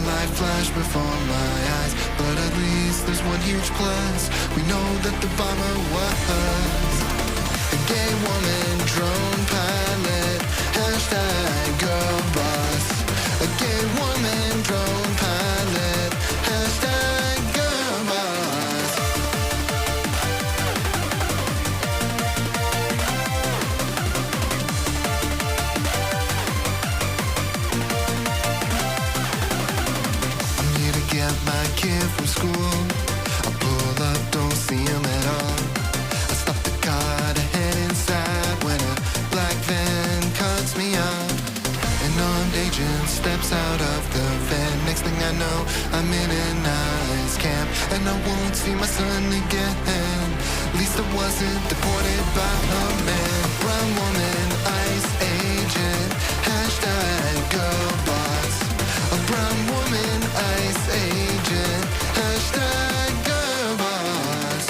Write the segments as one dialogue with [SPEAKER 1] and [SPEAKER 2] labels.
[SPEAKER 1] life flash before my eyes, but at least there's one huge plus. We know that the bomber was a gay woman, drone pilot, hashtag girl boss. A gay woman, drone pilot, hashtag girl boss. I'm here to get my kid from school. I pull up, don't see him at all. I stop the car to head inside when a black van cuts me off. An armed agent steps out of the van. Next thing I know, I'm in an ICE camp, and I won't see my son again. At least I wasn't deported by a man. Brown woman, ICE agent, hashtag girl boss. A brown woman, ICE agent, hashtag girl boss.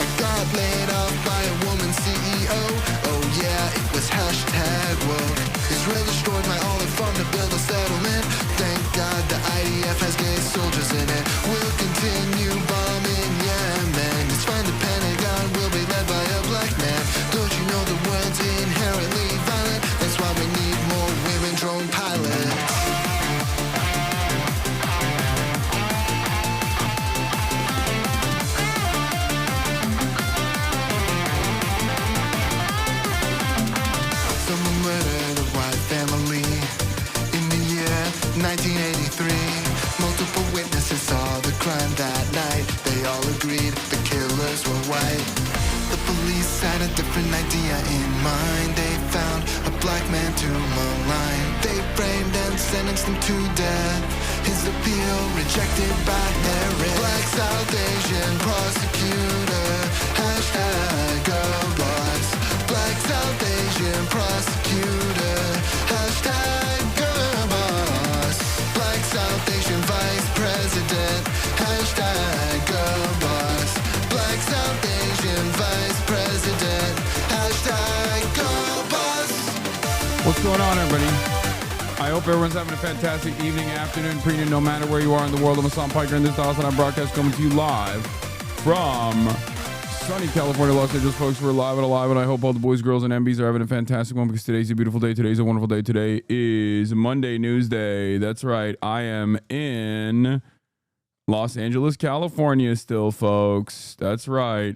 [SPEAKER 1] I got laid off by a woman CEO. Oh yeah, it was hashtag woke. Israel destroyed my olive farm to build a settlement. Thank God the IDF has gay soldiers in it. We'll continue bombing Yemen. It's fine, the Pentagon will be led by a black man. Don't you know the world's inherently violent? That's why we need more women drone pilots. Someone murdered a white family in the year 1983. Multiple witnesses saw the crime that night. They all agreed the killers were white. The police had a different idea in mind. They found a black man to malign. They framed and sentenced him to death. His appeal rejected by Harris. Black South Asian prosecutor, hashtag girl boss. Black South Asian prosecutor, hashtag girl boss. Black South Asian vice president, hashtag girl boss. Black South Asian vice president, hashtag girl boss.
[SPEAKER 2] What's going on, everybody? I hope everyone's having a fantastic evening, afternoon, preening, no matter where you are in the world. I'm Hasan Piker, and this is the HasanAbi broadcast coming to you live from sunny California, Los Angeles. Folks, we're live and alive, and I hope all the boys, girls, and MBs are having a fantastic one, because today's a beautiful day. Today's a wonderful day. Today is Monday News Day. That's right. I am in Los Angeles, California still, folks. That's right.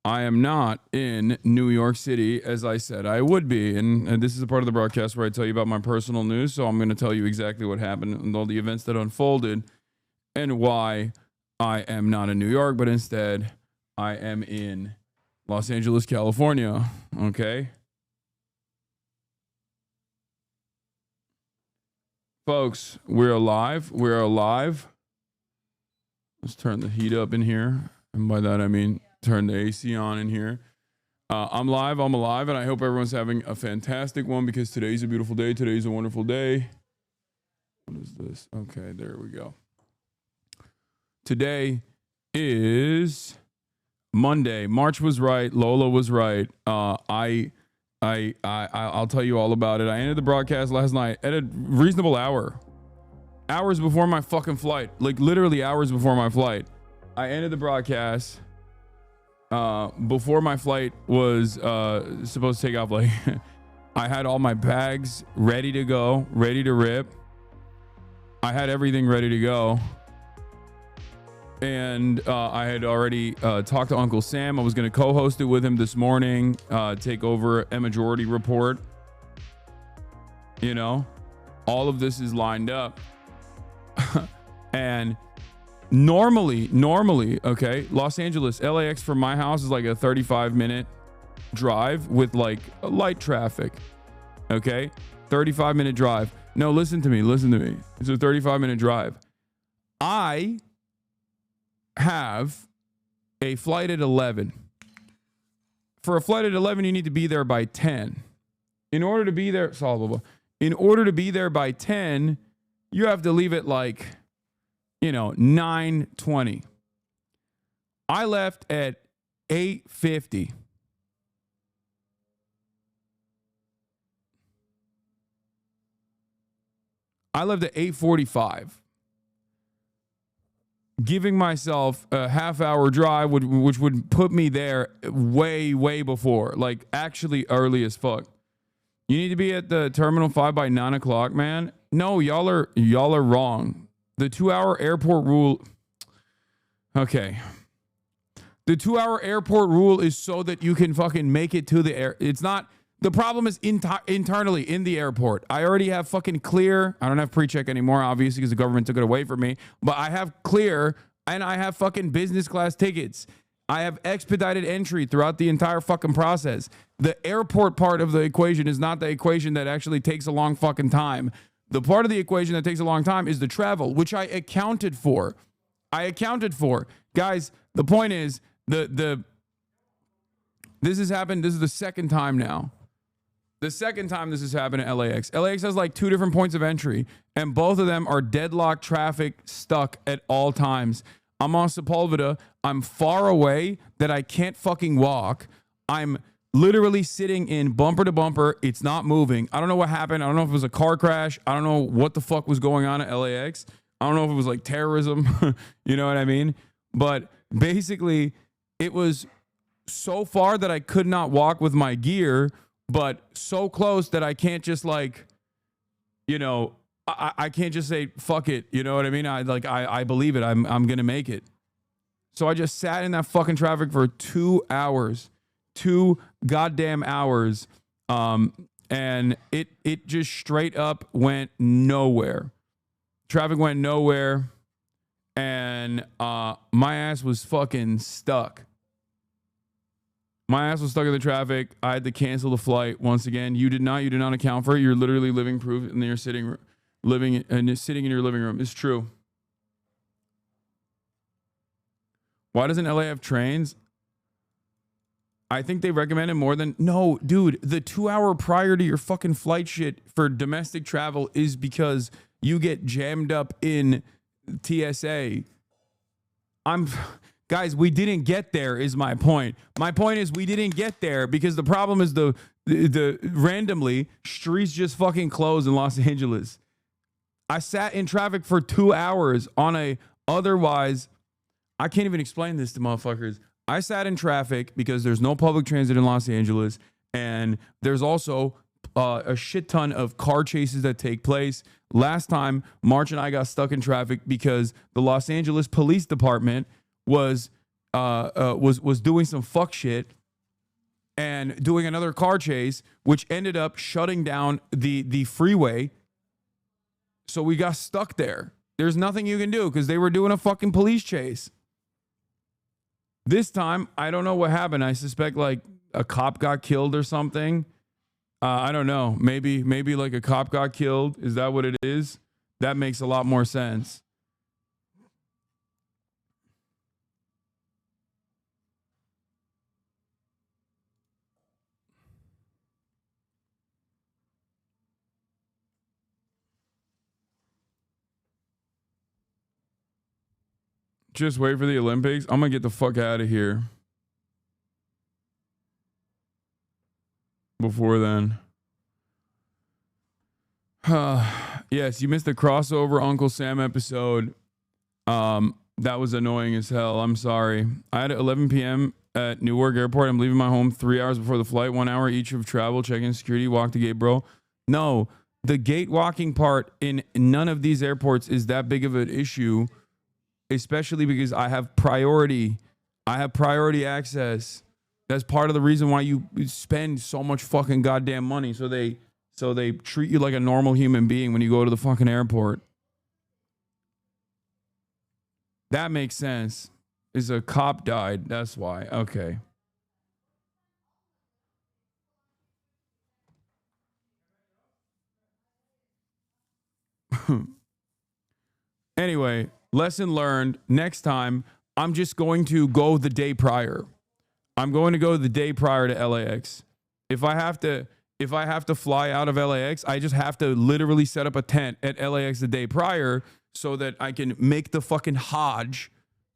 [SPEAKER 2] I am not in New York City, as I said I would be. And this is a part of the broadcast where I tell you about my personal news. So I'm going to tell you exactly what happened and all the events that unfolded and why I am not in New York, but instead I am in Los Angeles, California. Okay. Folks, we're alive. We're alive. Let's turn the heat up in here. And by that, I mean turn the AC on in here. I'm live. I'm alive. And I hope everyone's having a fantastic one, because today's a beautiful day. Today's a wonderful day. What is this? Okay, there we go. Today is Monday. March was right. Lola was right. I'll tell you all about it. I ended the broadcast last night at a reasonable hour. Hours before my fucking flight. Like literally hours before my flight. I ended the broadcast before my flight was supposed to take off. Like I had all my bags ready to go, ready to rip. I had everything ready to go. And I had already talked to Uncle Sam. I was going to co-host it with him this morning, take over a majority report. You know, all of this is lined up. And normally, okay, Los Angeles, LAX from my house is like a 35-minute drive with like light traffic. Okay, 35-minute drive. No, listen to me. It's a 35-minute drive. I have a flight at 11. For a flight at 11, you need to be there by 10. In order to be there, in order to be there by 10, you have to leave at like, 9:20. I left at 8:50. I left at 8:45. Giving myself a half-hour drive, which would put me there way, way before. Like, actually early as fuck. You need to be at the Terminal 5 by 9 o'clock, man. No, y'all are wrong. The 2-hour airport rule... Okay. The 2-hour airport rule is so that you can fucking make it to the air. It's not... The problem is internally in the airport. I already have fucking clear. I don't have pre-check anymore, obviously, because the government took it away from me. But I have clear, and I have fucking business class tickets. I have expedited entry throughout the entire fucking process. The airport part of the equation is not the equation that actually takes a long fucking time. The part of the equation that takes a long time is the travel, which I accounted for. Guys, the point is, this has happened. This is the second time now. The second time this has happened at LAX. LAX has like 2 different points of entry, and both of them are deadlocked traffic stuck at all times. I'm on Sepulveda. I'm far away that I can't fucking walk. I'm literally sitting in bumper to bumper. It's not moving. I don't know what happened. I don't know if it was a car crash. I don't know what the fuck was going on at LAX. I don't know if it was like terrorism. You know what I mean? But basically, it was so far that I could not walk with my gear, but so close that I can't just like, you know, I can't just say, fuck it. You know what I mean? I believe it. I'm going to make it. So I just sat in that fucking traffic for 2 hours, 2 goddamn hours. And it just straight up went nowhere. Traffic went nowhere. And my ass was fucking stuck. My ass was stuck in the traffic. I had to cancel the flight once again. You did not account for it. You're literally living proof, and you're sitting in your living room. It's true. Why doesn't LA have trains? I think they recommend it more than... No, dude, the 2 hour prior to your fucking flight shit for domestic travel is because you get jammed up in TSA. Guys, we didn't get there is my point. My point is we didn't get there because the problem is the randomly streets just fucking closed in Los Angeles. I sat in traffic for 2 hours on a otherwise... I can't even explain this to motherfuckers. I sat in traffic because there's no public transit in Los Angeles, and there's also a shit ton of car chases that take place. Last time, March and I got stuck in traffic because the Los Angeles Police Department was doing some fuck shit and doing another car chase, which ended up shutting down the freeway. So we got stuck there. There's nothing you can do because they were doing a fucking police chase. This time, I don't know what happened. I suspect like a cop got killed or something. I don't know. Maybe like a cop got killed. Is that what it is? That makes a lot more sense. Just wait for the Olympics. I'm going to get the fuck out of here. Before then. Yes, you missed the crossover Uncle Sam episode. That was annoying as hell. I'm sorry. I had 11 p.m. at Newark Airport. I'm leaving my home 3 hours before the flight. 1 hour each of travel, check-in, security, walk the gate, bro. No, the gate walking part in none of these airports is that big of an issue. Especially because I have priority. I have priority access. That's part of the reason why you spend so much fucking goddamn money. So they treat you like a normal human being when you go to the fucking airport. That makes sense. Is a cop died. That's why. Okay. Anyway, lesson learned. Next time, I'm just going to go the day prior. I'm going to go the day prior to LAX. If I have to fly out of LAX, I just have to literally set up a tent at LAX the day prior so that I can make the fucking Hajj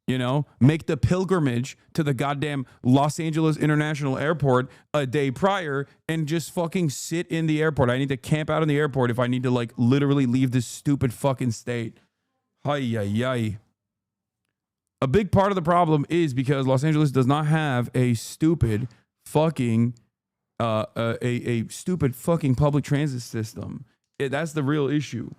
[SPEAKER 2] You know, make the pilgrimage to the goddamn Los Angeles International Airport a day prior and just fucking sit in the airport. I need to camp out in the airport if I need to like literally leave this stupid fucking state. Hi. A big part of the problem is because Los Angeles does not have a stupid fucking a stupid fucking public transit system. That's the real issue.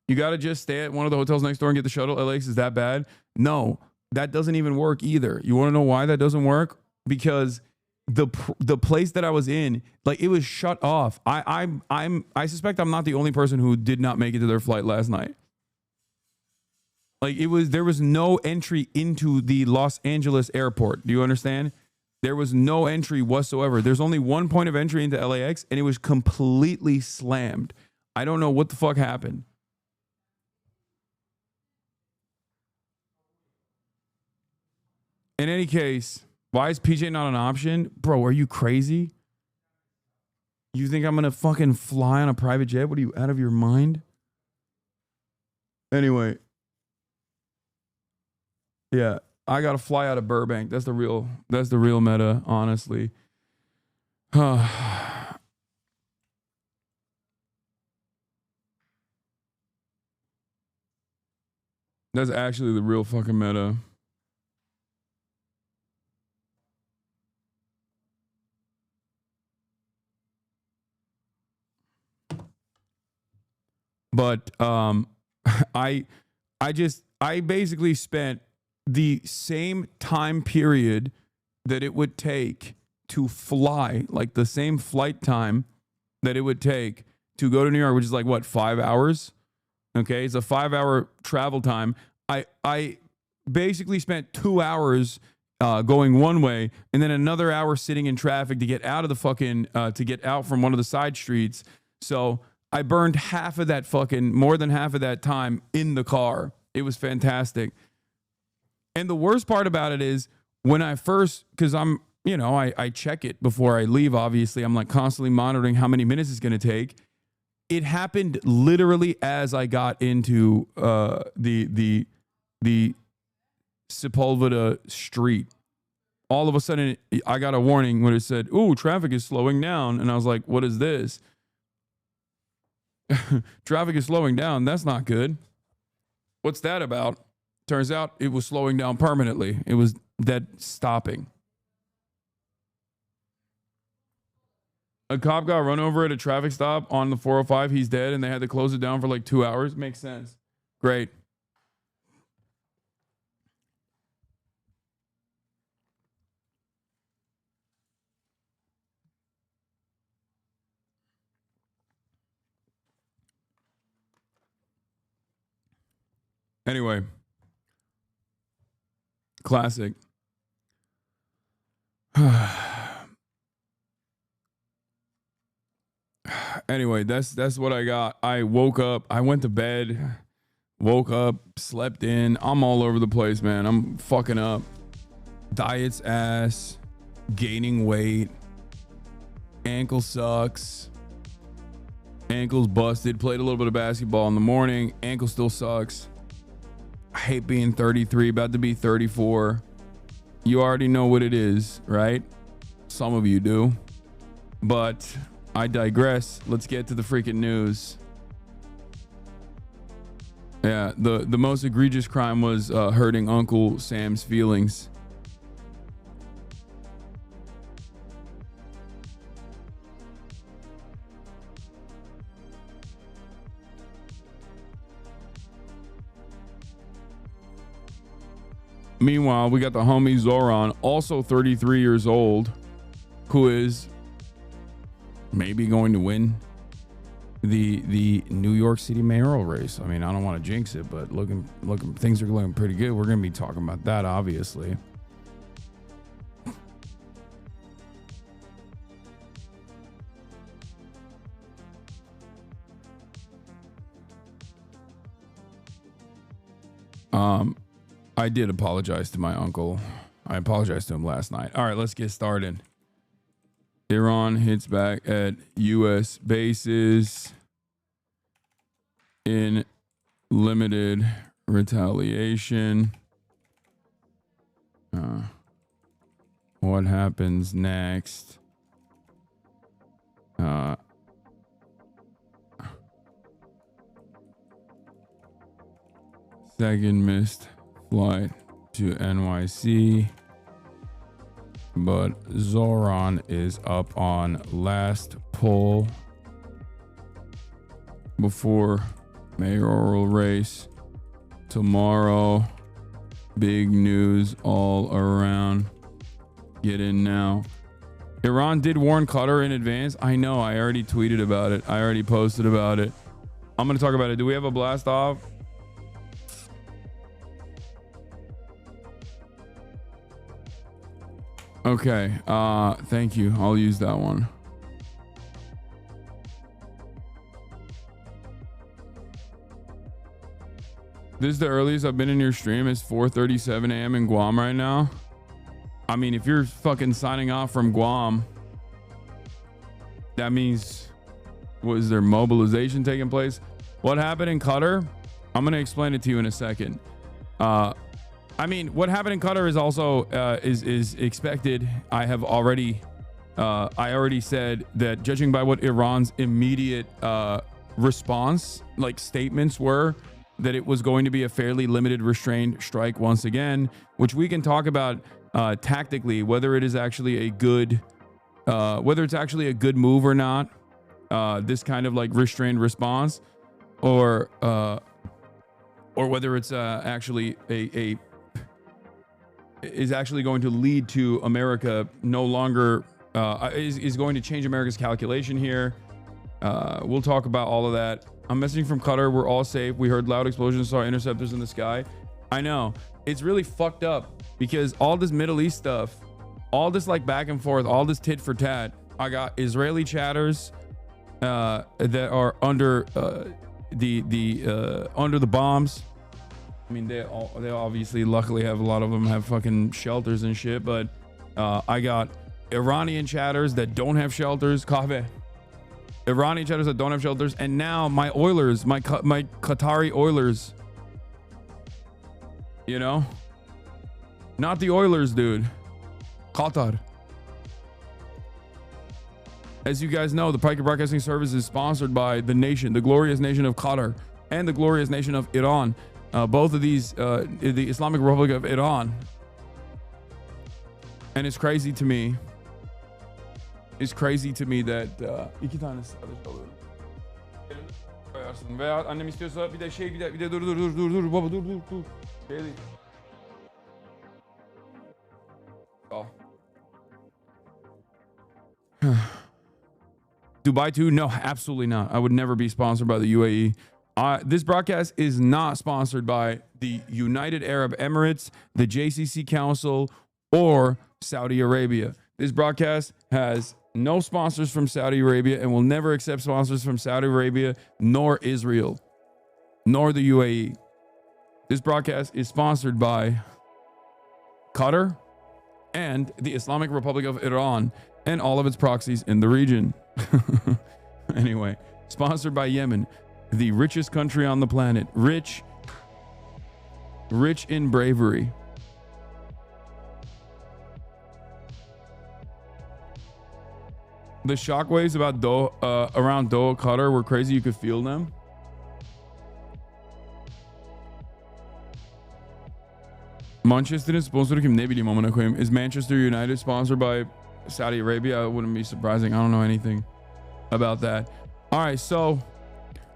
[SPEAKER 2] You got to just stay at one of the hotels next door and get the shuttle. LAX is that bad? No, that doesn't even work either. You want to know why that doesn't work? Because the place that I was in, like, it was shut off. I suspect I'm not the only person who did not make it to their flight last night. Like, there was no entry into the Los Angeles airport. Do you understand? There was no entry whatsoever. There's only one point of entry into LAX, and it was completely slammed. I don't know what the fuck happened. In any case, why is PJ not an option? Bro, are you crazy? You think I'm going to fucking fly on a private jet? What are you, out of your mind? Anyway. Yeah, I got to fly out of Burbank. That's the real meta, honestly. That's actually the real fucking meta. But I basically spent the same time period that it would take to fly, like the same flight time that it would take to go to New York, which is like what, 5 hours? Okay, it's a 5-hour travel time. I basically spent 2 hours going one way and then another hour sitting in traffic to get out of the fucking to get out from one of the side streets. So I burned more than half of that time in the car. It was fantastic. And the worst part about it is when I first, because I'm, you know, I check it before I leave, obviously. I'm like constantly monitoring how many minutes it's going to take. It happened literally as I got into the Sepulveda street. All of a sudden, I got a warning when it said, "Ooh, traffic is slowing down." And I was like, what is this? Traffic is slowing down. That's not good. What's that about? Turns out it was slowing down permanently. It was dead stopping. A cop got run over at a traffic stop on the 405. He's dead, and they had to close it down for like 2 hours. Makes sense. Great. Anyway. Classic. Anyway, that's what I got. I woke up. I went to bed. Woke up. Slept in. I'm all over the place, man. I'm fucking up. Diet's ass. Gaining weight. Ankle sucks. Ankle's busted. Played a little bit of basketball in the morning. Ankle still sucks. I hate being 33, about to be 34. You already know what it is, right? Some of you do. But I digress. Let's get to the freaking news. Yeah, the most egregious crime was hurting Uncle Sam's feelings. Meanwhile, we got the homie Zoran, also 33 years old, who is maybe going to win the New York City mayoral race. I mean, I don't want to jinx it, but looking, things are looking pretty good. We're going to be talking about that, obviously. I did apologize to my uncle. I apologized to him last night. All right, let's get started. Iran hits back at U.S. bases. in limited retaliation. What happens next? Second missed flight to NYC, but Zoran is up on last poll before mayoral race tomorrow. Big news all around. Get in now. Iran did warn Qatar in advance. I know. I already tweeted about it. I already posted about it. I'm going to talk about it. Do we have a blast off? Okay. Thank you. I'll use that one. This is the earliest I've been in your stream. It's 4:37 a.m. in Guam right now. I mean, if you're fucking signing off from Guam, that means, was there mobilization taking place? What happened in Qatar? I'm going to explain it to you in a second. I mean, what happened in Qatar is also is expected. I already said that, judging by what Iran's immediate response, like statements were, that it was going to be a fairly limited restrained strike once again, which we can talk about tactically, whether it is actually a good, whether it's actually a good move or not. This kind of like restrained response, or whether it's actually is actually going to lead to America no longer is going to change America's calculation here. We'll talk about all of that. I'm messaging from Qatar. We're all safe. We heard loud explosions, saw interceptors in the sky. I know. It's really fucked up because all this Middle East stuff, all this like back and forth, all this tit for tat. I got Israeli chatters that are under under the bombs. I mean, they obviously, luckily, have a lot of them have fucking shelters and shit. But I got Iranian chatters that don't have shelters. Kahve. Iranian chatters that don't have shelters, and now my Oilers, my Qatari Oilers. You know, not the Oilers, dude. Qatar. As you guys know, the Piker Broadcasting Service is sponsored by the nation, the glorious nation of Qatar, and the glorious nation of Iran. Both of these, the Islamic Republic of Iran. And it's crazy to me. It's crazy to me that iki tanesi alıyorum. Veya annem istiyorsa bir de şey bir de dur baba dur. Şey değil. Oh. Dubai too? No, absolutely not. I would never be sponsored by the UAE. This broadcast is not sponsored by the United Arab Emirates, the JCC Council, or Saudi Arabia. This broadcast has no sponsors from Saudi Arabia and will never accept sponsors from Saudi Arabia, nor Israel, nor the UAE. This broadcast is sponsored by Qatar and the Islamic Republic of Iran and all of its proxies in the region. Anyway, sponsored by Yemen, the richest country on the planet, rich in bravery. The shockwaves about around Doha, Qatar were crazy. You could feel them. Manchester'ın sponsoru kim? Ne bileyim amına koyayım. Is Manchester United sponsored by Saudi Arabia? It wouldn't be surprising. I don't know anything about that. All right, so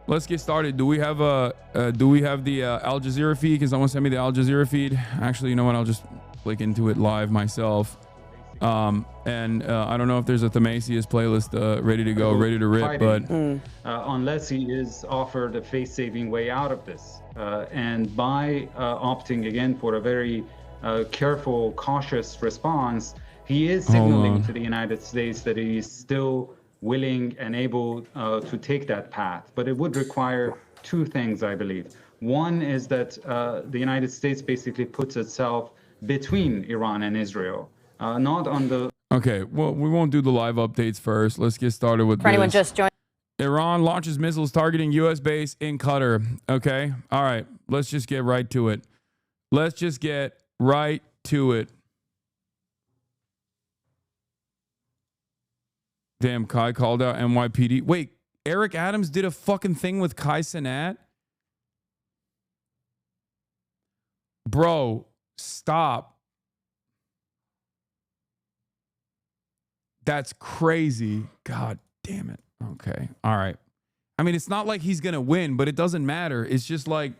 [SPEAKER 2] let's get started. Do we have the Al Jazeera feed? Can someone send me the Al Jazeera feed? Actually, you know what? I'll just click into it live myself. And I don't know if there's a Themasius playlist ready to go, ready to rip, but
[SPEAKER 3] unless he is offered a face-saving way out of this, and by opting again for a very careful, cautious response, he is signaling to the United States that he is still willing and able to take that path. But it would require two things, I believe. One is that the United States basically puts itself between Iran and Israel. Not on the...
[SPEAKER 2] Okay, well, we won't do the live updates first. Let's get started with
[SPEAKER 4] For anyone just joining.
[SPEAKER 2] Iran launches missiles targeting U.S. base in Qatar. Okay. All right. Let's just get right to it. Let's just get right to it. Damn, Kai called out NYPD. Wait, Eric Adams did a fucking thing with Kai Cenat? Bro, stop. That's crazy. God damn it. Okay. All right. I mean, it's not like he's going to win, but it doesn't matter. It's just like,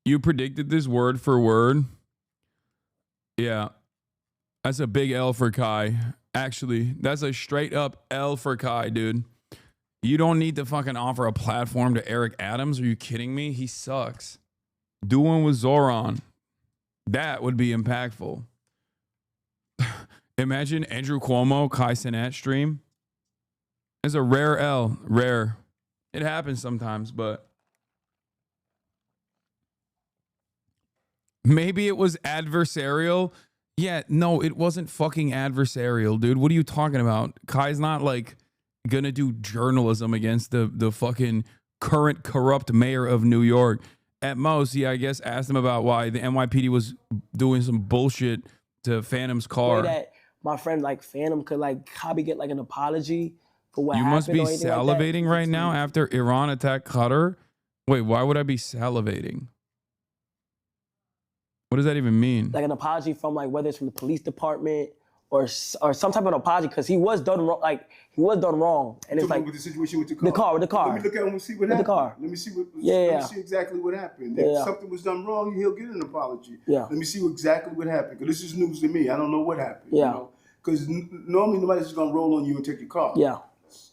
[SPEAKER 2] you predicted this word for word? Yeah. That's a big L for Kai. Actually, that's a straight up L for Kai, dude. You don't need to fucking offer a platform to Eric Adams. Are you kidding me? He sucks. Doing with Zoran. That would be impactful. Imagine Andrew Cuomo, Kai Cenat stream. It's a rare L. Rare. It happens sometimes, but maybe it was adversarial. Yeah, no, it wasn't fucking adversarial, dude. What are you talking about? Kai's not like gonna do journalism against the fucking current corrupt mayor of New York. At most, he, I guess, asked him about why the NYPD was doing some bullshit to Phantom's car.
[SPEAKER 4] That my friend like Phantom could like probably get like an apology for what happened.
[SPEAKER 2] You must be salivating like right now after Iran attacked Qatar. Wait, why would I be salivating? What does that even mean?
[SPEAKER 4] Like an apology from like whether it's from the police department or some type of apology because he was done wrong. Like he was done wrong, and it's like
[SPEAKER 5] with the situation with the car.
[SPEAKER 4] With the car.
[SPEAKER 5] Let me look at him and see what happened.
[SPEAKER 4] The car.
[SPEAKER 5] Let me see what.
[SPEAKER 4] Yeah.
[SPEAKER 5] Let me see exactly what happened. If something was done wrong, he'll get an apology.
[SPEAKER 4] Yeah.
[SPEAKER 5] Let me see exactly what happened because this is news to me. I don't know what happened.
[SPEAKER 4] Yeah.
[SPEAKER 5] You know? Because normally nobody's just gonna roll on you and take your car.
[SPEAKER 4] Yeah.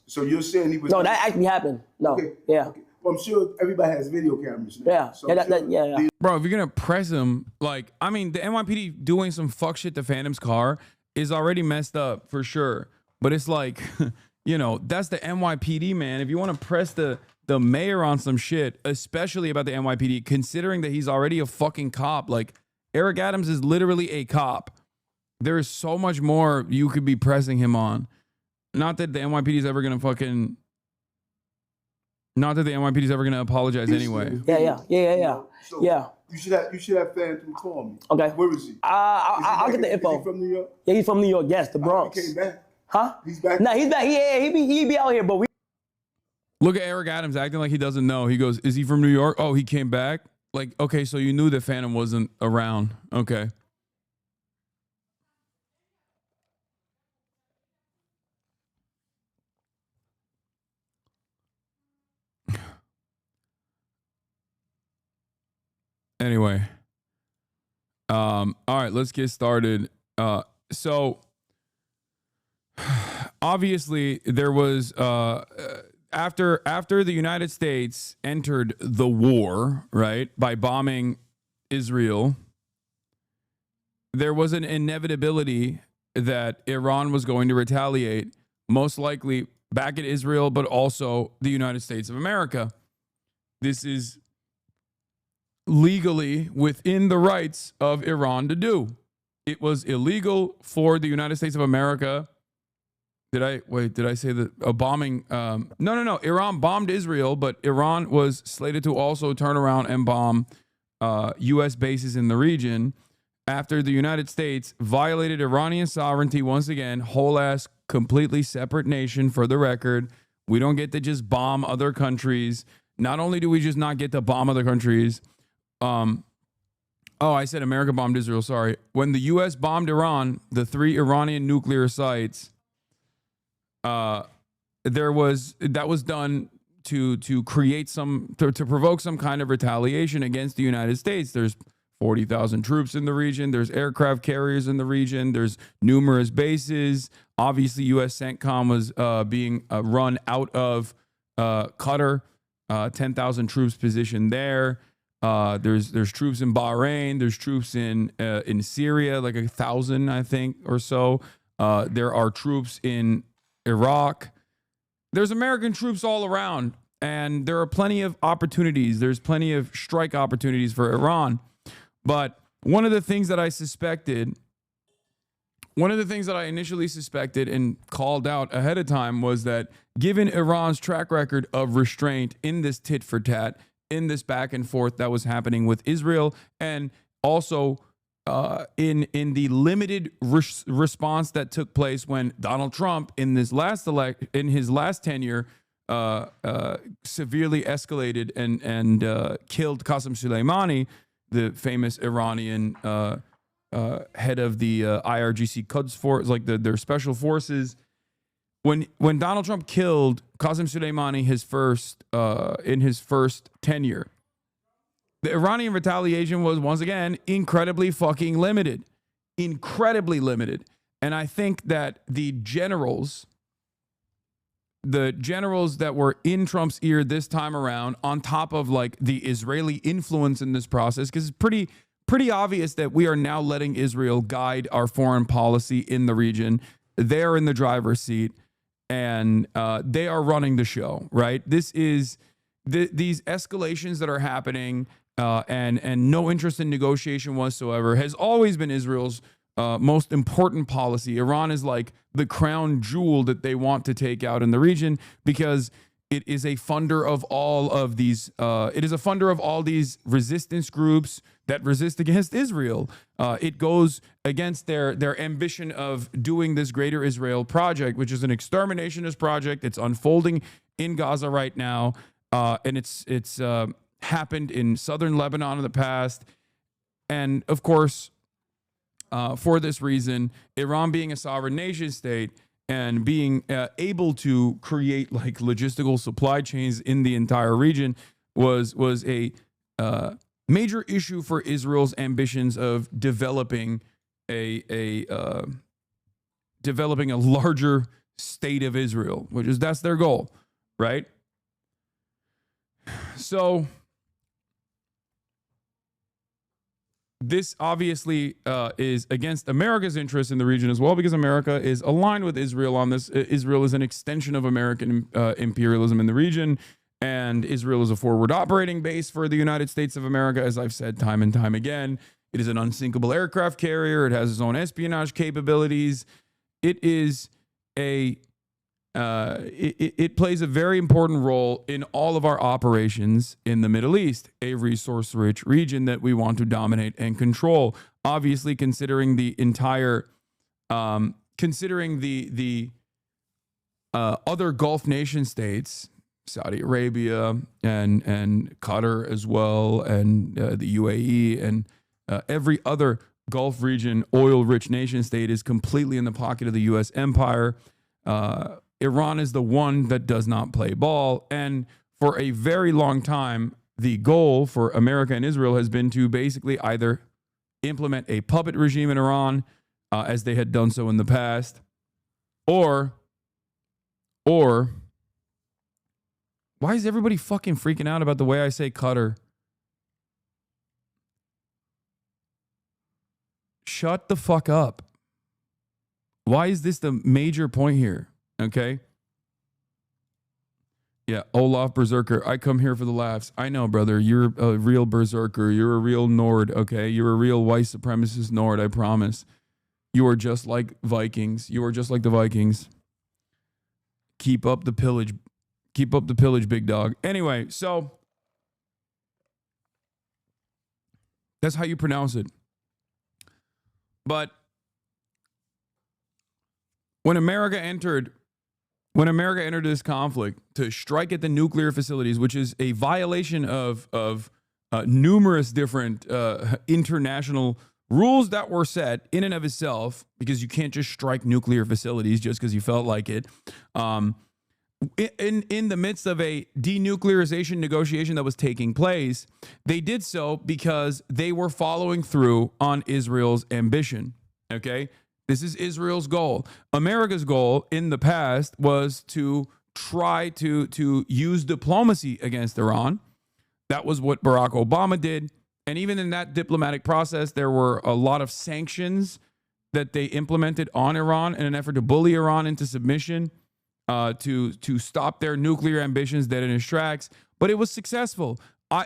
[SPEAKER 5] So you're saying he was?
[SPEAKER 4] No, that actually happened. No.
[SPEAKER 5] Okay.
[SPEAKER 4] Yeah.
[SPEAKER 5] Okay. Well, I'm sure everybody has video cameras now.
[SPEAKER 4] Yeah.
[SPEAKER 5] So
[SPEAKER 4] Yeah.
[SPEAKER 2] Bro, if you're gonna press him, like, I mean, the NYPD doing some fuck shit to Phantom's car is already messed up for sure. But it's like, you know, that's the NYPD, man. If you want to press the mayor on some shit, especially about the NYPD, considering that he's already a fucking cop, like Eric Adams is literally a cop. There is so much more you could be pressing him on. Not that the NYPD is ever gonna fucking. Not that the NYPD is ever gonna apologize anyway.
[SPEAKER 4] Yeah.
[SPEAKER 5] So you should have Phantom call me.
[SPEAKER 4] Okay.
[SPEAKER 5] Where is he?
[SPEAKER 4] I'll get the info.
[SPEAKER 5] Is he from New York?
[SPEAKER 4] Yeah, he's from New York. Yes, the Bronx.
[SPEAKER 5] He came back.
[SPEAKER 4] Huh?
[SPEAKER 5] He's back.
[SPEAKER 4] Nah, he's back. Yeah, he be out here, but we.
[SPEAKER 2] Look at Eric Adams acting like he doesn't know. He goes, "Is he from New York? Oh, he came back." Like, okay, so you knew that Phantom wasn't around. Okay. Anyway, all right, let's get started. So obviously there was after the United States entered the war, right, by bombing Israel, there was an inevitability that Iran was going to retaliate, most likely back at Israel, but also the United States of America. This is legally within the rights of Iran to do. It was illegal for the United States of America. Did I say that a bombing? No. Iran bombed Israel, but Iran was slated to also turn around and bomb U.S. bases in the region after the United States violated Iranian sovereignty once again. Whole ass, completely separate nation for the record. We don't get to just bomb other countries. Not only do we just not get to bomb other countries, I said America bombed Israel, sorry. When the U.S. bombed Iran, the 3 Iranian nuclear sites, that was done to create to provoke some kind of retaliation against the United States. There's 40,000 troops in the region. There's aircraft carriers in the region. There's numerous bases. Obviously, U.S. CENTCOM was being run out of Qatar. 10,000 troops positioned there. There's troops in Bahrain. There's troops in Syria, like 1,000, I think, or so. There are troops in Iraq. there's American troops all around, and there are plenty of opportunities. There's plenty of strike opportunities for Iran. But one of the things that I initially suspected and called out ahead of time was that given Iran's track record of restraint in this tit for tat, in this back and forth that was happening with Israel, and also in the limited response that took place when Donald Trump in his last tenure severely escalated and killed Qasem Soleimani, the famous Iranian head of the IRGC Quds force, like their special forces. When Donald Trump killed Qasem Soleimani in his first tenure, the Iranian retaliation was once again incredibly fucking limited, incredibly limited. And I think that the generals that were in Trump's ear this time around, on top of like the Israeli influence in this process, because it's pretty obvious that we are now letting Israel guide our foreign policy in the region. They're in the driver's seat, and they are running the show, right? This is these escalations that are happening, and no interest in negotiation whatsoever has always been Israel's most important policy. Iran is like the crown jewel that they want to take out in the region because it is a funder of all of these. It is a funder of all these resistance groups that resist against Israel. It goes against their ambition of doing this Greater Israel project, which is an exterminationist project. It's unfolding in Gaza right now, and it's happened in southern Lebanon in the past, and of course, for this reason, Iran being a sovereign nation state and being able to create like logistical supply chains in the entire region was a major issue for Israel's ambitions of developing a larger state of Israel, that's their goal, right? So this obviously is against America's interests in the region as well, because America is aligned with Israel on this. Israel is an extension of American imperialism in the region, and Israel is a forward operating base for the United States of America, as I've said time and time again. It is an unsinkable aircraft carrier. It has its own espionage capabilities. It is it plays a very important role in all of our operations in the Middle East, a resource-rich region that we want to dominate and control. Obviously, considering the entire, considering the other Gulf nation states, Saudi Arabia and Qatar as well, and the UAE and every other Gulf region oil-rich nation state is completely in the pocket of the U.S. empire. Iran is the one that does not play ball. And for a very long time, the goal for America and Israel has been to basically either implement a puppet regime in Iran, as they had done so in the past, or why is everybody fucking freaking out about the way I say Qatar? Shut the fuck up. Why is this the major point here? Okay. Yeah, Olaf Berserker. I come here for the laughs. I know, brother. You're a real berserker. You're a real Nord, okay? You're a real white supremacist Nord, I promise. You are just like Vikings. You are just like the Vikings. Keep up the pillage. Keep up the pillage, big dog. Anyway, so that's how you pronounce it. But when America entered this conflict to strike at the nuclear facilities, which is a violation of numerous different international rules that were set in and of itself, because you can't just strike nuclear facilities just because you felt like it. In the midst of a denuclearization negotiation that was taking place, they did so because they were following through on Israel's ambition. Okay? This is Israel's goal. America's goal in the past was to try to use diplomacy against Iran. That was what Barack Obama did. And even in that diplomatic process, there were a lot of sanctions that they implemented on Iran in an effort to bully Iran into submission. to stop their nuclear ambitions dead in its tracks, but it was successful.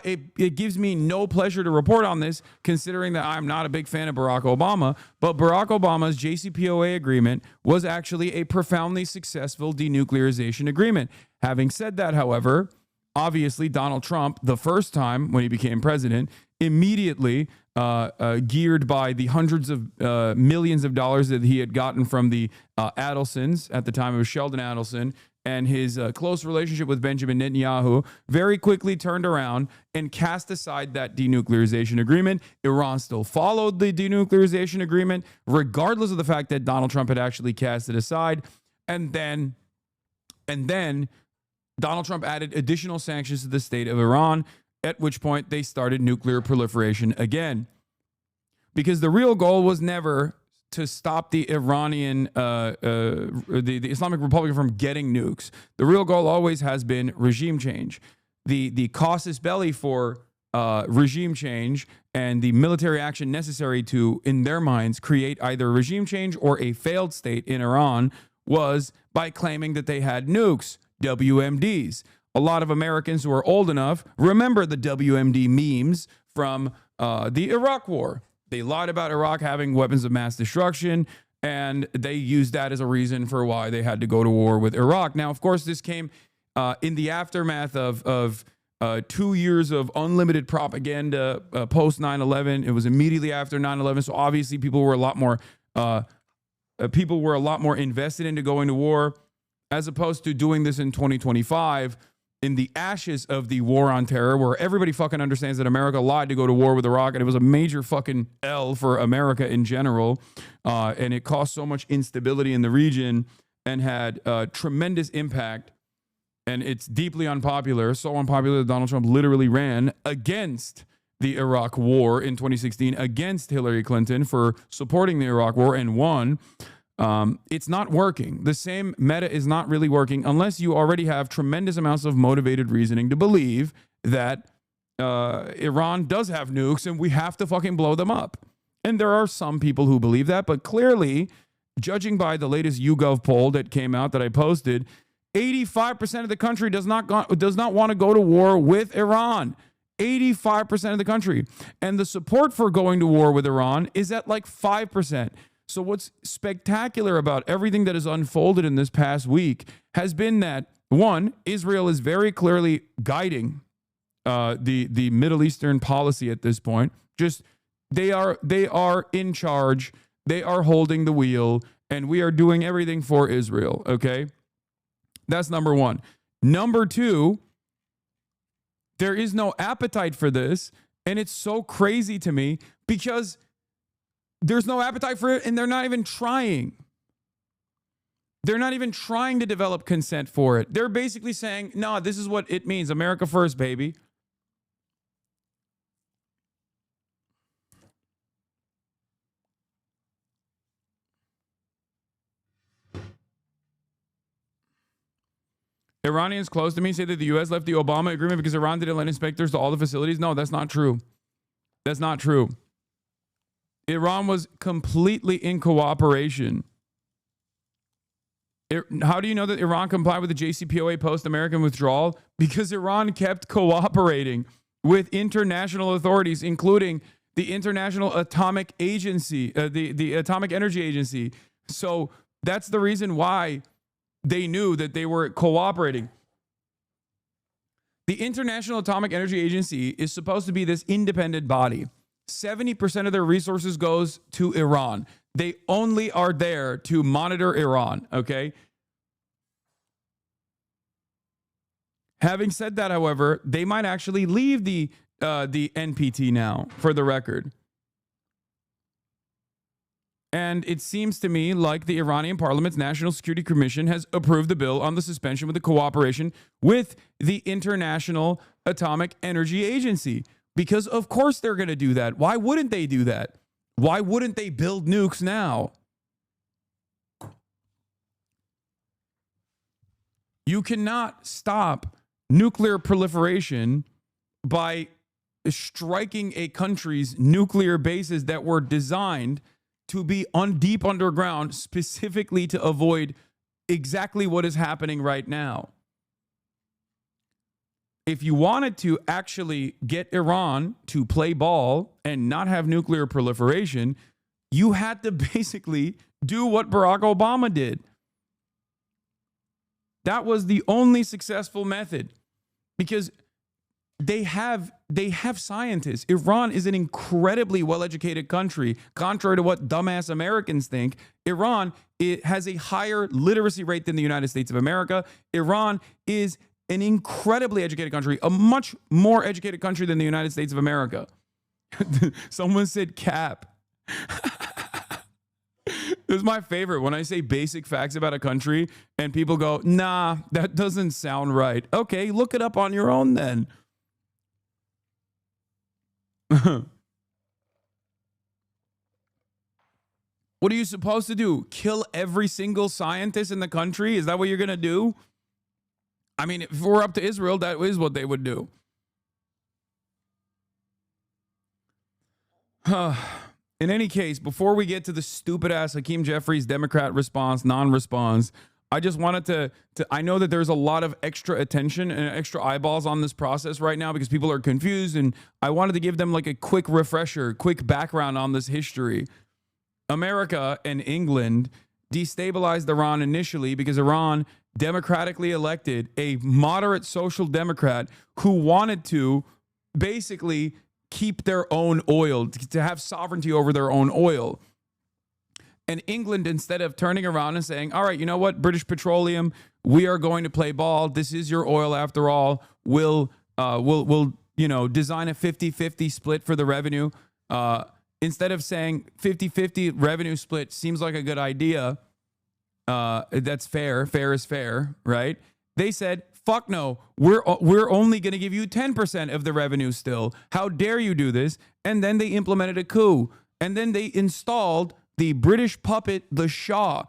[SPEAKER 2] It gives me no pleasure to report on this, considering that I'm not a big fan of Barack Obama, but Barack Obama's JCPOA agreement was actually a profoundly successful denuclearization agreement. Having said that, however, obviously Donald Trump, the first time when he became president, immediately geared by the hundreds of millions of dollars that he had gotten from the Adelsons, at the time it was Sheldon Adelson, and his close relationship with Benjamin Netanyahu, very quickly turned around and cast aside that denuclearization agreement. Iran still followed the denuclearization agreement, regardless of the fact that Donald Trump had actually cast it aside. And then Donald Trump added additional sanctions to the state of Iran, at which point they started nuclear proliferation again. Because the real goal was never to stop the Iranian, the Islamic Republic from getting nukes. The real goal always has been regime change. The casus belli for regime change and the military action necessary to, in their minds, create either regime change or a failed state in Iran was by claiming that they had nukes, WMDs. A lot of Americans who are old enough remember the WMD memes from the Iraq War. They lied about Iraq having weapons of mass destruction, and they used that as a reason for why they had to go to war with Iraq. Now, of course, this came in the aftermath of 2 years of unlimited propaganda post 9/11. It was immediately after 9/11, so obviously people were a lot more invested into going to war, as opposed to doing this in 2025. In the ashes of the war on terror, where everybody fucking understands that America lied to go to war with Iraq, and it was a major fucking L for America in general, and it caused so much instability in the region and had tremendous impact, and it's deeply unpopular, so unpopular that Donald Trump literally ran against the Iraq war in 2016 against Hillary Clinton for supporting the Iraq war and won. It's not working. The same meta is not really working unless you already have tremendous amounts of motivated reasoning to believe that Iran does have nukes and we have to fucking blow them up. And there are some people who believe that, but clearly, judging by the latest YouGov poll that came out that I posted, 85% of the country does not want to go to war with Iran. 85% of the country. And the support for going to war with Iran is at like 5%. So what's spectacular about everything that has unfolded in this past week has been that, one, Israel is very clearly guiding the Middle Eastern policy at this point. Just they are in charge. They are holding the wheel, and we are doing everything for Israel. Okay, that's number one. Number two, there is no appetite for this, and it's so crazy to me because there's no appetite for it, and they're not even trying. They're not even trying to develop consent for it. They're basically saying, no, this is what it means. America first, baby. Iranians close to me say that the U.S. left the Obama agreement because Iran didn't let inspectors to all the facilities. No, that's not true. That's not true. Iran was completely in cooperation. How do you know that Iran complied with the JCPOA post-American withdrawal? Because Iran kept cooperating with international authorities, including the International Atomic Agency, the Atomic Energy Agency. So that's the reason why they knew that they were cooperating. The International Atomic Energy Agency is supposed to be this independent body. 70% of their resources goes to Iran. They only are there to monitor Iran, okay? Having said that, however, they might actually leave the NPT now, for the record. And it seems to me like the Iranian Parliament's National Security Commission has approved the bill on the suspension with the cooperation with the International Atomic Energy Agency. Because of course they're going to do that. Why wouldn't they do that? Why wouldn't they build nukes now? You cannot stop nuclear proliferation by striking a country's nuclear bases that were designed to be deep underground, specifically to avoid exactly what is happening right now. If you wanted to actually get Iran to play ball and not have nuclear proliferation, you had to basically do what Barack Obama did. That was the only successful method, because they have scientists. Iran is an incredibly well-educated country. Contrary to what dumbass Americans think, Iran, it has a higher literacy rate than the United States of America. Iran is an incredibly educated country, a much more educated country than the United States of America. Someone said cap. This is my favorite, when I say basic facts about a country and people go, nah, that doesn't sound right. Okay, look it up on your own then. What are you supposed to do? Kill every single scientist in the country? Is that what you're going to do? I mean, if we're up to Israel, that is what they would do. In any case, before we get to the stupid ass Hakeem Jeffries Democrat response, non-response, I just wanted to I know that there's a lot of extra attention and extra eyeballs on this process right now because people are confused, and I wanted to give them like a quick refresher, quick background on this history. America and England destabilized Iran initially because Iran democratically elected a moderate social democrat who wanted to basically keep their own oil, to have sovereignty over their own oil. And England, instead of turning around and saying, all right, you know what, British Petroleum, we are going to play ball. This is your oil after all. We'll design a 50-50 split for the revenue. Instead of saying 50-50 revenue split seems like a good idea, that's fair. Fair is fair, right? They said, fuck no, we're only going to give you 10% of the revenue still. How dare you do this? And then they implemented a coup. And then they installed the British puppet, the Shah.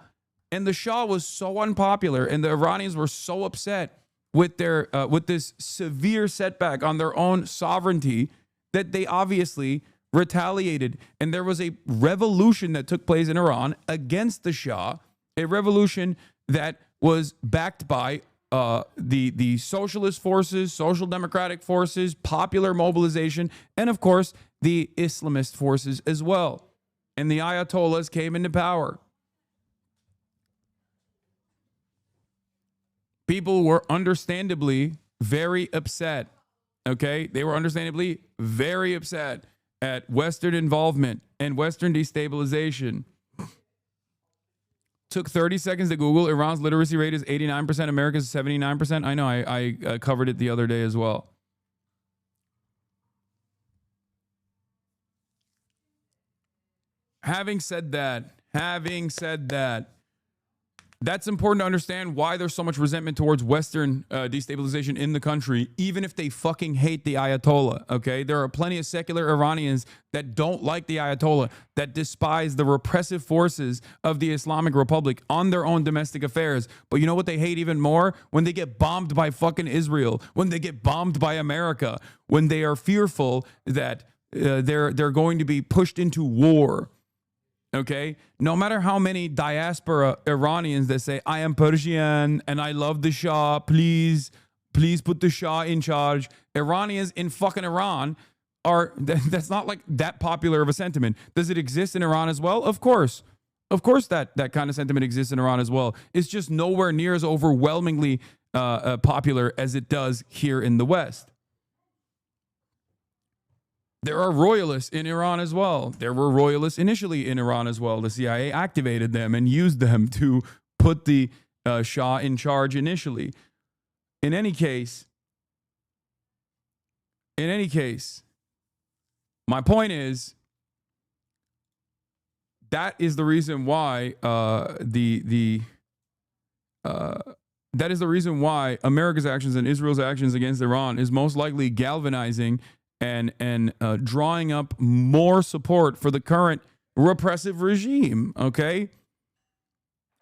[SPEAKER 2] And the Shah was so unpopular, and the Iranians were so upset with their with this severe setback on their own sovereignty that they obviously retaliated. And there was a revolution that took place in Iran against the Shah, a revolution that was backed by the socialist forces, social democratic forces, popular mobilization, and of course, the Islamist forces as well. And the Ayatollahs came into power. People were understandably very upset. Okay? They were understandably very upset at Western involvement and Western destabilization. Took 30 seconds to Google. Iran's literacy rate is 89%. America's 79%. I know. I covered it the other day as well. Having said that, that's important to understand why there's so much resentment towards Western destabilization in the country, even if they fucking hate the Ayatollah, okay? There are plenty of secular Iranians that don't like the Ayatollah, that despise the repressive forces of the Islamic Republic on their own domestic affairs. But you know what they hate even more? When they get bombed by fucking Israel, when they get bombed by America, when they are fearful that they're going to be pushed into war. Okay, no matter how many diaspora Iranians that say, I am Persian and I love the Shah, please put the Shah in charge. Iranians in fucking Iran that's not like that popular of a sentiment. Does it exist in Iran as well? Of course. Of course that kind of sentiment exists in Iran as well. It's just nowhere near as overwhelmingly popular as it does here in the West. There are royalists in Iran as well. There were royalists initially in Iran as well. The CIA activated them and used them to put the Shah in charge initially. In any case, my point is that is the reason why that is the reason why America's actions and Israel's actions against Iran is most likely galvanizing and drawing up more support for the current repressive regime, okay?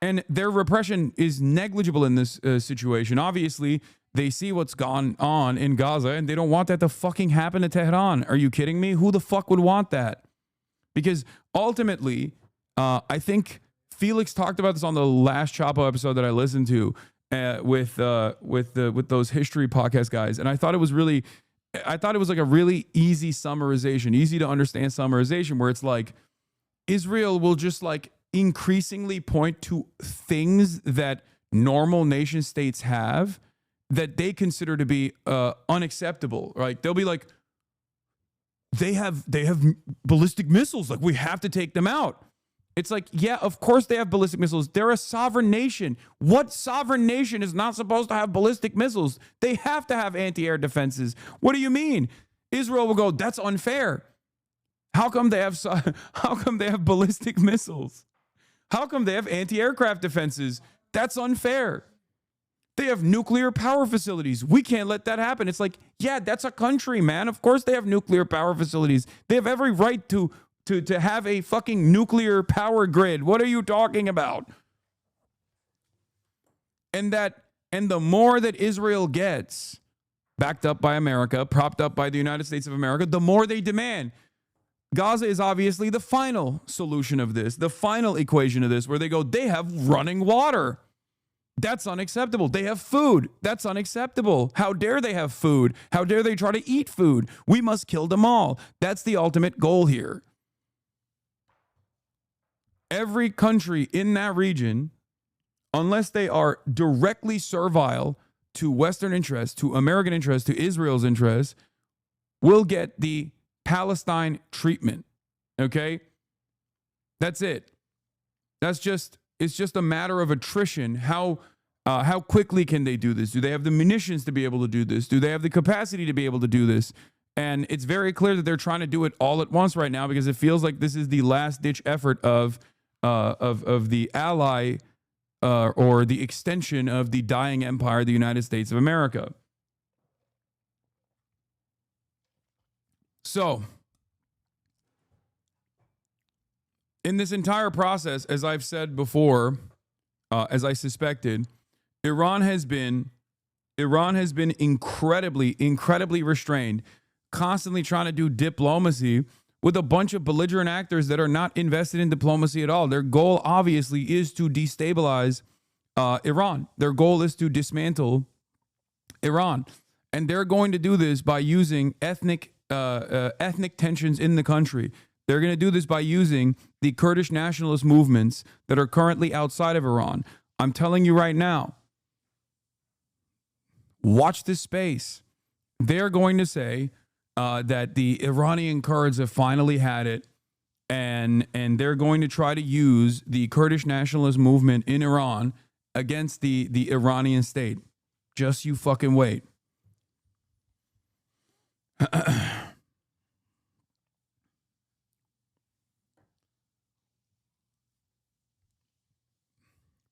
[SPEAKER 2] And their repression is negligible in this situation. Obviously, they see what's gone on in Gaza, and they don't want that to fucking happen to Tehran. Are you kidding me? Who the fuck would want that? Because ultimately, I think Felix talked about this on the last Chapo episode that I listened to with those history podcast guys, and I thought it was like a really easy summarization, easy to understand summarization, where it's like Israel will just like increasingly point to things that normal nation states have that they consider to be unacceptable. Right? They'll be like, they have ballistic missiles, like we have to take them out. It's like, yeah, of course they have ballistic missiles. They're a sovereign nation. What sovereign nation is not supposed to have ballistic missiles? They have to have anti-air defenses. What do you mean? Israel will go, that's unfair. How come they have ballistic missiles? How come they have anti-aircraft defenses? That's unfair. They have nuclear power facilities. We can't let that happen. It's like, yeah, that's a country, man. Of course they have nuclear power facilities. They have every right to have a fucking nuclear power grid. What are you talking about? And the more that Israel gets, backed up by America, propped up by the United States of America, the more they demand. Gaza is obviously the final solution of this, the final equation of this, where they go, they have running water. That's unacceptable. They have food. That's unacceptable. How dare they have food? How dare they try to eat food? We must kill them all. That's the ultimate goal here. Every country in that region, unless they are directly servile to Western interests, to American interests, to Israel's interests, will get the Palestine treatment. Okay? That's it. It's just a matter of attrition. How quickly can they do this? Do they have the munitions to be able to do this? Do they have the capacity to be able to do this? And it's very clear that they're trying to do it all at once right now, because it feels like this is the last ditch effort of the ally or the extension of the dying empire, the United States of America. So, in this entire process, as I've said before, as I suspected, Iran has been incredibly restrained, constantly trying to do diplomacy with a bunch of belligerent actors that are not invested in diplomacy at all. Their goal, obviously, is to destabilize Iran. Their goal is to dismantle Iran. And they're going to do this by using ethnic tensions in the country. They're going to do this by using the Kurdish nationalist movements that are currently outside of Iran. I'm telling you right now, watch this space. They're going to say that the Iranian Kurds have finally had it, and they're going to try to use the Kurdish nationalist movement in Iran against the Iranian state. Just you fucking wait.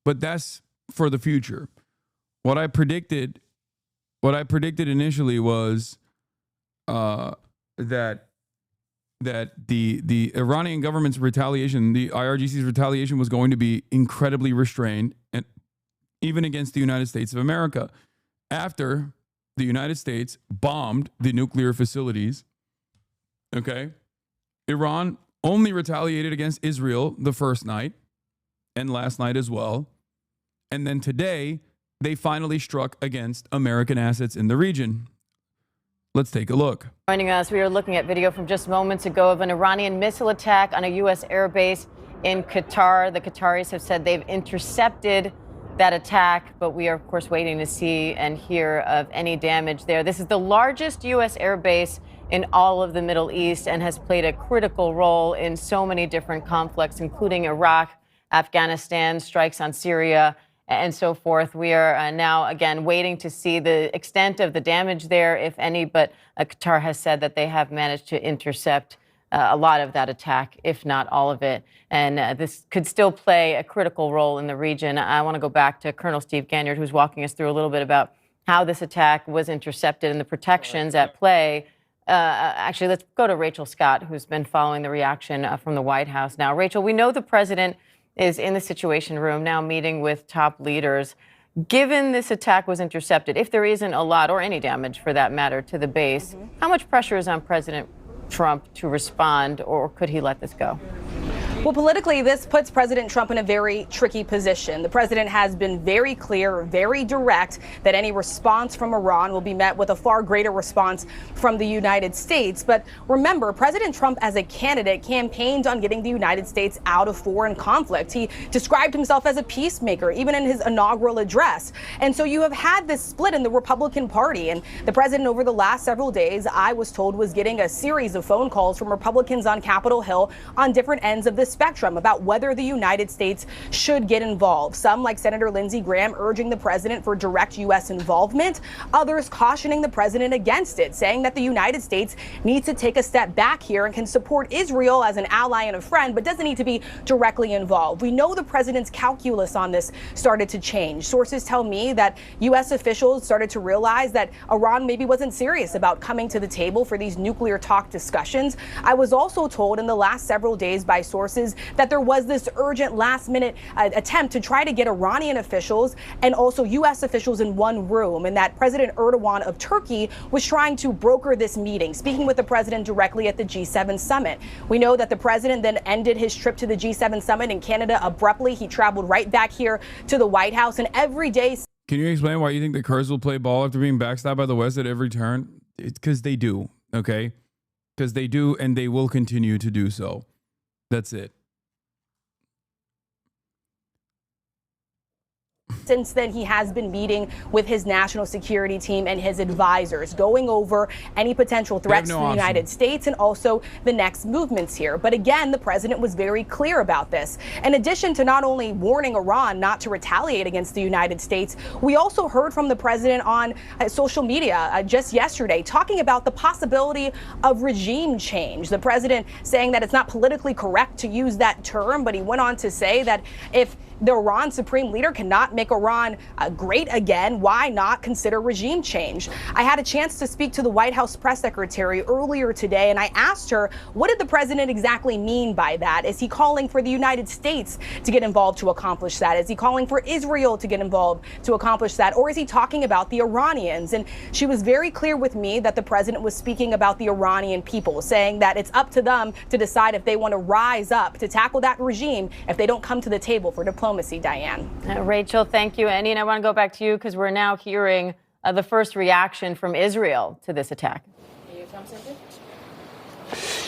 [SPEAKER 2] But that's for the future. What I predicted initially was that the Iranian government's retaliation, the IRGC's retaliation, was going to be incredibly restrained, and even against the United States of America. After the United States bombed the nuclear facilities, okay, Iran only retaliated against Israel the first night and last night as well. And then today, they finally struck against American assets in the region. Let's take a look.
[SPEAKER 6] Joining us, we are looking at video from just moments ago of an Iranian missile attack on a U.S. airbase in Qatar. The Qataris have said they've intercepted that attack, but we are, of course, waiting to see and hear of any damage there. This is the largest U.S. airbase in all of the Middle East and has played a critical role in so many different conflicts, including Iraq, Afghanistan, strikes on Syria, and so forth. We are now, again, waiting to see the extent of the damage there, if any, but Qatar has said that they have managed to intercept a lot of that attack, if not all of it. And this could still play a critical role in the region. I want to go back to Colonel Steve Ganyard, who's walking us through a little bit about how this attack was intercepted and the protections at play. Actually, let's go to Rachel Scott, who's been following the reaction from the White House now. Rachel, we know the president is in the Situation Room now meeting with top leaders. Given this attack was intercepted, if there isn't a lot or any damage for that matter to the base, how much pressure is on President Trump to respond, or could he let this go?
[SPEAKER 7] Well, politically, this puts President Trump in a very tricky position. The president has been very clear, very direct that any response from Iran will be met with a far greater response from the United States. But remember, President Trump as a candidate campaigned on getting the United States out of foreign conflict. He described himself as a peacemaker, even in his inaugural address. And so you have had this split in the Republican Party. And the president, over the last several days, I was told, was getting a series of phone calls from Republicans on Capitol Hill on different ends of the spectrum about whether the United States should get involved. Some, like Senator Lindsey Graham, urging the president for direct U.S. involvement. Others cautioning the president against it, saying that the United States needs to take a step back here and can support Israel as an ally and a friend, but doesn't need to be directly involved. We know the president's calculus on this started to change. Sources tell me that U.S. officials started to realize that Iran maybe wasn't serious about coming to the table for these nuclear talk discussions. I was also told in the last several days by sources that there was this urgent last-minute attempt to try to get Iranian officials and also U.S. officials in one room, and that President Erdogan of Turkey was trying to broker this meeting, speaking with the president directly at the G7 summit. We know that the president then ended his trip to the G7 summit in Canada abruptly. He traveled right back here to the White House, and every day...
[SPEAKER 2] Can you explain why you think the Kurds will play ball after being backstabbed by the West at every turn? It's because they do, okay? Because they do, and they will continue to do so. That's it.
[SPEAKER 7] Since then, he has been meeting with his national security team and his advisors, going over any potential threats to the United States and also the next movements here. But again, the president was very clear about this. In addition to not only warning Iran not to retaliate against the United States, we also heard from the president on social media just yesterday talking about the possibility of regime change. The president saying that it's not politically correct to use that term, but he went on to say that if the Iran supreme leader cannot make Iran great again, why not consider regime change? I had a chance to speak to the White House press secretary earlier today, and I asked her, what did the president exactly mean by that? Is he calling for the United States to get involved to accomplish that? Is he calling for Israel to get involved to accomplish that? Or is he talking about the Iranians? And she was very clear with me that the president was speaking about the Iranian people, saying that it's up to them to decide if they want to rise up to tackle that regime if they don't come to the table for diplomacy. Diane.
[SPEAKER 6] Rachel, thank you. Andy, and I want to go back to you because we're now hearing the first reaction from Israel to this attack.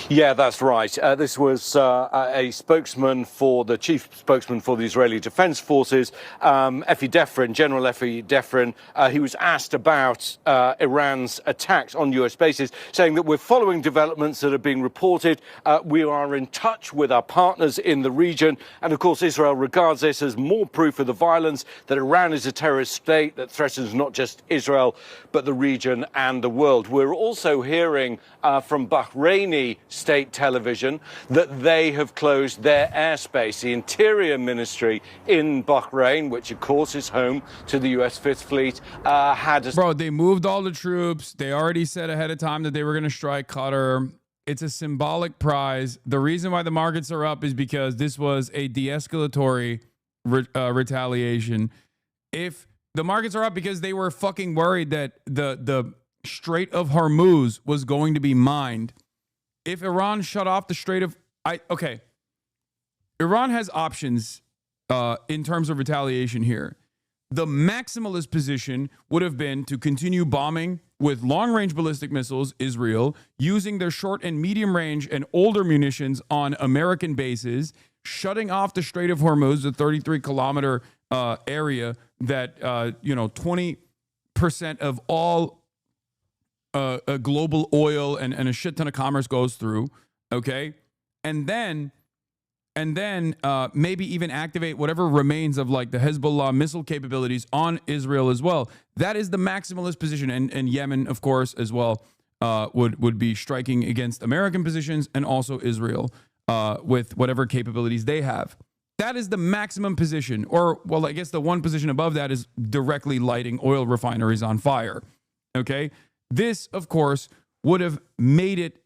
[SPEAKER 8] Yeah, that's right. This was a spokesman for the chief spokesman for the Israeli Defense Forces, Effi Defrin, General Effi Defrin. He was asked about Iran's attacks on U.S. bases, saying that we're following developments that are being reported. We are in touch with our partners in the region. And of course, Israel regards this as more proof of the violence, that Iran is a terrorist state that threatens not just Israel, but the region and the world. We're also hearing from Bahraini state television that they have closed their airspace. The Interior Ministry in Bahrain, which of course is home to the U.S. Fifth Fleet,
[SPEAKER 2] Bro, they moved all the troops. They already said ahead of time that they were going to strike Qatar. It's a symbolic prize. The reason why the markets are up is because this was a de-escalatory retaliation. If the markets are up because they were fucking worried that the Strait of Hormuz was going to be mined. If Iran shut off the Strait of... Iran has options in terms of retaliation here. The maximalist position would have been to continue bombing with long-range ballistic missiles Israel, using their short and medium-range and older munitions on American bases, shutting off the Strait of Hormuz, the 33-kilometer area that 20% of all global oil and a shit ton of commerce goes through, okay? And then maybe even activate whatever remains of like the Hezbollah missile capabilities on Israel as well. That is the maximalist position. And Yemen, of course, as well, would be striking against American positions and also Israel with whatever capabilities they have. That is the maximum position. Or, well, I guess the one position above that is directly lighting oil refineries on fire, okay? This, of course, would have made it,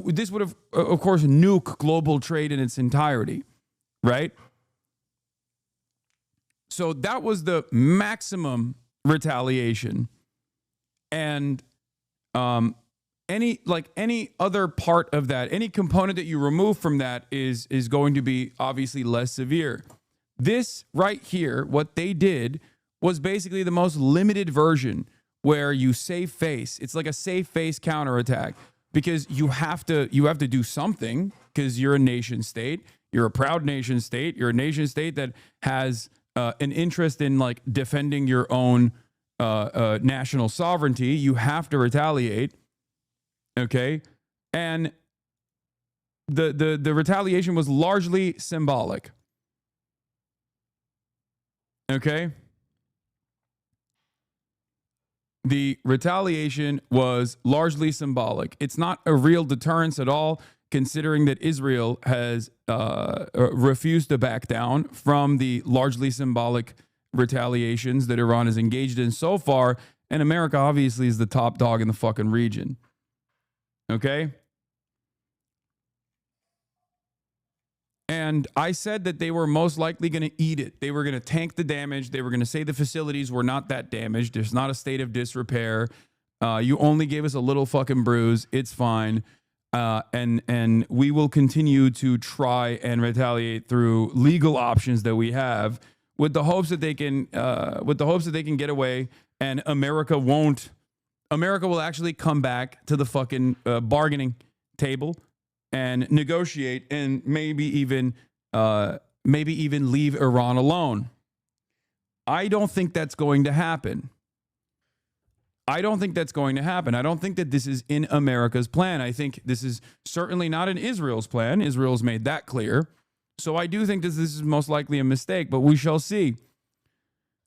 [SPEAKER 2] this would have, of course, nuke global trade in its entirety, right? So that was the maximum retaliation. And any other part of that, any component that you remove from that is going to be obviously less severe. This right here, what they did was basically the most limited version where you save face. It's like a save face counterattack because you have to do something because you're a nation state. You're a proud nation state. You're a nation state that has an interest in like defending your own national sovereignty. You have to retaliate. Okay. And the retaliation was largely symbolic. Okay. The retaliation was largely symbolic. It's not a real deterrence at all, considering that Israel has refused to back down from the largely symbolic retaliations that Iran has engaged in so far. And America obviously is the top dog in the fucking region. Okay? And I said that they were most likely going to eat it. They were going to tank the damage. They were going to say the facilities were not that damaged. There's not a state of disrepair. You only gave us a little fucking bruise. It's fine. And we will continue to try and retaliate through legal options that we have with the hopes that they can get away and America will actually come back to the fucking bargaining table and negotiate and maybe even leave Iran alone. I don't think that's going to happen. I don't think that this is in America's plan. I think this is certainly not in Israel's plan. Israel's made that clear. So I do think this is most likely a mistake, but we shall see.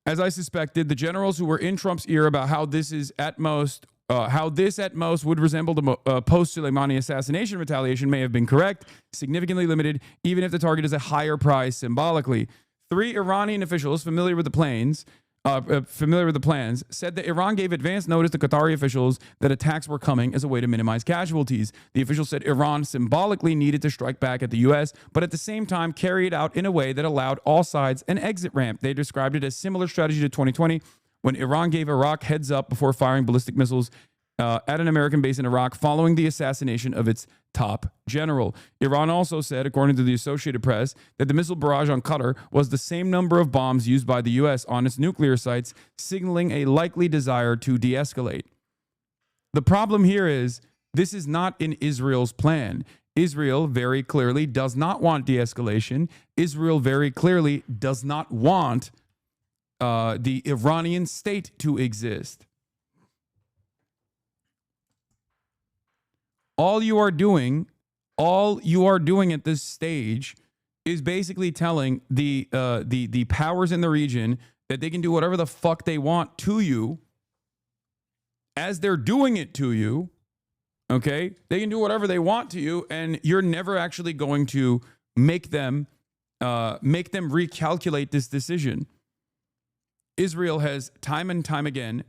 [SPEAKER 2] As I suspected, the generals who were in Trump's ear about how this at most would resemble the post-Soleimani assassination retaliation may have been correct, significantly limited, even if the target is a higher price symbolically. 3 Iranian officials familiar with the plans, said that Iran gave advance notice to Qatari officials that attacks were coming as a way to minimize casualties. The officials said Iran symbolically needed to strike back at the U.S., but at the same time carry it out in a way that allowed all sides an exit ramp. They described it as similar strategy to 2020, when Iran gave Iraq heads up before firing ballistic missiles at an American base in Iraq following the assassination of its top general. Iran also said, according to the Associated Press, that the missile barrage on Qatar was the same number of bombs used by the U.S. on its nuclear sites, signaling a likely desire to de-escalate. The problem here is this is not in Israel's plan. Israel very clearly does not want de-escalation. Israel very clearly does not want the Iranian state to exist. All you are doing at this stage is basically telling the powers in the region that they can do whatever the fuck they want to you as they're doing it to you. Okay? They can do whatever they want to you, and you're never actually going to make them recalculate this decision. Israel has time and time again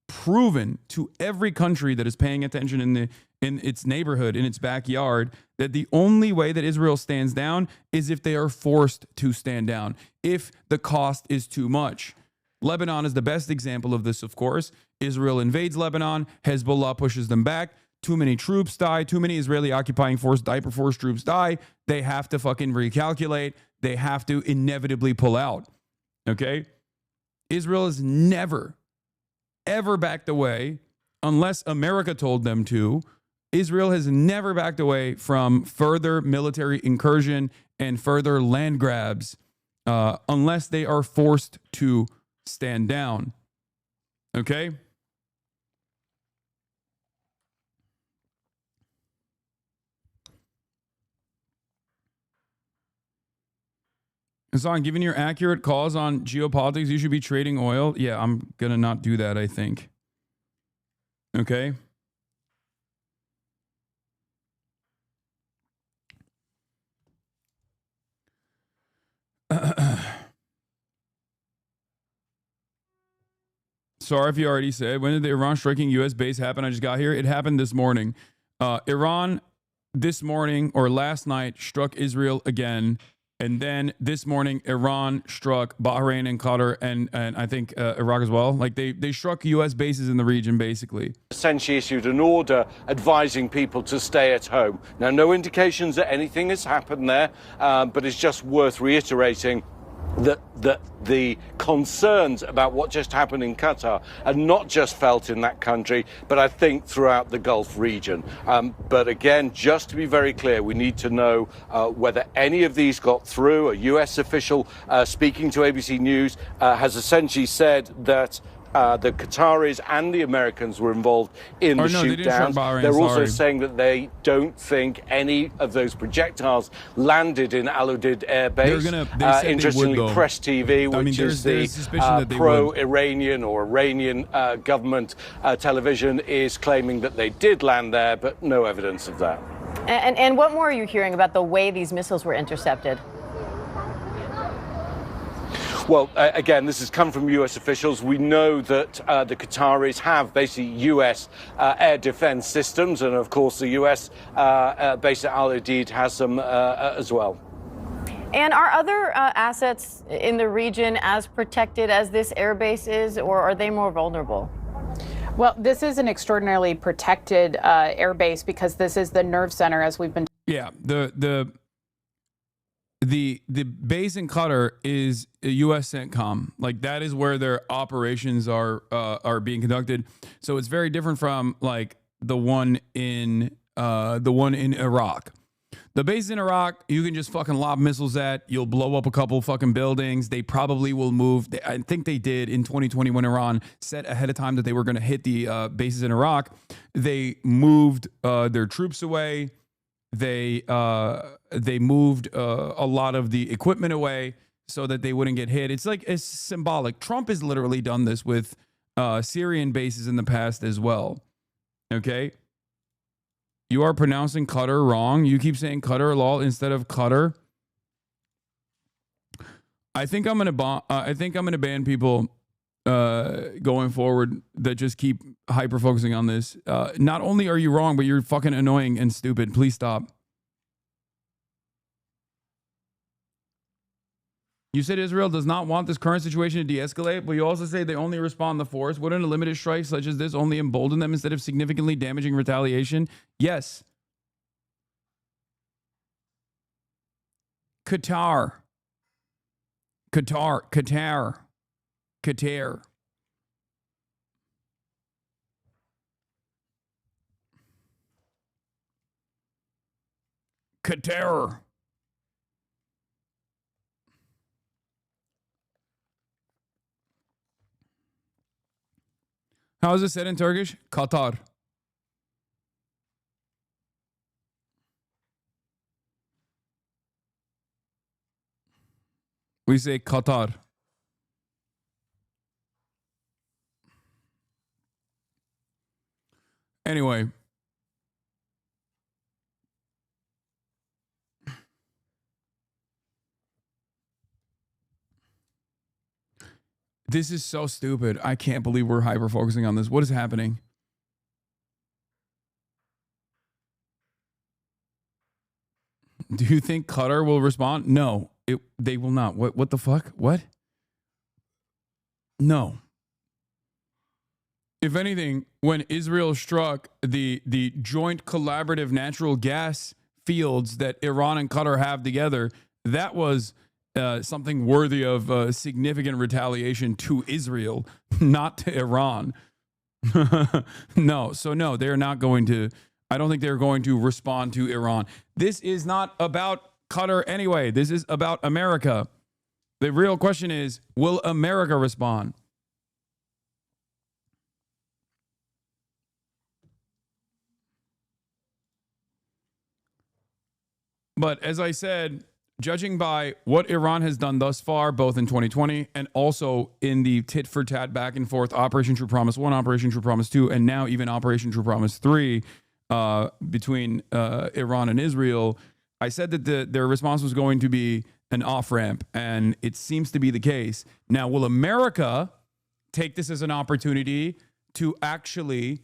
[SPEAKER 2] proven to every country that is paying attention in its neighborhood, in its backyard, that the only way that Israel stands down is if they are forced to stand down, if the cost is too much. Lebanon is the best example of this, of course. Israel invades Lebanon, Hezbollah pushes them back, too many troops die, too many Israeli occupying force, diaper force troops die, they have to fucking recalculate, they have to inevitably pull out, okay? Israel has never, ever backed away, unless America told them to. Israel has never backed away from further military incursion and further land grabs unless they are forced to stand down. Okay? Hasan, given your accurate calls on geopolitics, you should be trading oil. Yeah, I'm going to not do that, I think. Okay? Sorry if you already said. When did the Iran striking U.S. base happen? I just got here. It happened this morning. Iran this morning or last night struck Israel again. And then this morning, Iran struck Bahrain and Qatar and I think Iraq as well. Like they struck U.S. bases in the region, basically.
[SPEAKER 8] Essentially issued an order advising people to stay at home. Now, no indications that anything has happened there, but it's just worth reiterating that the concerns about what just happened in Qatar are not just felt in that country, but I think throughout the Gulf region. But again, just to be very clear, we need to know whether any of these got through. A U.S. official speaking to ABC News has essentially said that the Qataris and the Americans were involved in the shoot-downs. They're also saying that they don't think any of those projectiles landed in Al Udeid Air Base. Interestingly, Press TV, which is the pro-Iranian or Iranian government television, is claiming that they did land there, but no evidence of that.
[SPEAKER 6] And what more are you hearing about the way these missiles were intercepted?
[SPEAKER 8] Well, again, this has come from U.S. officials. We know that the Qataris have basically U.S. Air defense systems, and of course the U.S. base at Al Udeid has some as well.
[SPEAKER 6] And are other assets in the region as protected as this air base is, or are they more vulnerable?
[SPEAKER 9] Well, this is an extraordinarily protected air base because this is the nerve center, as we've been.
[SPEAKER 2] Yeah, the base in Qatar is a U.S. CENTCOM. Like that is where their operations are being conducted. So it's very different from like the one in Iraq. The base in Iraq, you can just fucking lob missiles at. You'll blow up a couple fucking buildings. They probably will move. I think they did in 2020 when Iran said ahead of time that they were going to hit the bases in Iraq. They moved their troops away. They moved a lot of the equipment away so that they wouldn't get hit. It's symbolic. Trump has literally done this with Syrian bases in the past as well. Okay? You are pronouncing Qatar wrong. You keep saying Qatar lol instead of Qatar. I think I'm gonna ban people going forward that just keep hyper focusing on this. Not only are you wrong, but you're fucking annoying and stupid. Please stop. You said Israel does not want this current situation to de-escalate, but you also say they only respond to force. Wouldn't a limited strike such as this only embolden them instead of significantly damaging retaliation? Yes. Qatar. Qatar. How is it said in Turkish? Qatar. We say Qatar. Anyway. This is so stupid. I can't believe we're hyper focusing on this. What is happening? Do you think Qatar will respond? No, they will not. What the fuck? What? No. If anything, when Israel struck the joint collaborative natural gas fields that Iran and Qatar have together, that was something worthy of significant retaliation to Israel, not to Iran. No, they're not going to. I don't think they're going to respond to Iran. This is not about Qatar anyway. This is about America. The real question is, will America respond? But as I said, judging by what Iran has done thus far, both in 2020 and also in the tit for tat back and forth, Operation True Promise 1, Operation True Promise 2, and now even Operation True Promise 3 between Iran and Israel, I said that their response was going to be an off-ramp, and it seems to be the case. Now, will America take this as an opportunity to actually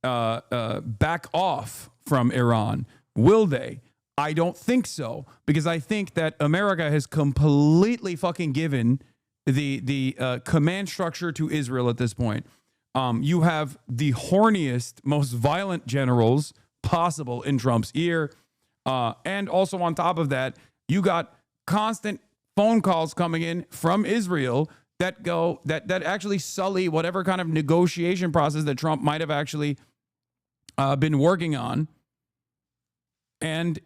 [SPEAKER 2] back off from Iran? Will they? I don't think so, because I think that America has completely fucking given the command structure to Israel at this point. You have the horniest, most violent generals possible in Trump's ear. And also on top of that, you got constant phone calls coming in from Israel that actually sully whatever kind of negotiation process that Trump might have actually been working on. And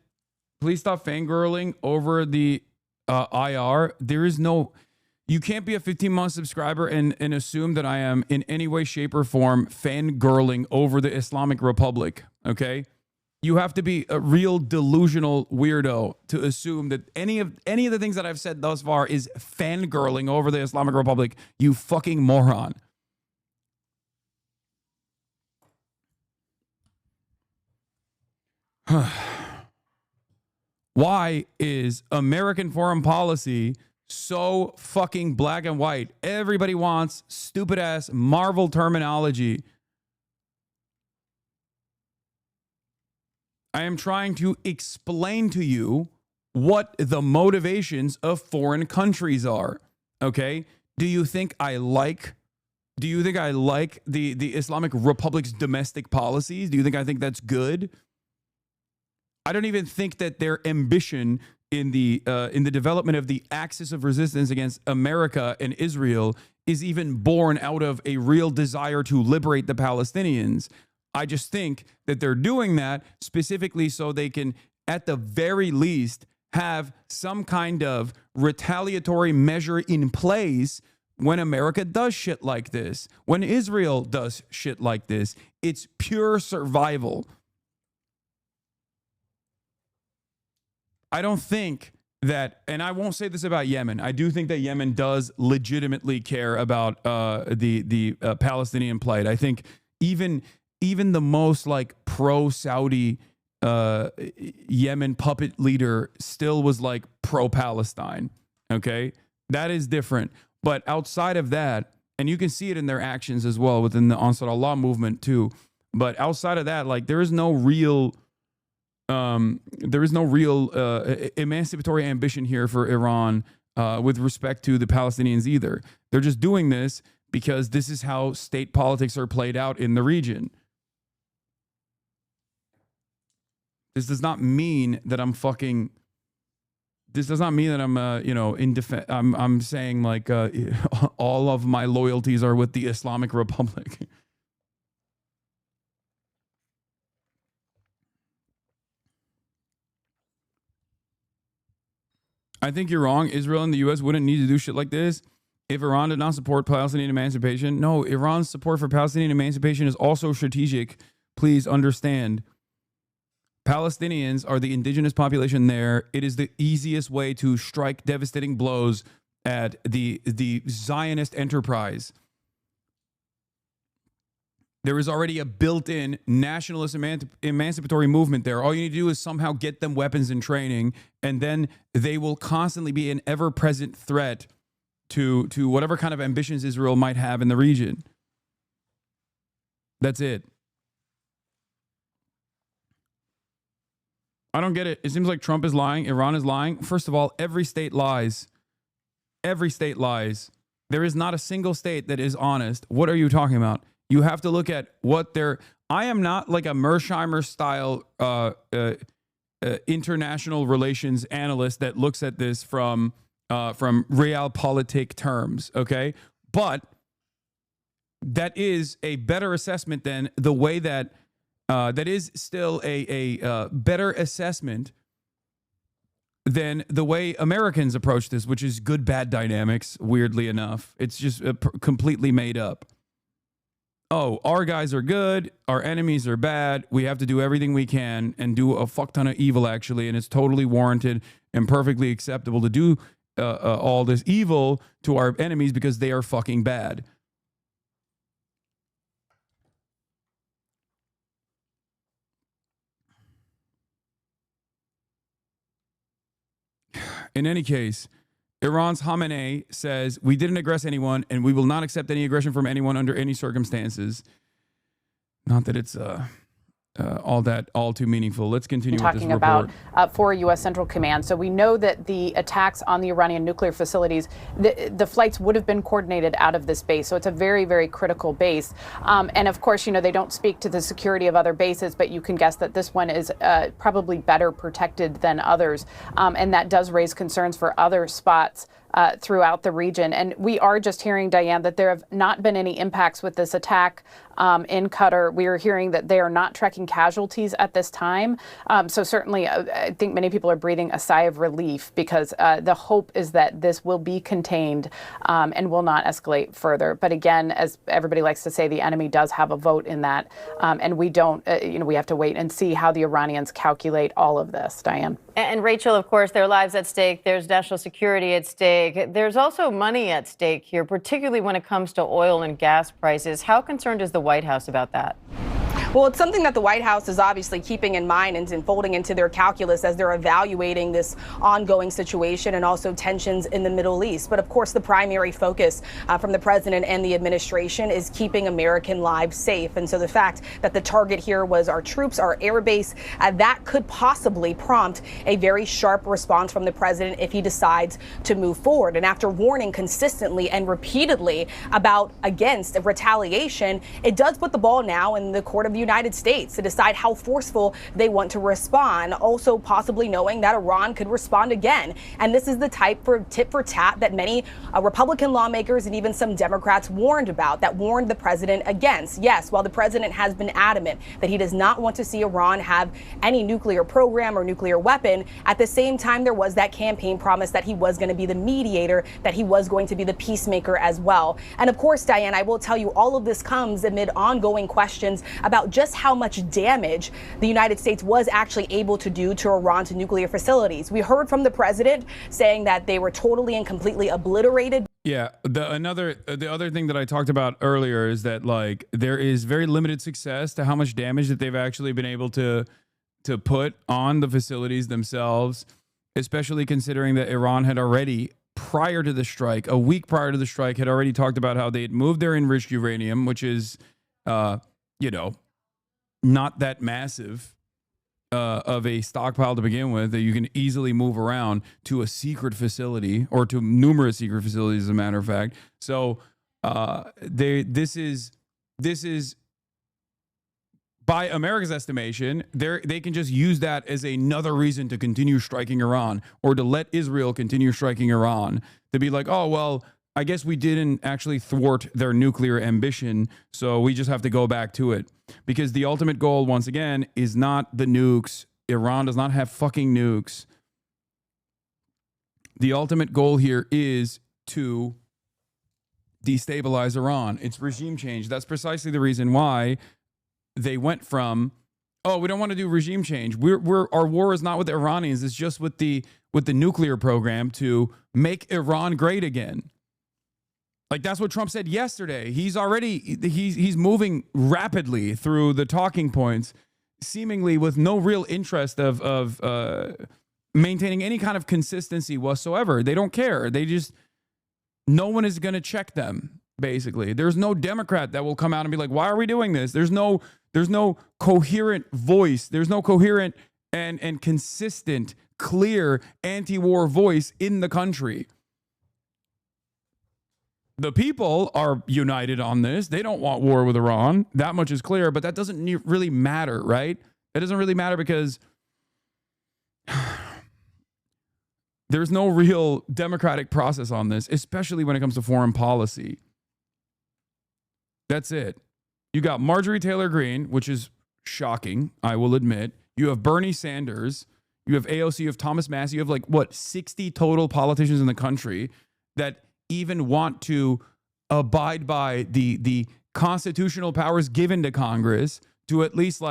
[SPEAKER 2] please stop fangirling over the IR. There is no... You can't be a 15-month subscriber and assume that I am in any way, shape, or form fangirling over the Islamic Republic, okay? You have to be a real delusional weirdo to assume that any of the things that I've said thus far is fangirling over the Islamic Republic, you fucking moron. Why is American foreign policy so fucking black and white? Everybody wants stupid ass Marvel terminology. I am trying to explain to you what the motivations of foreign countries are. Okay? Do you think I like the Islamic Republic's domestic policies? Do you think I think that's good? I don't even think that their ambition in the development of the axis of resistance against America and Israel is even born out of a real desire to liberate the Palestinians. I just think that they're doing that specifically so they can, at the very least, have some kind of retaliatory measure in place when America does shit like this. When Israel does shit like this, it's pure survival. I don't think that, and I won't say this about Yemen. I do think that Yemen does legitimately care about the Palestinian plight. I think even the most like pro-Saudi Yemen puppet leader still was like pro-Palestine. Okay, that is different. But outside of that, and you can see it in their actions as well within the Ansar Allah movement too. But outside of that, like there is no real emancipatory ambition here for Iran with respect to the Palestinians either. They're just doing this because this is how state politics are played out in the region. This does not mean that I'm fucking. This does not mean that I'm, in defense. I'm saying like all of my loyalties are with the Islamic Republic. I think you're wrong. Israel and the U.S. wouldn't need to do shit like this if Iran did not support Palestinian emancipation. No, Iran's support for Palestinian emancipation is also strategic. Please understand. Palestinians are the indigenous population there. It is the easiest way to strike devastating blows at the Zionist enterprise. There is already a built-in nationalist emancipatory movement there. All you need to do is somehow get them weapons and training, and then they will constantly be an ever-present threat to whatever kind of ambitions Israel might have in the region. That's it. I don't get it. It seems like Trump is lying. Iran is lying. First of all, every state lies. Every state lies. There is not a single state that is honest. What are you talking about? You have to look at what they're... I am not like a Mersheimer style international relations analyst that looks at this from realpolitik terms, okay? But that is a better assessment than the way that that is still a better assessment than the way Americans approach this, which is good-bad dynamics, weirdly enough. It's just completely made up. Oh, our guys are good, our enemies are bad, we have to do everything we can and do a fuck ton of evil, actually, and it's totally warranted and perfectly acceptable to do all this evil to our enemies because they are fucking bad. In any case, Iran's Khamenei says, we didn't aggress anyone and we will not accept any aggression from anyone under any circumstances. Not that it's all too meaningful. Let's continue with this
[SPEAKER 9] talking
[SPEAKER 2] report.
[SPEAKER 9] about for U.S. Central Command. So we know that the attacks on the Iranian nuclear facilities, the flights would have been coordinated out of this base. So it's a very, very critical base. And of course, you know, they don't speak to the security of other bases, but you can guess that this one is probably better protected than others. And that does raise concerns for other spots throughout the region. And we are just hearing, Diane, that there have not been any impacts with this attack in Qatar. We are hearing that they are not tracking casualties at this time. So certainly, I think many people are breathing a sigh of relief because the hope is that this will be contained and will not escalate further. But again, as everybody likes to say, the enemy does have a vote in that. And we don't, we have to wait and see how the Iranians calculate all of this, Diane.
[SPEAKER 6] And Rachel, of course, there are lives at stake. There's national security at stake. There's also money at stake here, particularly when it comes to oil and gas prices. How concerned is the White House about that?
[SPEAKER 7] Well, it's something that the White House is obviously keeping in mind and folding into their calculus as they're evaluating this ongoing situation and also tensions in the Middle East. But of course, the primary focus from the president and the administration is keeping American lives safe. And so the fact that the target here was our troops, our air base, that could possibly prompt a very sharp response from the president if he decides to move forward. And after warning consistently and repeatedly about against retaliation, it does put the ball now in the court of the United States to decide how forceful they want to respond, also possibly knowing that Iran could respond again. And this is the type for tit for tat that many Republican lawmakers and even some Democrats warned about, that warned the president against. Yes, while the president has been adamant that he does not want to see Iran have any nuclear program or nuclear weapon, at the same time there was that campaign promise that he was going to be the mediator, that he was going to be the peacemaker as well. And of course, Diane, I will tell you, all of this comes amid ongoing questions about just how much damage the United States was actually able to do to Iran's nuclear facilities. We heard from the president saying that they were totally and completely obliterated.
[SPEAKER 2] Yeah, the other thing that I talked about earlier is that, like, there is very limited success to how much damage that they've actually been able to put on the facilities themselves, especially considering that Iran had already, prior to the strike, a week prior to the strike, had already talked about how they had moved their enriched uranium, which is, not that massive of a stockpile to begin with, that you can easily move around, to a secret facility, or to numerous secret facilities, as a matter of fact. So this is by America's estimation, they can just use that as another reason to continue striking Iran, or to let Israel continue striking Iran, to be like, oh, well, I guess we didn't actually thwart their nuclear ambition, so we just have to go back to it. Because the ultimate goal, once again, is not the nukes. Iran does not have fucking nukes. The ultimate goal here is to destabilize Iran. It's regime change. That's precisely the reason why they went from, oh, we don't want to do regime change. Our war is not with the Iranians. It's just with the nuclear program to make Iran great again. Like, that's what Trump said yesterday. He's moving rapidly through the talking points, seemingly with no real interest of maintaining any kind of consistency whatsoever. They don't care. No one is going to check them, basically. There's no Democrat that will come out and be like, why are we doing this? There's no coherent voice. There's no coherent and consistent, clear anti-war voice in the country. The people are united on this. They don't want war with Iran. That much is clear, but that doesn't really matter, right? It doesn't really matter because there's no real democratic process on this, especially when it comes to foreign policy. That's it. You got Marjorie Taylor Greene, which is shocking, I will admit. You have Bernie Sanders. You have AOC. You have Thomas Massie. You have 60 total politicians in the country that even want to abide by the constitutional powers given to Congress to at least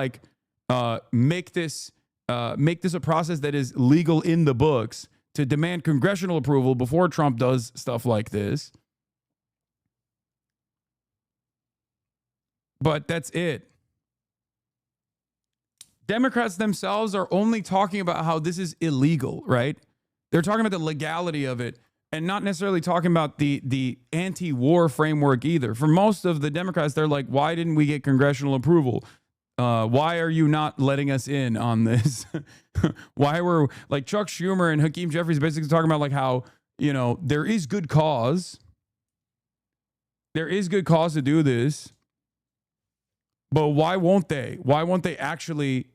[SPEAKER 2] make this a process that is legal in the books, to demand congressional approval before Trump does stuff like this. But that's it. Democrats themselves are only talking about how this is illegal, right? They're talking about the legality of it, and not necessarily talking about the anti-war framework either. For most of the Democrats, they're like, why didn't we get congressional approval? Why are you not letting us in on this? Why were like Chuck Schumer and Hakeem Jeffries basically talking about like how, you know, there is good cause. There is good cause to do this. But why won't they? Why won't they actually?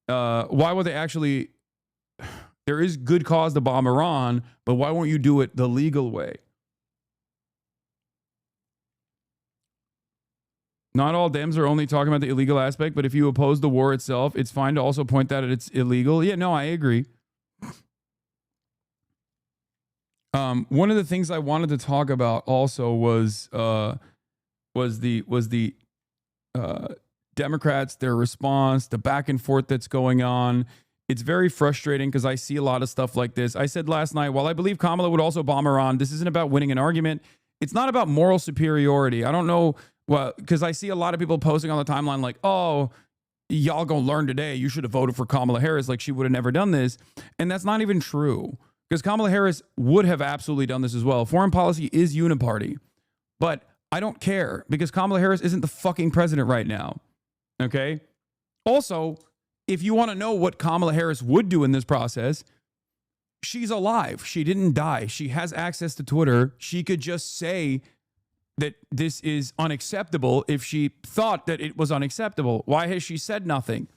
[SPEAKER 2] Why would they actually? There is good cause to bomb Iran, but why won't you do it the legal way? Not all Dems are only talking about the illegal aspect, but if you oppose the war itself, it's fine to also point that it's illegal. Yeah, no, I agree. One of the things I wanted to talk about also was the Democrats, their response, the back and forth that's going on. It's very frustrating because I see a lot of stuff like this. I said last night, while I believe Kamala would also bomb Iran, this isn't about winning an argument. It's not about moral superiority. I don't know, well, because I see a lot of people posting on the timeline like, oh, y'all gonna learn today. You should have voted for Kamala Harris. Like she would have never done this. And that's not even true because Kamala Harris would have absolutely done this as well. Foreign policy is uniparty, but I don't care because Kamala Harris isn't the fucking president right now. Okay. Also, if you want to know what Kamala Harris would do in this process, she's alive. She didn't die. She has access to Twitter. She could just say that this is unacceptable if she thought that it was unacceptable. Why has she said nothing?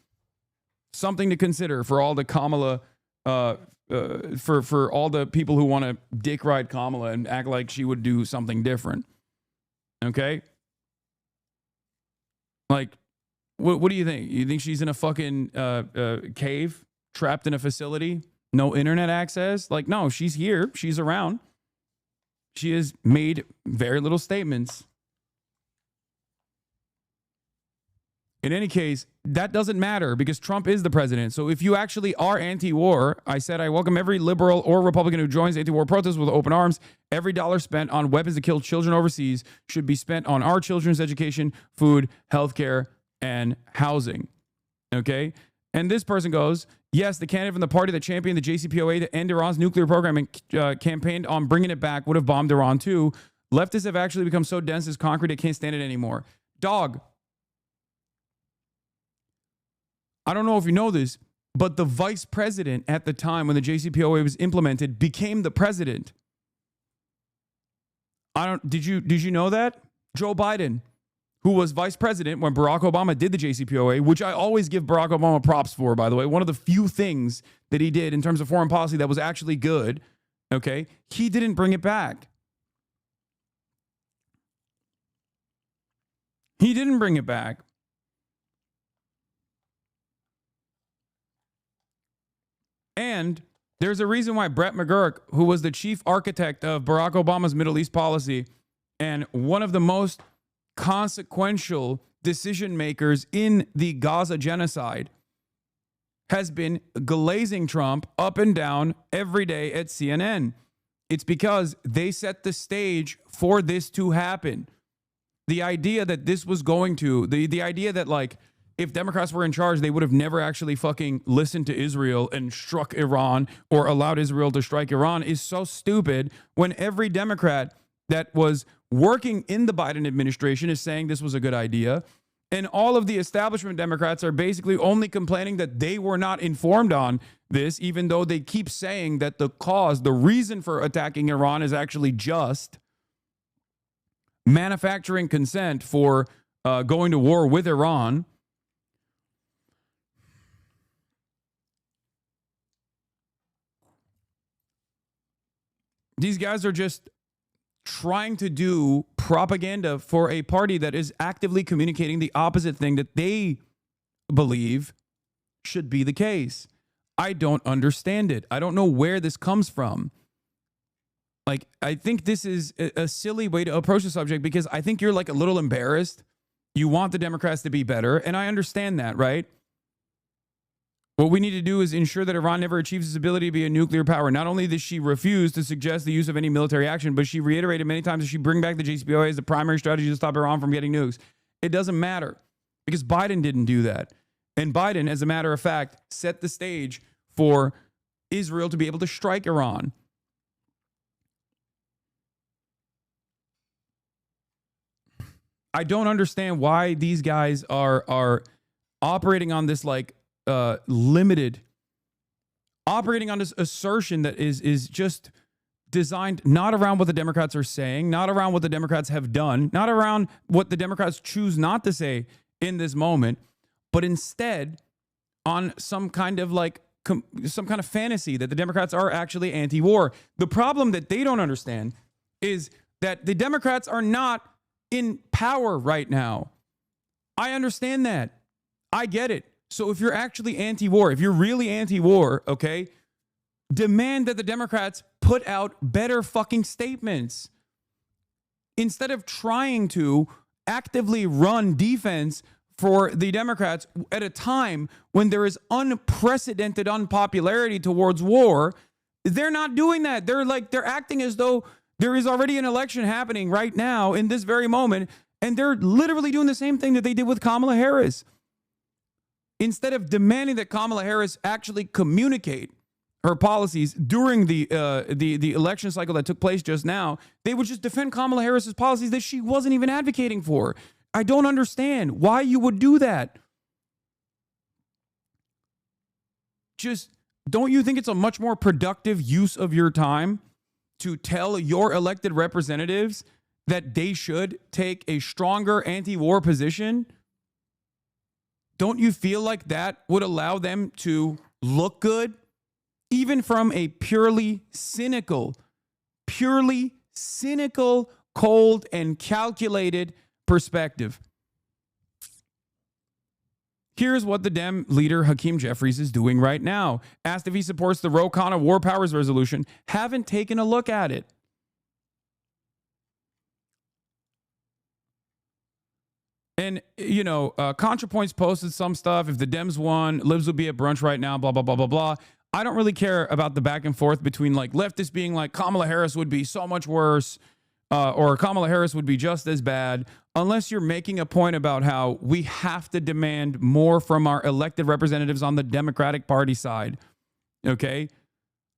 [SPEAKER 2] Something to consider for all the Kamala, for all the people who want to dick ride Kamala and act like she would do something different. Okay? Like, what do you think? You think she's in a fucking cave, trapped in a facility, no internet access? Like, no, she's here. She's around. She has made very little statements. In any case, that doesn't matter because Trump is the president. So if you actually are anti-war, I said I welcome every liberal or Republican who joins anti-war protests with open arms. Every dollar spent on weapons to kill children overseas should be spent on our children's education, food, healthcare, and housing. Okay? And this person goes, yes, the candidate from the party that championed the JCPOA to end Iran's nuclear program and campaigned on bringing it back would have bombed Iran too. Leftists have actually become so dense as concrete they can't stand it anymore. Dog. I don't know if you know this, but the vice president at the time when the JCPOA was implemented became the president. Did you know that? Joe Biden, who was vice president when Barack Obama did the JCPOA, which I always give Barack Obama props for, by the way. One of the few things that he did in terms of foreign policy that was actually good, okay? He didn't bring it back. He didn't bring it back. And there's a reason why Brett McGurk, who was the chief architect of Barack Obama's Middle East policy and one of the most consequential decision makers in the Gaza genocide, has been glazing Trump up and down every day at CNN. It's because they set the stage for this to happen. The idea that this was going to, the idea that like, if Democrats were in charge, they would have never actually fucking listened to Israel and struck Iran or allowed Israel to strike Iran is so stupid when every Democrat that was working in the Biden administration is saying this was a good idea. And all of the establishment Democrats are basically only complaining that they were not informed on this, even though they keep saying that the cause, the reason for attacking Iran is actually just manufacturing consent for going to war with Iran. These guys are just trying to do propaganda for a party that is actively communicating the opposite thing that they believe should be the case. I don't understand it. I don't know where this comes from. Like, I think this is a silly way to approach the subject because I think you're like a little embarrassed. You want the Democrats to be better, and I understand that, right? What we need to do is ensure that Iran never achieves its ability to be a nuclear power. Not only did she refuse to suggest the use of any military action, but she reiterated many times that she bring back the JCPOA as the primary strategy to stop Iran from getting nukes. It doesn't matter because Biden didn't do that. And Biden, as a matter of fact, set the stage for Israel to be able to strike Iran. I don't understand why these guys are operating on this like operating on this assertion that is just designed not around what the Democrats are saying, not around what the Democrats have done, not around what the Democrats choose not to say in this moment, but instead on some kind of fantasy that the Democrats are actually anti-war. The problem that they don't understand is that the Democrats are not in power right now. I understand that. I get it. So if you're actually anti-war, if you're really anti-war, okay, demand that the Democrats put out better fucking statements. Instead of trying to actively run defense for the Democrats at a time when there is unprecedented unpopularity towards war, they're not doing that. They're acting as though there is already an election happening right now in this very moment, and they're literally doing the same thing that they did with Kamala Harris. Instead of demanding that Kamala Harris actually communicate her policies during the election cycle that took place just now, they would just defend Kamala Harris's policies that she wasn't even advocating for. I don't understand why you would do that. Just, don't you think it's a much more productive use of your time to tell your elected representatives that they should take a stronger anti-war position? Don't you feel like that would allow them to look good? Even from a purely cynical, cold, and calculated perspective. Here's what the Dem leader Hakeem Jeffries is doing right now. Asked if he supports the Ro Khanna War Powers Resolution. Haven't taken a look at it. And, you know, ContraPoints posted some stuff. If the Dems won, Libs would be at brunch right now, blah, blah, blah, blah, blah. I don't really care about the back and forth between like leftists being like Kamala Harris would be so much worse or Kamala Harris would be just as bad, unless you're making a point about how we have to demand more from our elected representatives on the Democratic Party side. Okay?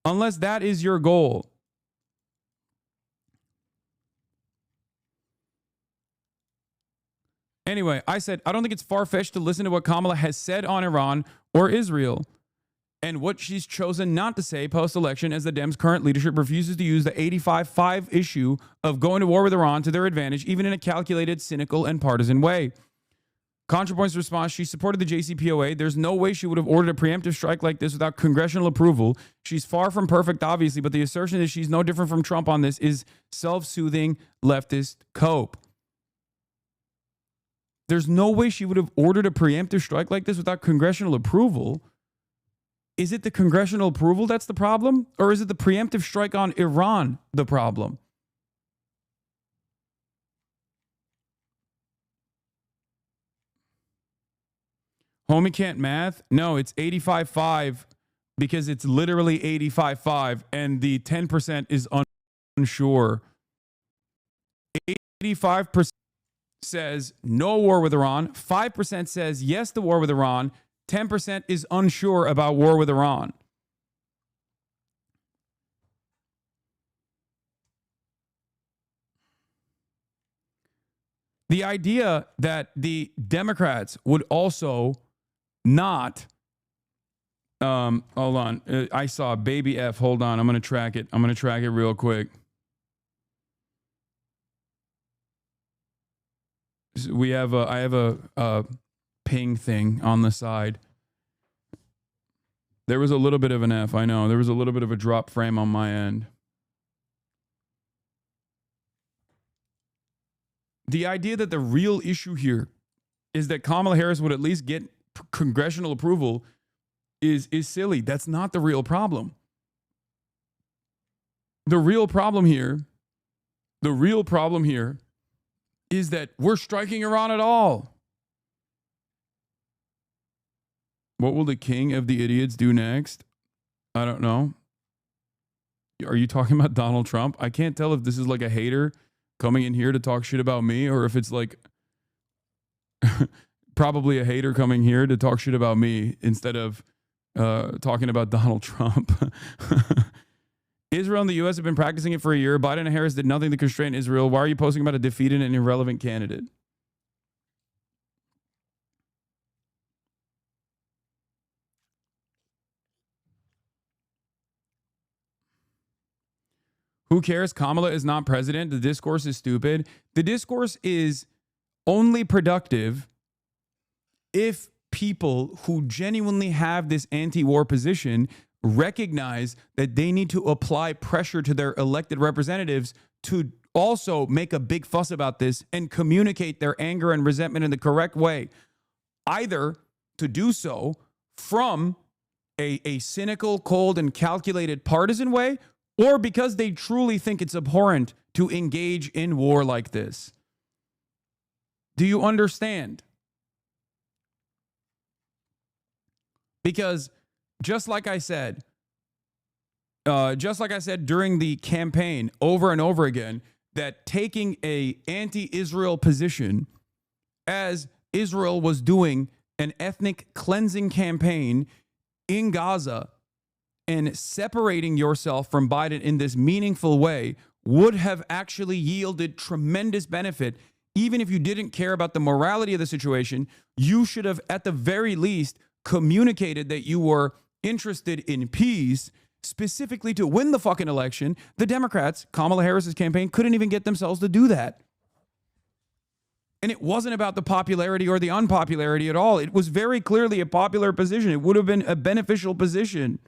[SPEAKER 2] Unless that is your goal. Anyway, I said, I don't think it's far-fetched to listen to what Kamala has said on Iran or Israel and what she's chosen not to say post-election as the Dems' current leadership refuses to use the 85-5 issue of going to war with Iran to their advantage, even in a calculated, cynical, and partisan way. ContraPoint's response, she supported the JCPOA. There's no way she would have ordered a preemptive strike like this without congressional approval. She's far from perfect, obviously, but the assertion that she's no different from Trump on this is self-soothing leftist cope. There's no way she would have ordered a preemptive strike like this without congressional approval. Is it the congressional approval that's the problem? Or is it the preemptive strike on Iran the problem? Homie can't math? No, it's 85-5 because it's literally 85-5 and the 10% is unsure. 85% says no war with Iran. 5% says yes to war with Iran. 10% is unsure about war with Iran. The idea that the Democrats would also not, hold on, I saw baby F, hold on, I'm going to track it. I'm going to track it real quick. We have I have a ping thing on the side. There was a little bit of an F, I know. There was a little bit of a drop frame on my end. The idea that the real issue here is that Kamala Harris would at least get congressional approval is silly. That's not the real problem. The real problem here is that we're striking Iran at all. What will the king of the idiots do next? I don't know. Are you talking about Donald Trump? I can't tell if this is like a hater coming in here to talk shit about me or if it's like probably a hater coming here to talk shit about me instead of talking about Donald Trump. Israel and the U.S. have been practicing it for a year. Biden and Harris did nothing to constrain Israel. Why are you posting about a defeated and irrelevant candidate? Who cares? Kamala is not president. The discourse is stupid. The discourse is only productive if people who genuinely have this anti-war position recognize that they need to apply pressure to their elected representatives to also make a big fuss about this and communicate their anger and resentment in the correct way. Either to do so from a cynical, cold, and calculated partisan way, or because they truly think it's abhorrent to engage in war like this. Do you understand? Because just like I said during the campaign over and over again, that taking a anti-Israel position, as Israel was doing an ethnic cleansing campaign in Gaza, and separating yourself from Biden in this meaningful way would have actually yielded tremendous benefit. Even if you didn't care about the morality of the situation, you should have at the very least communicated that you were interested in peace, specifically to win the fucking election. The Democrats, Kamala Harris's campaign, couldn't even get themselves to do that. And it wasn't about the popularity or the unpopularity at all. It was very clearly a popular position. It would have been a beneficial position.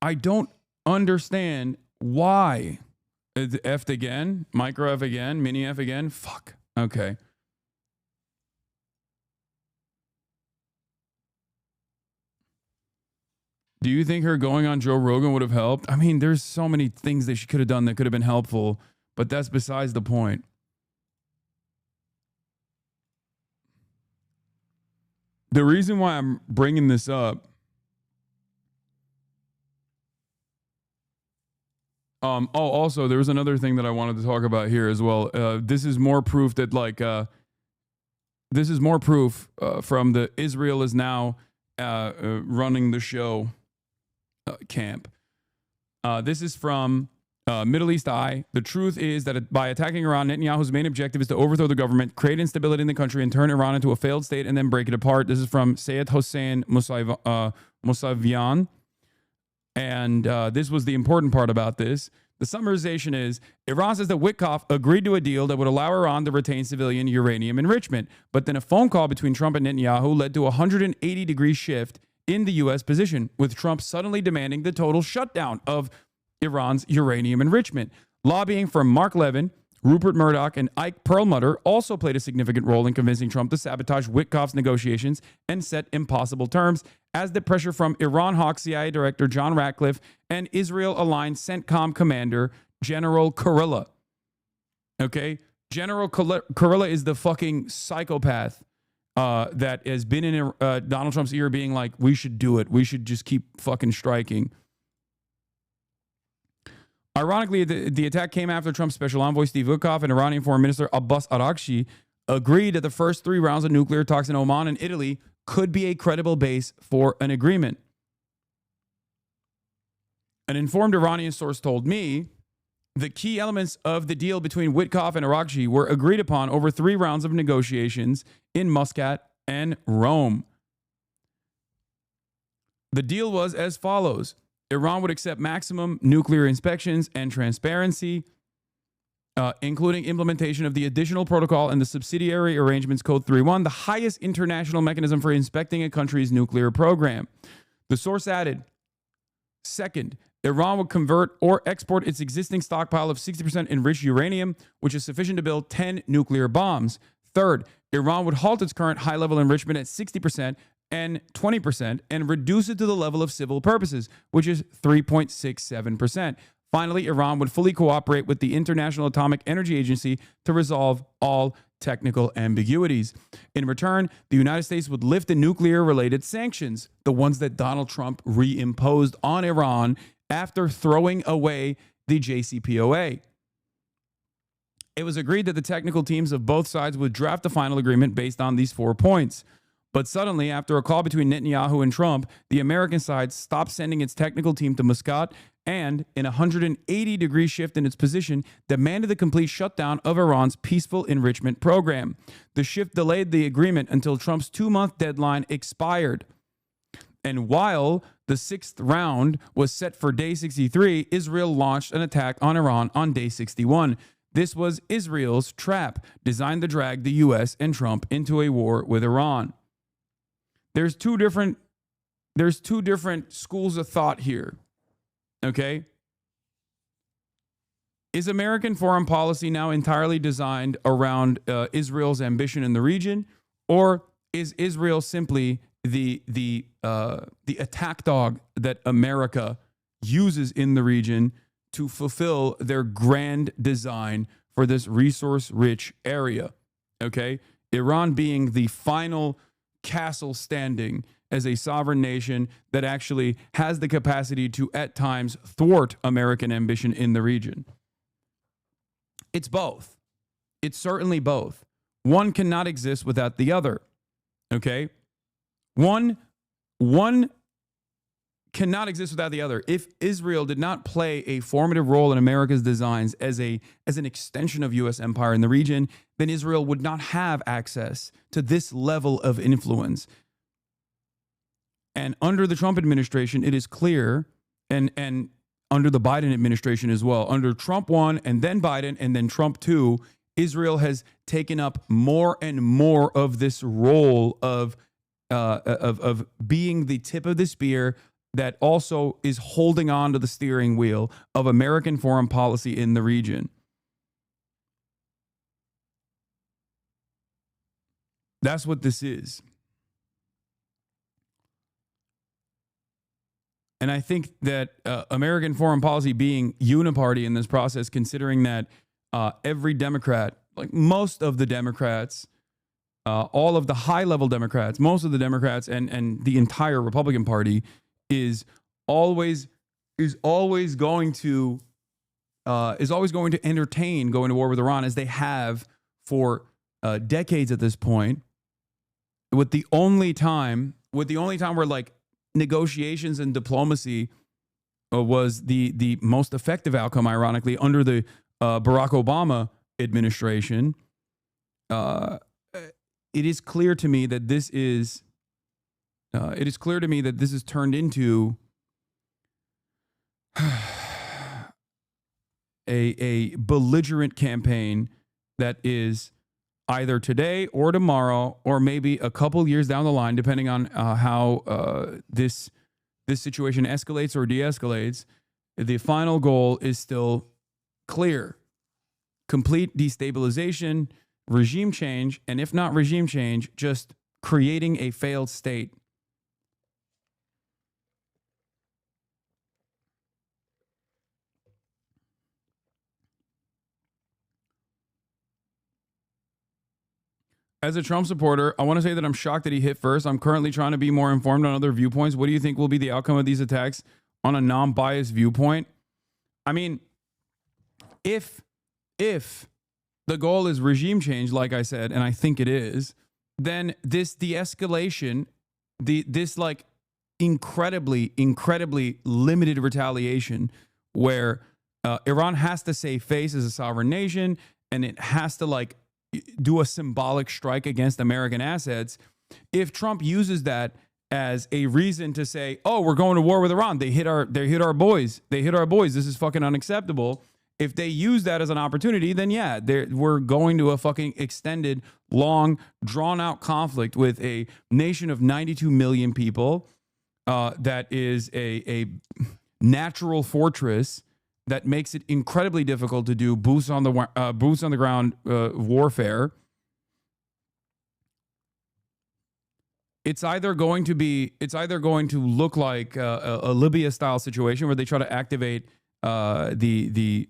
[SPEAKER 2] I don't understand why. F'd again? Micro F again? Mini F again? Fuck. Okay. Do you think her going on Joe Rogan would have helped? I mean, there's so many things that she could have done that could have been helpful, but that's besides the point. The reason why I'm bringing this up, also, there was another thing that I wanted to talk about here as well. This is more proof that, from the Israel is now running the show camp. This is from Middle East Eye. The truth is that by attacking Iran, Netanyahu's main objective is to overthrow the government, create instability in the country, and turn Iran into a failed state and then break it apart. This is from Sayed Hossein Mousavian. And this was the important part about this. The summarization is, Iran says that Witkoff agreed to a deal that would allow Iran to retain civilian uranium enrichment. But then a phone call between Trump and Netanyahu led to a 180-degree shift in the U.S. position, with Trump suddenly demanding the total shutdown of Iran's uranium enrichment. Lobbying from Mark Levin, Rupert Murdoch, and Ike Perlmutter also played a significant role in convincing Trump to sabotage Witkoff's negotiations and set impossible terms, as the pressure from Iran hawk CIA Director John Ratcliffe and Israel-aligned CENTCOM Commander General Kurilla. Okay? General Kurilla is the fucking psychopath that has been in Donald Trump's ear being like, we should do it. We should just keep fucking striking. Ironically, the attack came after Trump's special envoy Steve Witkoff and Iranian Foreign Minister Abbas Araghchi agreed that the first 3 rounds of nuclear talks in Oman and Italy could be a credible base for an agreement. An informed Iranian source told me the key elements of the deal between Witkoff and Araghchi were agreed upon over 3 rounds of negotiations in Muscat and Rome. The deal was as follows. Iran would accept maximum nuclear inspections and transparency, including implementation of the additional protocol and the subsidiary arrangements Code 3.1, the highest international mechanism for inspecting a country's nuclear program. The source added, second, Iran would convert or export its existing stockpile of 60% enriched uranium, which is sufficient to build 10 nuclear bombs. Third, Iran would halt its current high-level enrichment at 60% and 20% and reduce it to the level of civil purposes, which is 3.67%. Finally, Iran would fully cooperate with the International Atomic Energy Agency to resolve all technical ambiguities. In return, the United States would lift the nuclear-related sanctions, the ones that Donald Trump reimposed on Iran after throwing away the JCPOA. It was agreed that the technical teams of both sides would draft a final agreement based on these 4 points. But suddenly, after a call between Netanyahu and Trump, the American side stopped sending its technical team to Muscat and in a 180-degree shift in its position, demanded the complete shutdown of Iran's peaceful enrichment program. The shift delayed the agreement until Trump's 2-month deadline expired. And while the 6th round was set for day 63, Israel launched an attack on Iran on day 61. This was Israel's trap, designed to drag the U.S. and Trump into a war with Iran. There's two different schools of thought here. Okay? Is American foreign policy now entirely designed around Israel's ambition in the region, or is Israel simply the attack dog that America uses in the region to fulfill their grand design for this resource-rich area? Okay? Iran being the final castle standing as a sovereign nation that actually has the capacity to, at times, thwart American ambition in the region. It's both. It's certainly both. One cannot exist without the other. Okay? One cannot exist without the other. If Israel did not play a formative role in America's designs as an extension of U.S. empire in the region, then Israel would not have access to this level of influence. And under the Trump administration, it is clear, and under the Biden administration as well, under Trump 1 and then Biden and then Trump 2, Israel has taken up more and more of this role of being the tip of the spear that also is holding on to the steering wheel of American foreign policy in the region. That's what this is. And I think that American foreign policy being uniparty in this process, considering that every Democrat, like most of the Democrats, all of the high-level Democrats, most of the Democrats, and the entire Republican Party is always going to entertain going to war with Iran, as they have for decades at this point. With the only time where like negotiations and diplomacy was the most effective outcome, ironically, under the Barack Obama administration. It is clear to me that this is turned into a belligerent campaign that is either today or tomorrow, or maybe a couple years down the line, depending on how this situation escalates or de-escalates. The final goal is still clear: complete destabilization, regime change, and if not regime change, just creating a failed state. As a Trump supporter, I want to say that I'm shocked that he hit first. I'm currently trying to be more informed on other viewpoints. What do you think will be the outcome of these attacks on a non-biased viewpoint? I mean, if the goal is regime change, like I said, and I think it is, then this de-escalation, this like incredibly limited retaliation where Iran has to save face as a sovereign nation, and it has to like do a symbolic strike against American assets. If Trump uses that as a reason to say, "Oh, we're going to war with Iran. They hit our boys. This is fucking unacceptable." If they use that as an opportunity, then yeah, we're going to a fucking extended, long, drawn-out conflict with a nation of 92 million people that is a natural fortress that makes it incredibly difficult to do boots on the ground warfare. It's either going to look like a Libya-style situation where they try to activate the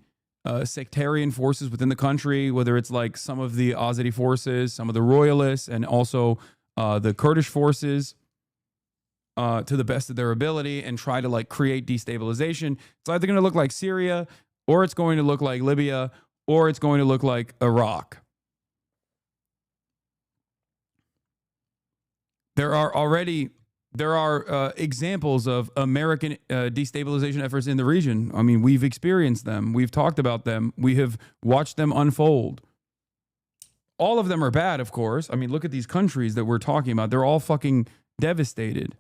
[SPEAKER 2] sectarian forces within the country, whether it's like some of the Azadi forces, some of the royalists, and also the Kurdish forces, to the best of their ability, and try to like create destabilization. It's either going to look like Syria, or it's going to look like Libya, or it's going to look like Iraq. There are already there are examples of American destabilization efforts in the region. I mean, we've experienced them. We've talked about them. We have watched them unfold. All of them are bad, of course. I mean, look at these countries that we're talking about. They're all fucking devastated.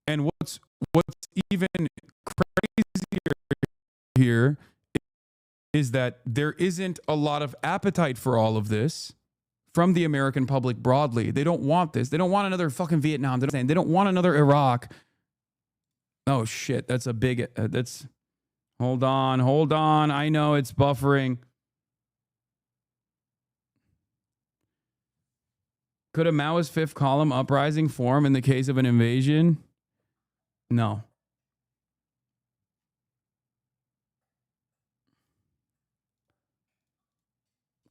[SPEAKER 2] And what's even crazier here is that there isn't a lot of appetite for all of this from the American public broadly. They don't want this. They don't want another fucking Vietnam. They don't want another Iraq. Oh shit, that's a big, hold on. I know it's buffering. Could a Maoist fifth column uprising form in the case of an invasion? No.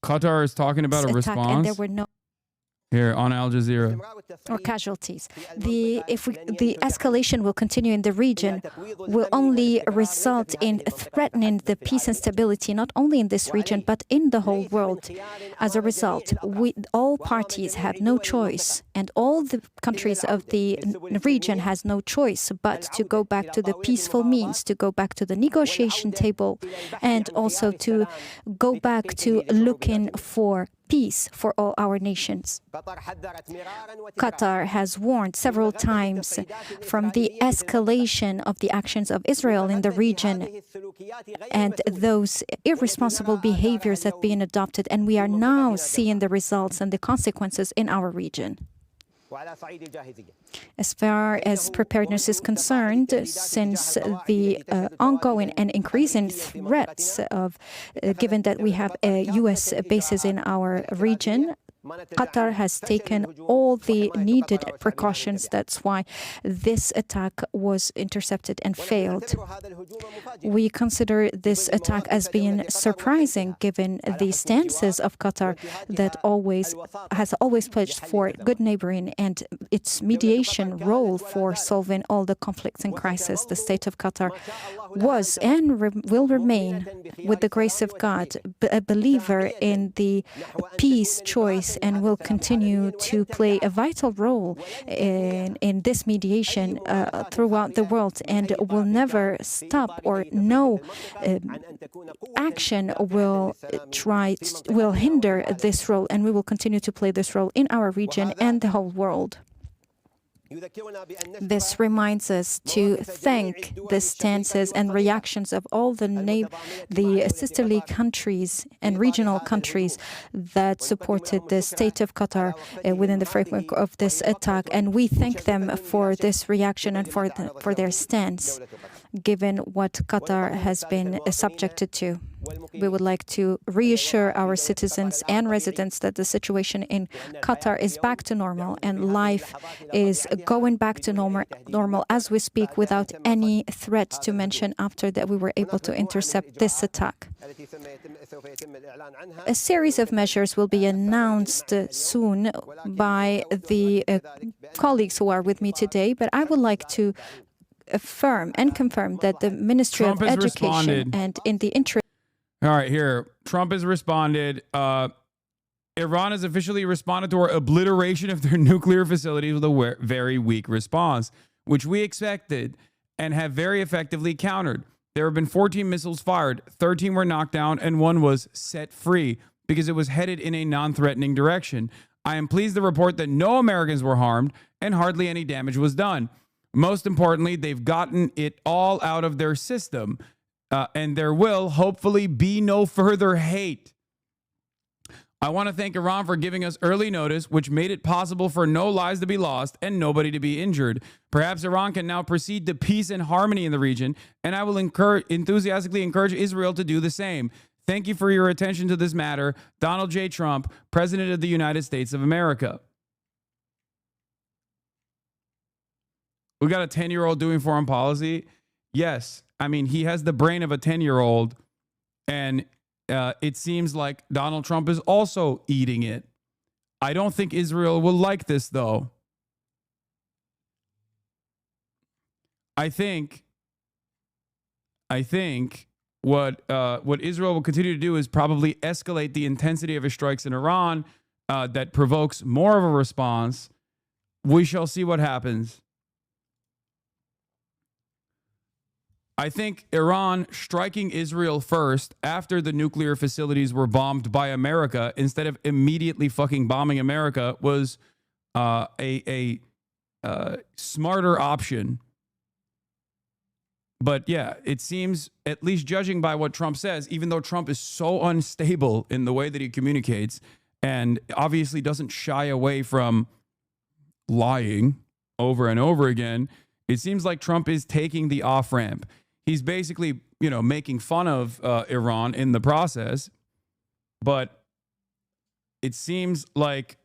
[SPEAKER 2] Qatar is talking about a response.
[SPEAKER 10] And there were no
[SPEAKER 2] here on Al Jazeera
[SPEAKER 10] or casualties. The escalation will continue in the region will only result in threatening the peace and stability not only in this region but in the whole world. As a result, all parties have no choice, and all the countries of the region has no choice but to go back to the peaceful means, to go back to the negotiation table, and also to go back to looking for peace for all our nations. Qatar has warned several times from the escalation of the actions of Israel in the region and those irresponsible behaviors that are being adopted, and we are now seeing the results and the consequences in our region. As far as preparedness is concerned, since the ongoing and increasing threats of, given that we have U.S. bases in our region, Qatar has taken all the needed precautions. That's why this attack was intercepted and failed. We consider this attack as being surprising, given the stances of Qatar that has always pledged for good neighboring and its mediation role for solving all the conflicts and crises. The state of Qatar was and will remain, with the grace of God, a believer in the peace choice, and will continue to play a vital role in this mediation throughout the world, and will never stop, or no action will hinder this role, and we will continue to play this role in our region and the whole world. This reminds us to thank the stances and reactions of all the sisterly countries and regional countries that supported the state of Qatar within the framework of this attack. And we thank them for this reaction and for their stance, given what Qatar has been subjected to. We would like to reassure our citizens and residents that the situation in Qatar is back to normal, and life is going back to normal as we speak, without any threat to mention after that we were able to intercept this attack. A series of measures will be announced soon by the colleagues who are with me today, but I would like to affirm and confirm that the Ministry of Education and in the interest.
[SPEAKER 2] All right, here. Trump has responded. Iran has officially responded to our obliteration of their nuclear facilities with a very weak response, which we expected and have very effectively countered. There have been 14 missiles fired, 13 were knocked down, and 1 was set free because it was headed in a non-threatening direction. I am pleased to report that no Americans were harmed and hardly any damage was done. Most importantly, they've gotten it all out of their system. And there will hopefully be no further hate. I want to thank Iran for giving us early notice, which made it possible for no lives to be lost and nobody to be injured. Perhaps Iran can now proceed to peace and harmony in the region, and I will enthusiastically encourage Israel to do the same. Thank you for your attention to this matter. Donald J. Trump, President of the United States of America. We got a 10-year-old doing foreign policy? Yes. I mean, he has the brain of a 10-year-old, and it seems like Donald Trump is also eating it. I don't think Israel will like this, though. I think what Israel will continue to do is probably escalate the intensity of his strikes in Iran that provokes more of a response. We shall see what happens. I think Iran striking Israel first after the nuclear facilities were bombed by America instead of immediately fucking bombing America was a smarter option. But yeah, it seems, at least judging by what Trump says, even though Trump is so unstable in the way that he communicates and obviously doesn't shy away from lying over and over again, it seems like Trump is taking the off-ramp. He's basically, making fun of Iran in the process, but it seems like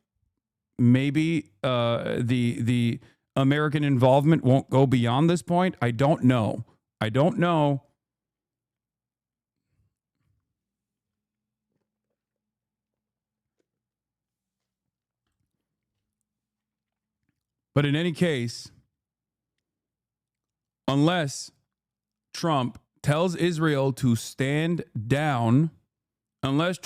[SPEAKER 2] maybe the American involvement won't go beyond this point. I don't know. But in any case, unless Trump tells Israel to stand down, this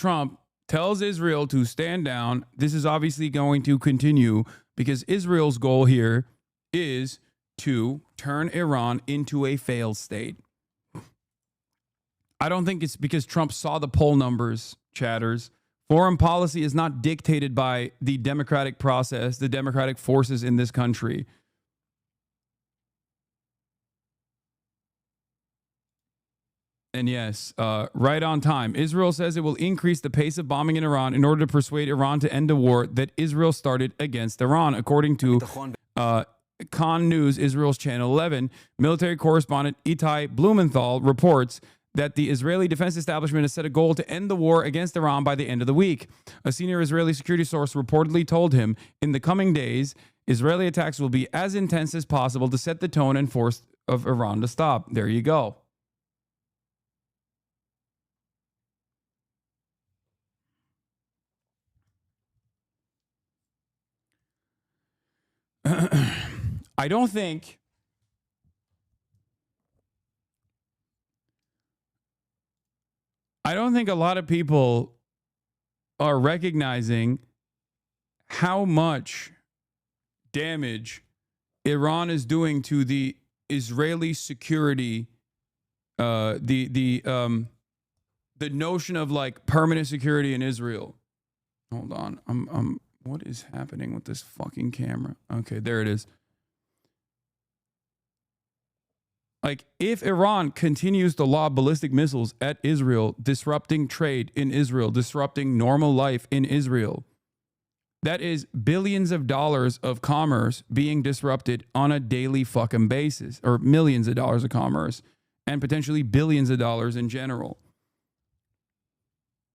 [SPEAKER 2] is obviously going to continue because Israel's goal here is to turn Iran into a failed state. I don't think it's because Trump saw the poll numbers, chatters. Foreign policy is not dictated by the democratic process, the democratic forces in this country. And yes, right on time. Israel says it will increase the pace of bombing in Iran in order to persuade Iran to end a war that Israel started against Iran. According to Khan News, Israel's Channel 11, military correspondent Itai Blumenthal reports that the Israeli defense establishment has set a goal to end the war against Iran by the end of the week. A senior Israeli security source reportedly told him in the coming days, Israeli attacks will be as intense as possible to set the tone and force of Iran to stop. There you go. I don't think a lot of people are recognizing how much damage Iran is doing to the Israeli security, the notion of like permanent security in Israel. Hold on, what is happening with this fucking camera? Okay, there it is. Like, if Iran continues to lob ballistic missiles at Israel, disrupting trade in Israel, disrupting normal life in Israel, that is billions of dollars of commerce being disrupted on a daily fucking basis, or millions of dollars of commerce, and potentially billions of dollars in general.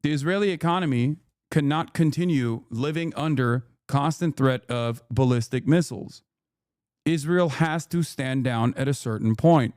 [SPEAKER 2] The Israeli economy cannot continue living under constant threat of ballistic missiles. Israel has to stand down at a certain point.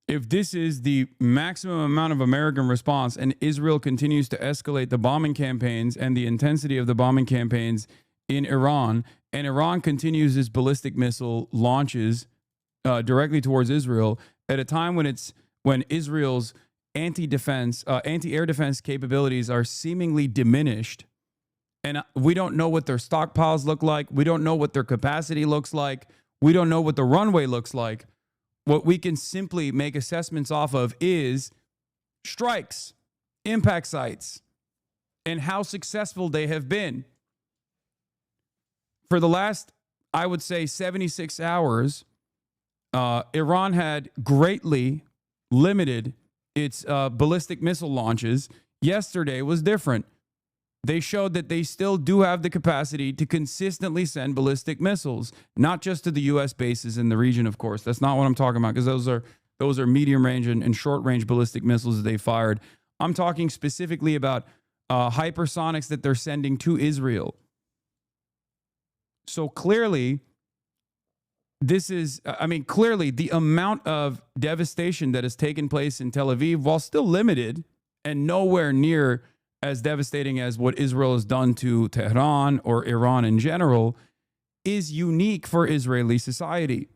[SPEAKER 2] If this is the maximum amount of American response and Israel continues to escalate the bombing campaigns and the intensity of the bombing campaigns in Iran, and Iran continues its ballistic missile launches directly towards Israel at a time when Israel's anti-air defense capabilities are seemingly diminished, and we don't know what their stockpiles look like, we don't know what their capacity looks like, we don't know what the runway looks like. What we can simply make assessments off of is strikes, impact sites, and how successful they have been. For the last, I would say, 76 hours, Iran had greatly limited its ballistic missile launches. Yesterday was different. They showed that they still do have the capacity to consistently send ballistic missiles, not just to the U.S. bases in the region, of course. That's not what I'm talking about, because those are medium range and short range ballistic missiles that they fired. I'm talking specifically about hypersonics that they're sending to Israel. So clearly, clearly the amount of devastation that has taken place in Tel Aviv, while still limited and nowhere near as devastating as what Israel has done to Tehran or Iran in general, is unique for Israeli society.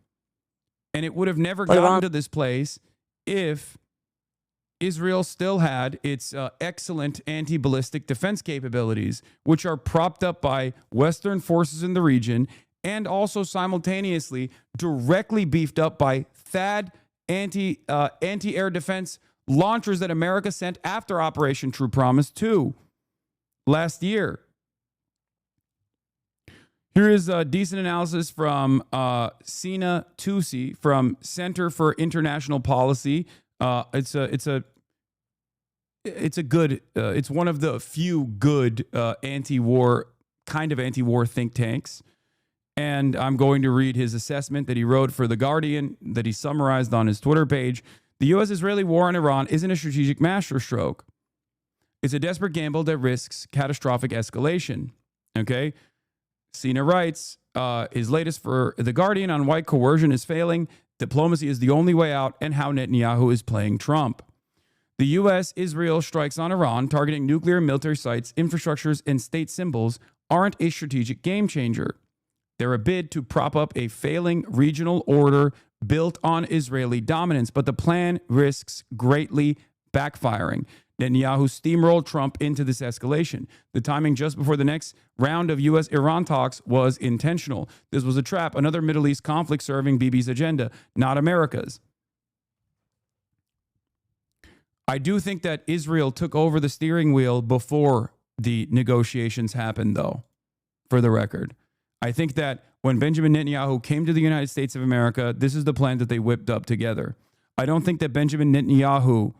[SPEAKER 2] And it would have never gotten to this place if Israel still had its excellent anti-ballistic defense capabilities, which are propped up by Western forces in the region and also simultaneously directly beefed up by THAAD anti-air defense launchers that America sent after Operation True Promise 2 last year. Here is a decent analysis from Sina Tusi from Center for International Policy. It's one of the few good anti-war think tanks. And I'm going to read his assessment that he wrote for The Guardian, that he summarized on his Twitter page. The U.S.-Israeli war in Iran isn't a strategic masterstroke. It's a desperate gamble that risks catastrophic escalation. Okay? Sina writes, his latest for The Guardian on why coercion is failing, diplomacy is the only way out, and how Netanyahu is playing Trump. The U.S.-Israel strikes on Iran, targeting nuclear and military sites, infrastructures, and state symbols, aren't a strategic game changer. They're a bid to prop up a failing regional order built on Israeli dominance, but the plan risks greatly backfiring. Netanyahu steamrolled Trump into this escalation. The timing just before the next round of U.S.-Iran talks was intentional. This was a trap, another Middle East conflict serving Bibi's agenda, not America's. I do think that Israel took over the steering wheel before the negotiations happened, though, for the record. I think that when Benjamin Netanyahu came to the United States of America, this is the plan that they whipped up together. I don't think that Benjamin Netanyahu,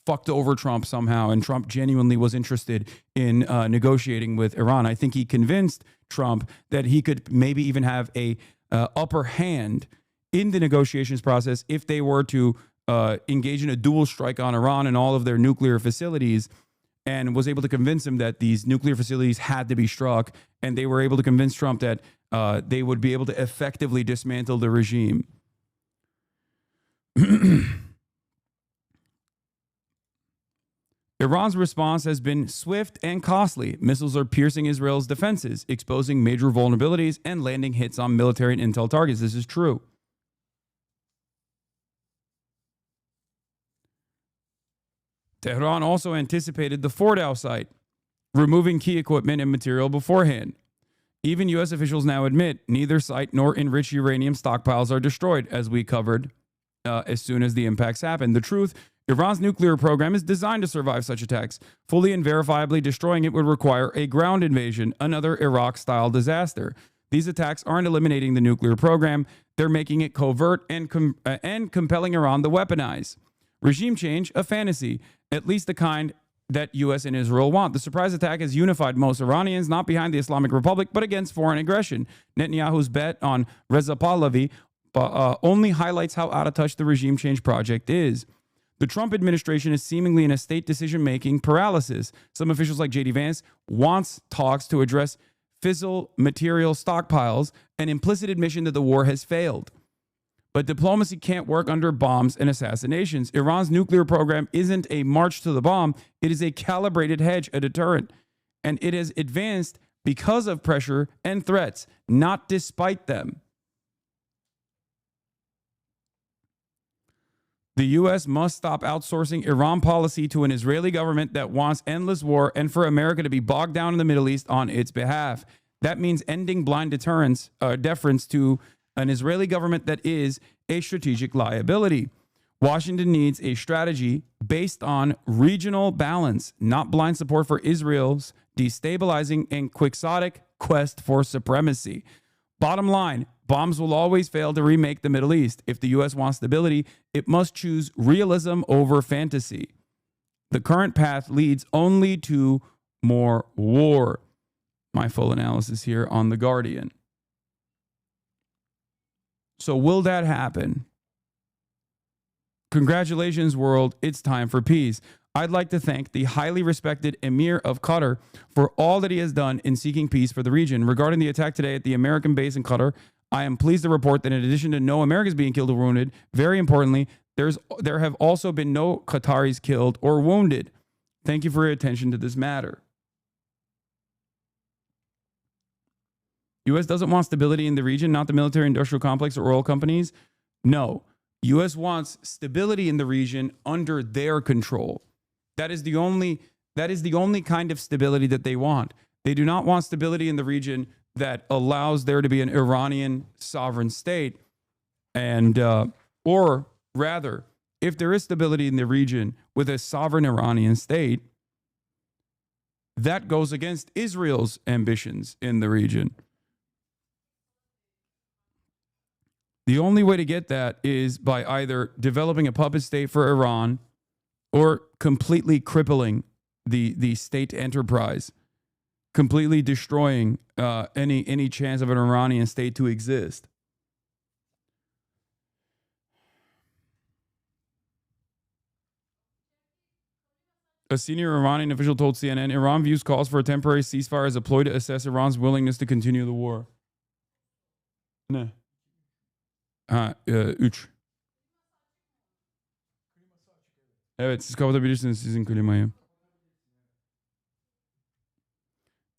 [SPEAKER 2] fucked over Trump somehow, and Trump genuinely was interested in negotiating with Iran. I think he convinced Trump that he could maybe even have a upper hand in the negotiations process if they were to engage in a dual strike on Iran and all of their nuclear facilities, and was able to convince him that these nuclear facilities had to be struck, and they were able to convince Trump that they would be able to effectively dismantle the regime. Iran's response has been swift and costly. Missiles are piercing Israel's defenses, exposing major vulnerabilities, and landing hits on military and intel targets. This is true. Tehran also anticipated the Fordow site, removing key equipment and material beforehand. Even U.S. officials now admit neither site nor enriched uranium stockpiles are destroyed, as we covered as soon as the impacts happened. The truth, Iran's nuclear program is designed to survive such attacks. Fully and verifiably destroying it would require a ground invasion, another Iraq-style disaster. These attacks aren't eliminating the nuclear program. They're making it covert and compelling Iran to weaponize. Regime change, a fantasy, at least the kind that U.S. and Israel want. The surprise attack has unified most Iranians, not behind the Islamic Republic, but against foreign aggression. Netanyahu's bet on Reza Pahlavi only highlights how out of touch the regime change project is. The Trump administration is seemingly in a state decision-making paralysis. Some officials like J.D. Vance wants talks to address fissile material stockpiles, an implicit admission that the war has failed. But diplomacy can't work under bombs and assassinations. Iran's nuclear program isn't a march to the bomb. It is a calibrated hedge, a deterrent. And it has advanced because of pressure and threats, not despite them. The U.S. must stop outsourcing Iran policy to an Israeli government that wants endless war and for America to be bogged down in the Middle East on its behalf. That means ending blind deference to an Israeli government that is a strategic liability. Washington needs a strategy based on regional balance, not blind support for Israel's destabilizing and quixotic quest for supremacy. Bottom line, bombs will always fail to remake the Middle East. If the U.S. wants stability, it must choose realism over fantasy. The current path leads only to more war. My full analysis here on The Guardian. So will that happen? Congratulations, world. It's time for peace. I'd like to thank the highly respected Emir of Qatar for all that he has done in seeking peace for the region. Regarding the attack today at the American base in Qatar, I am pleased to report that in addition to no Americans being killed or wounded, very importantly, there have also been no Qataris killed or wounded. Thank you for your attention to this matter. U.S. doesn't want stability in the region, not the military-industrial complex or oil companies. No. U.S. wants stability in the region under their control. That is the only kind of stability that they want. They do not want stability in the region that allows there to be an Iranian sovereign state. And, or rather, if there is stability in the region with a sovereign Iranian state, that goes against Israel's ambitions in the region. The only way to get that is by either developing a puppet state for Iran or completely crippling the state enterprise, completely destroying any chance of an Iranian state to exist. A senior Iranian official told CNN, Iran views calls for a temporary ceasefire as a ploy to assess Iran's willingness to continue the war. No. 3. Evet, siz kapatabilirsiniz sizin klimayı.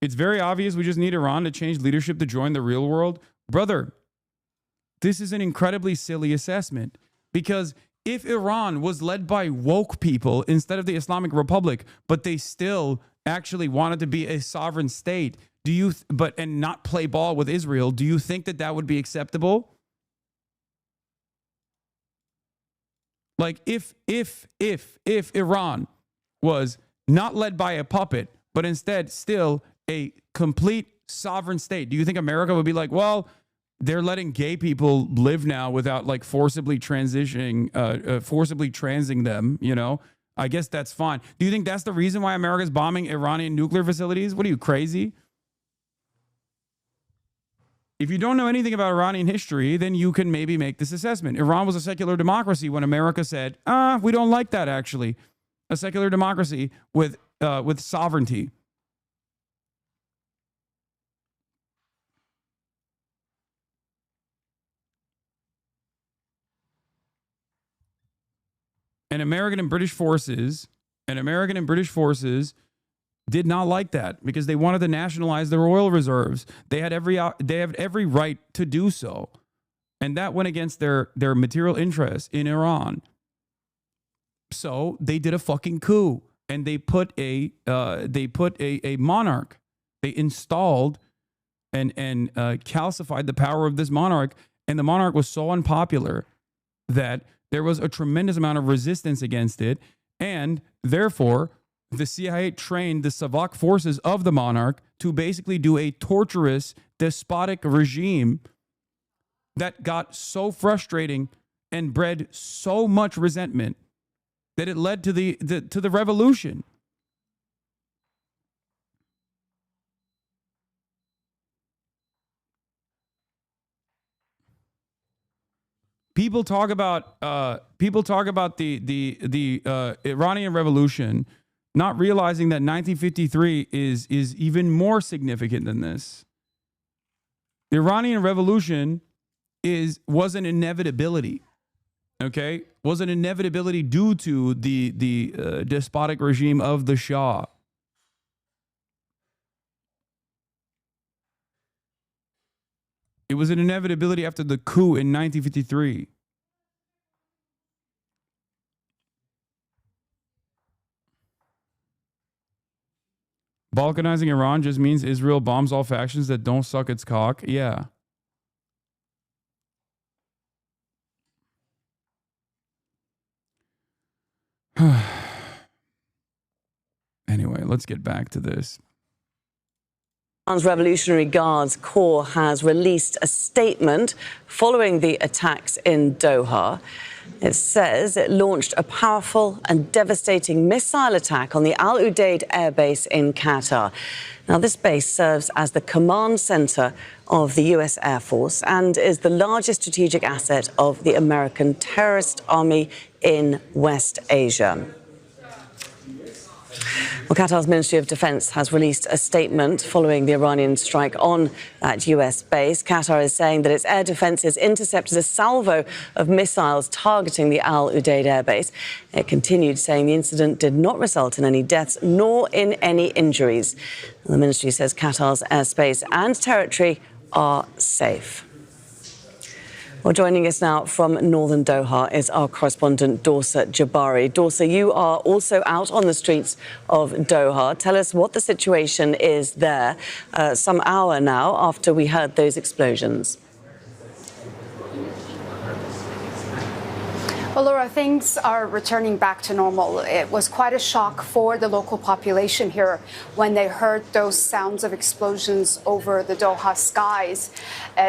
[SPEAKER 2] It's very obvious we just need Iran to change leadership to join the real world. Brother, this is an incredibly silly assessment, because if Iran was led by woke people instead of the Islamic Republic, but they still actually wanted to be a sovereign state, and not play ball with Israel, do you think that that would be acceptable? Like if Iran was not led by a puppet, but instead still a complete sovereign state, do you think America would be like, well, they're letting gay people live now without like forcibly transing them, you know? I guess that's fine. Do you think that's the reason why America's bombing Iranian nuclear facilities? What are you, crazy? If you don't know anything about Iranian history, then you can maybe make this assessment. Iran was a secular democracy when America said, we don't like that, actually. A secular democracy with sovereignty. And American and British forces did not like that because they wanted to nationalize their oil reserves. They have every right to do so, and that went against their material interests in Iran. So they did a fucking coup, and they put a monarch. They installed and calcified the power of this monarch, and the monarch was so unpopular that there was a tremendous amount of resistance against it, and therefore the CIA trained the Savak forces of the monarch to basically do a torturous, despotic regime that got so frustrating and bred so much resentment that it led to the revolution. People talk about the Iranian Revolution, not realizing that 1953 is even more significant than this. The Iranian Revolution was an inevitability. Okay, was an inevitability due to the despotic regime of the Shah. It was an inevitability after the coup in 1953. Balkanizing Iran just means Israel bombs all factions that don't suck its cock. Yeah. Anyway, let's get back to this.
[SPEAKER 11] Iran's Revolutionary Guards Corps has released a statement following the attacks in Doha. It says it launched a powerful and devastating missile attack on the Al Udeid air base in Qatar. Now, this base serves as the command center of the U.S. Air Force and is the largest strategic asset of the American terrorist army in West Asia. Qatar's Ministry of Defense has released a statement following the Iranian strike on that US base. Qatar is saying that its air defenses intercepted a salvo of missiles targeting the Al Udeid airbase. It continued saying the incident did not result in any deaths nor in any injuries. The ministry says Qatar's airspace and territory are safe. Well, joining us now from northern Doha is our correspondent, Dorsa Jabari. Dorsa, you are also out on the streets of Doha. Tell us what the situation is there, some hour now after we heard those explosions.
[SPEAKER 12] Well, Laura, things are returning back to normal. It was quite a shock for the local population here when they heard those sounds of explosions over the Doha skies.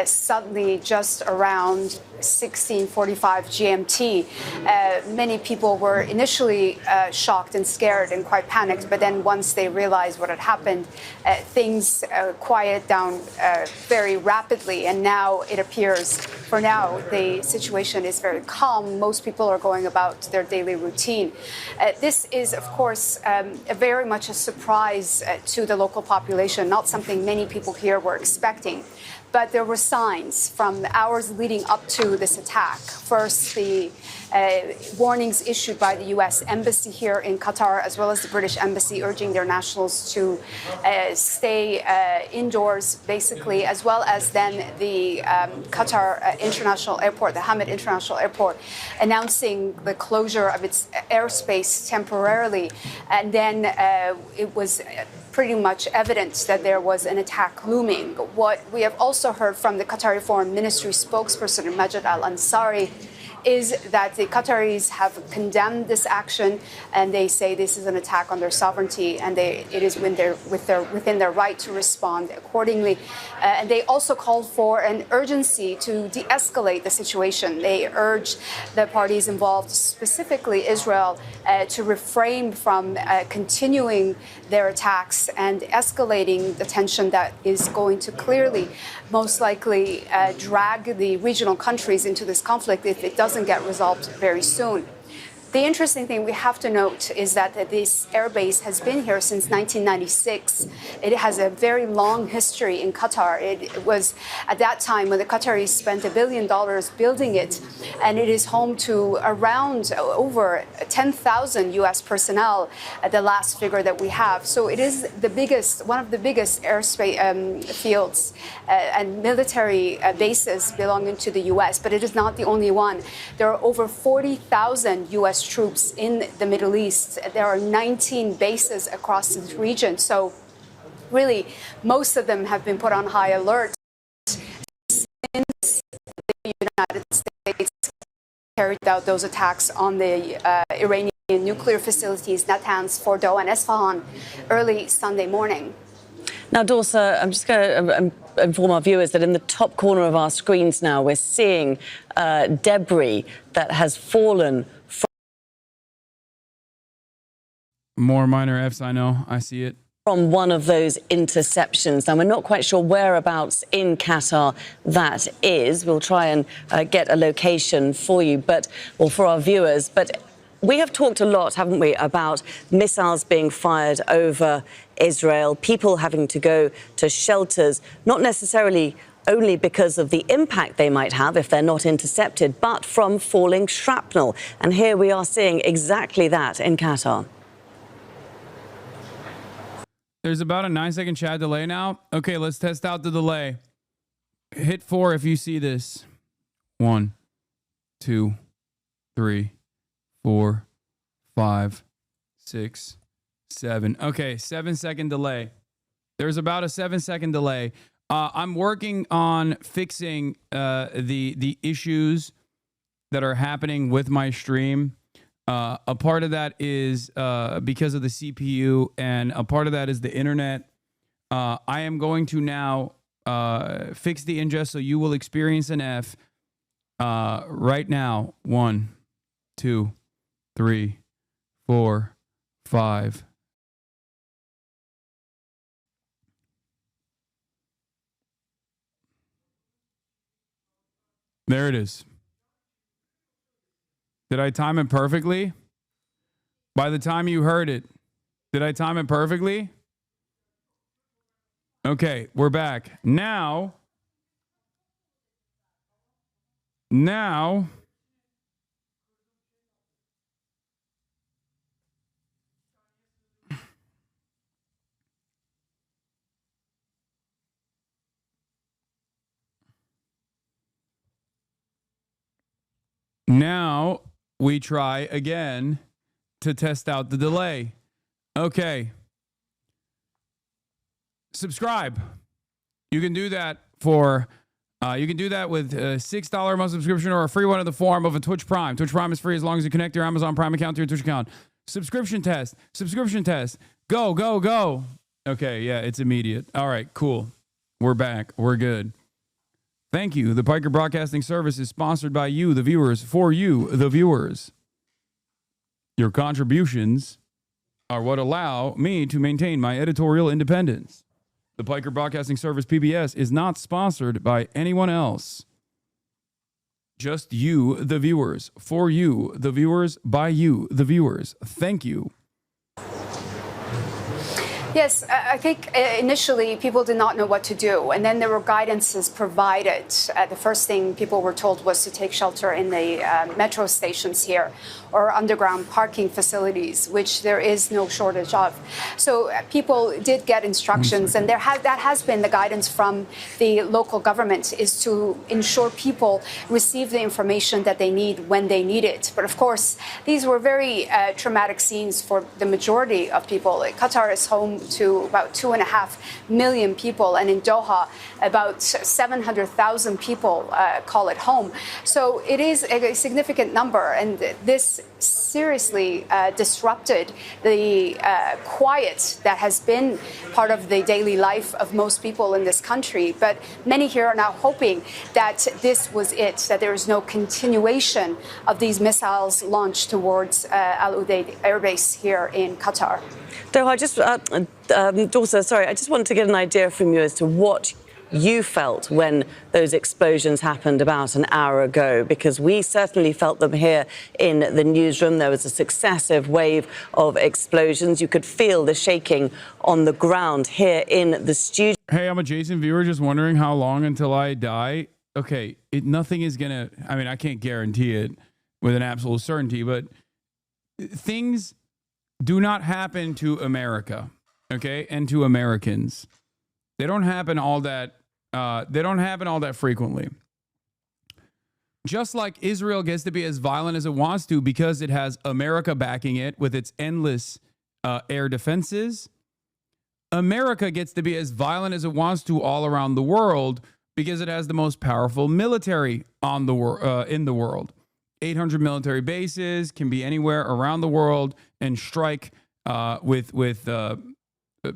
[SPEAKER 12] Suddenly, just around 16:45 GMT, many people were initially shocked and scared and quite panicked. But then once they realized what had happened, things quieted down very rapidly. And now it appears, for now, the situation is very calm. Most people are going about their daily routine. This is, of course, very much a surprise to the local population, not something many people here were expecting. But there were signs from the hours leading up to this attack. First, the warnings issued by the U.S. Embassy here in Qatar, as well as the British Embassy, urging their nationals to stay indoors, basically, as well as then the Qatar International Airport, the Hamad International Airport, announcing the closure of its airspace temporarily. And then it was pretty much evident that there was an attack looming. What we have also heard from the Qatari Foreign Ministry spokesperson, Majid Al-Ansari, is that the Qataris have condemned this action, and they say this is an attack on their sovereignty, and it is within their right to respond accordingly. And they also called for an urgency to de-escalate the situation. They urged the parties involved, specifically Israel, to refrain from continuing their attacks and escalating the tension that is going to clearly, most likely, drag the regional countries into this conflict if it doesn't get resolved very soon. The interesting thing we have to note is that this airbase has been here since 1996. It has a very long history in Qatar. It was at that time when the Qataris spent $1 billion building it, and it is home to around over 10,000 U.S. personnel at the last figure that we have. So it is the biggest, one of the biggest airspace fields and military bases belonging to the U.S., but it is not the only one. There are over 40,000 U.S. troops in the Middle East. There are 19 bases across this region. So really, most of them have been put on high alert since the United States carried out those attacks on the Iranian nuclear facilities, Natanz, Fordow, and Esfahan early Sunday morning.
[SPEAKER 11] Now, Dorsa, I'm just going to inform our viewers that in the top corner of our screens now, we're seeing debris that has fallen
[SPEAKER 2] More minor Fs, I know. I see it.
[SPEAKER 11] From one of those interceptions. Now, we're not quite sure whereabouts in Qatar that is. We'll try and get a location for you, or for our viewers. But we have talked a lot, haven't we, about missiles being fired over Israel, people having to go to shelters, not necessarily only because of the impact they might have if they're not intercepted, but from falling shrapnel. And here we are seeing exactly that in Qatar.
[SPEAKER 2] There's about a 9-second chat delay now. Okay, let's test out the delay. Hit 4 if you see this. 1, 2, 3, 4, 5, 6, 7. Okay, 7-second delay. There's about a 7-second delay. I'm working on fixing the issues that are happening with my stream. A part of that is because of the CPU, and a part of that is the internet. I am going to now fix the ingest, so you will experience an F right now. 1, 2, 3, 4, 5. There it is. Did I time it perfectly? By the time you heard it, Did I time it perfectly? Okay, we're back. Now, we try again to test out the delay. Okay. Subscribe. You can do that for you can do that with a $6 a month subscription or a free one in the form of a Twitch Prime. Twitch Prime is free as long as you connect your Amazon Prime account to your Twitch account. Subscription test. Go, go, go. Okay, yeah, it's immediate. All right, cool. We're back. We're good. Thank you. The Piker Broadcasting Service is sponsored by you, the viewers, for you, the viewers. Your contributions are what allow me to maintain my editorial independence. The Piker Broadcasting Service, PBS, is not sponsored by anyone else. Just you, the viewers. For you, the viewers. By you, the viewers. Thank you.
[SPEAKER 12] Yes, I think initially people did not know what to do, and then there were guidances provided. The first thing people were told was to take shelter in the metro stations here or underground parking facilities, which there is no shortage of. So people did get instructions, and that has been the guidance from the local government, is to ensure people receive the information that they need when they need it. But of course, these were very traumatic scenes for the majority of people. Qatar is home to about 2.5 million people, and in Doha, about 700,000 people call it home. So it is a significant number, and this seriously disrupted the quiet that has been part of the daily life of most people in this country. But many here are now hoping that this was it, that there is no continuation of these missiles launched towards Al Udeid Air Base here in Qatar.
[SPEAKER 11] Doha, I just wanted to get an idea from you as to what you felt when those explosions happened about an hour ago, because we certainly felt them here in the newsroom. There was a successive wave of explosions. You could feel the shaking on the ground here in the studio.
[SPEAKER 2] Hey, I'm a Jason viewer just wondering how long until I die. Okay, nothing is gonna, I mean, I can't guarantee it with an absolute certainty, but things do not happen to America, okay, and to Americans. They don't happen all that frequently. Just like Israel gets to be as violent as it wants to because it has America backing it with its endless air defenses, America gets to be as violent as it wants to all around the world because it has the most powerful military in the world. 800 military bases, can be anywhere around the world and strike with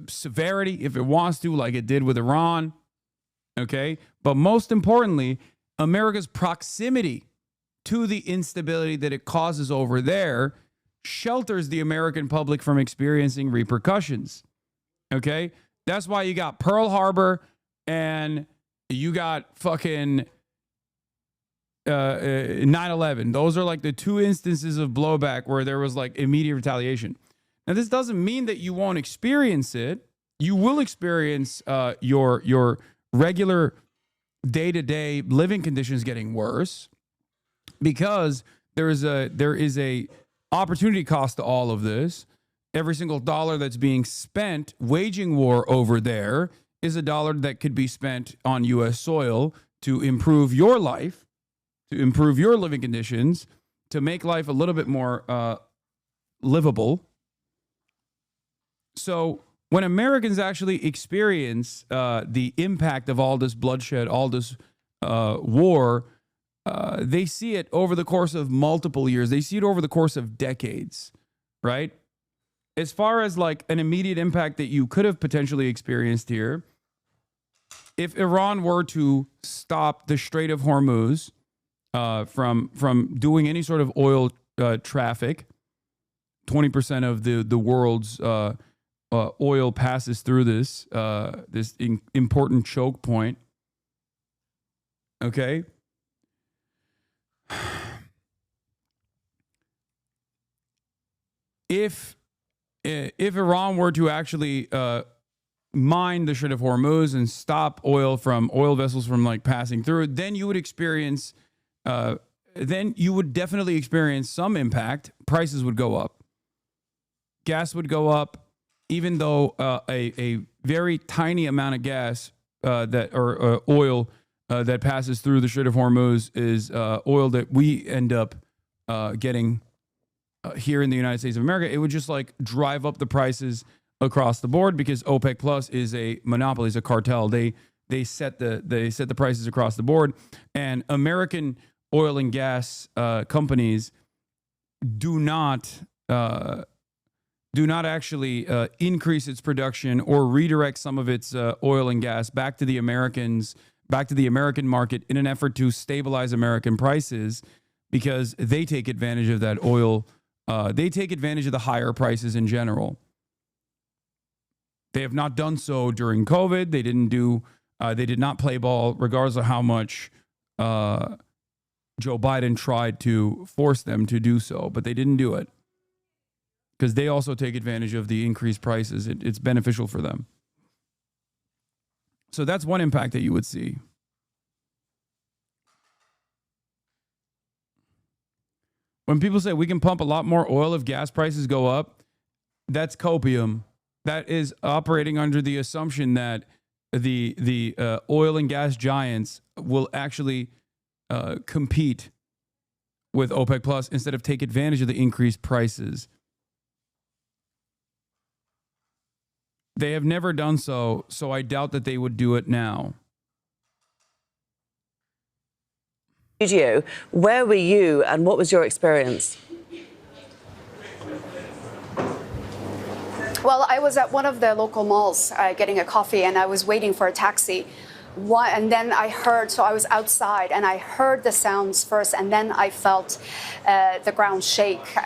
[SPEAKER 2] severity if it wants to, like it did with Iran. Okay, but most importantly, America's proximity to the instability that it causes over there shelters the American public from experiencing repercussions. Okay, that's why you got Pearl Harbor and you got fucking 9/11. Those are like the two instances of blowback where there was like immediate retaliation. Now, this doesn't mean that you won't experience it. You will experience your regular day-to-day living conditions getting worse because there is a opportunity cost to all of this. Every single dollar that's being spent waging war over there is a dollar that could be spent on U.S. soil to improve your life, to improve your living conditions, to make life a little bit more livable. So when Americans actually experience the impact of all this bloodshed, all this war, they see it over the course of multiple years. They see it over the course of decades, right? As far as like an immediate impact that you could have potentially experienced here, if Iran were to stop the Strait of Hormuz from doing any sort of oil traffic, 20% of the world's oil passes through this important choke point. Okay. If if Iran were to actually mine the Strait of Hormuz and stop oil vessels from like passing through, then you would experience, then you would definitely experience some impact. Prices would go up. Gas would go up, even though a very tiny amount of gas or oil that passes through the Strait of Hormuz is oil that we end up getting here in the United States of America. It would just like drive up the prices across the board because OPEC Plus is a monopoly, is a cartel. They set the prices across the board, and American oil and gas companies do not actually increase its production or redirect some of its oil and gas back to the American market in an effort to stabilize American prices, because they take advantage of that oil. They take advantage of the higher prices in general. They have not done so during COVID. They did not play ball, regardless of how much Joe Biden tried to force them to do so, but they didn't do it because they also take advantage of the increased prices. It's beneficial for them. So that's one impact that you would see. When people say we can pump a lot more oil if gas prices go up, that's copium. That is operating under the assumption that the oil and gas giants will actually compete with OPEC Plus instead of take advantage of the increased prices. They have never done so, so I doubt that they would do it now.
[SPEAKER 11] Studio, where were you and what was your experience?
[SPEAKER 12] Well, I was at one of the local malls getting a coffee, and I was waiting for a taxi. And then I heard, so I was outside, and I heard the sounds first, and then I felt the ground shake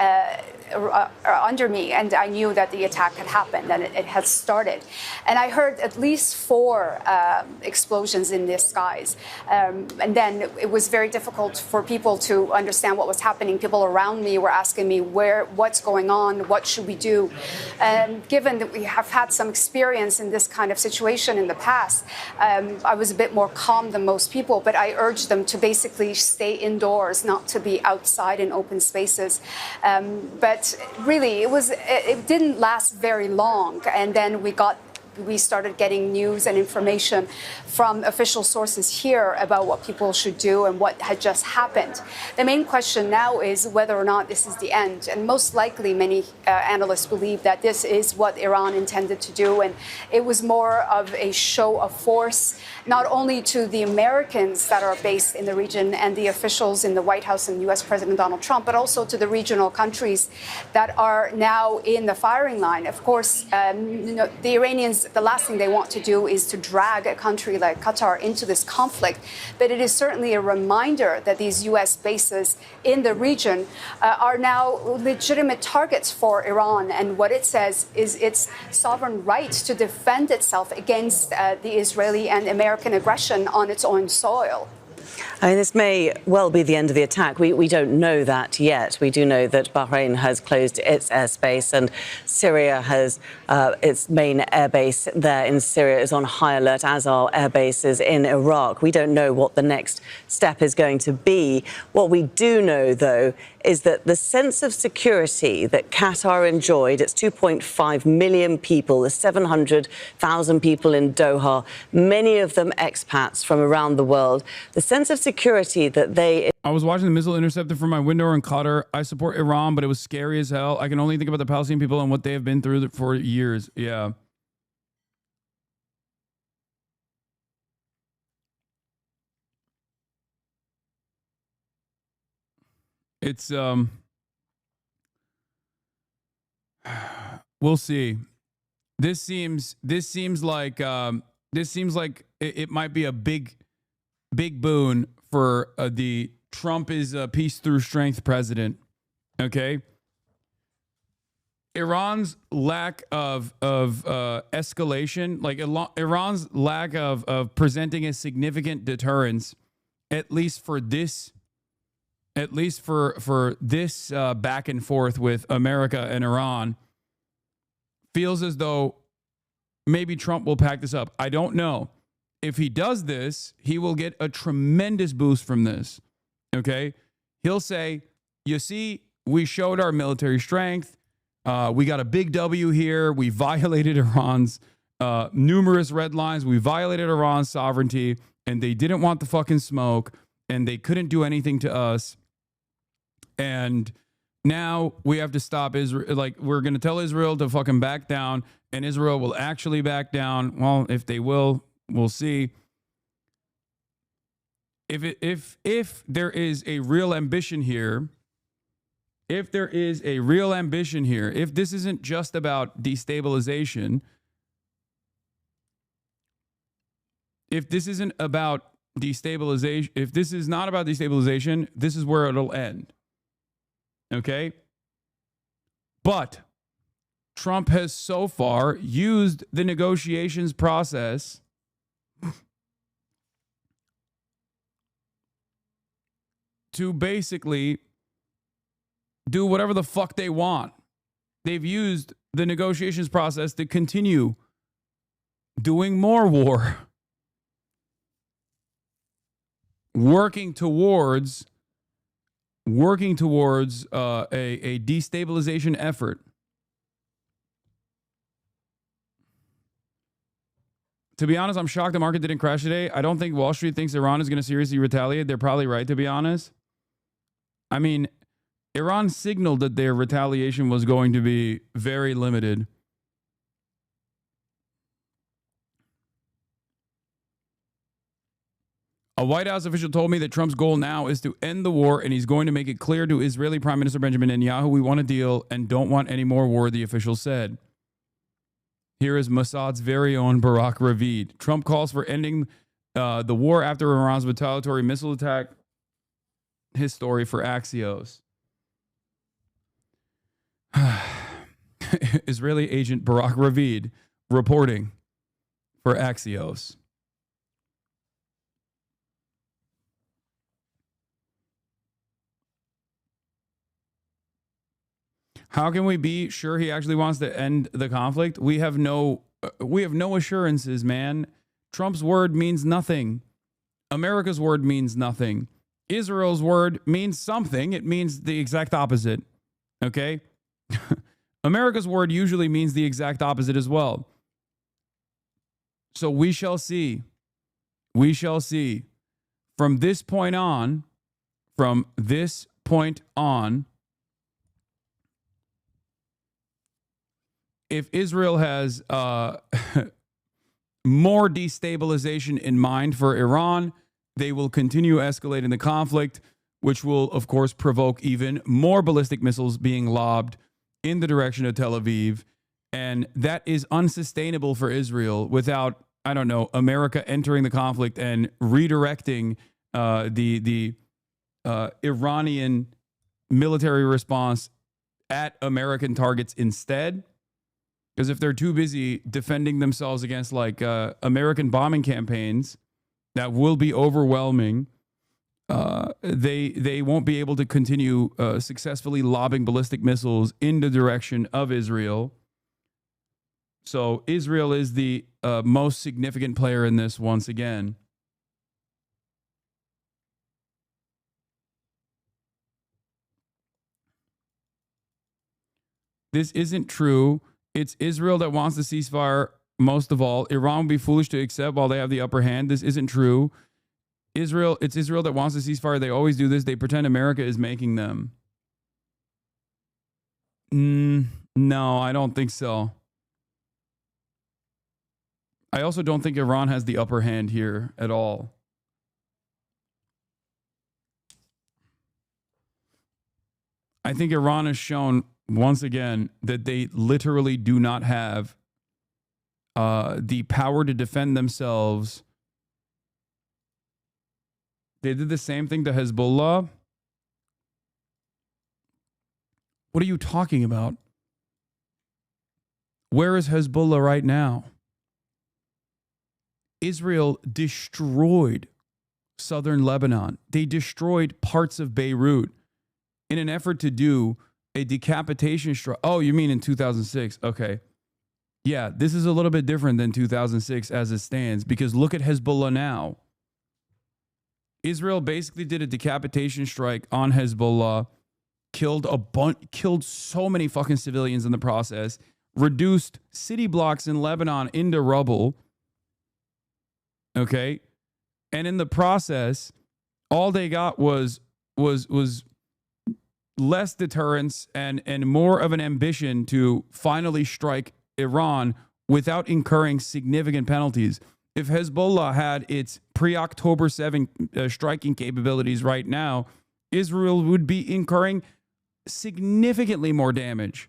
[SPEAKER 12] under me, and I knew that the attack had happened and it had started. And I heard at least 4 explosions in the skies. And then it was very difficult for people to understand what was happening. People around me were asking me, what's going on? What should we do? And given that we have had some experience in this kind of situation in the past, I was a bit more calm than most people, but I urged them to basically stay indoors, not to be outside in open spaces. But really, it didn't last very long, and then we started getting news and information from official sources here about what people should do and what had just happened. The main question now is whether or not this is the end. And most likely, many analysts believe that this is what Iran intended to do. And it was more of a show of force, not only to the Americans that are based in the region and the officials in the White House and U.S. President Donald Trump, but also to the regional countries that are now in the firing line. Of course, the Iranians, the last thing they want to do is to drag a country like Qatar into this conflict. But it is certainly a reminder that these U.S. bases in the region are now legitimate targets for Iran. And what it says is its sovereign right to defend itself against the Israeli and American aggression on its own soil.
[SPEAKER 11] I mean, this may well be the end of the attack. We don't know that yet. We do know that Bahrain has closed its airspace and Syria has its main airbase there in Syria is on high alert, as are air bases in Iraq. We don't know what the next step is going to be. What we do know, though, is that the sense of security that Qatar enjoyed, its 2.5 million people, the 700,000 people in Doha, many of them expats from around the world, the sense of security that they...
[SPEAKER 2] I was watching the missile interceptor from my window in Qatar. I support Iran, but it was scary as hell. I can only think about the Palestinian people and what they have been through for years. Yeah. It's we'll see. This seems like it might be a big boon for the Trump is a peace through strength president. Okay. Iran's lack of escalation, like Iran's lack of presenting a significant deterrence, at least for this back and forth with America and Iran, feels as though maybe Trump will pack this up. I don't know. If he does this, he will get a tremendous boost from this. Okay? He'll say, you see, we showed our military strength. We got a big W here. We violated Iran's numerous red lines. We violated Iran's sovereignty, and they didn't want the fucking smoke, and they couldn't do anything to us. And now we have to stop Israel. Like, we're going to tell Israel to fucking back down, and Israel will actually back down. Well, if they will, we'll see. If there is a real ambition here, if this isn't just about destabilization, if this isn't about destabilization, if this is not about destabilization, this is where it'll end. Okay? But Trump has so far used the negotiations process to basically do whatever the fuck they want. They've used the negotiations process to continue doing more war, working towards a destabilization effort. To be honest, I'm shocked the market didn't crash today. I don't think Wall Street thinks Iran is going to seriously retaliate. They're probably right, to be honest. I mean, Iran signaled that their retaliation was going to be very limited. A White House official told me that Trump's goal now is to end the war, and he's going to make it clear to Israeli Prime Minister Benjamin Netanyahu, we want a deal and don't want any more war, the official said. Here is Mossad's very own Barak Ravid. Trump calls for ending the war after Iran's retaliatory missile attack. His story for Axios. Israeli agent Barak Ravid reporting for Axios. How can we be sure he actually wants to end the conflict? We have no assurances, man. Trump's word means nothing. America's word means nothing. Israel's word means something. It means the exact opposite. Okay? America's word usually means the exact opposite as well. So we shall see. We shall see. From this point on, if Israel has more destabilization in mind for Iran, they will continue escalating the conflict, which will, of course, provoke even more ballistic missiles being lobbed in the direction of Tel Aviv. And that is unsustainable for Israel without, I don't know, America entering the conflict and redirecting the Iranian military response at American targets instead. Because if they're too busy defending themselves against like American bombing campaigns that will be overwhelming, they won't be able to continue successfully lobbing ballistic missiles in the direction of Israel. So Israel is the most significant player in this once again. This isn't true. It's Israel that wants the ceasefire most of all. Iran would be foolish to accept while they have the upper hand. This isn't true. It's Israel that wants the ceasefire. They always do this. They pretend America is making them. No, I don't think so. I also don't think Iran has the upper hand here at all. I think Iran has shown once again that they literally do not have the power to defend themselves. They did the same thing to Hezbollah. What are you talking about? Where is Hezbollah right now? Israel destroyed southern Lebanon. They destroyed parts of Beirut in an effort to do a decapitation strike. Oh, you mean in 2006? Okay. Yeah, this is a little bit different than 2006 as it stands, because look at Hezbollah now. Israel basically did a decapitation strike on Hezbollah, killed so many fucking civilians in the process, reduced city blocks in Lebanon into rubble. Okay? And in the process, all they got was less deterrence and more of an ambition to finally strike Iran without incurring significant penalties. If Hezbollah had its pre-October 7 striking capabilities right now, Israel would be incurring significantly more damage.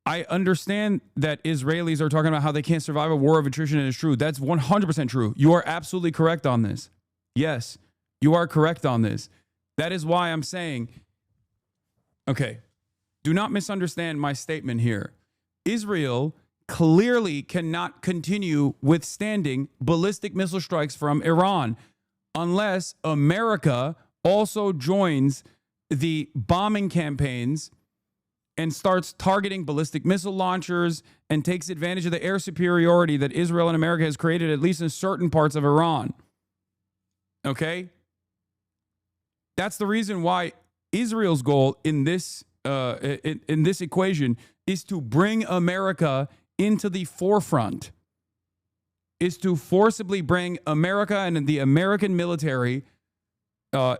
[SPEAKER 2] I understand that Israelis are talking about how they can't survive a war of attrition, and it's true. That's 100% true. You are absolutely correct on this. Yes, you are correct on this. That is why I'm saying, okay, do not misunderstand my statement here. Israel clearly cannot continue withstanding ballistic missile strikes from Iran unless America also joins the bombing campaigns and starts targeting ballistic missile launchers and takes advantage of the air superiority that Israel and America has created, at least in certain parts of Iran. Okay? That's the reason why Israel's goal in this equation is to bring America into the forefront, is to forcibly bring America and the American military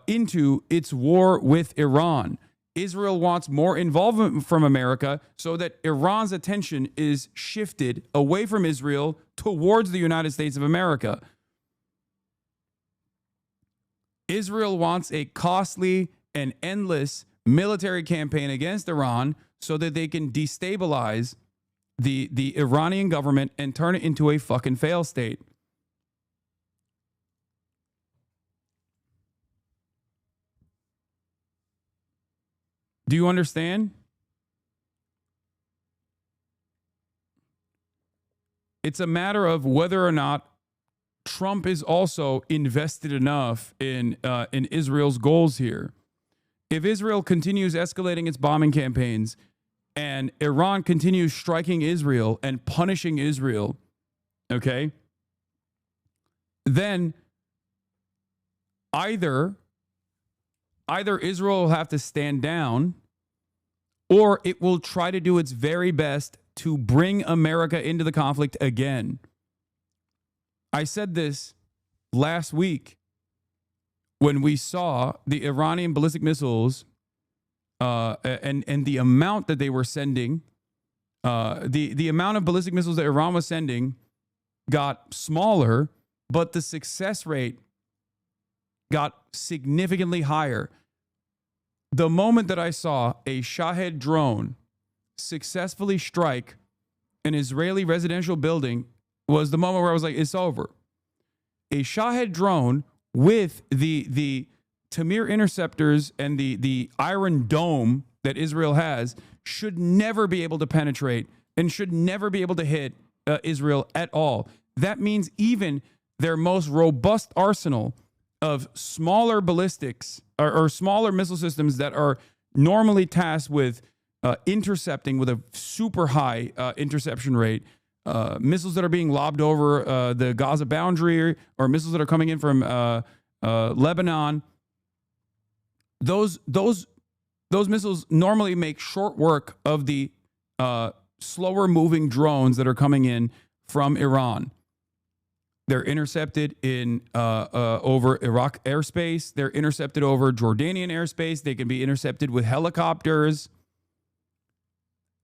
[SPEAKER 2] into its war with Iran. Israel wants more involvement from America so that Iran's attention is shifted away from Israel towards the United States of America. Israel wants a costly and endless military campaign against Iran so that they can destabilize the Iranian government and turn it into a fucking fail state. Do you understand? It's a matter of whether or not Trump is also invested enough in Israel's goals here. If Israel continues escalating its bombing campaigns and Iran continues striking Israel and punishing Israel, okay, then either Israel will have to stand down, or it will try to do its very best to bring America into the conflict again. I said this last week when we saw the Iranian ballistic missiles and the amount that they were sending, the amount of ballistic missiles that Iran was sending got smaller, but the success rate got significantly higher. The moment that I saw a Shahed drone successfully strike an Israeli residential building was the moment where I was like, it's over. A Shahed drone with the Tamir interceptors and the Iron Dome that Israel has should never be able to penetrate and should never be able to hit Israel at all. That means even their most robust arsenal of smaller ballistics or smaller missile systems that are normally tasked with intercepting with a super high interception rate, missiles that are being lobbed over the Gaza boundary or missiles that are coming in from Lebanon, those missiles normally make short work of the slower moving drones that are coming in from Iran. They're intercepted in over Iraq airspace. They're intercepted over Jordanian airspace. They can be intercepted with helicopters.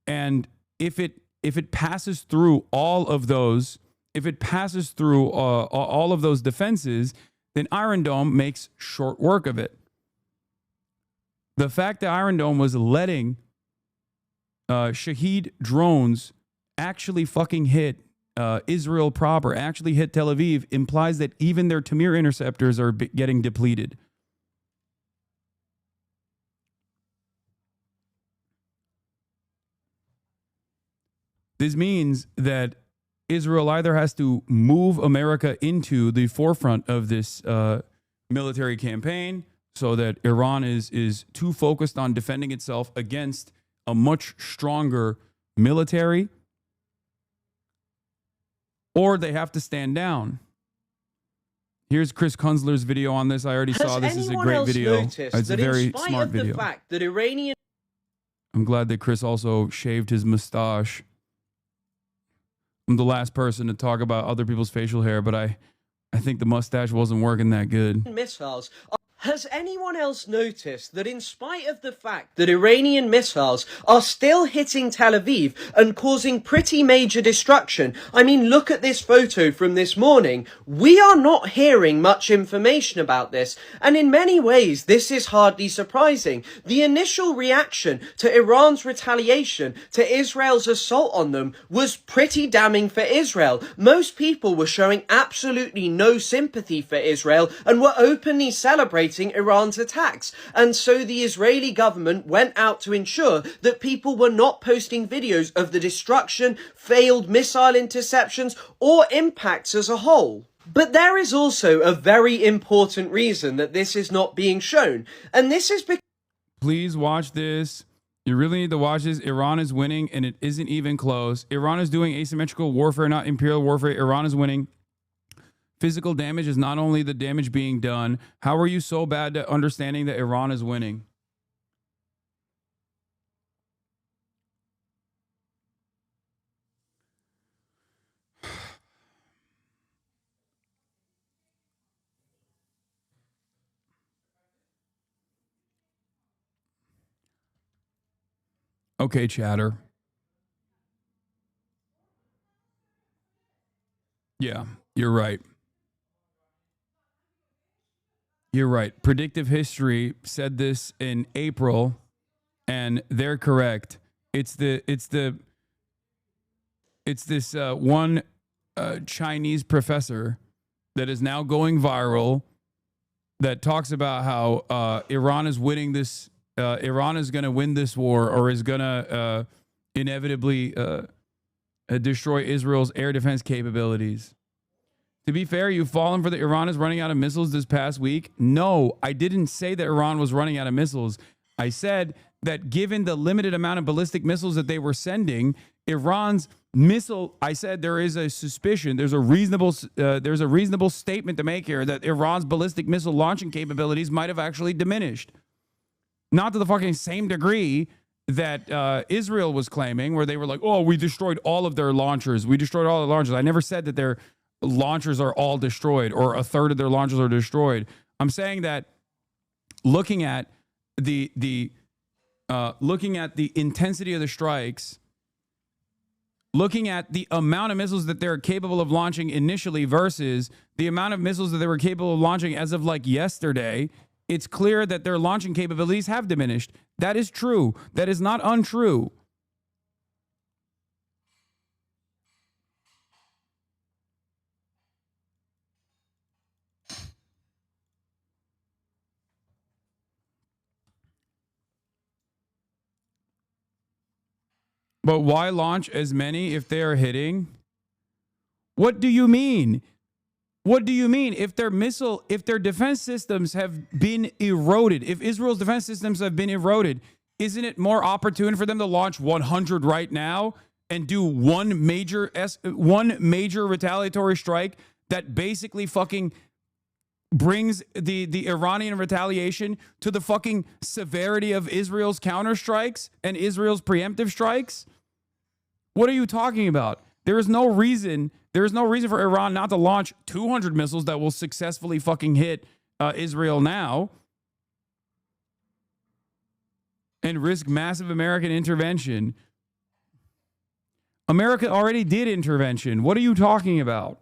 [SPEAKER 2] And if it passes through all of those, all of those defenses, then Iron Dome makes short work of it. The fact that Iron Dome was letting Shahed drones actually fucking hit Israel proper, actually hit Tel Aviv, implies that even their Tamir interceptors are getting depleted. This means that Israel either has to move America into the forefront of this military campaign, so that Iran is too focused on defending itself against a much stronger military, or they have to stand down. Here's Chris Kunzler's video on this. I already saw this. Is a great video. It's a very smart video. I'm glad that Chris also shaved his mustache. I'm the last person to talk about other people's facial hair, but I think the mustache wasn't working that good.
[SPEAKER 13] Missiles. Has anyone else noticed that in spite of the fact that Iranian missiles are still hitting Tel Aviv and causing pretty major destruction, I mean, look at this photo from this morning, we are not hearing much information about this, and in many ways this is hardly surprising. The initial reaction to Iran's retaliation to Israel's assault on them was pretty damning for Israel. Most people were showing absolutely no sympathy for Israel and were openly celebrating Iran's attacks, and so the Israeli government went out to ensure that people were not posting videos of the destruction, failed missile interceptions, or impacts as a whole. But there is also a very important reason that this is not being shown, and this is because...
[SPEAKER 2] Please watch this. You really need to watch this. Iran is winning, and it isn't even close. Iran is doing asymmetrical warfare, not imperial warfare. Iran is winning. Physical damage is not only the damage being done. How are you so bad at understanding that Iran is winning? Okay, chatter. Yeah, you're right. You're right. Predictive history said this in April, and they're correct. It's this one Chinese professor that is now going viral that talks about how Iran is winning this. Iran is going to win this war, or is going to inevitably destroy Israel's air defense capabilities. To be fair, you've fallen for the Iran is running out of missiles this past week. No, I didn't say that Iran was running out of missiles. I said that given the limited amount of ballistic missiles that they were sending, Iran's missile, I said there is a suspicion, there's a reasonable statement to make here that Iran's ballistic missile launching capabilities might have actually diminished. Not to the fucking same degree that Israel was claiming, where they were like, oh, we destroyed all of their launchers. We destroyed all the launchers. I never said that their launchers are all destroyed or a third of their launchers are destroyed. I'm saying that looking at the intensity of the strikes, looking at the amount of missiles that they're capable of launching initially versus the amount of missiles that they were capable of launching as of like yesterday, it's clear that their launching capabilities have diminished. That is true. That is not untrue. But why launch as many if they are hitting? What do you mean? What do you mean? If their defense systems have been eroded, if Israel's defense systems have been eroded, isn't it more opportune for them to launch 100 right now and do one major retaliatory strike that basically fucking brings the Iranian retaliation to the fucking severity of Israel's counterstrikes and Israel's preemptive strikes? What are you talking about? There is no reason for Iran not to launch 200 missiles that will successfully fucking hit Israel now and risk massive American intervention. America already did intervention. What are you talking about?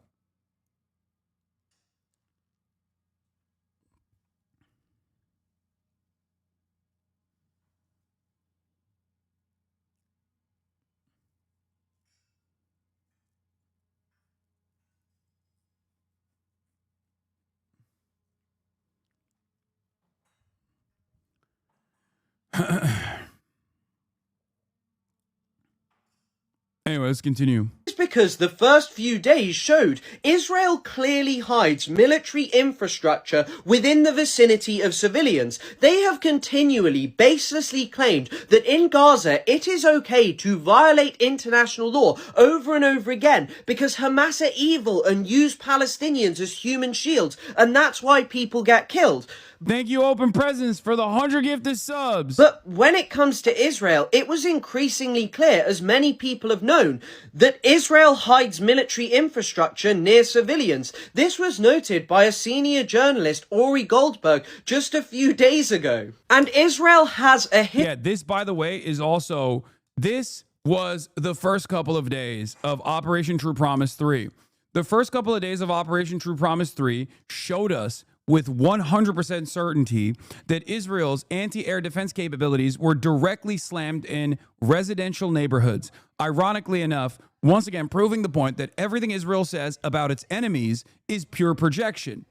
[SPEAKER 2] Anyway, let's continue.
[SPEAKER 13] It's because the first few days showed Israel clearly hides military infrastructure within the vicinity of civilians. They have continually, baselessly claimed that in Gaza it is okay to violate international law over and over again because Hamas are evil and use Palestinians as human shields, and that's why people get killed.
[SPEAKER 2] Thank you, Open Presence, for the 100 gifted subs.
[SPEAKER 13] But when it comes to Israel, it was increasingly clear, as many people have known, that Israel hides military infrastructure near civilians. This was noted by a senior journalist, Ori Goldberg, just a few days ago. And Israel has a
[SPEAKER 2] Yeah, this, by the way, is also... This was the first couple of days of Operation True Promise 3. The first couple of days of Operation True Promise 3 showed us with 100% certainty that Israel's anti-air defense capabilities were directly slammed in residential neighborhoods. Ironically enough, once again, proving the point that everything Israel says about its enemies is pure projection.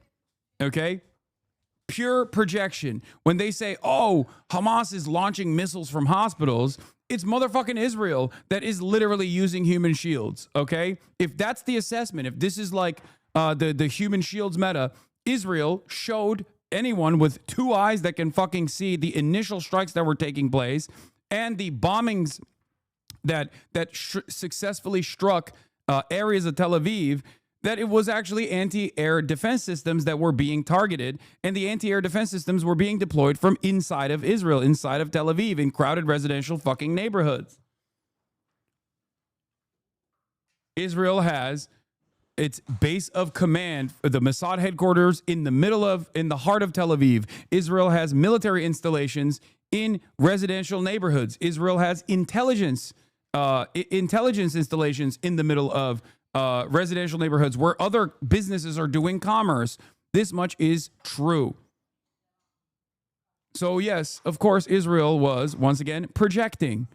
[SPEAKER 2] Okay? Pure projection. When they say, oh, Hamas is launching missiles from hospitals, it's motherfucking Israel that is literally using human shields. Okay? If that's the assessment, if this is like the human shields meta, Israel showed anyone with two eyes that can fucking see the initial strikes that were taking place and the bombings that successfully struck areas of Tel Aviv, that it was actually anti-air defense systems that were being targeted, and the anti-air defense systems were being deployed from inside of Israel, inside of Tel Aviv, in crowded residential fucking neighborhoods. Israel has its base of command, the Mossad headquarters in the heart of Tel Aviv. Israel has military installations in residential neighborhoods. Israel has intelligence installations in the middle of residential neighborhoods where other businesses are doing commerce. This much is true. So yes, of course, Israel was, once again, projecting.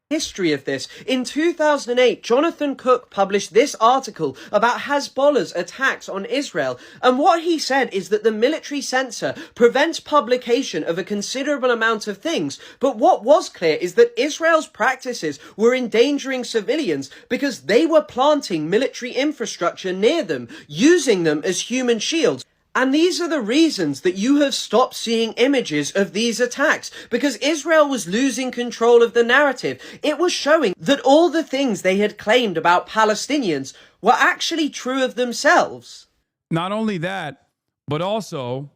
[SPEAKER 13] History of this. In 2008, Jonathan Cook published this article about Hezbollah's attacks on Israel, and what he said is that the military censor prevents publication of a considerable amount of things, but what was clear is that Israel's practices were endangering civilians because they were planting military infrastructure near them, using them as human shields. And these are the reasons that you have stopped seeing images of these attacks, because Israel was losing control of the narrative. It was showing that all the things they had claimed about Palestinians were actually true of themselves.
[SPEAKER 2] Not only that, but also,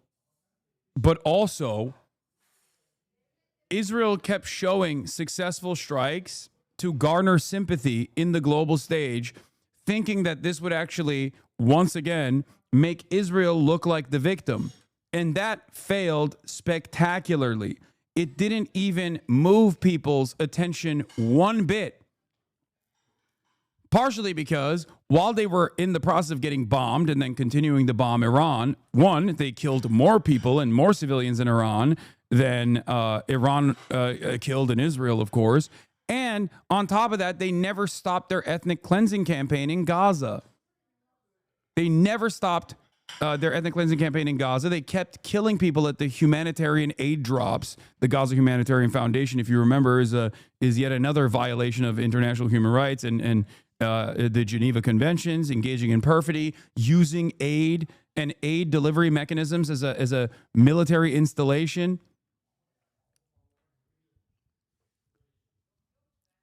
[SPEAKER 2] Israel kept showing successful strikes to garner sympathy in the global stage, thinking that this would actually, once again, make Israel look like the victim. And that failed spectacularly. It didn't even move people's attention one bit. Partially because while they were in the process of getting bombed and then continuing to bomb Iran, one, they killed more people and more civilians in Iran than Iran killed in Israel, of course. And on top of that, they never stopped their ethnic cleansing campaign in Gaza. They never stopped their ethnic cleansing campaign in Gaza. They kept killing people at the humanitarian aid drops. The Gaza Humanitarian Foundation, if you remember, is yet another violation of international human rights and the Geneva Conventions, engaging in perfidy, using aid and aid delivery mechanisms as a military installation.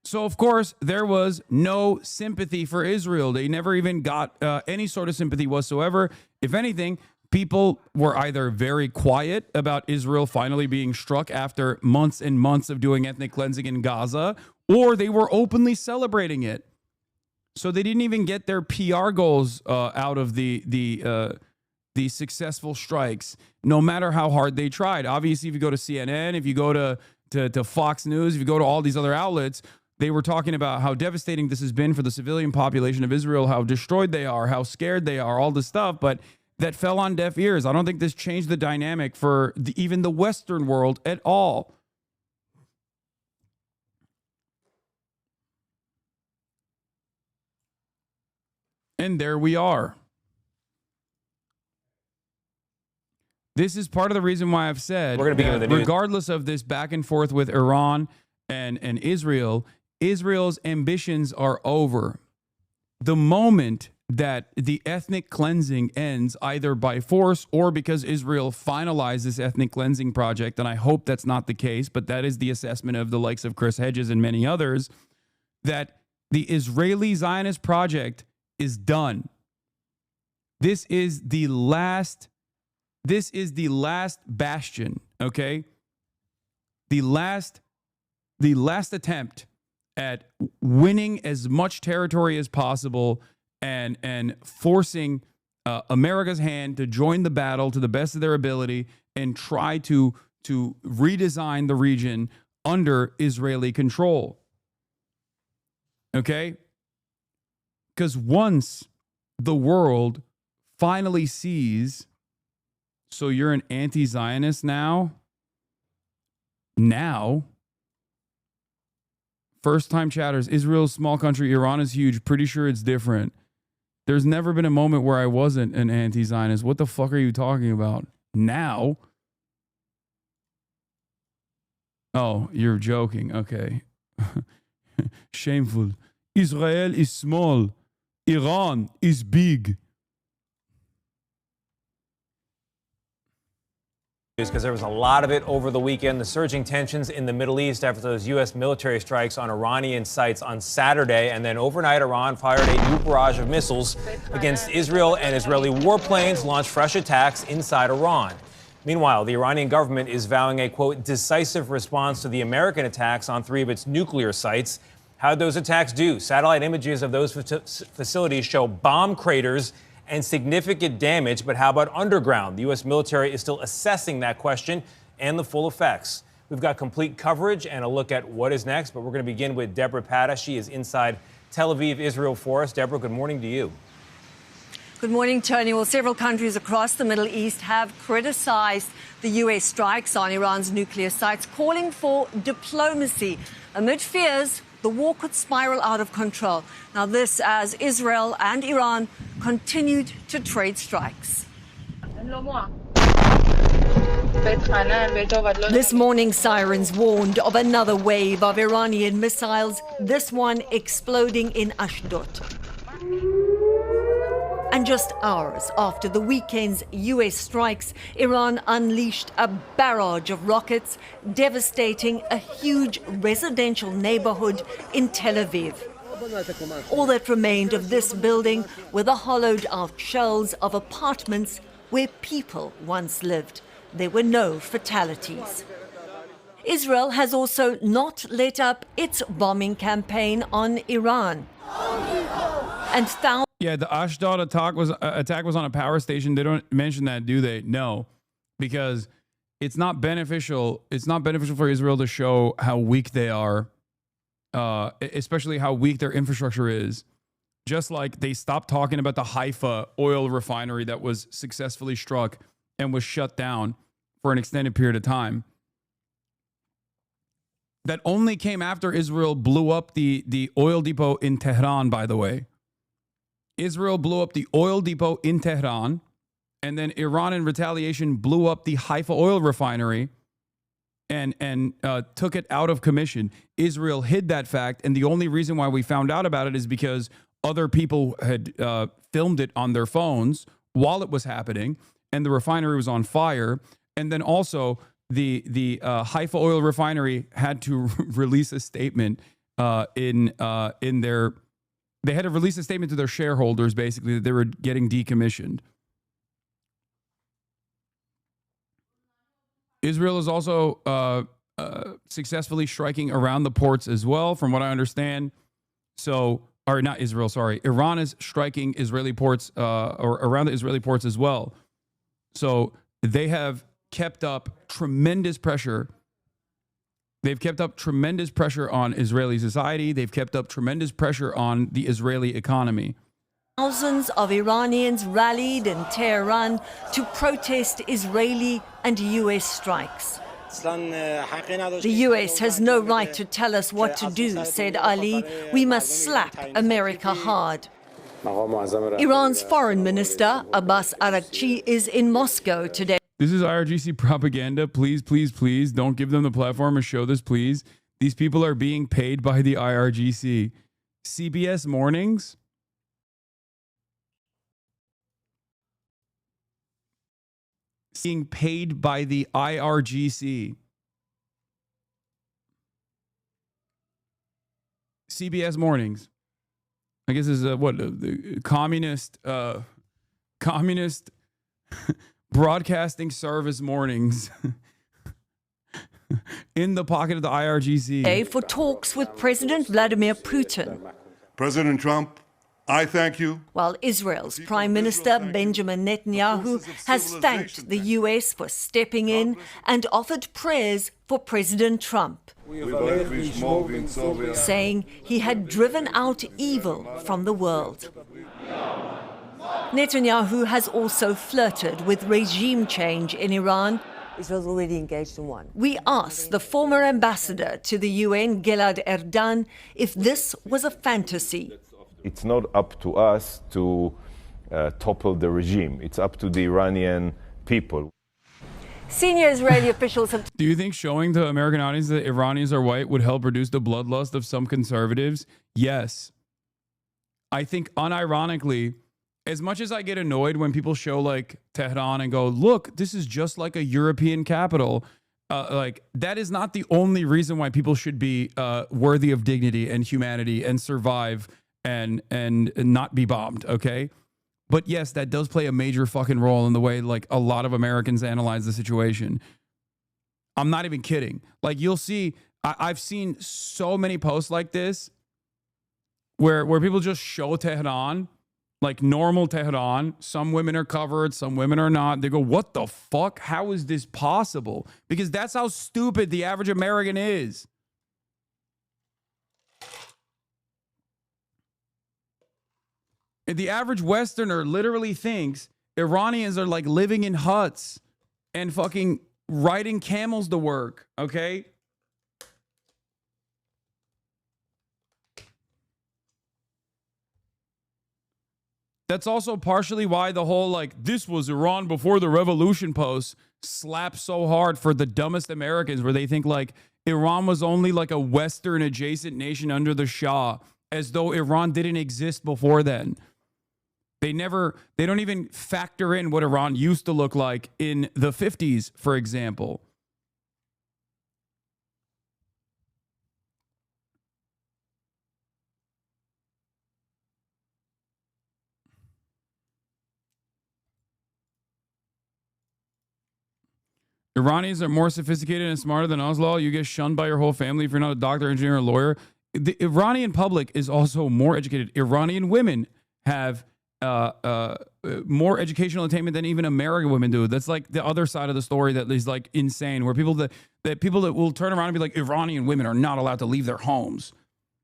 [SPEAKER 2] So, of course, there was no sympathy for Israel. They never even got any sort of sympathy whatsoever. If anything, people were either very quiet about Israel finally being struck after months and months of doing ethnic cleansing in Gaza, or they were openly celebrating it. So they didn't even get their PR goals out of the successful strikes, no matter how hard they tried. Obviously, if you go to CNN, if you go to Fox News, if you go to all these other outlets, they were talking about how devastating this has been for the civilian population of Israel, how destroyed they are, how scared they are, all this stuff. But that fell on deaf ears. I don't think this changed the dynamic for even the Western world at all. And there we are. This is part of the reason why I've said, regardless of this back and forth with Iran and Israel, Israel's ambitions are over. the moment that the ethnic cleansing ends, either by force or because Israel finalized this ethnic cleansing project, and I hope that's not the case, but that is the assessment of the likes of Chris Hedges and many others, that the Israeli Zionist project is done. This is the last bastion, okay? The last attempt at winning as much territory as possible and forcing America's hand to join the battle to the best of their ability and try to redesign the region under Israeli control. Okay? Because once the world finally sees, so you're an anti-Zionist now? First time chatters, Israel's small country, Iran is huge. Pretty sure it's different. There's never been a moment where I wasn't an anti-Zionist. What the fuck are you talking about? Now? Oh, you're joking. Okay. Shameful. Israel is small. Iran is big.
[SPEAKER 14] Because there was a lot of it over the weekend. The surging tensions in the Middle East after those U.S. military strikes on Iranian sites on Saturday. And then overnight, Iran fired a new barrage of missiles against Israel, and Israeli warplanes launched fresh attacks inside Iran. Meanwhile, the Iranian government is vowing a, quote, decisive response to the American attacks on 3 of its nuclear sites. How'd those attacks do? Satellite images of those facilities show bomb craters and significant damage, but how about underground? The U.S. military is still assessing that question and the full effects. We've got complete coverage and a look at what is next, but we're going to begin with Deborah Pata. She is inside Tel Aviv, Israel for us. Deborah, good morning to you.
[SPEAKER 15] Good morning, Tony. Well, several countries across the Middle East have criticized the U.S. strikes on Iran's nuclear sites, calling for diplomacy amid fears the war could spiral out of control. Now, this as Israel and Iran continued to trade strikes. This morning, sirens warned of another wave of Iranian missiles, this one exploding in Ashdod. And just hours after the weekend's U.S. strikes, Iran unleashed a barrage of rockets, devastating a huge residential neighborhood in Tel Aviv. All that remained of this building were the hollowed-out shells of apartments where people once lived. There were no fatalities. Israel has also not let up its bombing campaign on Iran. And thousands.
[SPEAKER 2] Yeah, the Ashdod attack was on a power station. They don't mention that, do they? No, because it's not beneficial. It's not beneficial for Israel to show how weak they are, especially how weak their infrastructure is. Just like they stopped talking about the Haifa oil refinery that was successfully struck and was shut down for an extended period of time. That only came after Israel blew up the oil depot in Tehran, by the way. Israel blew up the oil depot in Tehran, and then Iran in retaliation blew up the Haifa oil refinery and took it out of commission. Israel hid that fact, and the only reason why we found out about it is because other people had filmed it on their phones while it was happening, and the refinery was on fire. And then also the Haifa oil refinery had to release a statement in their. They had to release a statement to their shareholders, basically, that they were getting decommissioned. Israel is also successfully striking around the ports as well, from what I understand. So, or not Israel, sorry. Iran is striking Israeli ports or around the Israeli ports as well. So they have kept up tremendous pressure. They've kept up tremendous pressure on Israeli society. They've kept up tremendous pressure on the Israeli economy.
[SPEAKER 15] Thousands of Iranians rallied in Tehran to protest Israeli and U.S. strikes. The U.S. has no right to tell us what to do, said Ali. We must slap America hard. Iran's foreign minister, Abbas Araghchi, is in Moscow today.
[SPEAKER 2] This is IRGC propaganda. Please, please, please don't give them the platform or show this, please. These people are being paid by the IRGC. CBS Mornings? being paid by the IRGC. CBS Mornings. I guess is what the communist broadcasting service mornings in the pocket of the IRGC.
[SPEAKER 15] For talks with President Vladimir Putin.
[SPEAKER 16] President Trump, I thank you.
[SPEAKER 15] While Israel's Prime Minister Benjamin Netanyahu has thanked the US for stepping in and offered prayers for President Trump, saying he had driven out evil from the world. Netanyahu has also flirted with regime change in Iran.
[SPEAKER 17] Israel's already engaged in one.
[SPEAKER 15] We asked the former ambassador to the UN, Gilad Erdan, if this was a fantasy.
[SPEAKER 18] It's not up to us to topple the regime. It's up to the Iranian people.
[SPEAKER 15] Senior Israeli officials have...
[SPEAKER 2] Do you think showing the American audience that Iranians are white would help reduce the bloodlust of some conservatives? Yes. I think unironically, as much as I get annoyed when people show like Tehran and go, look, this is just like a European capital, like that is not the only reason why people should be worthy of dignity and humanity and survive and not be bombed, okay? But yes, that does play a major fucking role in the way like a lot of Americans analyze the situation. I'm not even kidding. Like you'll see, I've seen so many posts like this where people just show Tehran, like normal Tehran. Some women are covered, some women are not. They go, what the fuck? How is this possible? Because that's how stupid the average American is. The average Westerner literally thinks Iranians are like living in huts and fucking riding camels to work, okay? That's also partially why the whole like, this was Iran before the revolution post slaps so hard for the dumbest Americans, where they think like Iran was only like a Western adjacent nation under the Shah, as though Iran didn't exist before then. They don't even factor in what Iran used to look like in the 50s, for example. Iranians are more sophisticated and smarter than Oslo. You get shunned by your whole family if you're not a doctor, engineer, or lawyer. The Iranian public is also more educated. Iranian women have more educational attainment than even American women do. That's like the other side of the story that is like insane, where people that will turn around and be like, Iranian women are not allowed to leave their homes.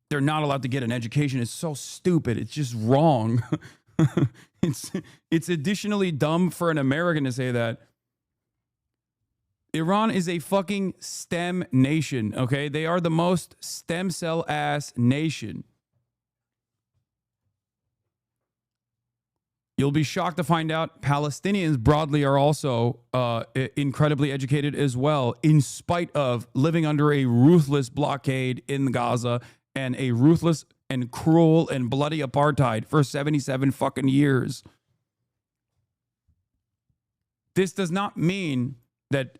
[SPEAKER 2] They're not allowed to get an education. It's so stupid. It's just wrong. It's additionally dumb for an American to say that. Iran is a fucking STEM nation, okay? They are the most stem cell ass nation. You'll be shocked to find out Palestinians broadly are also incredibly educated as well, in spite of living under a ruthless blockade in Gaza and a ruthless and cruel and bloody apartheid for 77 fucking years. This does not mean that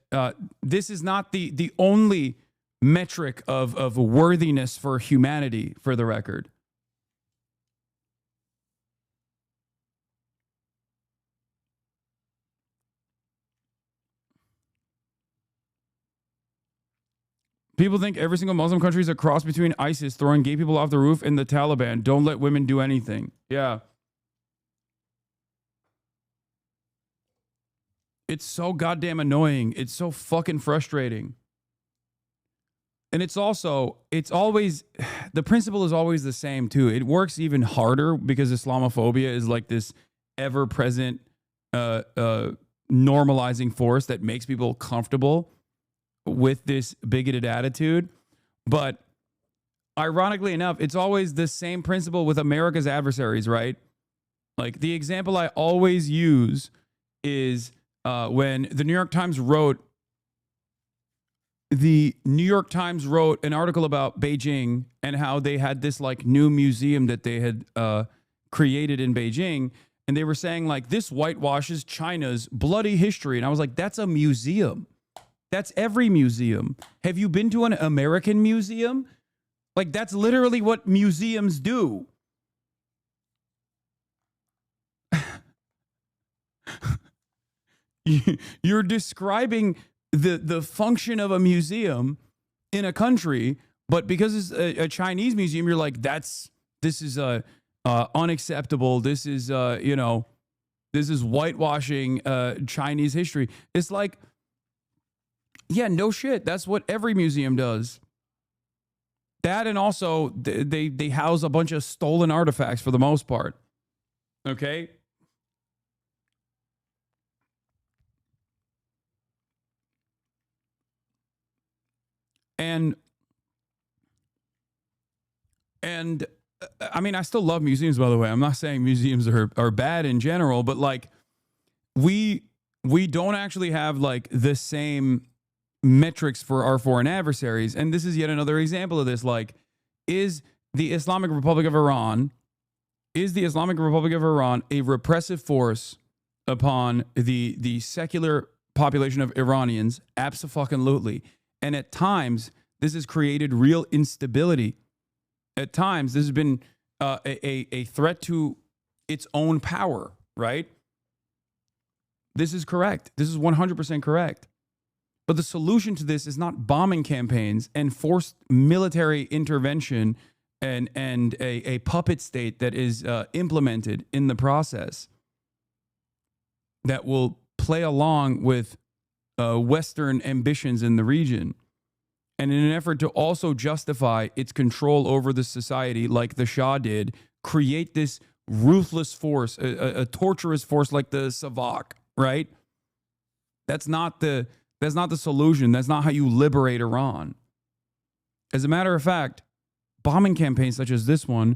[SPEAKER 2] this is not the only metric of worthiness for humanity, for the record. People think every single Muslim country is a cross between ISIS throwing gay people off the roof and the Taliban. Don't let women do anything. Yeah. It's so goddamn annoying. It's so fucking frustrating. And it's always, the principle is always the same too. It works even harder because Islamophobia is like this ever-present normalizing force that makes people comfortable with this bigoted attitude. But ironically enough, it's always the same principle with America's adversaries, right? Like the example I always use is when the New York Times wrote an article about Beijing and how they had this like new museum that they had created in Beijing. and they were saying like, this whitewashes China's bloody history. And I was like, that's a museum. That's every museum. Have you been to an American museum? Like, that's literally what museums do. You're describing the function of a museum in a country, but because it's a Chinese museum, you're like, this is unacceptable. This is this is whitewashing Chinese history. It's like, yeah, no shit. That's what every museum does. That, and also they house a bunch of stolen artifacts for the most part. Okay. And I mean, I still love museums, by the way. I'm not saying museums are bad in general, but like we don't actually have like the same metrics for our foreign adversaries. And this is yet another example of this. Like, is the Islamic Republic of Iran a repressive force upon the secular population of Iranians? Abso-fucking-lutely. And at times, this has created real instability. At times, this has been a threat to its own power, right? This is correct. This is 100% correct. But the solution to this is not bombing campaigns and forced military intervention and a puppet state that is implemented in the process that will play along with Western ambitions in the region. And in an effort to also justify its control over the society, like the Shah did, create this ruthless force, a torturous force like the Savak, right? That's not the solution. That's not how you liberate Iran. As a matter of fact, bombing campaigns such as this one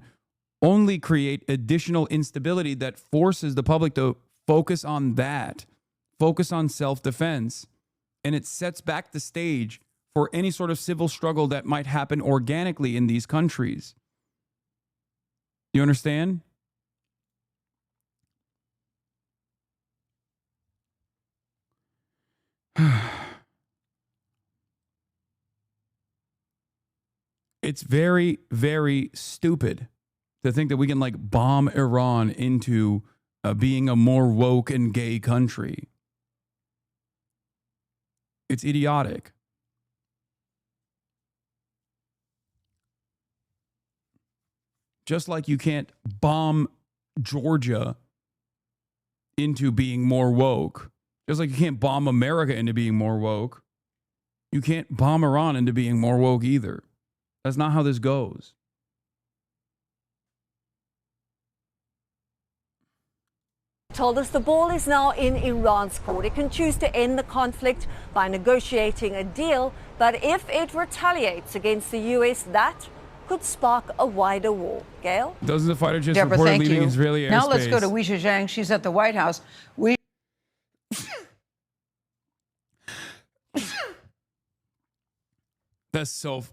[SPEAKER 2] only create additional instability that forces the public to focus on that, focus on self-defense, and it sets back the stage for any sort of civil struggle that might happen organically in these countries. You understand? It's very, very stupid to think that we can like bomb Iran into being a more woke and gay country. It's idiotic. Just like you can't bomb Georgia into being more woke. Just like you can't bomb America into being more woke. You can't bomb Iran into being more woke either. That's not how this goes.
[SPEAKER 15] Told us the ball is now in Iran's court. It can choose to end the conflict by negotiating a deal, but if it retaliates against the US, that could spark a wider war. Gail?
[SPEAKER 2] Dozens of fighter jets
[SPEAKER 19] Deborah,
[SPEAKER 2] reported
[SPEAKER 19] thank
[SPEAKER 2] leaving
[SPEAKER 19] you.
[SPEAKER 2] Israeli airspace.
[SPEAKER 19] Now let's go to Weisha Zhang. She's at the White House.
[SPEAKER 2] That's so...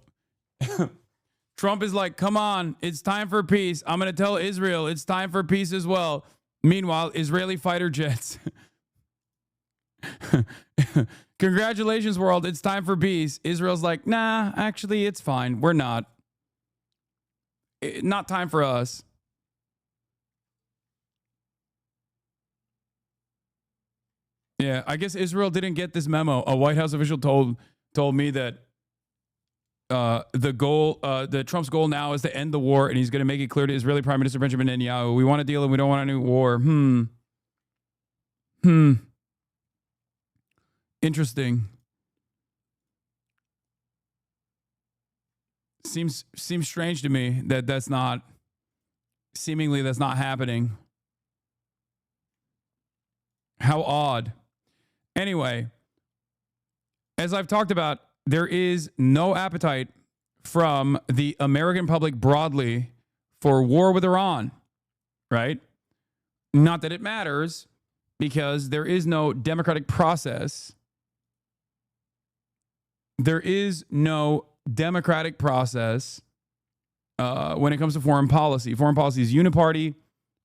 [SPEAKER 2] Trump is like, come on, it's time for peace. I'm going to tell Israel it's time for peace as well. Meanwhile, Israeli fighter jets. Congratulations, world. It's time for peace. Israel's like, nah, actually, it's fine. We're not. Not time for us. Yeah, I guess Israel didn't get this memo. A White House official told me that Trump's goal now is to end the war, and he's going to make it clear to Israeli Prime Minister Benjamin Netanyahu, we want a deal and we don't want a new war. Interesting. Seems strange to me that that's not happening. How odd. Anyway, as I've talked about, there is no appetite from the American public broadly for war with Iran, right? Not that it matters, because there is no democratic process. There is no democratic process when it comes to foreign policy. Foreign policy is uniparty,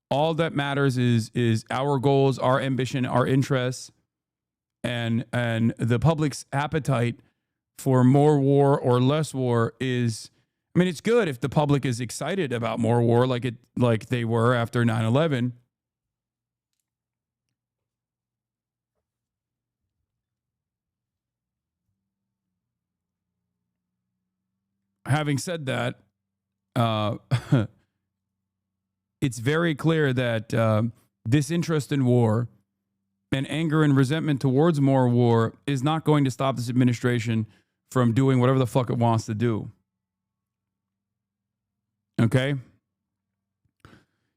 [SPEAKER 2] All that matters is our goals, our ambition, our interests, and the public's appetite for more war or less war is. I mean, it's good if the public is excited about more war, like they were after 9/11. Having said that, it's very clear that disinterest in war and anger and resentment towards more war is not going to stop this administration from doing whatever the fuck it wants to do. Okay?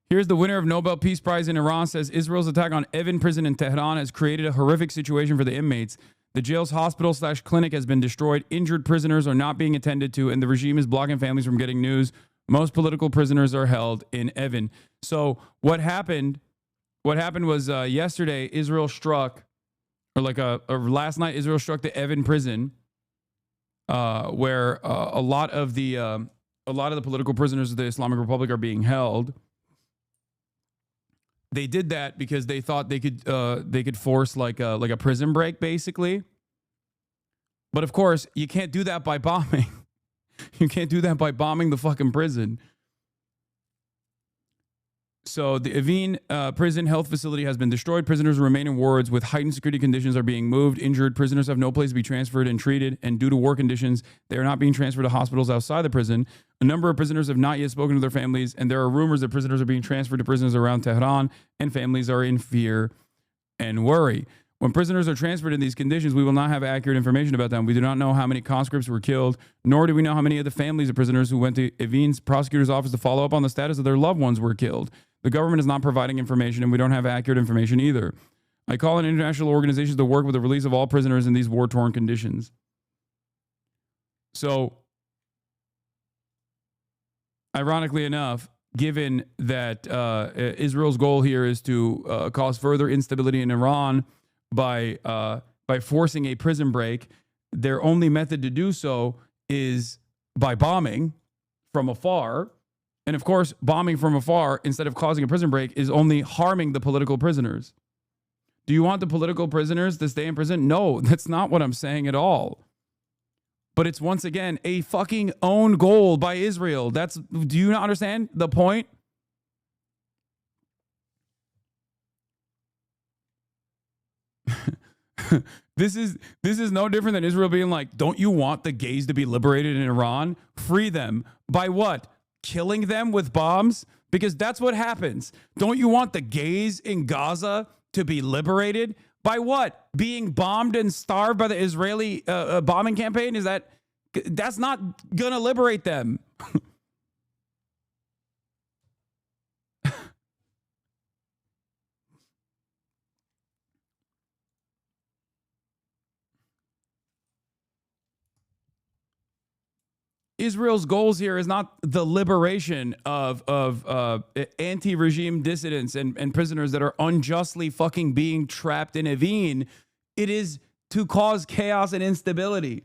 [SPEAKER 2] Here's the winner of Nobel Peace Prize in Iran says Israel's attack on Evin prison in Tehran has created a horrific situation for the inmates. The jail's hospital/clinic has been destroyed. Injured prisoners are not being attended to, and the regime is blocking families from getting news. Most political prisoners are held in Evin. So what happened was yesterday Israel struck, or last night Israel struck the Evin prison, where a lot of the political prisoners of the Islamic Republic are being held. They did that because they thought they could force like a prison break, basically. But of course, you can't do that by bombing. You can't do that by bombing the fucking prison. So the Evin prison health facility has been destroyed. Prisoners remain in wards with heightened security conditions are being moved. Injured prisoners have no place to be transferred and treated. And due to war conditions, they are not being transferred to hospitals outside the prison. A number of prisoners have not yet spoken to their families. And there are rumors that prisoners are being transferred to prisons around Tehran. And families are in fear and worry. When prisoners are transferred in these conditions, we will not have accurate information about them. We do not know how many conscripts were killed, nor do we know how many of the families of prisoners who went to Evin's prosecutor's office to follow up on the status of their loved ones were killed. The government is not providing information, and we don't have accurate information either. I call on international organizations to work with the release of all prisoners in these war-torn conditions. So, ironically enough, given that Israel's goal here is to cause further instability in Iran by forcing a prison break, their only method to do so is by bombing from afar. And of course, bombing from afar instead of causing a prison break is only harming the political prisoners. Do you want the political prisoners to stay in prison? No, that's not what I'm saying at all. But it's once again a fucking own goal by Israel. Do you not understand the point? This is no different than Israel being like, don't you want the gays to be liberated in Iran? Free them. By what? Killing them with bombs? Because that's what happens. Don't you want the gays in Gaza to be liberated? By what? Being bombed and starved by the Israeli bombing campaign? That's not gonna liberate them. Israel's goals here is not the liberation of anti-regime dissidents and prisoners that are unjustly fucking being trapped in Evin. It is to cause chaos and instability.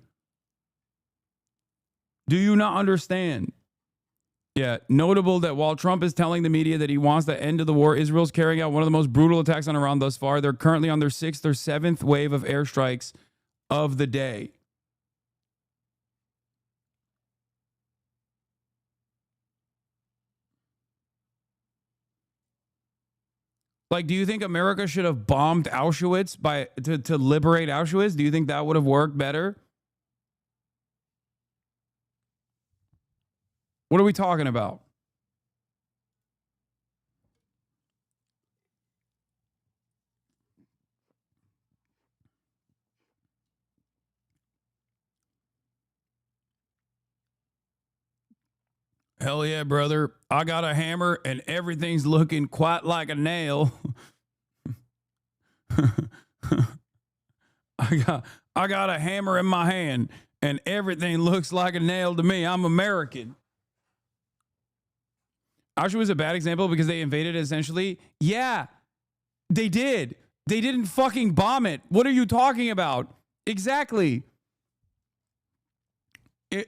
[SPEAKER 2] Do you not understand? Yeah, notable that while Trump is telling the media that he wants the end of the war, Israel's carrying out one of the most brutal attacks on Iran thus far. They're currently on their 6th or 7th wave of airstrikes of the day. Like, do you think America should have bombed Auschwitz to liberate Auschwitz? Do you think that would have worked better? What are we talking about? Hell yeah, brother. I got a hammer and everything's looking quite like a nail. I got a hammer in my hand and everything looks like a nail to me. I'm American. Auschwitz is a bad example because they invaded it essentially. Yeah, they did. They didn't fucking bomb it. What are you talking about? Exactly.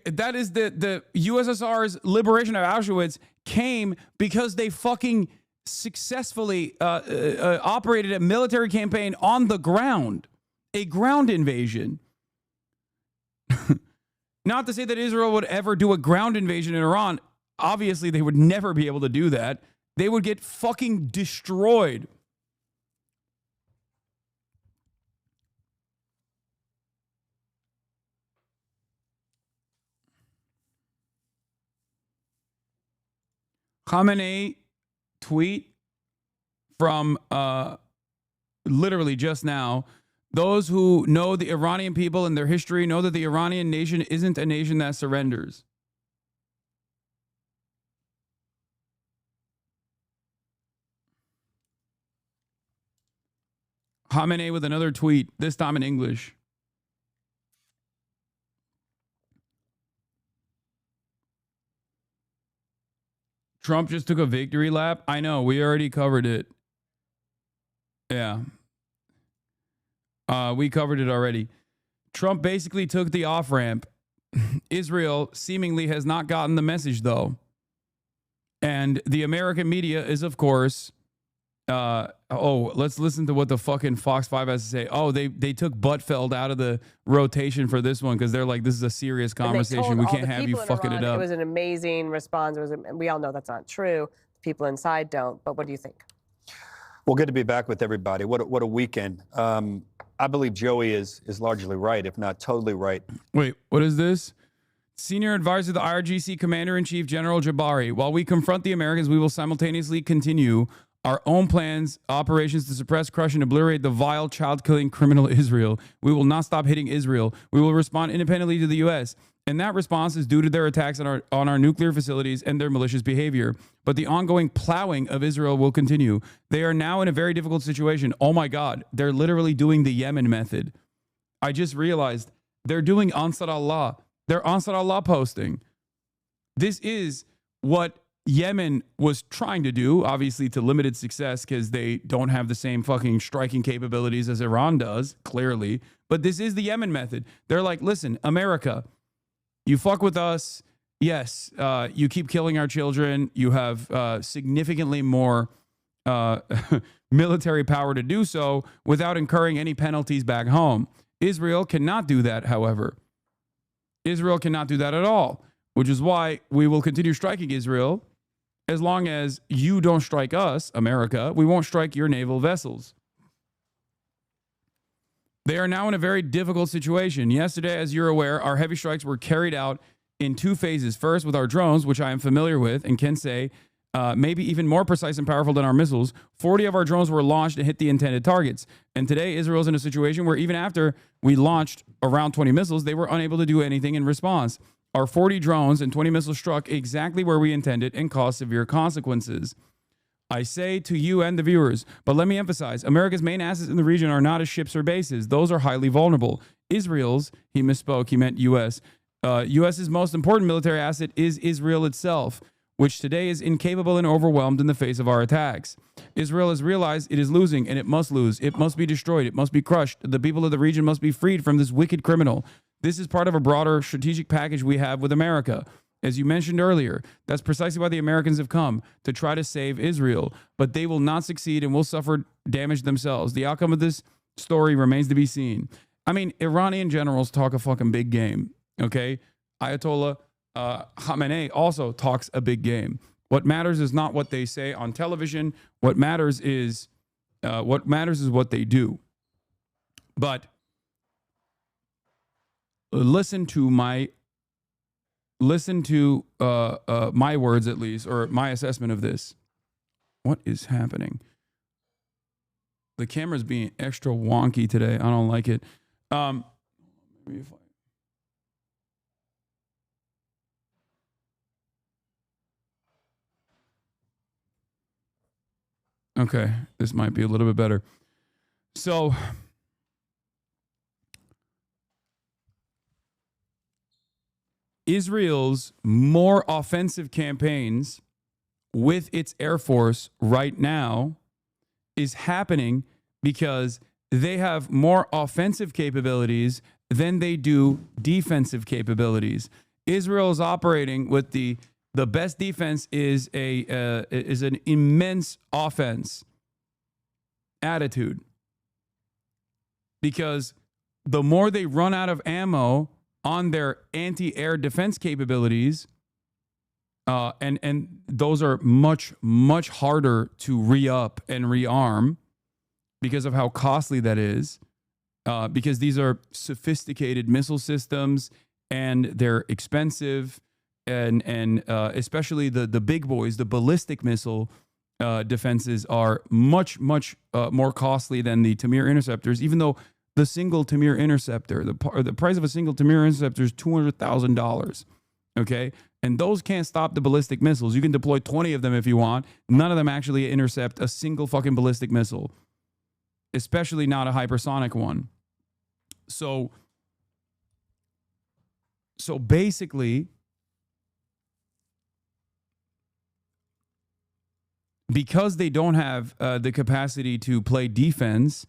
[SPEAKER 2] That is the USSR's liberation of Auschwitz came because they fucking successfully operated a military campaign on the ground, a ground invasion. Not to say that Israel would ever do a ground invasion in Iran. Obviously, they would never be able to do that. They would get fucking destroyed. Khamenei tweet from literally just now. Those who know the Iranian people and their history know that the Iranian nation isn't a nation that surrenders. Khamenei with another tweet, this time in English. Trump just took a victory lap. I know, we already covered it. Yeah. We covered it already. Trump basically took the off-ramp. Israel seemingly has not gotten the message, though. And the American media is, of course, let's listen to what the fucking Fox 5 has to say. Oh, they took Buttfeld out of the rotation for this one because they're like, this is a serious conversation. We can't have you fucking it up.
[SPEAKER 20] It was an amazing response. We all know that's not true. The people inside don't. But what do you think?
[SPEAKER 21] Well, good to be back with everybody. What a weekend. I believe Joey is largely right, if not totally right.
[SPEAKER 2] Wait, what is this? Senior advisor to the IRGC Commander-in-Chief General Jabari. While we confront the Americans, we will simultaneously continue our own plans, operations to suppress, crush, and obliterate the vile, child-killing criminal Israel. We will not stop hitting Israel. We will respond independently to the U.S., and that response is due to their attacks on our nuclear facilities and their malicious behavior. But the ongoing plowing of Israel will continue. They are now in a very difficult situation. Oh my God, they're literally doing the Yemen method. I just realized they're doing Ansar Allah. They're Ansar Allah posting. This is what Yemen was trying to do, obviously to limited success because they don't have the same fucking striking capabilities as Iran does, clearly. But this is the Yemen method. They're like, listen, America, you fuck with us. Yes, you keep killing our children. You have significantly more military power to do so without incurring any penalties back home. Israel cannot do that, however. Israel cannot do that at all, which is why we will continue striking Israel. As long as you don't strike us, America, we won't strike your naval vessels. They are now in a very difficult situation. Yesterday, as you're aware, our heavy strikes were carried out in two phases. First, with our drones, which I am familiar with and can say maybe even more precise and powerful than our missiles. 40 of our drones were launched and hit the intended targets. And today, Israel's in a situation where even after we launched around 20 missiles, they were unable to do anything in response. Our 40 drones and 20 missiles struck exactly where we intended and caused severe consequences. I say to you and the viewers, but let me emphasize, America's main assets in the region are not as ships or bases. Those are highly vulnerable. Israel's, he misspoke, he meant U.S. U.S.'s most important military asset is Israel itself, which today is incapable and overwhelmed in the face of our attacks. Israel has realized it is losing, and it must lose. It must be destroyed. It must be crushed. The people of the region must be freed from this wicked criminal. This is part of a broader strategic package we have with America. As you mentioned earlier, that's precisely why the Americans have come, to try to save Israel. But they will not succeed and will suffer damage themselves. The outcome of this story remains to be seen. I mean, Iranian generals talk a fucking big game, okay? Ayatollah Khamenei also talks a big game. What matters is not what they say on television. What matters is what they do. But listen to my words, at least, or my assessment of this. What is happening? The camera's being extra wonky today. I don't like it. Maybe if okay, this might be a little bit better. So, Israel's more offensive campaigns with its Air Force right now is happening because they have more offensive capabilities than they do defensive capabilities. Israel is operating with the The best defense is an immense offense attitude. Because the more they run out of ammo on their anti-air defense capabilities, and those are much, much harder to re-up and rearm because of how costly that is, because these are sophisticated missile systems and they're expensive, and especially the big boys, the ballistic missile defenses are much, much more costly than the Tamir interceptors, even though the single Tamir interceptor, the price of a single Tamir interceptor is $200,000. Okay? And those can't stop the ballistic missiles. You can deploy 20 of them if you want. None of them actually intercept a single fucking ballistic missile, especially not a hypersonic one. So basically, because they don't have the capacity to play defense,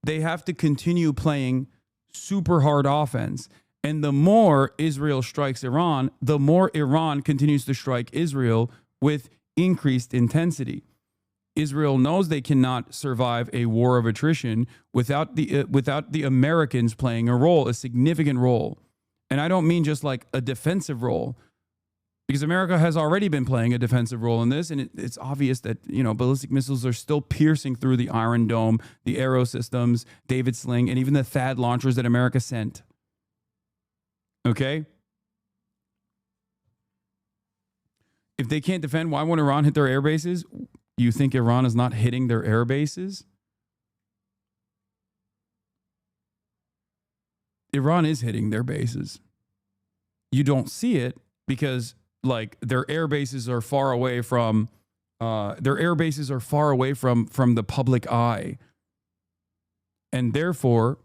[SPEAKER 2] they have to continue playing super hard offense. And the more Israel strikes Iran, the more Iran continues to strike Israel with increased intensity. Israel knows they cannot survive a war of attrition without the Americans playing a role, a significant role. And I don't mean just like a defensive role, because America has already been playing a defensive role in this, and it's obvious that, you know, ballistic missiles are still piercing through the Iron Dome, the Arrow systems, David Sling, and even the THAAD launchers that America sent. Okay? If they can't defend, why won't Iran hit their air bases? You think Iran is not hitting their air bases? Iran is hitting their bases. You don't see it because, like, their air bases are far away from the public eye, and therefore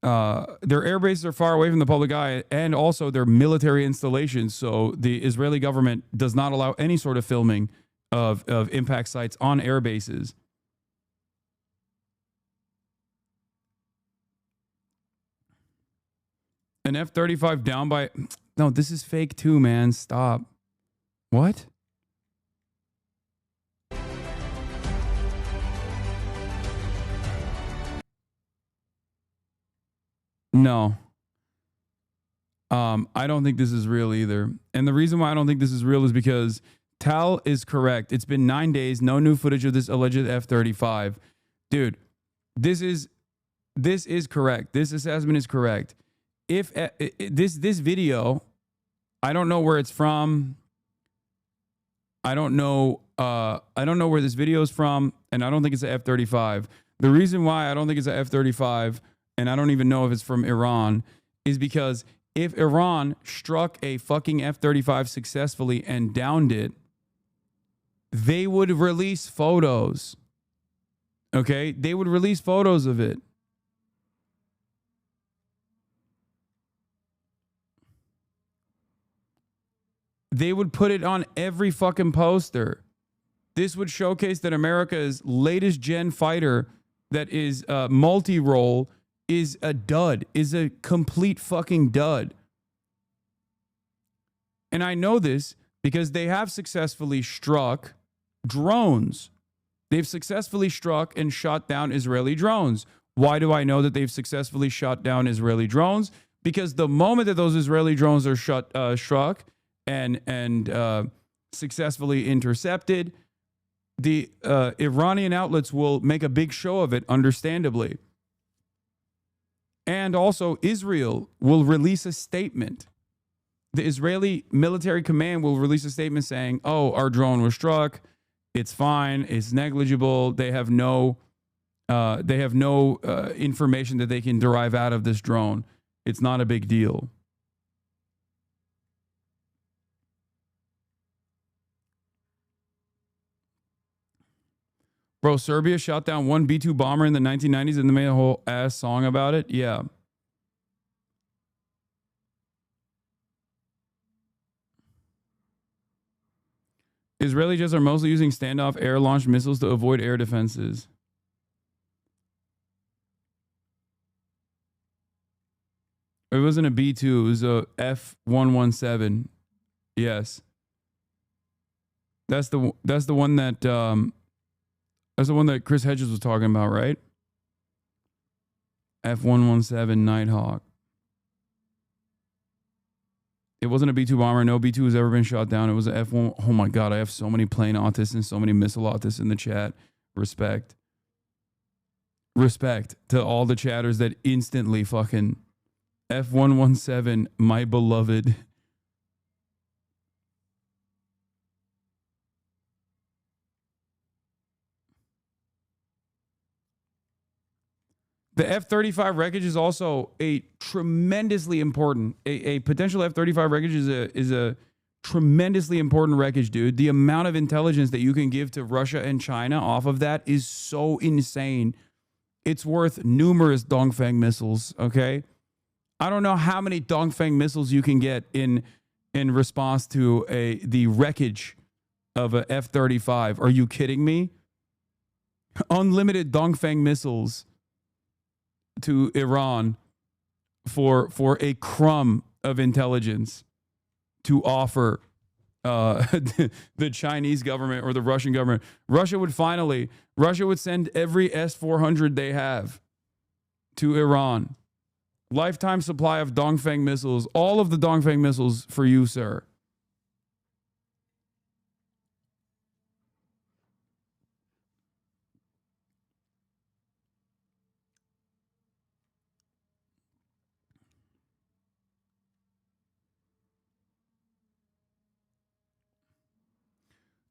[SPEAKER 2] their air bases are far away from the public eye, and also their military installations. So the Israeli government does not allow any sort of filming of impact sites on air bases. An F-35 down by... No, this is fake too, man. Stop. What? No. I don't think this is real either. And the reason why I don't think this is real is because Tal is correct. It's been 9 days, no new footage of this alleged F-35. Dude, this is correct. This assessment is correct. If this video, I don't know where it's from. I don't know where this video is from, and I don't think it's an F-35. The reason why I don't think it's an F-35, and I don't even know if it's from Iran, is because if Iran struck a fucking F-35 successfully and downed it, they would release photos. Okay? They would release photos of it. They would put it on every fucking poster. This would showcase that America's latest gen fighter that is multi-role is a dud, is a complete fucking dud. And I know this because they have successfully struck drones. They've successfully struck and shot down Israeli drones. Why do I know that they've successfully shot down Israeli drones? Because the moment that those Israeli drones are struck and successfully intercepted, the Iranian outlets will make a big show of it, understandably. And also, Israel will release a statement. The Israeli military command will release a statement saying, oh, our drone was struck. It's fine. It's negligible. They have no information that they can derive out of this drone. It's not a big deal. Bro, Serbia shot down one B-2 bomber in the 1990s and they made a whole ass song about it? Yeah. Israeli jets are mostly using standoff air-launched missiles to avoid air defenses. It wasn't a B-2, it was a F-117. Yes. That's the one that that's the one that Chris Hedges was talking about, right? F-117 Nighthawk. It wasn't a B-2 bomber. No B-2 has ever been shot down. It was an F-1. Oh my God, I have so many plane autists and so many missile autists in the chat. Respect. Respect to all the chatters that instantly fucking F-117, my beloved. The F-35 wreckage is also a tremendously important, a potential F-35 wreckage is a tremendously important wreckage, dude. The amount of intelligence that you can give to Russia and China off of that is so insane. It's worth numerous Dongfeng missiles, okay? I don't know how many Dongfeng missiles you can get in response to the wreckage of a F-35. Are you kidding me? Unlimited Dongfeng missiles to Iran for a crumb of intelligence to offer the Chinese government or the Russian government. Russia would send every S-400 they have to Iran. Lifetime supply of Dongfeng missiles, all of the Dongfeng missiles for you, sir.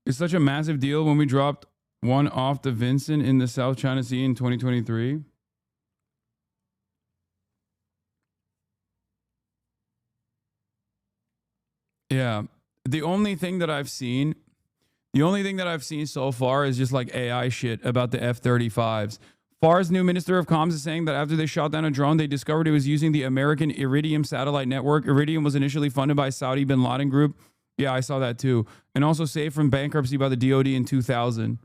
[SPEAKER 2] It's such a massive deal when we dropped one off the Vincent in the South China Sea in 2023. Yeah. The only thing that I've seen so far is just like AI shit about the F-35s. Far's new Minister of Comms is saying that after they shot down a drone, they discovered it was using the American Iridium satellite network. Iridium was initially funded by Saudi bin Laden Group. Yeah, I saw that too. And also saved from bankruptcy by the DOD in 2000.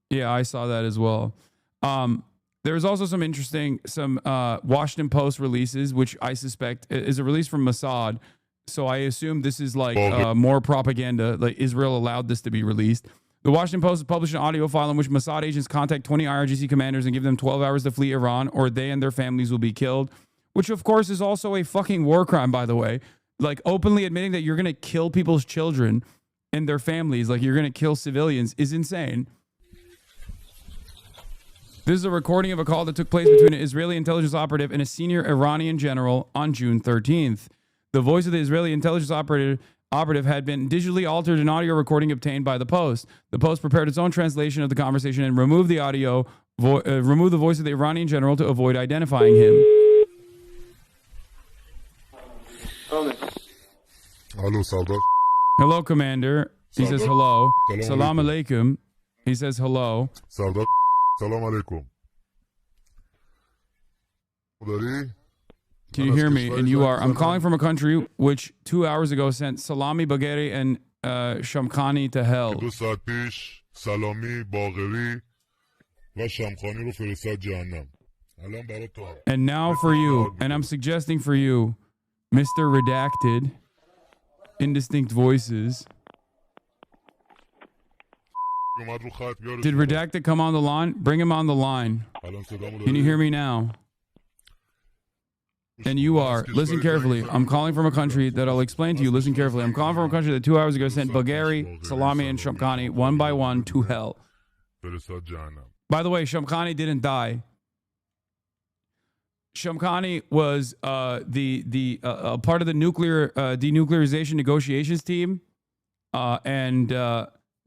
[SPEAKER 2] Yeah, I saw that as well. There's also some interesting, Washington Post releases, which I suspect is a release from Mossad. So I assume this is like more propaganda. Like Israel allowed this to be released. The Washington Post has published an audio file in which Mossad agents contact 20 IRGC commanders and give them 12 hours to flee Iran, or they and their families will be killed. Which, of course, is also a fucking war crime, by the way. Like openly admitting that you're going to kill people's children and their families, like you're going to kill civilians, is insane. This is a recording of a call that took place between an Israeli intelligence operative and a senior Iranian general on June 13th. The voice of the Israeli intelligence operative had been digitally altered in audio recording obtained by the Post. The Post prepared its own translation of the conversation and removed the audio, removed the voice of the Iranian general to avoid identifying him.
[SPEAKER 16] Hello, Salvador.
[SPEAKER 2] Hello, Commander. He says hello. Salam alaikum. He says hello.
[SPEAKER 16] Salvador. Salam alaikum.
[SPEAKER 2] Can you hear me? And you are. I'm calling from a country which 2 hours ago sent Salami, Bagheri, and Shamkhani to hell. And now for you, and I'm suggesting for you, Mr. Redacted, Indistinct Voices. Did Redacted come on the line? Bring him on the line. Can you hear me now? And you are. Listen carefully. I'm calling from a country that I'll explain to you. Listen carefully. I'm calling from a country that 2 hours ago sent Bagheri, Salami, and Shamkhani one by one to hell. By the way, Shamkhani didn't die. Shamkhani was the part of the nuclear denuclearization negotiations team, and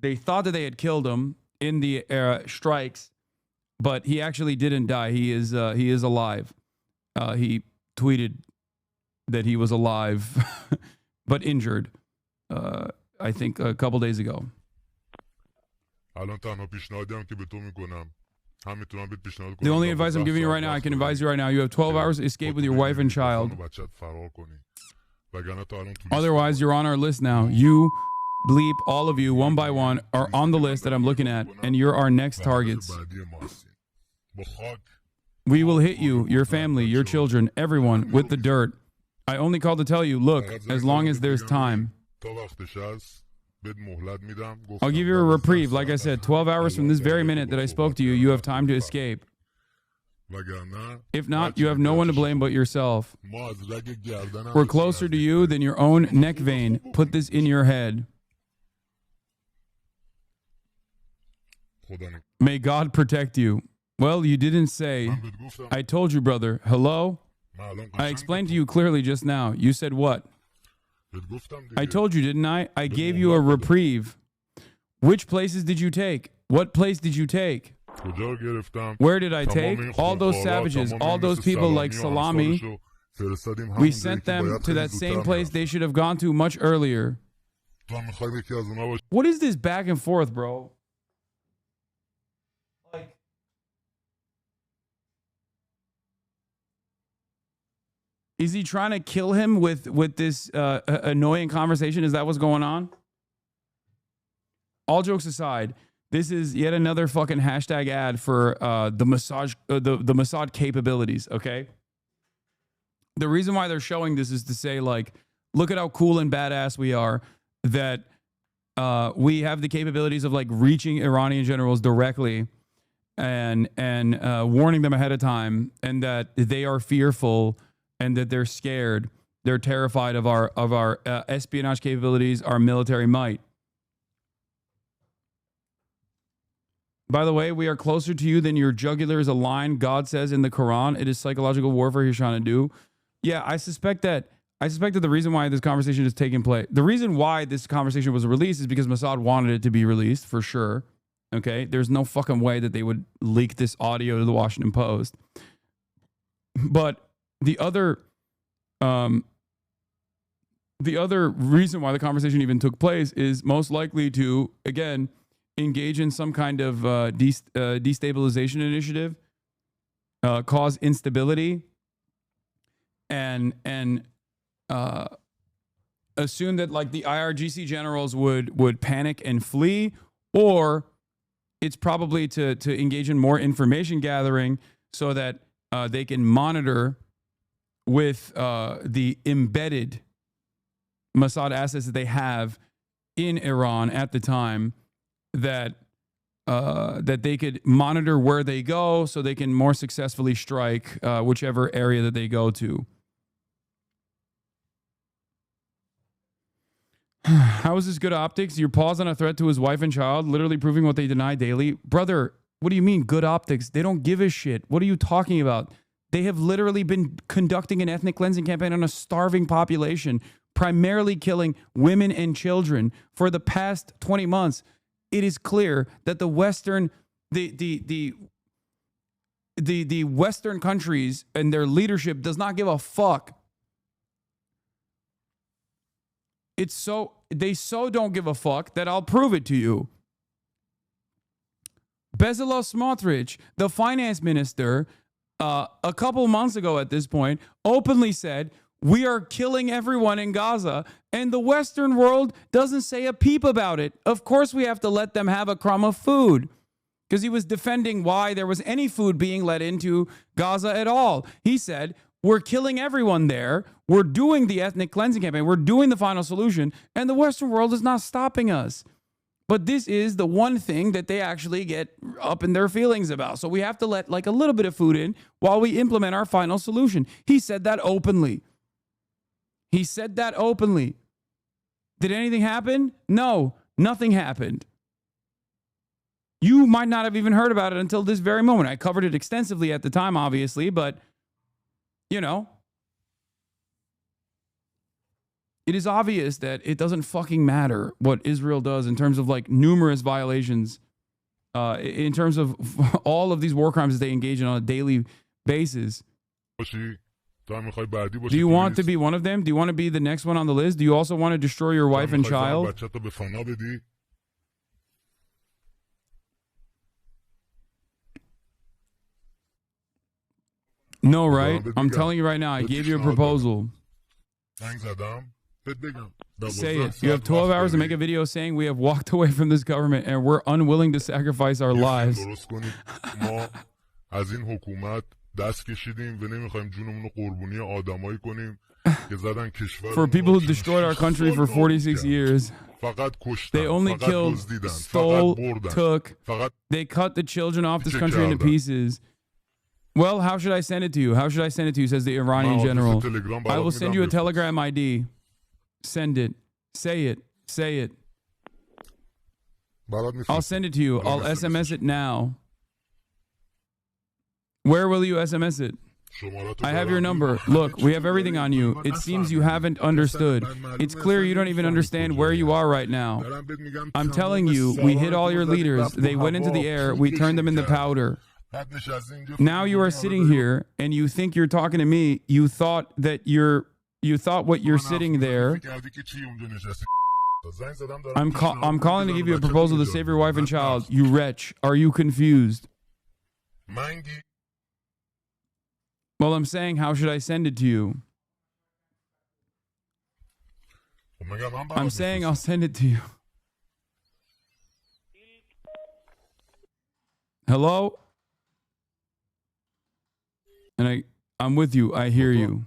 [SPEAKER 2] they thought that they had killed him in the strikes, but he actually didn't die. He is alive. He tweeted that he was alive, but injured. I think a couple days ago. The only advice I'm giving you right now, I can advise you right now, you have 12 hours to escape with your wife and child. Otherwise, you're on our list now. You, Bleep, all of you, one by one, are on the list that I'm looking at, and you're our next targets. We will hit you, your family, your children, everyone, with the dirt. I only called to tell you, look, as long as there's time. I'll give you a reprieve. Like I said, 12 hours from this very minute that I spoke to you, you have time to escape. If not, you have no one to blame but yourself. We're closer to you than your own neck vein. Put this in your head. May God protect you. Well, you didn't say. I told you, brother. Hello? I explained to you clearly just now. You said what? I told you, didn't I? I gave you a reprieve. Which places did you take? What place did you take? Where did I take? All those savages, all those people like Salami. We sent them to that same place they should have gone to much earlier. What is this back and forth, bro? Is he trying to kill him with this annoying conversation? Is that what's going on? All jokes aside, this is yet another fucking hashtag ad for the Mossad capabilities, okay? The reason why they're showing this is to say, like, look at how cool and badass we are, that we have the capabilities of, like, reaching Iranian generals directly and warning them ahead of time, and that they are fearful and that they're scared. They're terrified of our espionage capabilities, our military might. By the way, we are closer to you than your jugular is a line. God says in the Quran, it is psychological warfare he's trying to do. Yeah, I suspect that the reason why this conversation is taking place, the reason why this conversation was released is because Mossad wanted it to be released, for sure. Okay? There's no fucking way that they would leak this audio to the Washington Post. But the other reason why the conversation even took place is most likely to, again, engage in some kind of destabilization initiative, cause instability, and assume that, like, the IRGC generals would panic and flee, or it's probably to engage in more information gathering so that they can monitor with the embedded Mossad assets that they have in Iran at the time, that they could monitor where they go so they can more successfully strike whichever area that they go to. How is this good optics? Your pause on a threat to his wife and child, literally proving what they deny daily. Brother, what do you mean good optics? They don't give a shit. What are you talking about? They have literally been conducting an ethnic cleansing campaign on a starving population, primarily killing women and children for the past 20 months. It is clear that the Western countries and their leadership does not give a fuck. They don't give a fuck that I'll prove it to you. Bezalel Smotrich, the finance minister, a couple months ago at this point, openly said, we are killing everyone in Gaza, and the Western world doesn't say a peep about it. Of course we have to let them have a crumb of food, because he was defending why there was any food being let into Gaza at all. He said, we're killing everyone there. We're doing the ethnic cleansing campaign. We're doing the final solution, and the Western world is not stopping us. But this is the one thing that they actually get up in their feelings about. So we have to let, like, a little bit of food in while we implement our final solution. He said that openly. He said that openly. Did anything happen? No, nothing happened. You might not have even heard about it until this very moment. I covered it extensively at the time, obviously, but, you know, it is obvious that it doesn't fucking matter what Israel does in terms of, like, numerous violations, in terms of all of these war crimes that they engage in on a daily basis. Do you want to be one of them? Do you want to be the next one on the list? Do you also want to destroy your wife and child? No, right? I'm telling you right now, I gave you a proposal. Say it. You have 12 hours to make a video saying we have walked away from this government and we're unwilling to sacrifice our lives. for people who destroyed our country for 46 years. They only killed, stole, took. They cut the children off this country into pieces. Well, how should I send it to you? How should I send it to you, says the Iranian general. I will send you a Telegram ID. Send it. Say it. Say it. I'll send it to you. I'll SMS it now. Where will you SMS it? I have your number. Look, we have everything on you. It seems you haven't understood. It's clear you don't even understand where you are right now. I'm telling you, we hit all your leaders. They went into the air. We turned them into powder. Now you are sitting here and you think you're talking to me. You thought what you're sitting there. I'm calling to give you a proposal to save your wife and child. You wretch. Are you confused? Well, I'm saying, how should I send it to you? I'm saying I'll send it to you. Hello? And I'm with you. I hear you.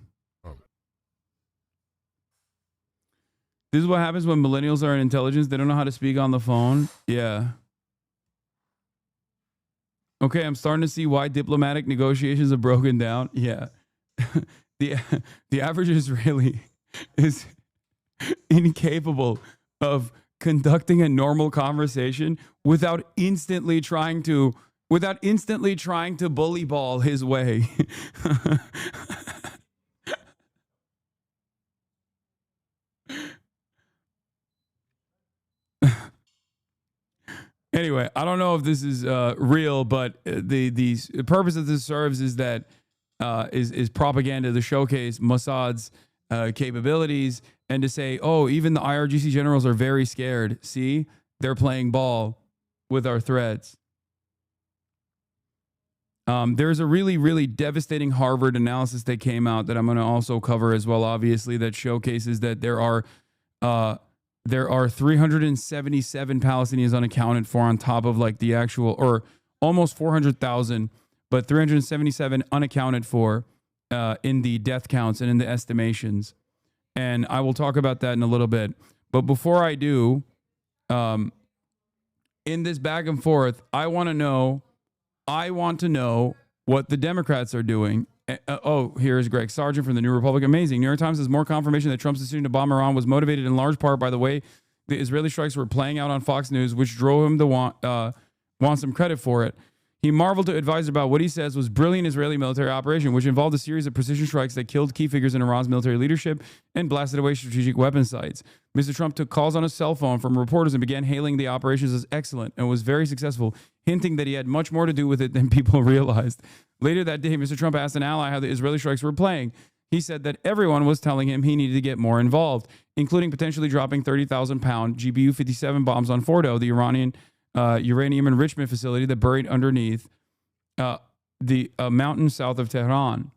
[SPEAKER 2] This is what happens when millennials are in intelligence. They don't know how to speak on the phone. Yeah. Okay, I'm starting to see why diplomatic negotiations have broken down. Yeah. The average Israeli is incapable of conducting a normal conversation without instantly trying to bully ball his way. Anyway, I don't know if this is real, but the purpose of this serves is that is propaganda to showcase Mossad's capabilities and to say, oh, even the IRGC generals are very scared. See, they're playing ball with our threats. There's a really, really devastating Harvard analysis that came out that I'm going to also cover as well, obviously, that showcases that there are 377 Palestinians unaccounted for on top of like the actual, or almost 400,000, but 377 unaccounted for in the death counts and in the estimations. And I will talk about that in a little bit. But before I do, in this back and forth, I want to know what the Democrats are doing. Here's Greg Sargent from the New Republic. Amazing. New York Times has more confirmation that Trump's decision to bomb Iran was motivated in large part by the way the Israeli strikes were playing out on Fox News, which drove him to want some credit for it. He marveled to advise about what he says was brilliant Israeli military operation, which involved a series of precision strikes that killed key figures in Iran's military leadership and blasted away strategic weapon sites. Mr. Trump took calls on his cell phone from reporters and began hailing the operations as excellent and was very successful, hinting that he had much more to do with it than people realized. Later that day, Mr. Trump asked an ally how the Israeli strikes were playing. He said that everyone was telling him he needed to get more involved, including potentially dropping 30,000-pound GBU-57 bombs on Fordo, the Iranian uranium enrichment facility that buried underneath the mountain south of Tehran.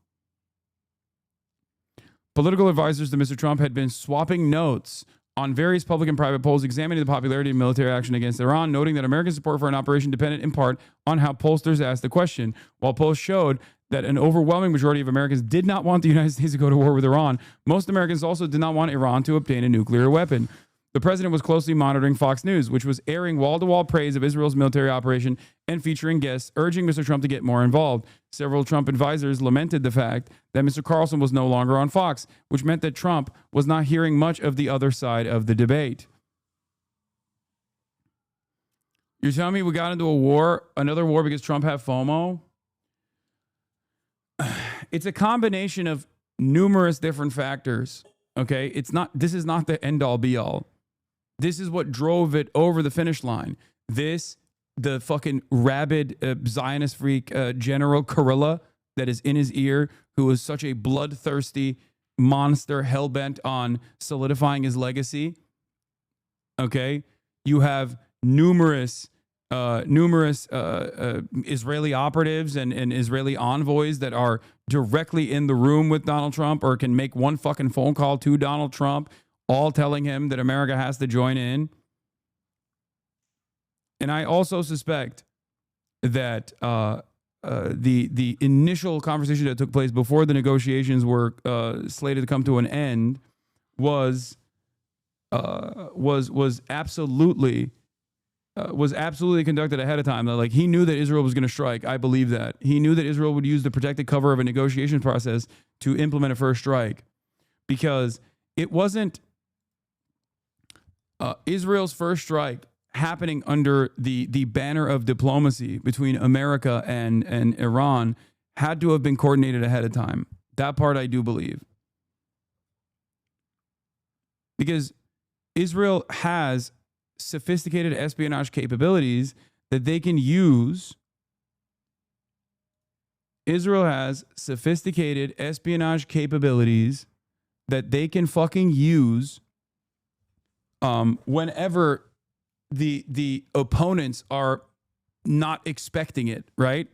[SPEAKER 2] Political advisors to Mr. Trump had been swapping notes on various public and private polls examining the popularity of military action against Iran, noting that American support for an operation depended in part on how pollsters asked the question. While polls showed that an overwhelming majority of Americans did not want the United States to go to war with Iran, most Americans also did not want Iran to obtain a nuclear weapon. The president was closely monitoring Fox News, which was airing wall-to-wall praise of Israel's military operation and featuring guests urging Mr. Trump to get more involved. Several Trump advisors lamented the fact that Mr. Carlson was no longer on Fox, which meant that Trump was not hearing much of the other side of the debate. You're telling me we got into a war, another war because Trump had FOMO? It's a combination of numerous different factors. Okay, this is not the end all be all. This is what drove it over the finish line. The fucking rabid Zionist freak General Kurilla that is in his ear, who is such a bloodthirsty monster hell-bent on solidifying his legacy. Okay, you have numerous Israeli operatives and Israeli envoys that are directly in the room with Donald Trump or can make one fucking phone call to Donald Trump, all telling him that America has to join in. And I also suspect that the initial conversation that took place before the negotiations were slated to come to an end was absolutely conducted ahead of time. Like, he knew that Israel was going to strike. I believe that. He knew that Israel would use the protected cover of a negotiation process to implement a first strike, because it wasn't Israel's first strike happening under the banner of diplomacy between America and Iran had to have been coordinated ahead of time. That part I do believe. Because Israel has sophisticated espionage capabilities that they can use. Israel has sophisticated espionage capabilities that they can fucking use whenever the opponents are not expecting it, right?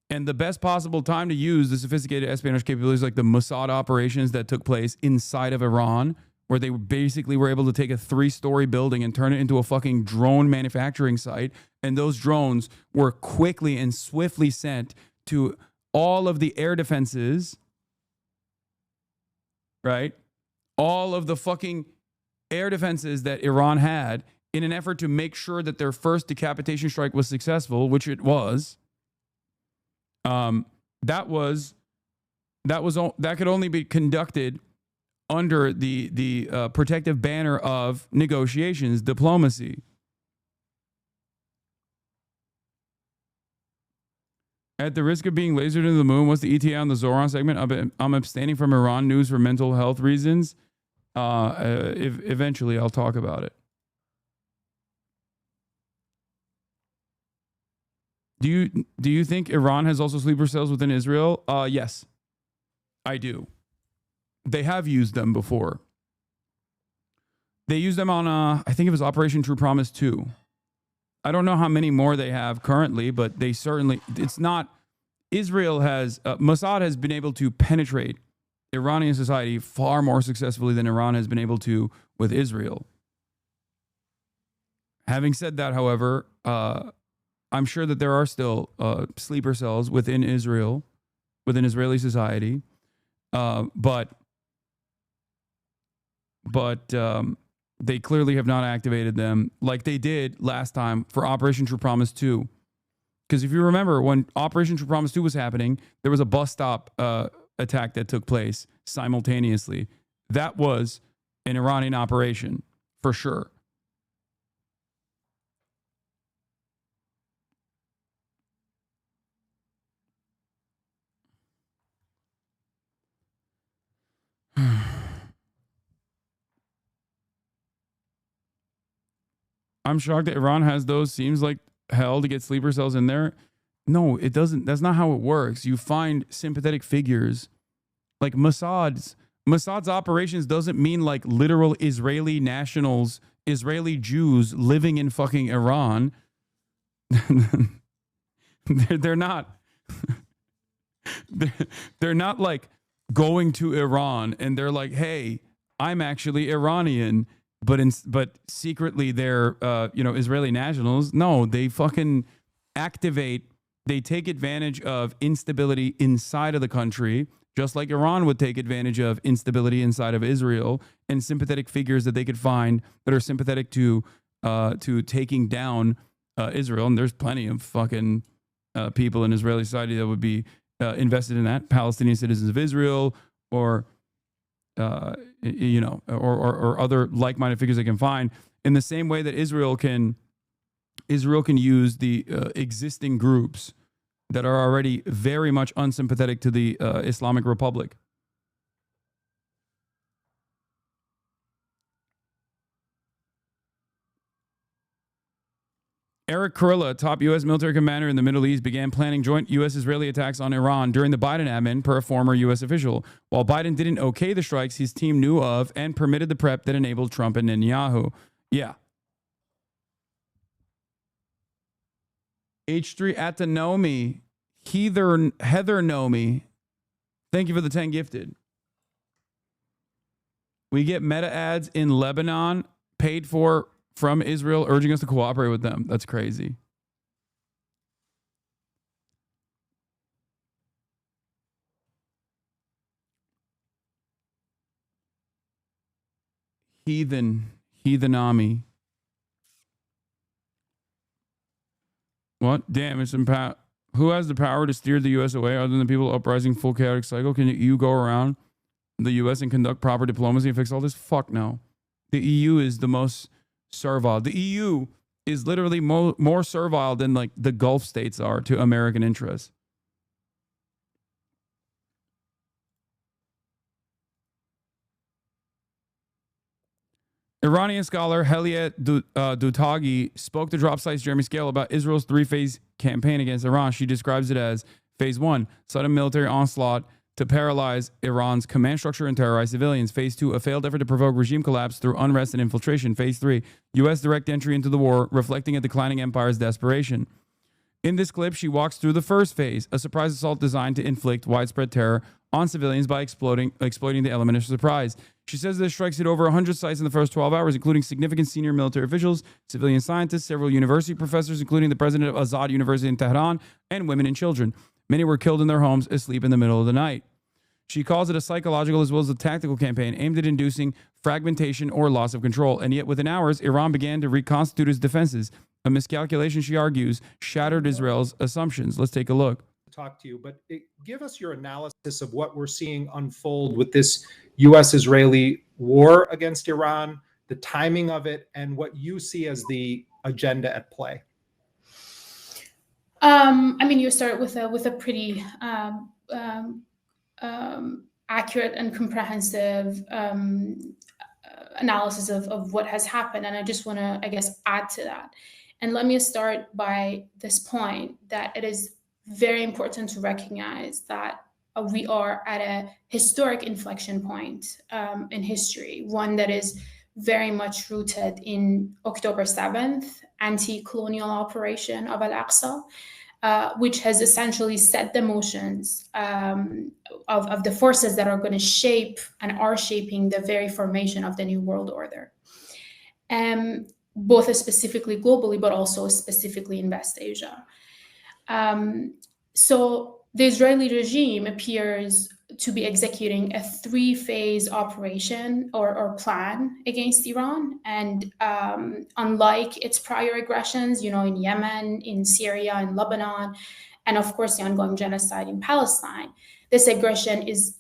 [SPEAKER 2] And the best possible time to use the sophisticated espionage capabilities, like the Mossad operations that took place inside of Iran, where they basically were able to take a 3-story building and turn it into a fucking drone manufacturing site. And those drones were quickly and swiftly sent to all of the air defenses, right? All of the fucking air defenses that Iran had, in an effort to make sure that their first decapitation strike was successful, which it was. That could only be conducted under the protective banner of negotiations, diplomacy. At the risk of being lasered into the moon, what's the ETA on the Zoran segment? I'm abstaining from Iran news for mental health reasons. Eventually, I'll talk about it. Do you think Iran has also sleeper cells within Israel? Yes, I do. They have used them before. They used them on, I think it was Operation True Promise 2. I don't know how many more they have currently, but they certainly, it's not, Israel has, Mossad has been able to penetrate Iranian society far more successfully than Iran has been able to with Israel. Having said that, however, I'm sure that there are still sleeper cells within Israel, within Israeli society, but they clearly have not activated them like they did last time for Operation True Promise 2. Because if you remember, when Operation True Promise 2 was happening, there was a bus stop attack that took place simultaneously. That was an Iranian operation, for sure. I'm shocked that Iran has those. Seems like hell to get sleeper cells in there. No, it doesn't. That's not how it works. You find sympathetic figures. Like Mossad's operations doesn't mean like literal Israeli nationals, Israeli Jews living in fucking Iran. They're not. They're not like going to Iran and they're like, hey, I'm actually Iranian. But secretly they're Israeli nationals. No, they fucking activate. They take advantage of instability inside of the country, just like Iran would take advantage of instability inside of Israel, and sympathetic figures that they could find that are sympathetic to taking down Israel. And there's plenty of fucking people in Israeli society that would be invested in that. Palestinian citizens of Israel, or or other like-minded figures they can find, in the same way that Israel can use the existing groups that are already very much unsympathetic to the Islamic Republic. Eric Kurilla, top U.S. military commander in the Middle East, began planning joint U.S.-Israeli attacks on Iran during the Biden admin, per a former U.S. official. While Biden didn't okay the strikes, his team knew of and permitted the prep that enabled Trump and Netanyahu. Yeah. H3 Atanomi, Heather Nomi, thank you for the 10 gifted. We get meta ads in Lebanon paid for from Israel, urging us to cooperate with them. That's crazy. Heathenami. What? Damn, it's who has the power to steer the U.S. away other than the people uprising full chaotic cycle? Can you go around the U.S. and conduct proper diplomacy and fix all this? Fuck no. The EU is the most servile. The EU is literally more servile than like the Gulf states are to American interests. Iranian scholar Heliet Doutaghi spoke to Drop Site's Jeremy Scale about Israel's three-phase campaign against Iran. She describes it as Phase 1, sudden military onslaught to paralyze Iran's command structure and terrorize civilians. Phase 2, a failed effort to provoke regime collapse through unrest and infiltration. Phase 3, U.S. direct entry into the war, reflecting a declining empire's desperation. In this clip, she walks through the first phase, a surprise assault designed to inflict widespread terror on civilians by exploiting the element of surprise. She says the strikes hit over 100 sites in the first 12 hours, including significant senior military officials, civilian scientists, several university professors, including the president of Azad University in Tehran, and women and children. Many were killed in their homes, asleep in the middle of the night. She calls it a psychological as well as a tactical campaign aimed at inducing fragmentation or loss of control. And yet, within hours, Iran began to reconstitute its defenses. A miscalculation, she argues, shattered Israel's assumptions. Let's take a look.
[SPEAKER 1] Talk to you, but give us your analysis of what we're seeing unfold with this U.S.-Israeli war against Iran, the timing of it, and what you see as the agenda at play.
[SPEAKER 22] I mean, you start with a pretty accurate and comprehensive analysis of what has happened, and I just want to, I guess, add to that. And let me start by this point that it is very important to recognize that we are at a historic inflection point in history, one that is very much rooted in October 7th, anti-colonial operation of Al-Aqsa, which has essentially set the motions of the forces that are going to shape and are shaping the very formation of the New World Order, both specifically globally, but also specifically in West Asia. So the Israeli regime appears to be executing a three-phase operation or plan against Iran. And unlike its prior aggressions, in Yemen, in Syria, in Lebanon, and of course the ongoing genocide in Palestine, this aggression is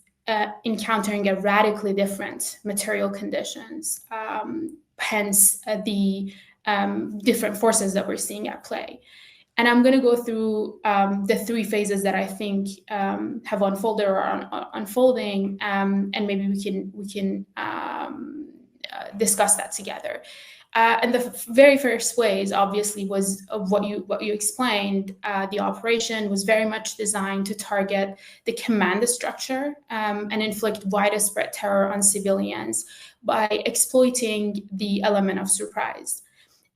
[SPEAKER 22] encountering a radically different material conditions, hence the different forces that we're seeing at play. And I'm going to go through the three phases that I think have unfolded or are unfolding, and maybe we can discuss that together. And the very first phase, obviously, was what you explained. The operation was very much designed to target the command structure and inflict widespread terror on civilians by exploiting the element of surprise.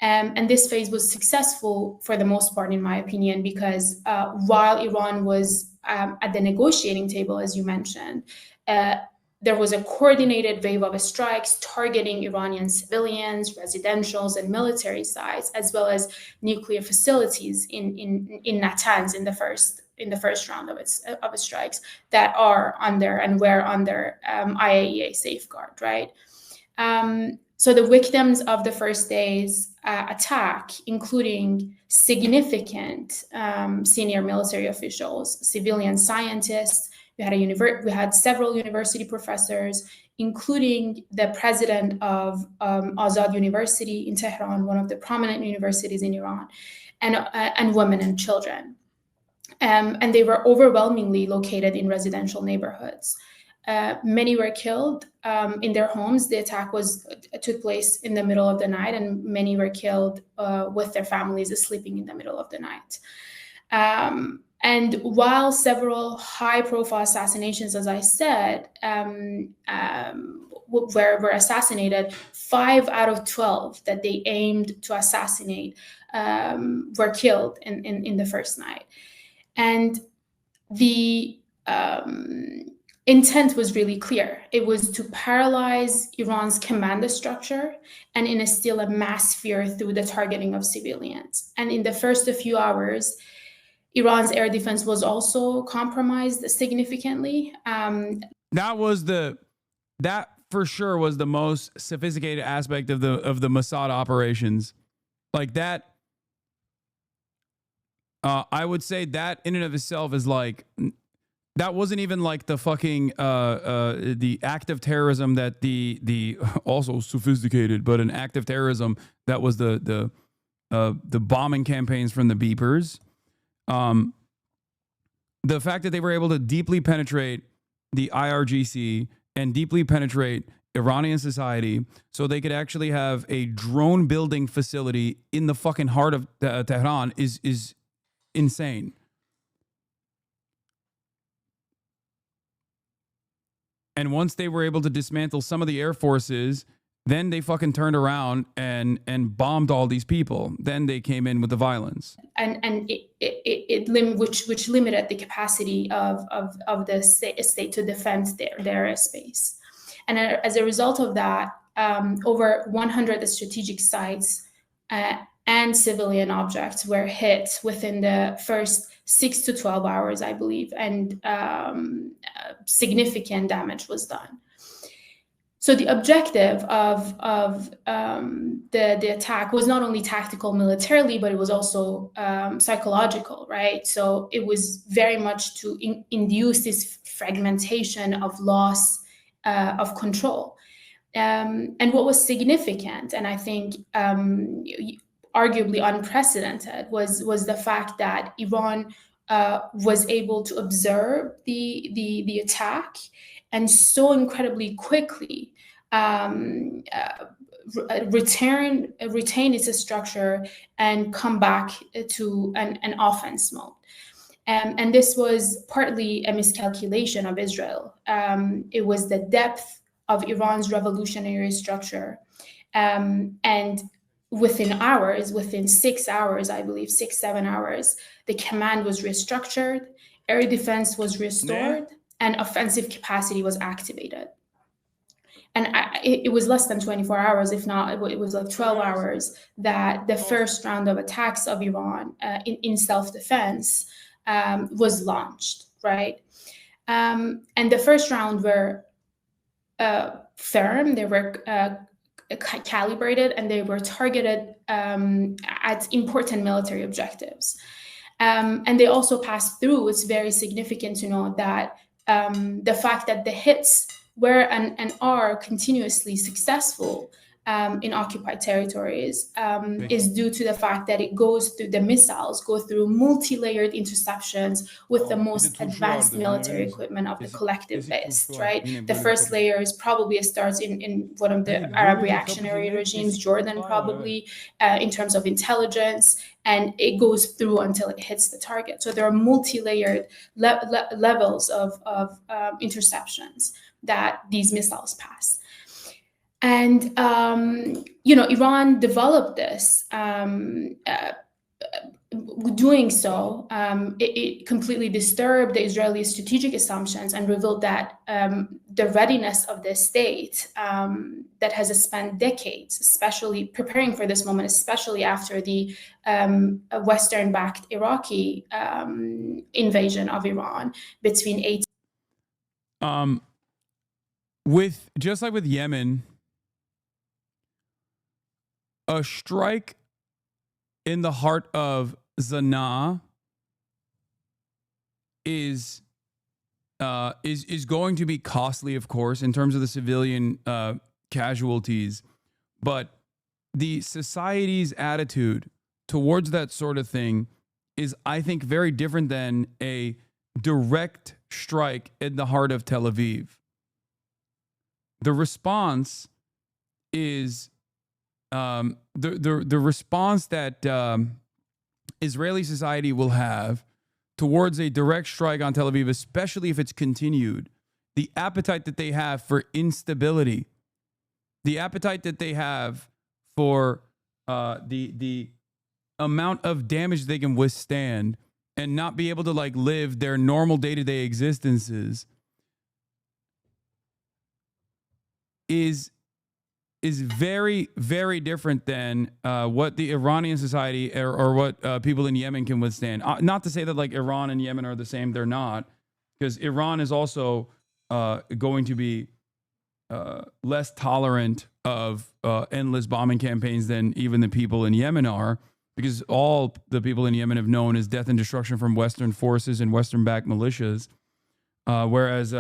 [SPEAKER 22] And this phase was successful for the most part, in my opinion, because while Iran was at the negotiating table, as you mentioned, there was a coordinated wave of strikes targeting Iranian civilians, residentials, and military sites, as well as nuclear facilities in Natanz in the first round of its strikes that are under and were under IAEA safeguard, right? So the victims of the first day's attack, including significant senior military officials, civilian scientists, we had several university professors, including the president of Azad University in Tehran, one of the prominent universities in Iran, and women and children. And they were overwhelmingly located in residential neighborhoods. Many were killed in their homes. The attack took place in the middle of the night, and many were killed with their families sleeping in the middle of the night. And while several high-profile assassinations, as I said, were assassinated, 5 out of 12 that they aimed to assassinate were killed in the first night. And the intent was really clear. It was to paralyze Iran's command structure and instill a mass fear through the targeting of civilians. And in the first few hours, Iran's air defense was also compromised significantly.
[SPEAKER 2] That for sure was the most sophisticated aspect of the Mossad operations. Like that, I would say that in and of itself is like, that wasn't even like the fucking the act of terrorism that the also sophisticated, but an act of terrorism that was the bombing campaigns from the beepers. The fact that they were able to deeply penetrate the IRGC and deeply penetrate Iranian society, so they could actually have a drone building facility in the fucking heart of Tehran is insane. And once they were able to dismantle some of the air forces, then they fucking turned around and bombed all these people. Then they came in with the violence.
[SPEAKER 22] And which limited the capacity of the state to defend their airspace. And as a result of that, over 100 strategic sites and civilian objects were hit within the first 6 to 12 hours, I believe, and significant damage was done. So the objective of the attack was not only tactical militarily, but it was also psychological, right? So it was very much to induce this fragmentation of loss of control. And what was significant, and I think arguably unprecedented, was the fact that Iran was able to observe the attack and so incredibly quickly retain its structure and come back to an offense mode. And this was partly a miscalculation of Israel. It was the depth of Iran's revolutionary structure. And within hours, within 6 hours, I believe, 7 hours, the command was restructured, air defense was restored, and offensive capacity was activated. And it was less than 24 hours, if not, it was like 12 hours, that the first round of attacks of Iran in self-defense was launched, right? And the first round were firm, they were calibrated, and they were targeted at important military objectives. And they also passed through, it's very significant to note that the fact that the hits were and are continuously successful in occupied territories is due to the fact that it goes through, the missiles go through multi-layered interceptions with the most advanced military equipment of the collective base, right? The first layer is probably starts in one of the Arab reactionary regimes, Jordan probably, in terms of intelligence, and it goes through until it hits the target. So there are multi-layered levels of interceptions that these missiles pass. And, Iran developed this. Doing so, it completely disturbed the Israeli strategic assumptions and revealed that the readiness of the state that has spent decades, especially preparing for this moment, especially after the Western-backed Iraqi invasion of Iran between 18...
[SPEAKER 2] With just like with Yemen, a strike in the heart of Sana'a is going to be costly, of course, in terms of the civilian casualties, but the society's attitude towards that sort of thing is, I think, very different than a direct strike in the heart of Tel Aviv. The response is the response that Israeli society will have towards a direct strike on Tel Aviv, especially if it's continued, the appetite that they have for instability, the appetite that they have for the amount of damage they can withstand and not be able to like live their normal day-to-day existences is very, very different than what the Iranian society or what people in Yemen can withstand. Not to say that like Iran and Yemen are the same, they're not, because Iran is also going to be less tolerant of endless bombing campaigns than even the people in Yemen are, because all the people in Yemen have known is death and destruction from Western forces and Western-backed militias, whereas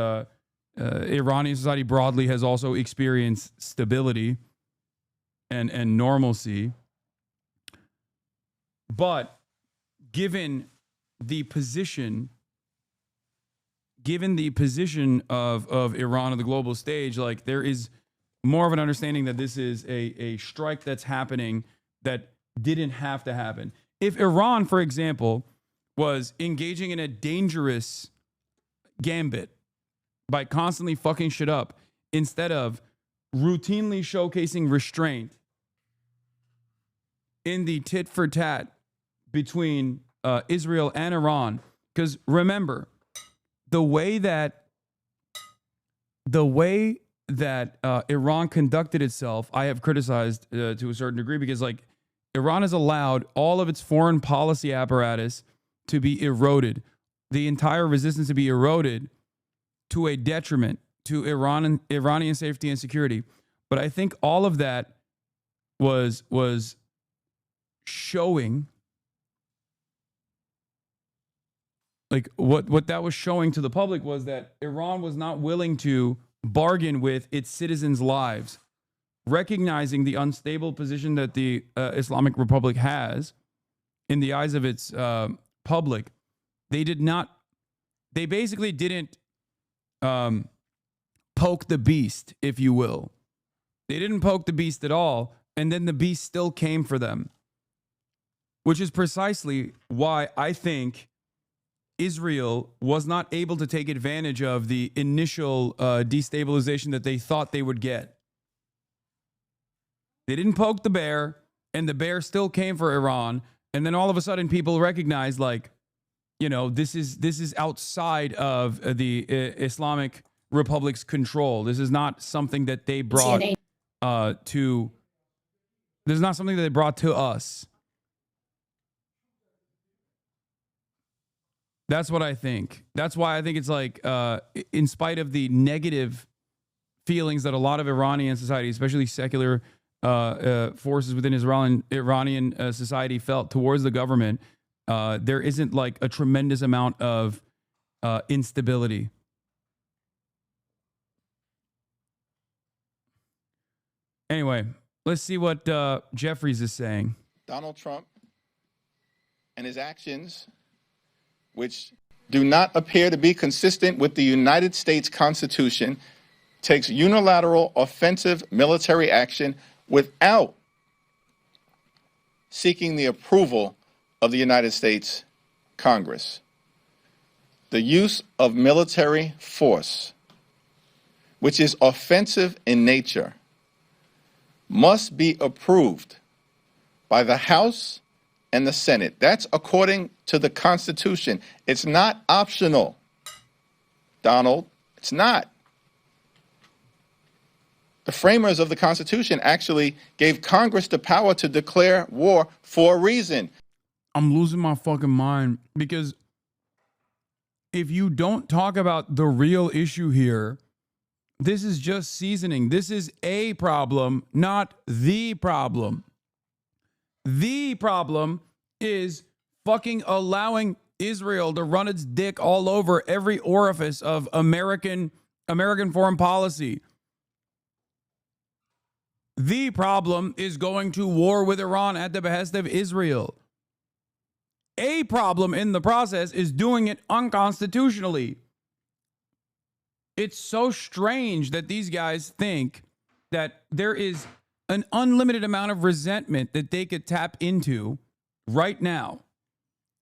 [SPEAKER 2] Iranian society broadly has also experienced stability and normalcy. But given the position of Iran on the global stage, like, there is more of an understanding that this is a strike that's happening that didn't have to happen. If Iran, for example, was engaging in a dangerous gambit by constantly fucking shit up instead of routinely showcasing restraint in the tit for tat between Israel and Iran, because remember, the way that Iran conducted itself, I have criticized to a certain degree, because like Iran has allowed all of its foreign policy apparatus to be eroded, the entire resistance to be eroded to a detriment to Iranian safety and security. But I think all of that was showing, like what that was showing to the public was that Iran was not willing to bargain with its citizens' lives, recognizing the unstable position that the Islamic Republic has in the eyes of its public. They basically didn't poke the beast, if you will. They didn't poke the beast at all, and then the beast still came for them, which is precisely why I think Israel was not able to take advantage of the initial destabilization that they thought they would get. They didn't poke the bear, and the bear still came for Iran. And then all of a sudden, people recognize, like, you know, this is outside of the Islamic Republic's control. This is not something that they brought to. This is not something that they brought to us. That's what I think. That's why I think it's like, in spite of the negative feelings that a lot of Iranian society, especially secular forces within Iranian society, felt towards the government, there isn't like a tremendous amount of instability. Anyway, let's see what Jeffries is saying.
[SPEAKER 3] Donald Trump and his actions, which do not appear to be consistent with the United States Constitution, takes unilateral offensive military action without seeking the approval of the United States Congress. The use of military force, which is offensive in nature, must be approved by the House and the Senate. That's according to the Constitution. It's not optional, Donald. It's not. The framers of the Constitution actually gave Congress the power to declare war for a reason.
[SPEAKER 2] I'm losing my fucking mind, because if you don't talk about the real issue here, this is just seasoning. This is a problem, not the problem. The problem is fucking allowing Israel to run its dick all over every orifice of American foreign policy. The problem is going to war with Iran at the behest of Israel. A problem in the process is doing it unconstitutionally. It's so strange that these guys think that there is an unlimited amount of resentment that they could tap into right now.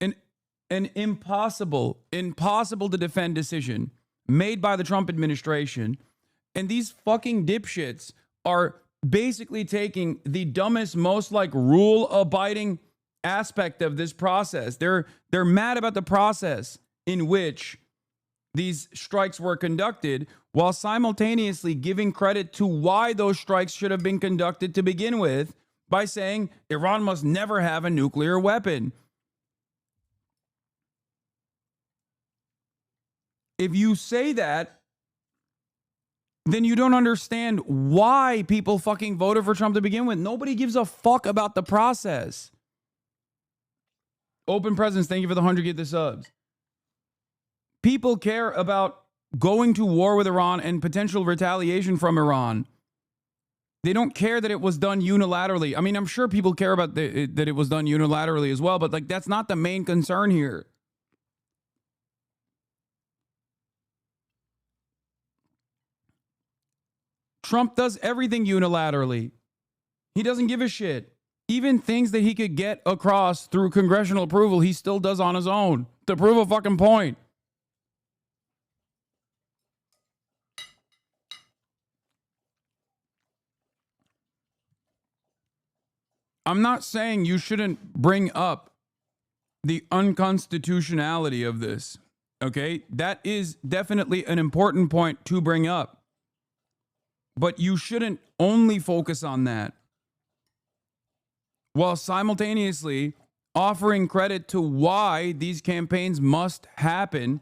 [SPEAKER 2] An impossible to defend decision made by the Trump administration. And these fucking dipshits are basically taking the dumbest, most like rule-abiding aspect of this process. They're mad about the process in which these strikes were conducted, while simultaneously giving credit to why those strikes should have been conducted to begin with by saying Iran must never have a nuclear weapon. If you say that, then you don't understand why people fucking voted for Trump to begin with. Nobody gives a fuck about the process. Open Presence, thank you for the 100 get the subs. People care about going to war with Iran and potential retaliation from Iran. They don't care that it was done unilaterally. I mean, I'm sure people care about that it was done unilaterally as well, but like that's not the main concern here. Trump does everything unilaterally. He doesn't give a shit. Even things that he could get across through congressional approval, he still does on his own to prove a fucking point. I'm not saying you shouldn't bring up the unconstitutionality of this, okay? That is definitely an important point to bring up. But you shouldn't only focus on that, while simultaneously offering credit to why these campaigns must happen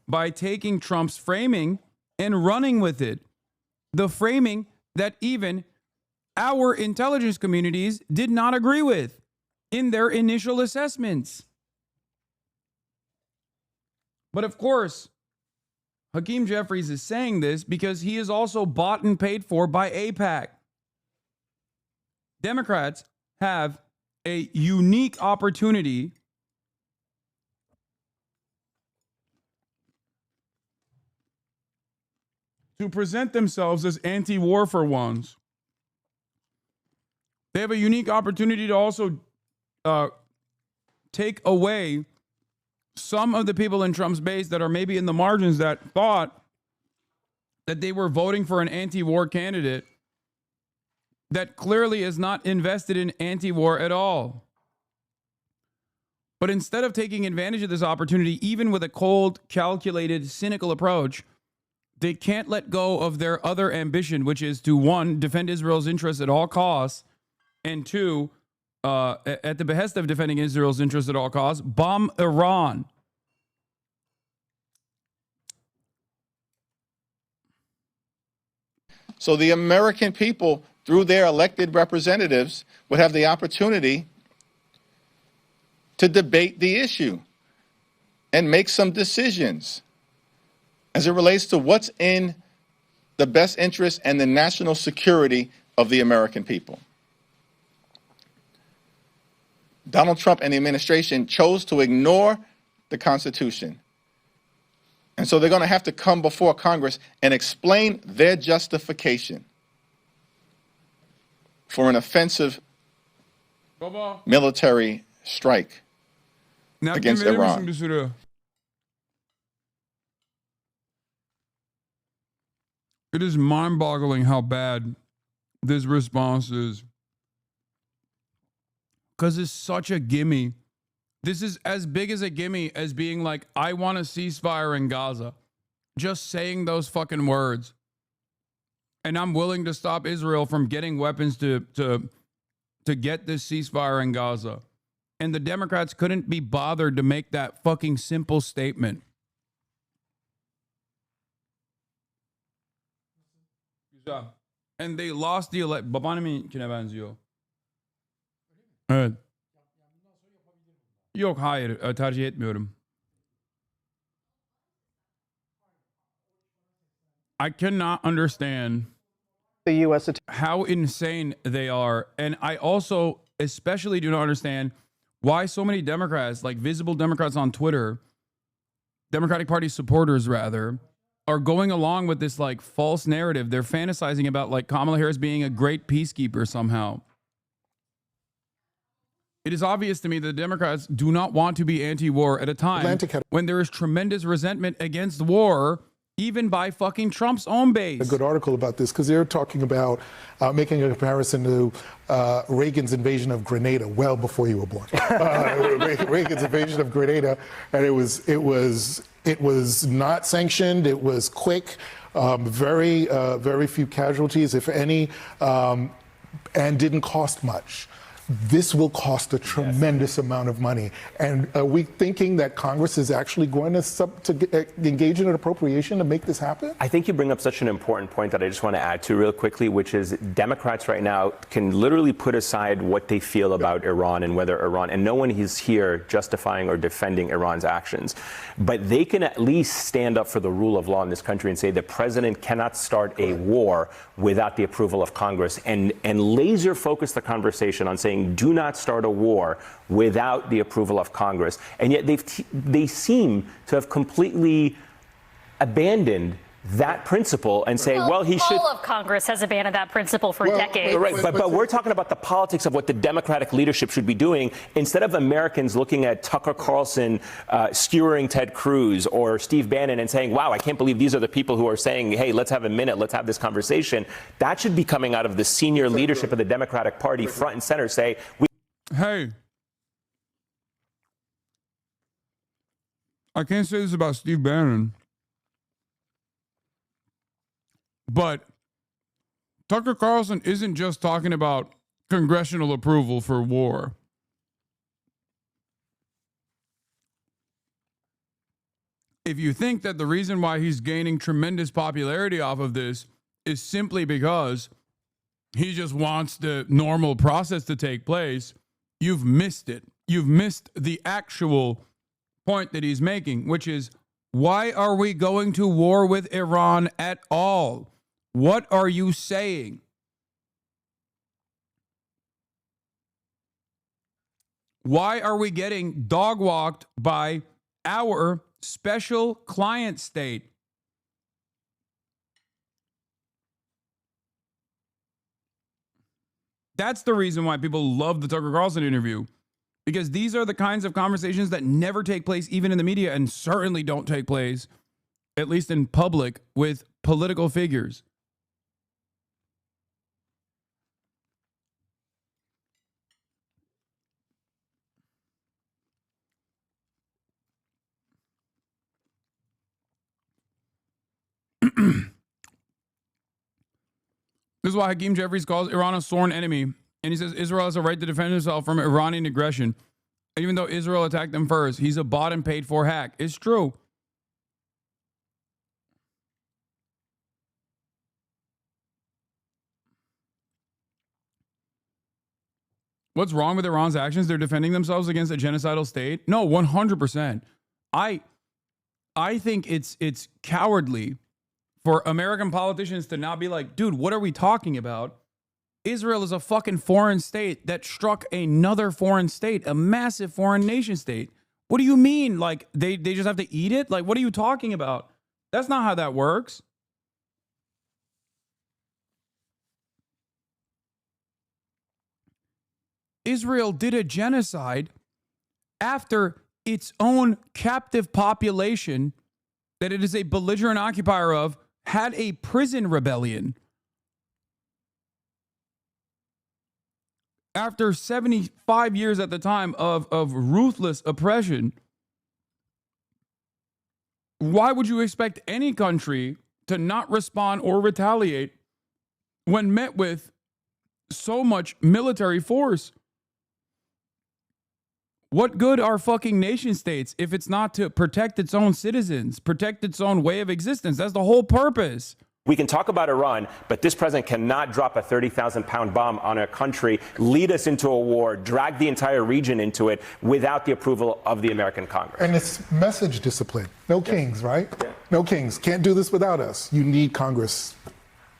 [SPEAKER 2] by taking Trump's framing and running with it. The framing that even our intelligence communities did not agree with in their initial assessments. But of course, Hakeem Jeffries is saying this because he is also bought and paid for by AIPAC. Democrats have a unique opportunity to present themselves as anti-war for once. They have a unique opportunity to also take away some of the people in Trump's base that are maybe in the margins that thought that they were voting for an anti-war candidate that clearly is not invested in anti-war at all. But instead of taking advantage of this opportunity, even with a cold, calculated, cynical approach, they can't let go of their other ambition, which is to, one, defend Israel's interests at all costs, and two, at the behest of defending Israel's interests at all costs, bomb Iran.
[SPEAKER 3] So the American people, through their elected representatives, would have the opportunity to debate the issue and make some decisions as it relates to what's in the best interest and the national security of the American people. Donald Trump and the administration chose to ignore the Constitution. And so they're going to have to come before Congress and explain their justification for an offensive military strike against Iran.
[SPEAKER 2] It is mind-boggling how bad this response is. Because it's such a gimme. This is as big as a gimme as being like, I want a ceasefire in Gaza. Just saying those fucking words. And I'm willing to stop Israel from getting weapons to get this ceasefire in Gaza. And the Democrats couldn't be bothered to make that fucking simple statement. And they lost the election. Babaannemin kine benziyor. Evet. Yok, hayır, tercih etmiyorum. I cannot understand
[SPEAKER 4] the U.S.
[SPEAKER 2] how insane they are. And I also especially do not understand why so many Democrats, like visible Democrats on Twitter, Democratic Party supporters rather, are going along with this like false narrative. They're fantasizing about like Kamala Harris being a great peacekeeper somehow. It is obvious to me that the Democrats do not want to be anti-war at a time when there is tremendous resentment against war, even by fucking Trump's own base.
[SPEAKER 5] A good article about this because they're talking about making a comparison to Reagan's invasion of Grenada well before you were born. Reagan's invasion of Grenada, and it was not sanctioned. It was quick, very few casualties, if any, and didn't cost much. this will cost a tremendous amount of money. And are we thinking that Congress is actually going to engage in an appropriation to make this happen?
[SPEAKER 4] I think you bring up such an important point that I just want to add to real quickly, which is Democrats right now can literally put aside what they feel about Iran and whether Iran, and no one is here justifying or defending Iran's actions, but they can at least stand up for the rule of law in this country and say the president cannot start a war without the approval of Congress, and laser focus the conversation on saying do not start a war without the approval of Congress. And yet they seem to have completely abandoned that principle and say, well, he should.
[SPEAKER 8] All of Congress has abandoned that principle for decades.
[SPEAKER 4] Right, but we're talking about the politics of what the Democratic leadership should be doing instead of Americans looking at Tucker Carlson skewering Ted Cruz or Steve Bannon and saying, wow, I can't believe these are the people who are saying, hey, let's have a minute, let's have this conversation. That should be coming out of the senior leadership of the Democratic Party, front and center, say,
[SPEAKER 2] hey, I can't say this about Steve Bannon, but Tucker Carlson isn't just talking about congressional approval for war. If you think that the reason why he's gaining tremendous popularity off of this is simply because he just wants the normal process to take place, you've missed it. You've missed the actual point that he's making, which is, why are we going to war with Iran at all? What are you saying? Why are we getting dog walked by our special client state? That's the reason why people love the Tucker Carlson interview, because these are the kinds of conversations that never take place even in the media, and certainly don't take place, at least in public, with political figures. This is why Hakeem Jeffries calls Iran a sworn enemy. And he says Israel has a right to defend itself from Iranian aggression. Even though Israel attacked them first, he's a bought and paid for hack. It's true. What's wrong with Iran's actions? They're defending themselves against a genocidal state? No, 100%. I think it's cowardly for American politicians to not be like, dude, what are we talking about? Israel is a fucking foreign state that struck another foreign state, a massive foreign nation state. What do you mean? Like, they just have to eat it? Like, what are you talking about? That's not how that works. Israel did a genocide after its own captive population that it is a belligerent occupier of had a prison rebellion. After 75 years at the time of ruthless oppression, why would you expect any country to not respond or retaliate when met with so much military force? What good are fucking nation states if it's not to protect its own citizens, protect its own way of existence? That's the whole purpose.
[SPEAKER 4] We can talk about Iran, but this president cannot drop a 30,000-pound bomb on a country, lead us into a war, drag the entire region into it without the approval of the American Congress.
[SPEAKER 5] And it's message discipline. No kings, right? No kings. Can't do this without us. You need Congress.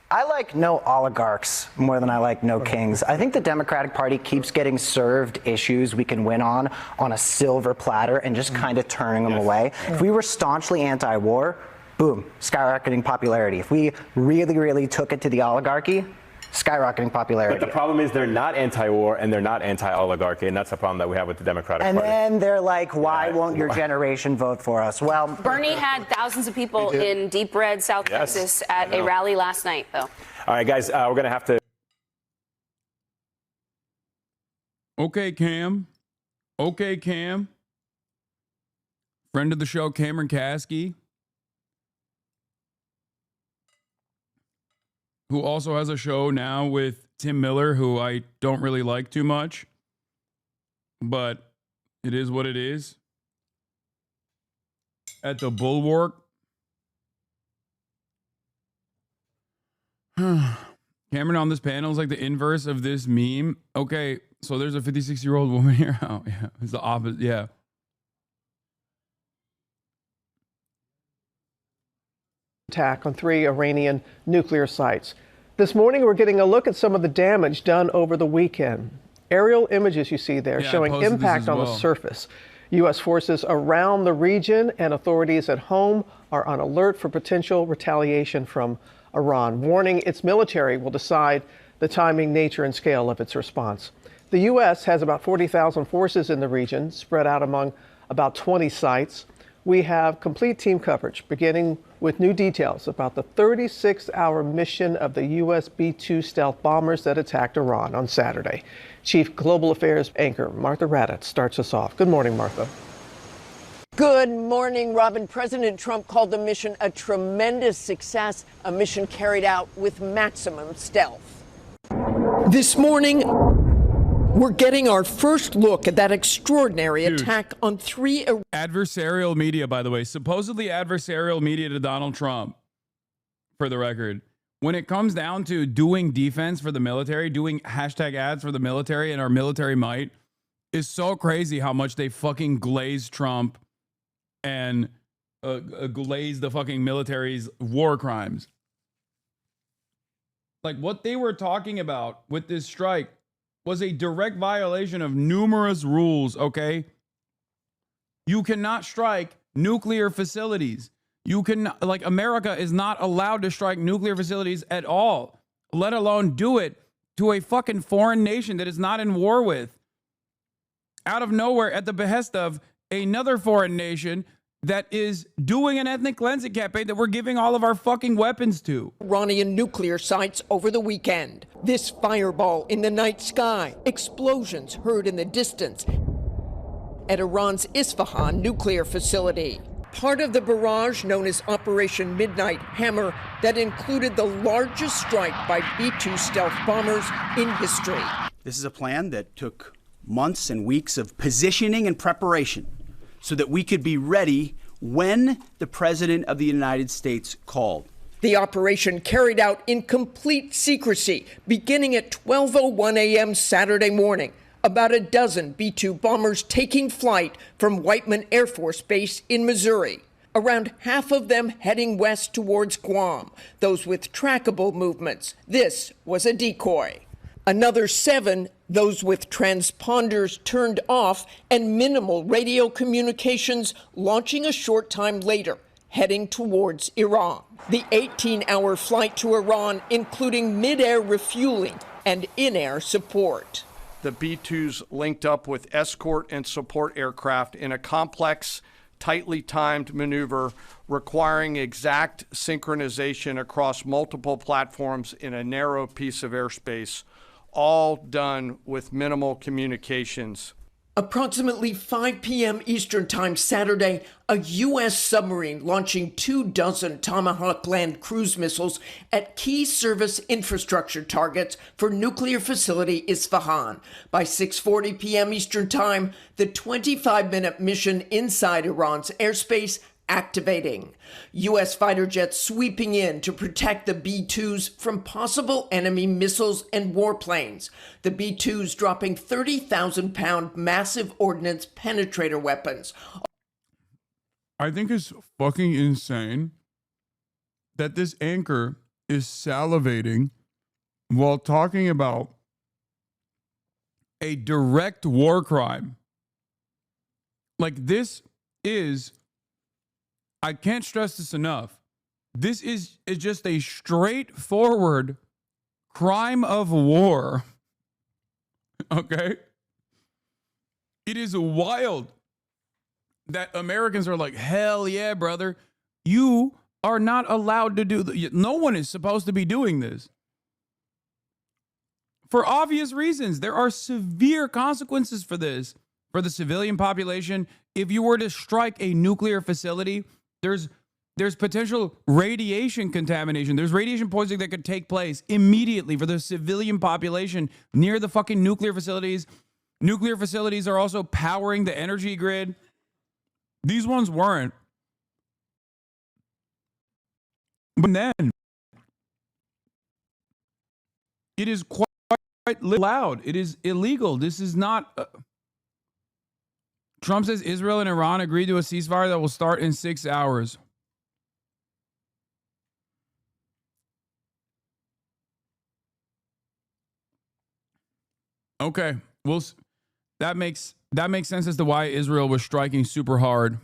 [SPEAKER 23] I like no oligarchs more than I like no kings. I think the Democratic Party keeps getting served issues we can win on a silver platter and just kind of turning them away. If we were staunchly anti-war, boom, skyrocketing popularity. If we really, really took it to the oligarchy, skyrocketing popularity.
[SPEAKER 4] But the problem is they're not anti-war and they're not anti-oligarchy, and that's the problem that we have with the Democratic Party.
[SPEAKER 23] And then they're like, why won't your generation vote for us? Well,
[SPEAKER 24] Bernie had thousands of people in deep red South Texas at a rally last night, though.
[SPEAKER 4] All right, guys, we're going to have to...
[SPEAKER 2] Okay, Cam. Okay, Cam. Friend of the show, Cameron Kasky, who also has a show now with Tim Miller, who I don't really like too much. but it is what it is. At the bulwark. Cameron on this panel is like the inverse of this meme. Okay, so there's a 56-year-old woman here. Oh, yeah, it's the opposite. Yeah.
[SPEAKER 6] Attack on 3 Iranian nuclear sites. This morning, we're getting a look at some of the damage done over the weekend. Aerial images you see there showing impact on the surface. U.S. forces around the region and authorities at home are on alert for potential retaliation from Iran, warning its military will decide the timing, nature, and scale of its response. The U.S. has about 40,000 forces in the region, spread out among about 20 sites. We have complete team coverage, beginning with new details about the 36-hour mission of the U.S. B-2 stealth bombers that attacked Iran on Saturday. Chief Global Affairs anchor Martha Raddatz starts us off. Good morning, Martha.
[SPEAKER 7] Good morning, Robin. President Trump called the mission a tremendous success, a mission carried out with maximum stealth. This morning, we're getting our first look at that extraordinary attack on 3
[SPEAKER 2] adversarial media, by the way, supposedly adversarial media to Donald Trump, for the record. When it comes down to doing defense for the military, doing hashtag ads for the military and our military might, is so crazy how much they fucking glaze Trump and glaze the fucking military's war crimes. Like what they were talking about with this strike was a direct violation of numerous rules, okay? You cannot strike nuclear facilities. You can, like, America is not allowed to strike nuclear facilities at all, let alone do it to a fucking foreign nation that is not in war with. Out of nowhere, at the behest of another foreign nation that is doing an ethnic cleansing campaign that we're giving all of our fucking weapons to.
[SPEAKER 7] Iranian nuclear sites over the weekend. This fireball in the night sky. Explosions heard in the distance at Iran's Isfahan nuclear facility. Part of the barrage known as Operation Midnight Hammer that included the largest strike by B-2 stealth bombers in history.
[SPEAKER 9] This is a plan that took months and weeks of positioning and preparation so that we could be ready when the President of the United States called.
[SPEAKER 7] The operation carried out in complete secrecy, beginning at 12:01 a.m. Saturday morning. About a dozen B-2 bombers taking flight from Whiteman Air Force Base in Missouri. Around half of them heading west towards Guam, those with trackable movements. This was a decoy. Another 7, those with transponders turned off and minimal radio communications, launching a short time later, heading towards Iran. The 18-hour flight to Iran, including mid-air refueling and in-air support.
[SPEAKER 10] The B-2s linked up with escort and support aircraft in a complex, tightly timed maneuver requiring exact synchronization across multiple platforms in a narrow piece of airspace, all done with minimal communications.
[SPEAKER 7] Approximately 5 p.m. Eastern Time Saturday, a U.S. submarine launching 24 Tomahawk land cruise missiles at key service infrastructure targets for nuclear facility Isfahan. By 6:40 p.m. Eastern Time, the 25-minute mission inside Iran's airspace activating. U.S. fighter jets sweeping in to protect the B-2s from possible enemy missiles and warplanes. The B-2s dropping 30,000-pound massive ordnance penetrator weapons.
[SPEAKER 2] I think it's fucking insane that this anchor is salivating while talking about a direct war crime. Like, this is, I can't stress this enough. This is just a straightforward crime of war. Okay? It is wild that Americans are like, hell yeah, brother. You are not allowed to do no one is supposed to be doing this. For obvious reasons. There are severe consequences for this. For the civilian population, if you were to strike a nuclear facility, there's potential radiation contamination. There's radiation poisoning that could take place immediately for the civilian population near the fucking nuclear facilities Nuclear facilities are also powering the energy grid. These ones weren't. But then, it is quite loud. It is illegal. This is not... Trump says Israel and Iran agreed to a ceasefire that will start in 6 hours. Okay, that makes sense as to why Israel was striking super hard.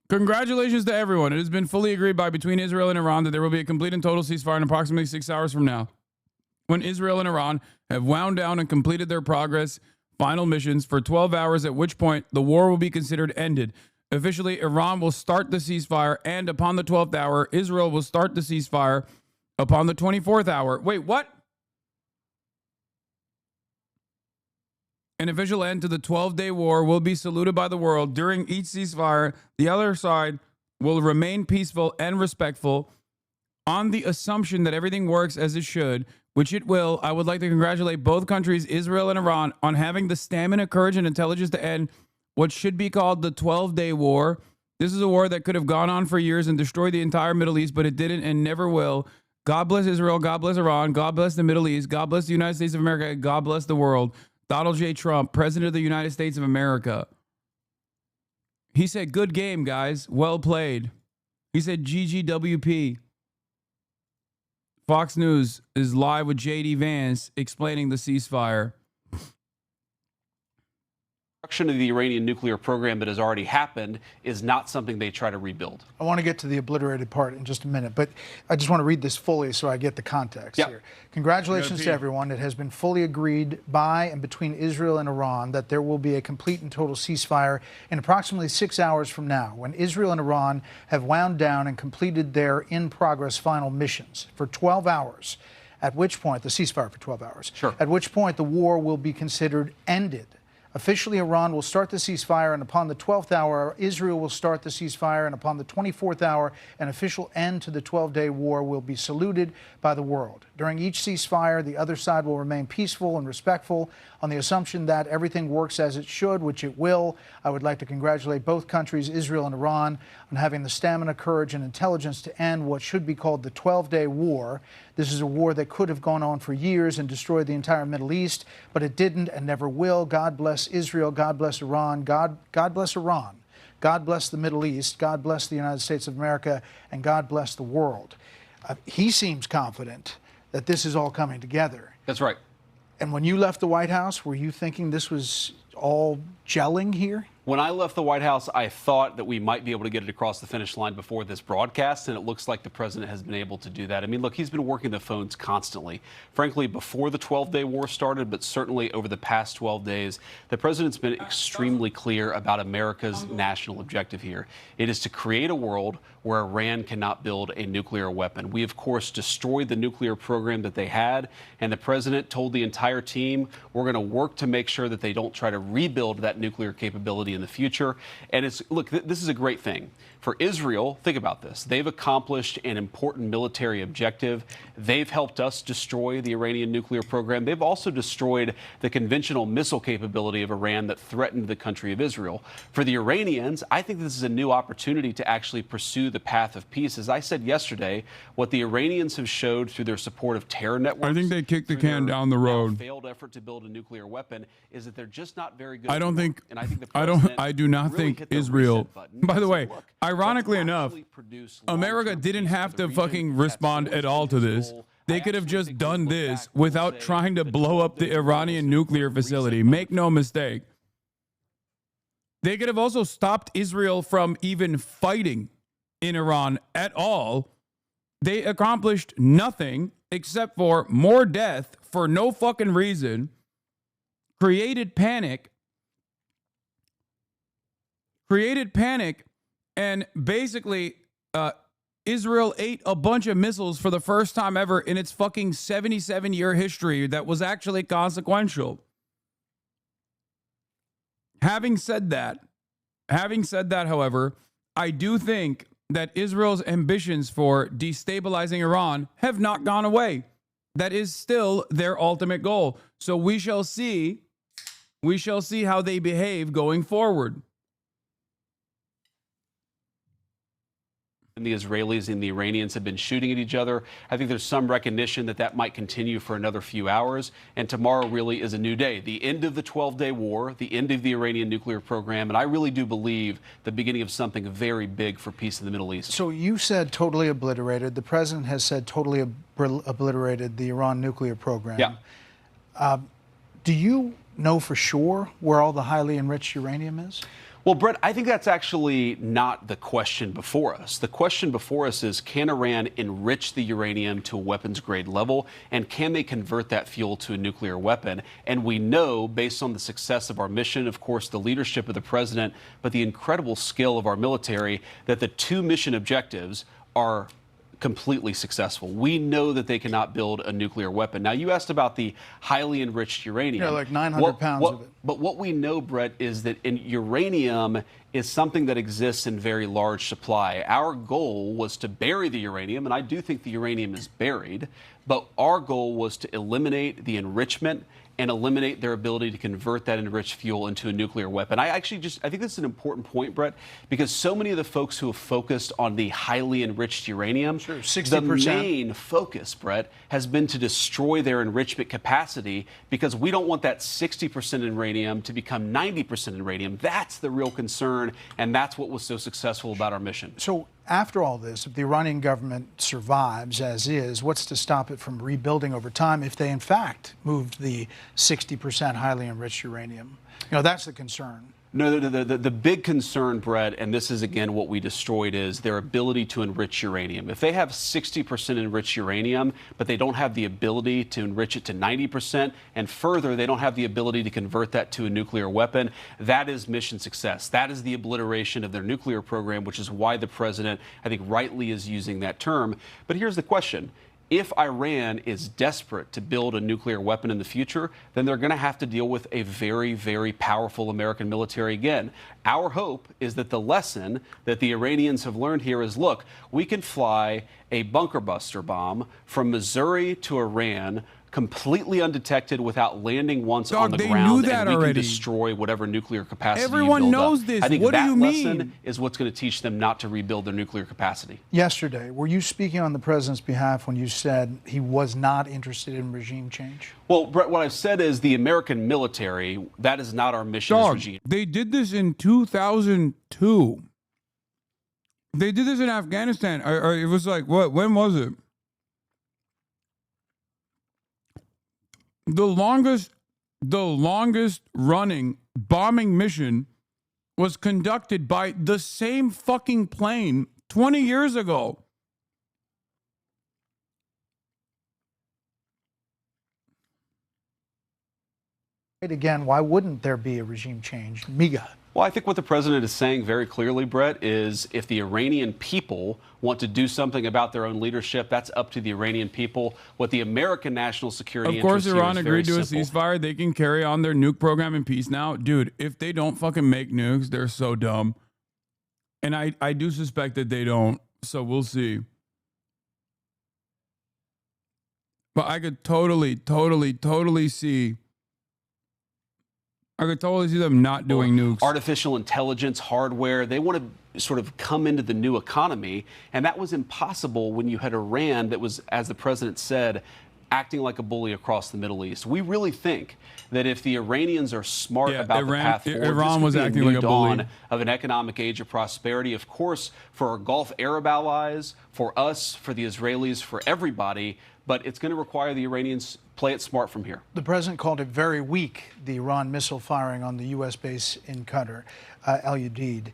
[SPEAKER 2] Congratulations to everyone. It has been fully agreed by between Israel and Iran that there will be a complete and total ceasefire in approximately 6 hours from now, when Israel and Iran have wound down and completed their final missions for 12 hours, at which point the war will be considered ended. Officially, Iran will start the ceasefire, and upon the 12th hour, Israel will start the ceasefire upon the 24th hour. Wait, what? An official end to the 12-day war will be saluted by the world. During each ceasefire, the other side will remain peaceful and respectful. On the assumption that everything works as it should, which it will, I would like to congratulate both countries, Israel and Iran, on having the stamina, courage, and intelligence to end what should be called the 12-day war. This is a war that could have gone on for years and destroyed the entire Middle East, but it didn't and never will. God bless Israel, God bless Iran, God bless the Middle East, God bless the United States of America, and God bless the world. Donald J. Trump, President of the United States of America. He said, good game, guys. Well played. He said, GGWP. Fox News is live with J.D. Vance explaining the ceasefire.
[SPEAKER 11] Destruction of the Iranian nuclear program that has already happened is not something they try to rebuild.
[SPEAKER 12] I want to get to the obliterated part in just a minute, but I just want to read this fully so I get the context here. Congratulations to everyone. It has been fully agreed by and between Israel and Iran that there will be a complete and total ceasefire in approximately 6 hours from now, when Israel and Iran have wound down and completed their in-progress final missions for 12 hours, at which point, the ceasefire for 12 hours, at which point the war will be considered ended. Officially, Iran will start the ceasefire, and upon the 12th hour, Israel will start the ceasefire, and upon the 24th hour, an official end to the 12-day war will be saluted by the world. During each ceasefire, the other side will remain peaceful and respectful on the assumption that everything works as it should, which it will. I would like to congratulate both countries, Israel and Iran, on having the stamina, courage, and intelligence to end what should be called the 12-day war. This is a war that could have gone on for years and destroyed the entire Middle East, but it didn't and never will. God bless Israel. God bless Iran. God bless Iran. God bless the Middle East. God bless the United States of America. And God bless the world. He seems confident that this is all coming together.
[SPEAKER 11] That's right.
[SPEAKER 12] And when you left the White House, were you thinking this was all gelling here?
[SPEAKER 11] When I left the White House, I thought that we might be able to get it across the finish line before this broadcast, and it looks like the president has been able to do that. I mean, look, he's been working the phones constantly. Frankly, before the 12-day war started, but certainly over the past 12 days, the president's been extremely clear about America's national objective here. It is to create a world where Iran cannot build a nuclear weapon. We, of course, destroyed the nuclear program that they had, and the president told the entire team, we're going to work to make sure that they don't try to rebuild that nuclear capability in the future. And it's, look, this is a great thing. For Israel, think about this. They've accomplished an important military objective. They've helped us destroy the Iranian nuclear program. They've also destroyed the conventional missile capability of Iran that threatened the country of Israel. For the Iranians, I think this is a new opportunity to actually pursue the path of peace. As I said yesterday, what the Iranians have showed through their support of terror networks,
[SPEAKER 2] I think they kicked the can down the road.
[SPEAKER 11] Failed effort to build a nuclear weapon is that they're just not very good.
[SPEAKER 2] I do not think Israel. By the way, ironically enough, America didn't have to fucking respond at all to this. They could have just done this without trying to blow up the Iranian nuclear facility. Make no mistake. They could have also stopped Israel from even fighting in Iran at all. They accomplished nothing except for more death for no fucking reason, created panic, and basically Israel ate a bunch of missiles for the first time ever in its fucking 77-year history that was actually consequential. Having said that, however, I do think that Israel's ambitions for destabilizing Iran have not gone away. That is still their ultimate goal. So we shall see. We shall see how they behave going forward.
[SPEAKER 11] And the Israelis and the Iranians have been shooting at each other. I think there's some recognition that that might continue for another few hours. And tomorrow really is a new day. The end of the 12-day war, the end of the Iranian nuclear program. And I really do believe the beginning of something very big for peace in the Middle East.
[SPEAKER 12] So you said totally obliterated. The president has said totally obliterated the Iran nuclear program.
[SPEAKER 11] Yeah.
[SPEAKER 12] Do you know for sure where all the highly enriched uranium is?
[SPEAKER 11] Well, Brett, I think that's actually not the question before us. The question before us is, can Iran enrich the uranium to a weapons-grade level, and can they convert that fuel to a nuclear weapon? And we know, based on the success of our mission, of course, the leadership of the president, but the incredible skill of our military, that the two mission objectives are completely successful. We know that they cannot build a nuclear weapon. Now, you asked about the highly enriched uranium.
[SPEAKER 12] Yeah, like 900 pounds of it.
[SPEAKER 11] But what we know, Brett, is that uranium is something that exists in very large supply. Our goal was to bury the uranium, and I do think the uranium is buried, but our goal was to eliminate the enrichment and eliminate their ability to convert that enriched fuel into a nuclear weapon. I think this is an important point, Brett, because so many of the folks who have focused on the highly enriched uranium,
[SPEAKER 12] 60%.
[SPEAKER 11] The main focus, Brett, has been to destroy their enrichment capacity, because we don't want that 60% uranium to become 90% uranium. That's the real concern, and that's what was so successful about our mission.
[SPEAKER 12] So after all this, if the Iranian government survives as is, what's to stop it from rebuilding over time if they, in fact, moved the 60% highly enriched uranium? You know, that's the concern.
[SPEAKER 11] No, the big concern, Brett, and this is, again, what we destroyed, is their ability to enrich uranium. If they have 60% enriched uranium, but they don't have the ability to enrich it to 90%, and further, they don't have the ability to convert that to a nuclear weapon, that is mission success. That is the obliteration of their nuclear program, which is why the president, I think, rightly is using that term. But here's the question. If Iran is desperate to build a nuclear weapon in the future, then they're going to have to deal with a very, very powerful American military again. Our hope is that the lesson that the Iranians have learned here is, look, we can fly a bunker buster bomb from Missouri to Iran completely undetected without landing once on the ground,
[SPEAKER 2] knew that
[SPEAKER 11] and we
[SPEAKER 2] already.
[SPEAKER 11] can destroy whatever nuclear capacity
[SPEAKER 2] Everyone
[SPEAKER 11] you build
[SPEAKER 2] knows
[SPEAKER 11] up.
[SPEAKER 2] this.
[SPEAKER 11] I think
[SPEAKER 2] What do
[SPEAKER 11] that
[SPEAKER 2] you
[SPEAKER 11] lesson
[SPEAKER 2] mean?
[SPEAKER 11] is what's going to teach them not to rebuild their nuclear capacity.
[SPEAKER 12] Yesterday, were you speaking on the president's behalf when you said he was not interested in regime change?
[SPEAKER 11] Well, Brett, what I've said is the American military, that is not our mission as regime.
[SPEAKER 2] They did this in 2002. They did this in Afghanistan. Or it was like, what? When was it? The longest running bombing mission was conducted by the same fucking plane 20 years ago.
[SPEAKER 12] Again, why wouldn't there be a regime change? MIGA.
[SPEAKER 11] Well, I think what the president is saying very clearly, Brett, is if the Iranian people want to do something about their own leadership, that's up to the Iranian people. What the American national security
[SPEAKER 2] Of course,
[SPEAKER 11] interest here
[SPEAKER 2] Iran
[SPEAKER 11] is very
[SPEAKER 2] agreed to a
[SPEAKER 11] simple.
[SPEAKER 2] ceasefire. They can carry on their nuke program in peace now. Dude, if they don't fucking make nukes, they're so dumb. And I do suspect that they don't. So we'll see. But I could totally see. I could totally see them not doing nukes.
[SPEAKER 11] Artificial intelligence, hardware, they want to sort of come into the new economy. And that was impossible when you had Iran that was, as the president said, acting like a bully across the Middle East. We really think that if the Iranians are smart about the path forward,
[SPEAKER 2] Iran was
[SPEAKER 11] this could
[SPEAKER 2] acting
[SPEAKER 11] be a new
[SPEAKER 2] like a bully.
[SPEAKER 11] dawn of an economic age of prosperity. Of course, for our Gulf Arab allies, for us, for the Israelis, for everybody. But it's going to require the Iranians play it smart from here.
[SPEAKER 12] The president called it very weak, the Iran missile firing on the U.S. base in Qatar, Al Udeid.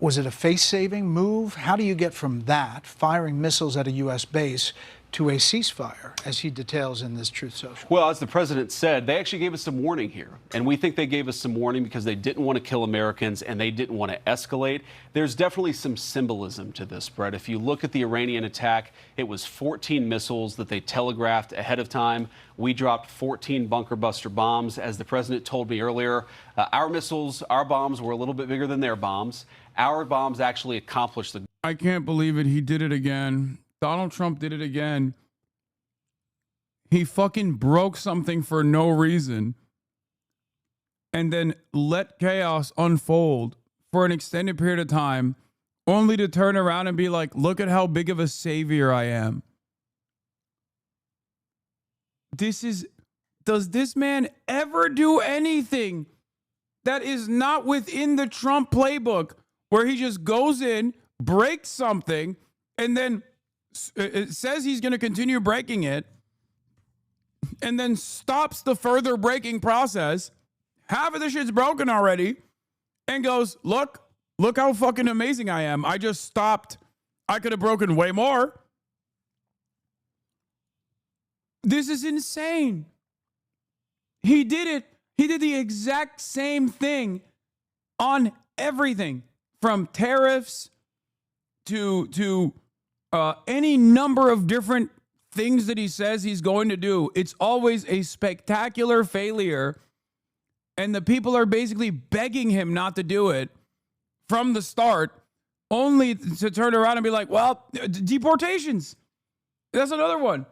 [SPEAKER 12] Was it a face-saving move? How do you get from that, firing missiles at a U.S. base, to a ceasefire, as he details in this Truth Social?
[SPEAKER 11] Well, as the president said, they actually gave us some warning here. And we think they gave us some warning because they didn't want to kill Americans and they didn't want to escalate. There's definitely some symbolism to this, Brett. If you look at the Iranian attack, it was 14 missiles that they telegraphed ahead of time. We dropped 14 bunker buster bombs. As the president told me earlier, our missiles, our bombs were a little bit bigger than their bombs. Our bombs actually accomplished the...
[SPEAKER 2] I can't believe it. He did it again. Donald Trump did it again. He fucking broke something for no reason and then let chaos unfold for an extended period of time, only to turn around and be like, look at how big of a savior I am. Does this man ever do anything that is not within the Trump playbook, where he just goes in, breaks something, and then says he's going to continue breaking it, and then stops the further breaking process? Half of the shit's broken already, and goes, look how fucking amazing I am. I just stopped. I could have broken way more. This is insane. He did it. He did the exact same thing on everything, from tariffs to any number of different things that he says he's going to do. It's always a spectacular failure, and the people are basically begging him not to do it from the start, only to turn around and be like, well, deportations. That's another one.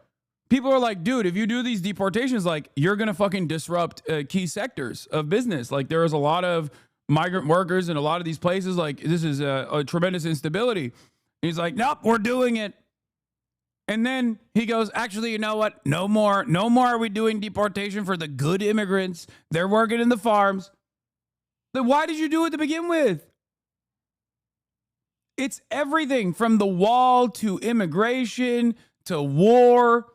[SPEAKER 2] People are like, dude, if you do these deportations, like, you're going to fucking disrupt key sectors of business. Like, there is a lot of migrant workers in a lot of these places. Like, this is a tremendous instability. He's like, nope, we're doing it. And then he goes, actually, you know what? No more are we doing deportation for the good immigrants. They're working in the farms. Then why did you do it to begin with? It's everything from the wall to immigration to war.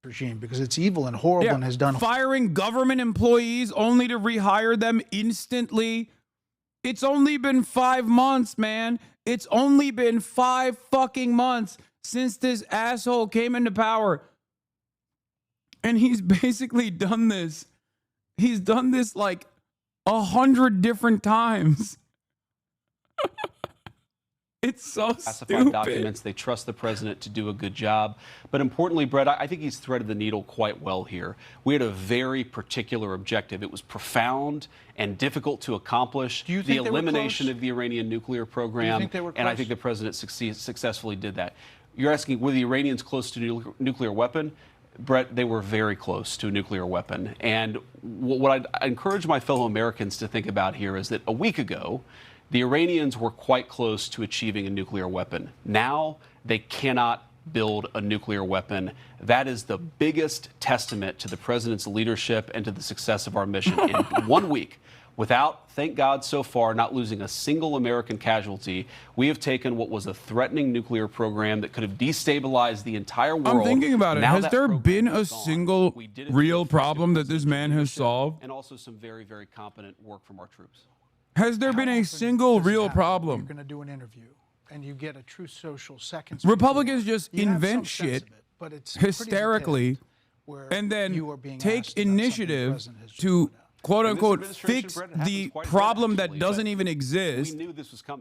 [SPEAKER 12] Regime, because it's evil and horrible and has done
[SPEAKER 2] firing government employees only to rehire them instantly. It's only been 5 months, man. It's only been 5 fucking months since this asshole came into power. And he's basically done this. He's done this like 100 different times. It's so
[SPEAKER 11] classified documents. They trust the president to do a good job. But importantly, Brett, I think he's threaded the needle quite well here. We had a very particular objective. It was profound and difficult to accomplish.
[SPEAKER 12] Do you
[SPEAKER 11] the
[SPEAKER 12] think
[SPEAKER 11] elimination of the Iranian nuclear program.
[SPEAKER 12] Do you think they were close?
[SPEAKER 11] And I think the president successfully did that. You're asking, were the Iranians close to a nuclear weapon? Brett, they were very close to a nuclear weapon. And what I encourage my fellow Americans to think about here is that a week ago, the Iranians were quite close to achieving a nuclear weapon. Now they cannot build a nuclear weapon. That is the biggest testament to the president's leadership and to the success of our mission. In 1 week, without, thank God so far, not losing a single American casualty, we have taken what was a threatening nuclear program that could have destabilized the entire world.
[SPEAKER 2] I'm thinking about it.
[SPEAKER 11] Now
[SPEAKER 2] Has there been a single real problem that this man has solved?
[SPEAKER 11] And also some very, very competent work from our troops.
[SPEAKER 2] Has there been a single real problem?
[SPEAKER 12] You're going to do an interview, and you get a true social seconds.
[SPEAKER 2] Republicans just invent shit hysterically and then take initiative to quote unquote fix the problem that doesn't even exist,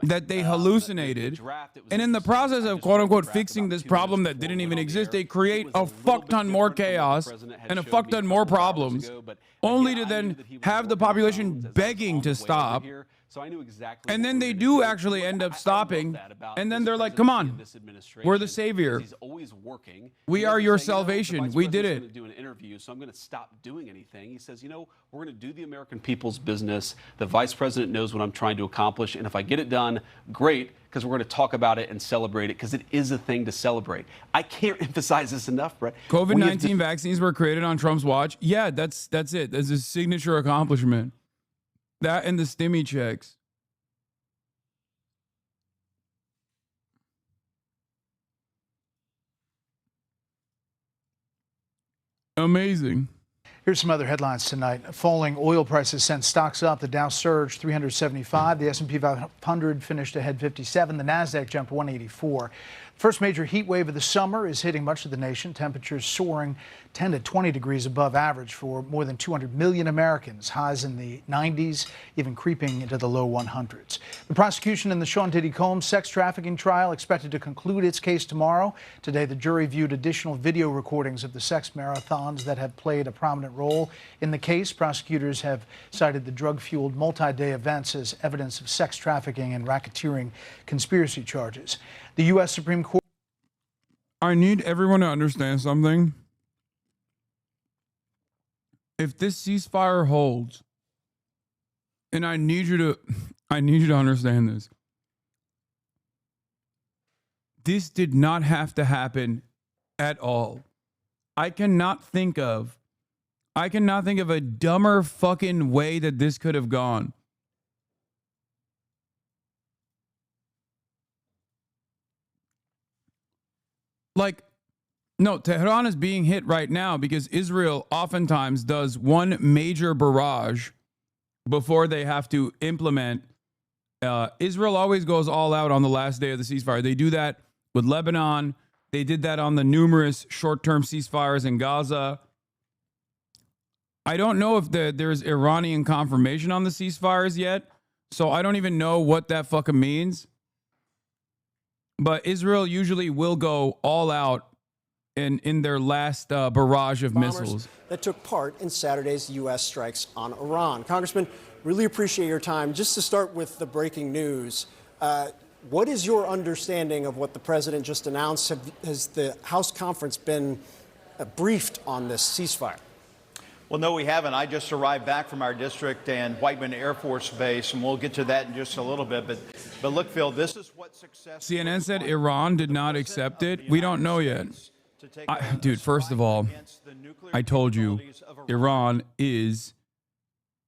[SPEAKER 2] that they hallucinated. And in the process of quote unquote fixing this problem that didn't even exist, they create a fuck ton more chaos and a fuck ton more problems, only to then have the population begging to stop.
[SPEAKER 11] So I knew exactly.
[SPEAKER 2] And then they do actually end up stopping. And then they're like, come on, we're the savior.
[SPEAKER 11] He's always working.
[SPEAKER 2] We are your salvation. We did it.
[SPEAKER 11] I'm going to do an interview, so I'm going to stop doing anything. He says, we're going to do the American people's business. The vice president knows what I'm trying to accomplish. And if I get it done, great, because we're going to talk about it and celebrate it, because it is a thing to celebrate. I can't emphasize this enough, Brett.
[SPEAKER 2] COVID-19 vaccines were created on Trump's watch. Yeah, that's it. That's his signature accomplishment. That and the stimmy checks. Amazing.
[SPEAKER 12] Here's some other headlines tonight. Falling oil prices sent stocks up. The Dow surged 375. The S&P 500 finished ahead 57. The Nasdaq jumped 184. First major heat wave of the summer is hitting much of the nation. Temperatures soaring 10 to 20 degrees above average for more than 200 million Americans. Highs in the 90s, even creeping into the low 100s. The prosecution in the Sean Diddy Combs sex trafficking trial expected to conclude its case tomorrow. Today, the jury viewed additional video recordings of the sex marathons that have played a prominent role in the case. Prosecutors have cited the drug-fueled multi-day events as evidence of sex trafficking and racketeering conspiracy charges. The U.S. Supreme Court.
[SPEAKER 2] I need everyone to understand something. if this ceasefire holds, and I need you to understand this. This did not have to happen at all. I cannot think of a dumber fucking way that this could have gone. Like, no, Tehran is being hit right now because Israel oftentimes does one major barrage before they have to implement. Israel always goes all out on the last day of the ceasefire. They do that with Lebanon. They did that on the numerous short-term ceasefires in Gaza. I don't know if there's Iranian confirmation on the ceasefires yet, so I don't even know what that fucking means. But Israel usually will go all out in their last barrage of missiles
[SPEAKER 13] that took part in Saturday's U.S. strikes on Iran. Congressman, really appreciate your time. Just to start with the breaking news, what is your understanding of what the president just announced? Has the House conference been briefed on this ceasefire?
[SPEAKER 14] Well, no, we haven't. I just arrived back from our district and Whiteman Air Force Base, and we'll get to that in just a little bit. But look, Phil, this is what success...
[SPEAKER 2] CNN said Iran did not accept it. We don't know yet. Dude, first of all, I told you, Iran is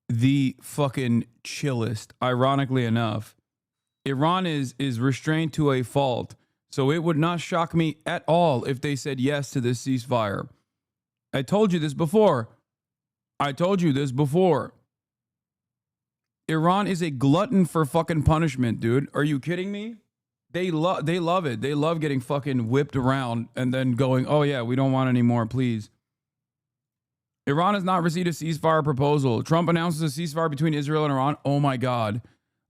[SPEAKER 2] the fucking chillest. Ironically enough, Iran is restrained to a fault. So it would not shock me at all if they said yes to this ceasefire. I told you this before. Iran is a glutton for fucking punishment, dude. Are you kidding me? They love it. They love getting fucking whipped around and then going, oh yeah, we don't want any more, please. Iran has not received a ceasefire proposal. Trump announces a ceasefire between Israel and Iran. Oh my God.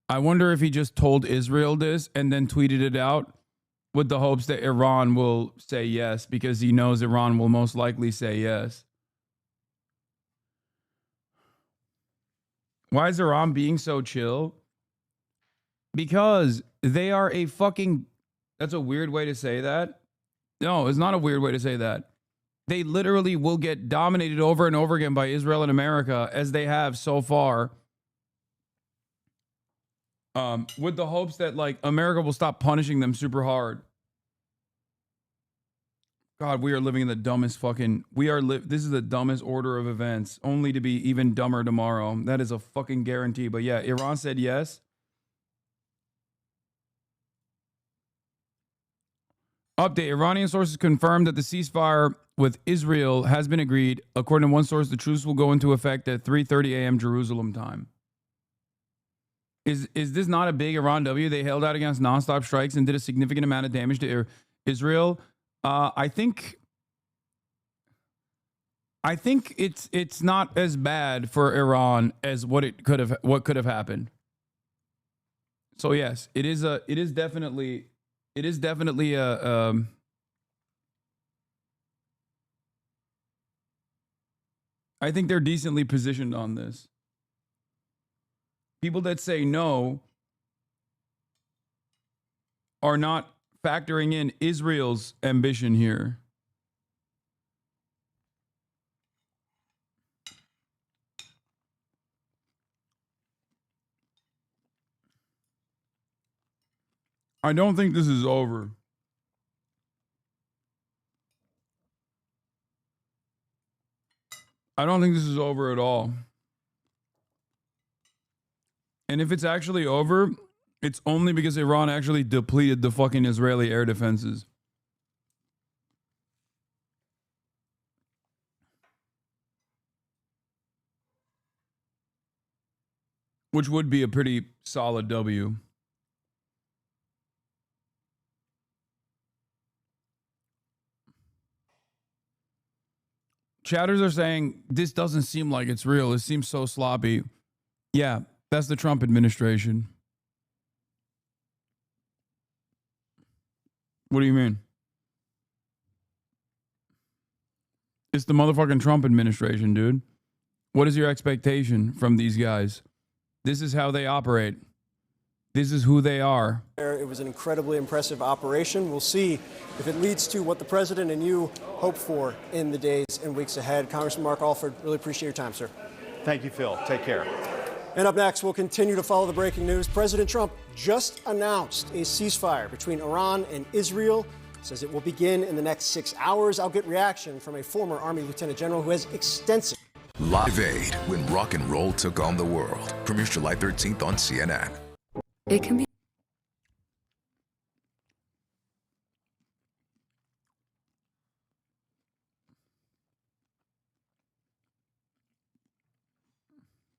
[SPEAKER 2] I wonder if he just told Israel this and then tweeted it out with the hopes that Iran will say yes, because he knows Iran will most likely say yes. Why is Iran being so chill? Because they are a fucking... That's a weird way to say that. No, it's not a weird way to say that. They literally will get dominated over and over again by Israel and America, as they have so far. With the hopes that, like, America will stop punishing them super hard. God, we are living in the dumbest fucking... This is the dumbest order of events, only to be even dumber tomorrow. That is a fucking guarantee. But yeah, Iran said yes. Update. Iranian sources confirmed that the ceasefire with Israel has been agreed. According to one source, the truce will go into effect at 3:30 a.m. Jerusalem time. Is this not a big Iran W? They held out against nonstop strikes and did a significant amount of damage to Israel. I think it's not as bad for Iran as what could have happened. So yes, it is definitely a I think they're decently positioned on this. People that say no are not factoring in Israel's ambition here. I don't think this is over. I don't think this is over at all. And if it's actually over, it's only because Iran actually depleted the fucking Israeli air defenses. Which would be a pretty solid W. Chatters are saying, this doesn't seem like it's real. It seems so sloppy. Yeah, that's the Trump administration. What do you mean? It's the motherfucking Trump administration, dude. What is your expectation from these guys? This is how they operate. This is who they are.
[SPEAKER 13] It was an incredibly impressive operation. We'll see if it leads to what the president and you hope for in the days and weeks ahead. Congressman Mark Alford, really appreciate your time, sir.
[SPEAKER 14] Thank you, Phil. Take care.
[SPEAKER 13] And up next, we'll continue to follow the breaking news. President Trump just announced a ceasefire between Iran and Israel. Says it will begin in the next 6 hours. I'll get reaction from a former Army Lieutenant General who has extensive.
[SPEAKER 15] Live Aid, when rock and roll took on the world. Premieres July 13th on CNN.
[SPEAKER 17] It can be.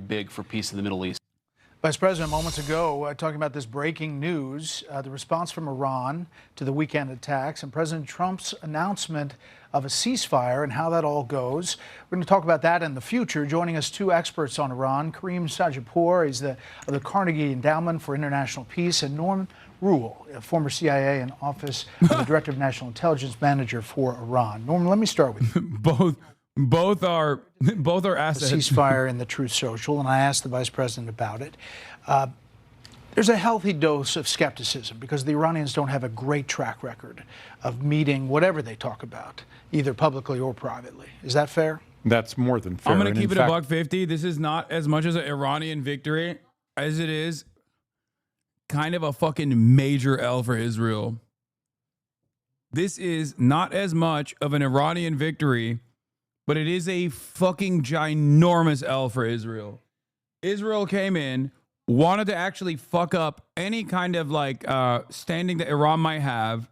[SPEAKER 11] Big for peace in the Middle East.
[SPEAKER 12] Vice President, moments ago, talking about this breaking news, the response from Iran to the weekend attacks and President Trump's announcement of a ceasefire and how that all goes. We're going to talk about that in the future. Joining us, two experts on Iran, Kareem Sajidpour, he's of the Carnegie Endowment for International Peace, and Norm Rule, a former CIA and Office of the Director of National Intelligence Manager for Iran. Norm, let me start with you.
[SPEAKER 2] Both are assets.
[SPEAKER 12] The ceasefire and the Truth Social, and I asked the Vice President about it. There's a healthy dose of skepticism because the Iranians don't have a great track record of meeting whatever they talk about, either publicly or privately. Is that fair?
[SPEAKER 18] That's more than fair.
[SPEAKER 2] I'm going to keep it a $150. This is not as much as an Iranian victory as it is kind of a fucking major L for Israel. This is not as much of an Iranian victory, but it is a fucking ginormous L for Israel. Israel came in, wanted to actually fuck up any kind of standing that Iran might have,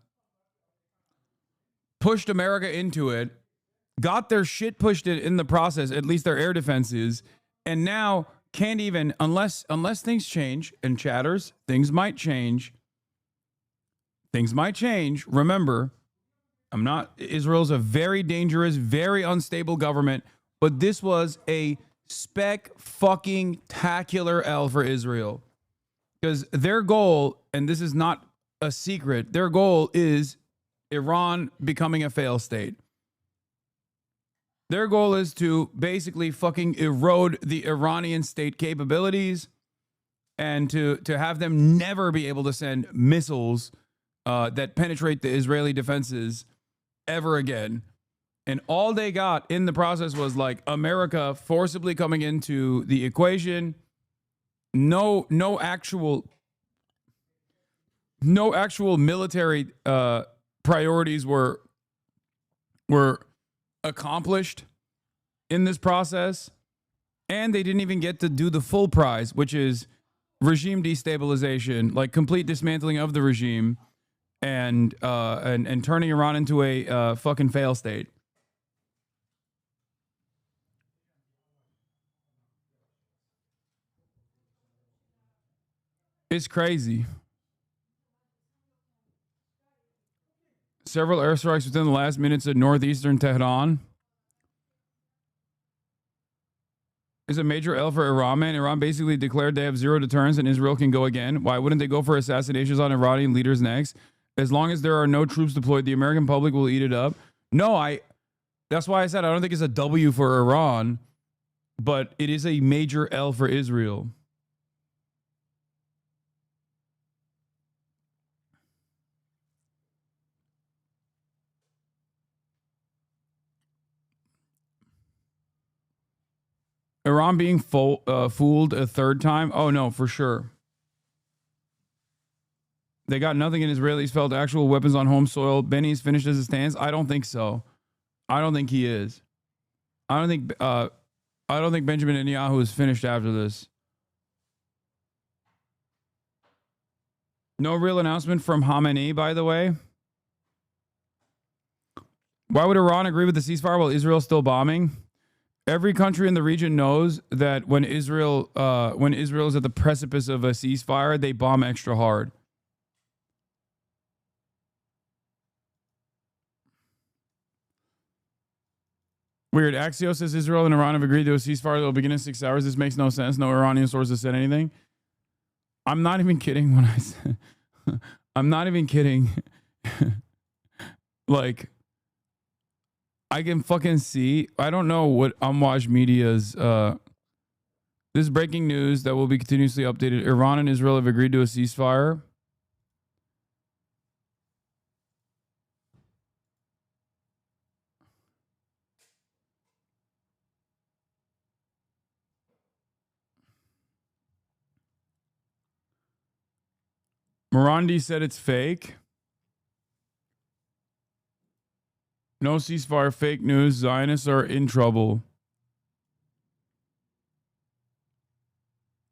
[SPEAKER 2] pushed America into it, got their shit pushed in the process, at least their air defenses, and now can't even, unless things change, and chatters, things might change. Things might change. Remember, Israel's a very dangerous, very unstable government, but this was a fucking-tacular L for Israel. Because their goal, and this is not a secret, their goal is Iran becoming a failed state. Their goal is to basically fucking erode the Iranian state capabilities and to have them never be able to send missiles that penetrate the Israeli defenses ever again. And all they got in the process was America forcibly coming into the equation. No actual military priorities were accomplished in this process, and they didn't even get to do the full prize, which is regime destabilization, complete dismantling of the regime, and turning Iran into a fucking fail state. It's crazy. Several airstrikes within the last minutes at northeastern Tehran. Is a major L for Iran, man. Iran basically declared they have zero deterrence and Israel can go again. Why wouldn't they go for assassinations on Iranian leaders next? As long as there are no troops deployed, the American public will eat it up. No, that's why I said I don't think it's a W for Iran, but it is a major L for Israel. Iran being fooled a third time? Oh, no, for sure. They got nothing and Israelis felt actual weapons on home soil. Benny's finished as it stands? I don't think so. I don't think he is. I don't think Benjamin Netanyahu is finished after this. No real announcement from Khamenei, by the way. Why would Iran agree with the ceasefire while Israel's still bombing? Every country in the region knows that when Israel is at the precipice of a ceasefire, they bomb extra hard. Weird. Axios says Israel and Iran have agreed to a ceasefire that will begin in 6 hours. This makes no sense. No Iranian sources said anything. I'm not even kidding when I say... I'm not even kidding. I can fucking see. I don't know what Amwaj Media's This is breaking news that will be continuously updated. Iran and Israel have agreed to a ceasefire. Morandi said it's fake. No ceasefire, fake news. Zionists are in trouble.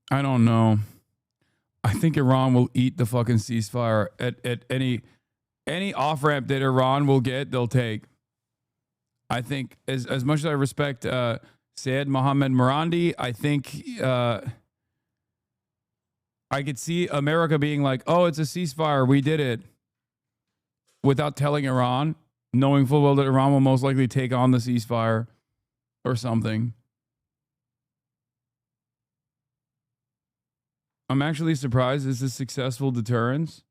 [SPEAKER 2] I don't know. I think Iran will eat the fucking ceasefire at any off-ramp that Iran will get, they'll take. I think as much as I respect Syed Mohammed Morandi, I think I could see America being like, oh, it's a ceasefire, we did it, without telling Iran, knowing full well that Iran will most likely take on the ceasefire or something. I'm actually surprised. Is this successful deterrence?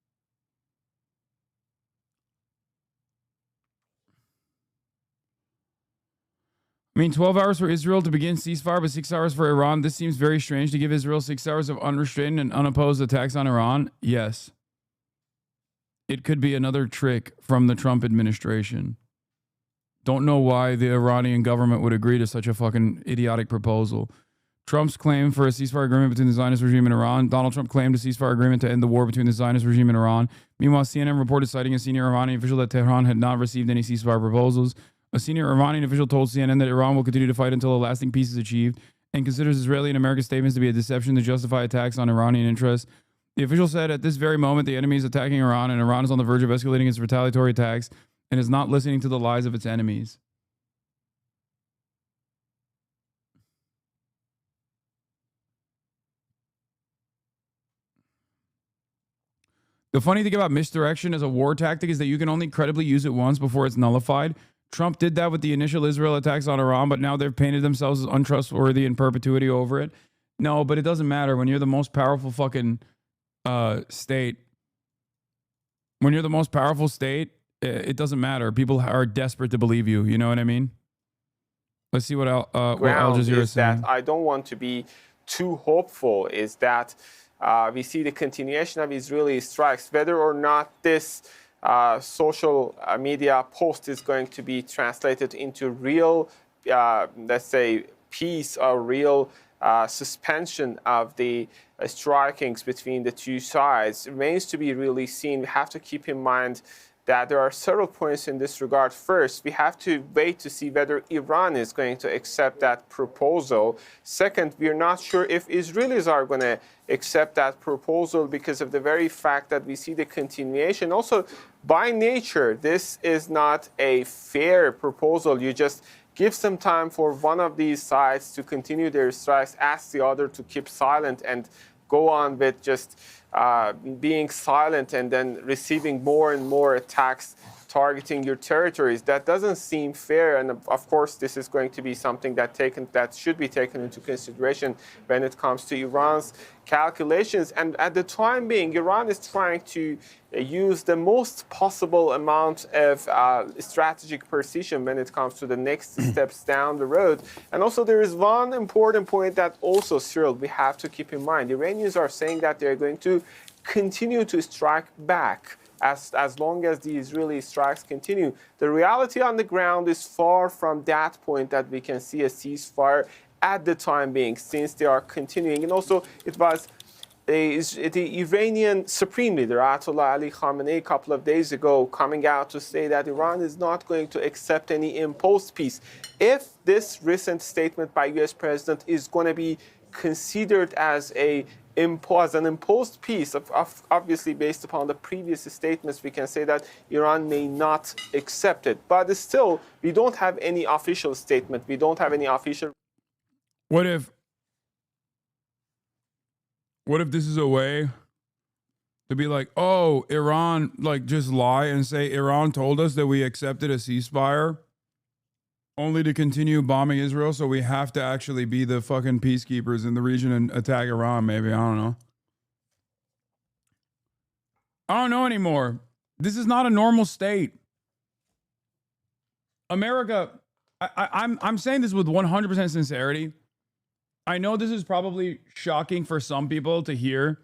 [SPEAKER 2] I mean, 12 hours for Israel to begin ceasefire, but 6 hours for Iran. This seems very strange to give Israel 6 hours of unrestrained and unopposed attacks on Iran. Yes. It could be another trick from the Trump administration. Don't know why the Iranian government would agree to such a fucking idiotic proposal. Trump's claim for a ceasefire agreement between the Zionist regime and Iran. Donald Trump claimed a ceasefire agreement to end the war between the Zionist regime and Iran. Meanwhile, CNN reported citing a senior Iranian official that Tehran had not received any ceasefire proposals. A senior Iranian official told CNN that Iran will continue to fight until a lasting peace is achieved and considers Israeli and American statements to be a deception to justify attacks on Iranian interests. The official said at this very moment the enemy is attacking Iran and Iran is on the verge of escalating its retaliatory attacks and is not listening to the lies of its enemies. The funny thing about misdirection as a war tactic is that you can only credibly use it once before it's nullified. Trump did that with the initial Israel attacks on Iran, but now they've painted themselves as untrustworthy in perpetuity over it. No, but it doesn't matter. When you're the most powerful fucking state, when you're the most powerful state, it doesn't matter. People are desperate to believe you. You know what I mean? Let's see what Al Jazeera is saying.
[SPEAKER 17] I don't want to be too hopeful, is that we see the continuation of Israeli strikes, whether or not this social media post is going to be translated into real, let's say, peace or real suspension of the strikings between the two sides remains to be really seen. We have to keep in mind that there are several points in this regard. First, we have to wait to see whether Iran is going to accept that proposal. Second, we are not sure if Israelis are going to accept that proposal because of the very fact that we see the continuation. Also, by nature, this is not a fair proposal. You just give some time for one of these sides to continue their strikes, ask the other to keep silent, and go on with just being silent and then receiving more and more attacks targeting your territories. That doesn't seem fair, and of course this is going to be something that should be taken into consideration when it comes to Iran's calculations. And at the time being, Iran is trying to use the most possible amount of strategic precision when it comes to the next steps down the road. And also there is one important point that also, Cyril, we have to keep in mind. The Iranians are saying that they're going to continue to strike back as long as the Israeli strikes continue. The reality on the ground is far from that point that we can see a ceasefire at the time being, since they are continuing. And also, it was the Iranian Supreme Leader, Ayatollah Ali Khamenei, a couple of days ago, coming out to say that Iran is not going to accept any imposed peace. If this recent statement by U.S. President is going to be considered as an imposed peace, obviously based upon the previous statements, we can say that Iran may not accept it. But still, we don't have any official statement. We don't have any official...
[SPEAKER 2] What if this is a way to be like, oh, Iran, like just lie and say Iran told us that we accepted a ceasefire only to continue bombing Israel, so we have to actually be the fucking peacekeepers in the region and attack Iran, maybe. I don't know. I don't know anymore. This is not a normal state. America, I'm saying this with 100% sincerity. I know this is probably shocking for some people to hear,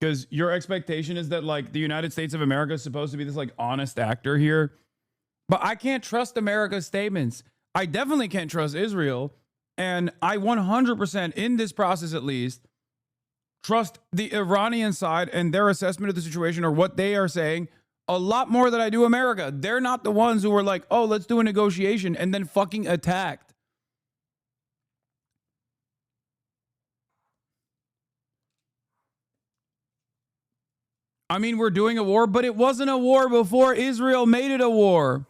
[SPEAKER 2] because your expectation is that like the United States of America is supposed to be this like honest actor here. But I can't trust America's statements. I definitely can't trust Israel. And I 100% in this process, at least, trust the Iranian side and their assessment of the situation or what they are saying a lot more than I do America. They're not the ones who were like, oh, let's do a negotiation and then fucking attacked. I mean, we're doing a war, but it wasn't a war before Israel made it a war.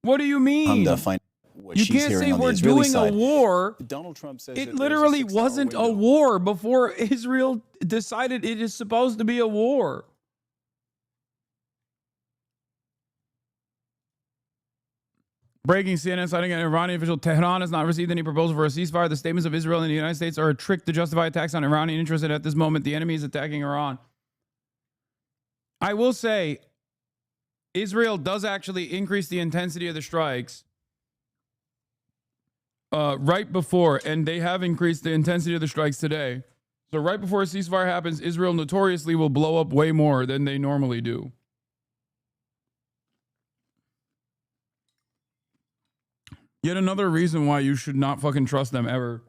[SPEAKER 2] What do you mean? You can't say we're doing a war.
[SPEAKER 18] Donald Trump says
[SPEAKER 2] it literally wasn't a war before Israel decided it is supposed to be a war. Breaking CNN citing an Iranian official, Tehran has not received any proposal for a ceasefire. The statements of Israel and the United States are a trick to justify attacks on Iranian interests, and at this moment, the enemy is attacking Iran. I will say, Israel does actually increase the intensity of the strikes right before, and they have increased the intensity of the strikes today. So right before a ceasefire happens, Israel notoriously will blow up way more than they normally do. Yet another reason why you should not fucking trust them ever.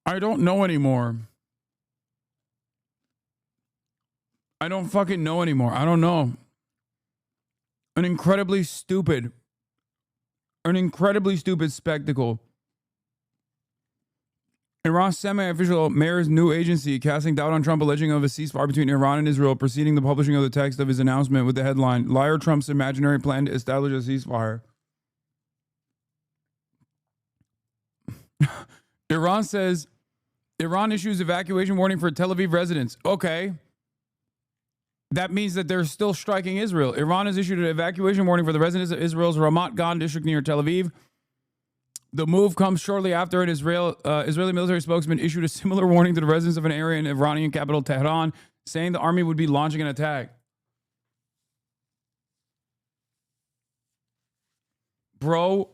[SPEAKER 2] I don't know anymore. I don't fucking know anymore. I don't know. An incredibly stupid spectacle. Iran's semi-official mayor's new agency casting doubt on Trump, alleging of a ceasefire between Iran and Israel, preceding the publishing of the text of his announcement with the headline, "Liar Trump's imaginary plan to establish a ceasefire." Iran says, Iran issues evacuation warning for Tel Aviv residents. Okay. That means that they're still striking Israel. Iran has issued an evacuation warning for the residents of Israel's Ramat Gan district near Tel Aviv. The move comes shortly after an Israeli military spokesman issued a similar warning to the residents of an area in Iranian capital Tehran, saying the army would be launching an attack. Bro,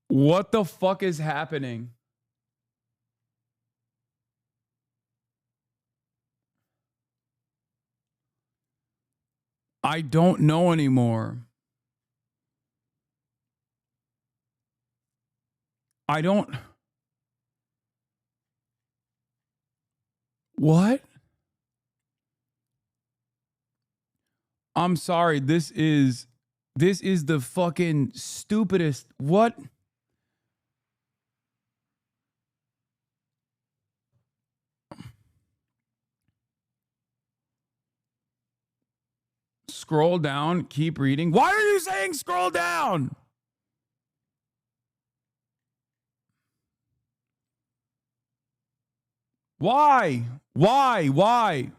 [SPEAKER 2] what the fuck is happening? I don't know anymore. I don't. What? I'm sorry. This is the fucking stupidest. What? Scroll down, keep reading. Why are you saying scroll down? Why? Why?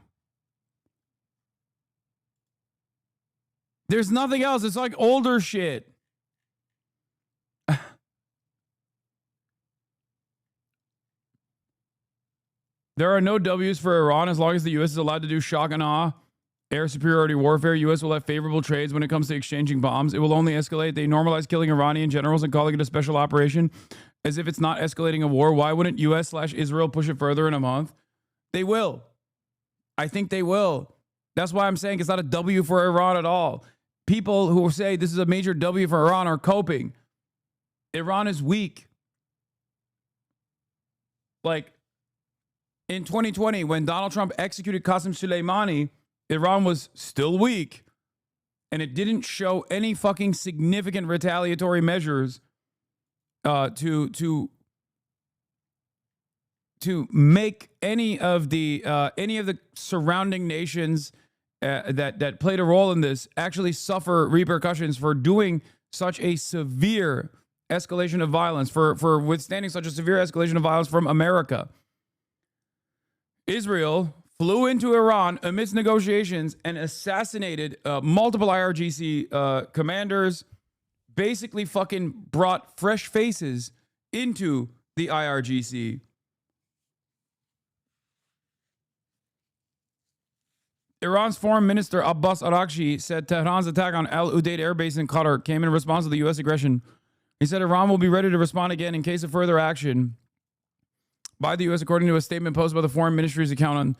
[SPEAKER 2] There's nothing else. It's like older shit. There are no W's for Iran as long as the U.S. is allowed to do shock and awe. Air superiority warfare. U.S. will have favorable trades when it comes to exchanging bombs. It will only escalate. They normalize killing Iranian generals and calling it a special operation as if it's not escalating a war. Why wouldn't U.S./Israel push it further in a month? They will. I think they will. That's why I'm saying it's not a W for Iran at all. People who say this is a major W for Iran are coping. Iran is weak. Like in 2020, when Donald Trump executed Qasem Soleimani, Iran was still weak, and it didn't show any fucking significant retaliatory measures to make any of the surrounding nations that played a role in this actually suffer repercussions for doing such a severe escalation of violence, for withstanding such a severe escalation of violence from America. Israel flew into Iran amidst negotiations and assassinated multiple IRGC commanders, basically fucking brought fresh faces into the IRGC. Iran's foreign minister Abbas Araghchi said Tehran's attack on Al Udeid Air Base in Qatar came in response to the U.S. aggression. He said Iran will be ready to respond again in case of further action by the U.S., according to a statement posted by the Foreign Ministry's account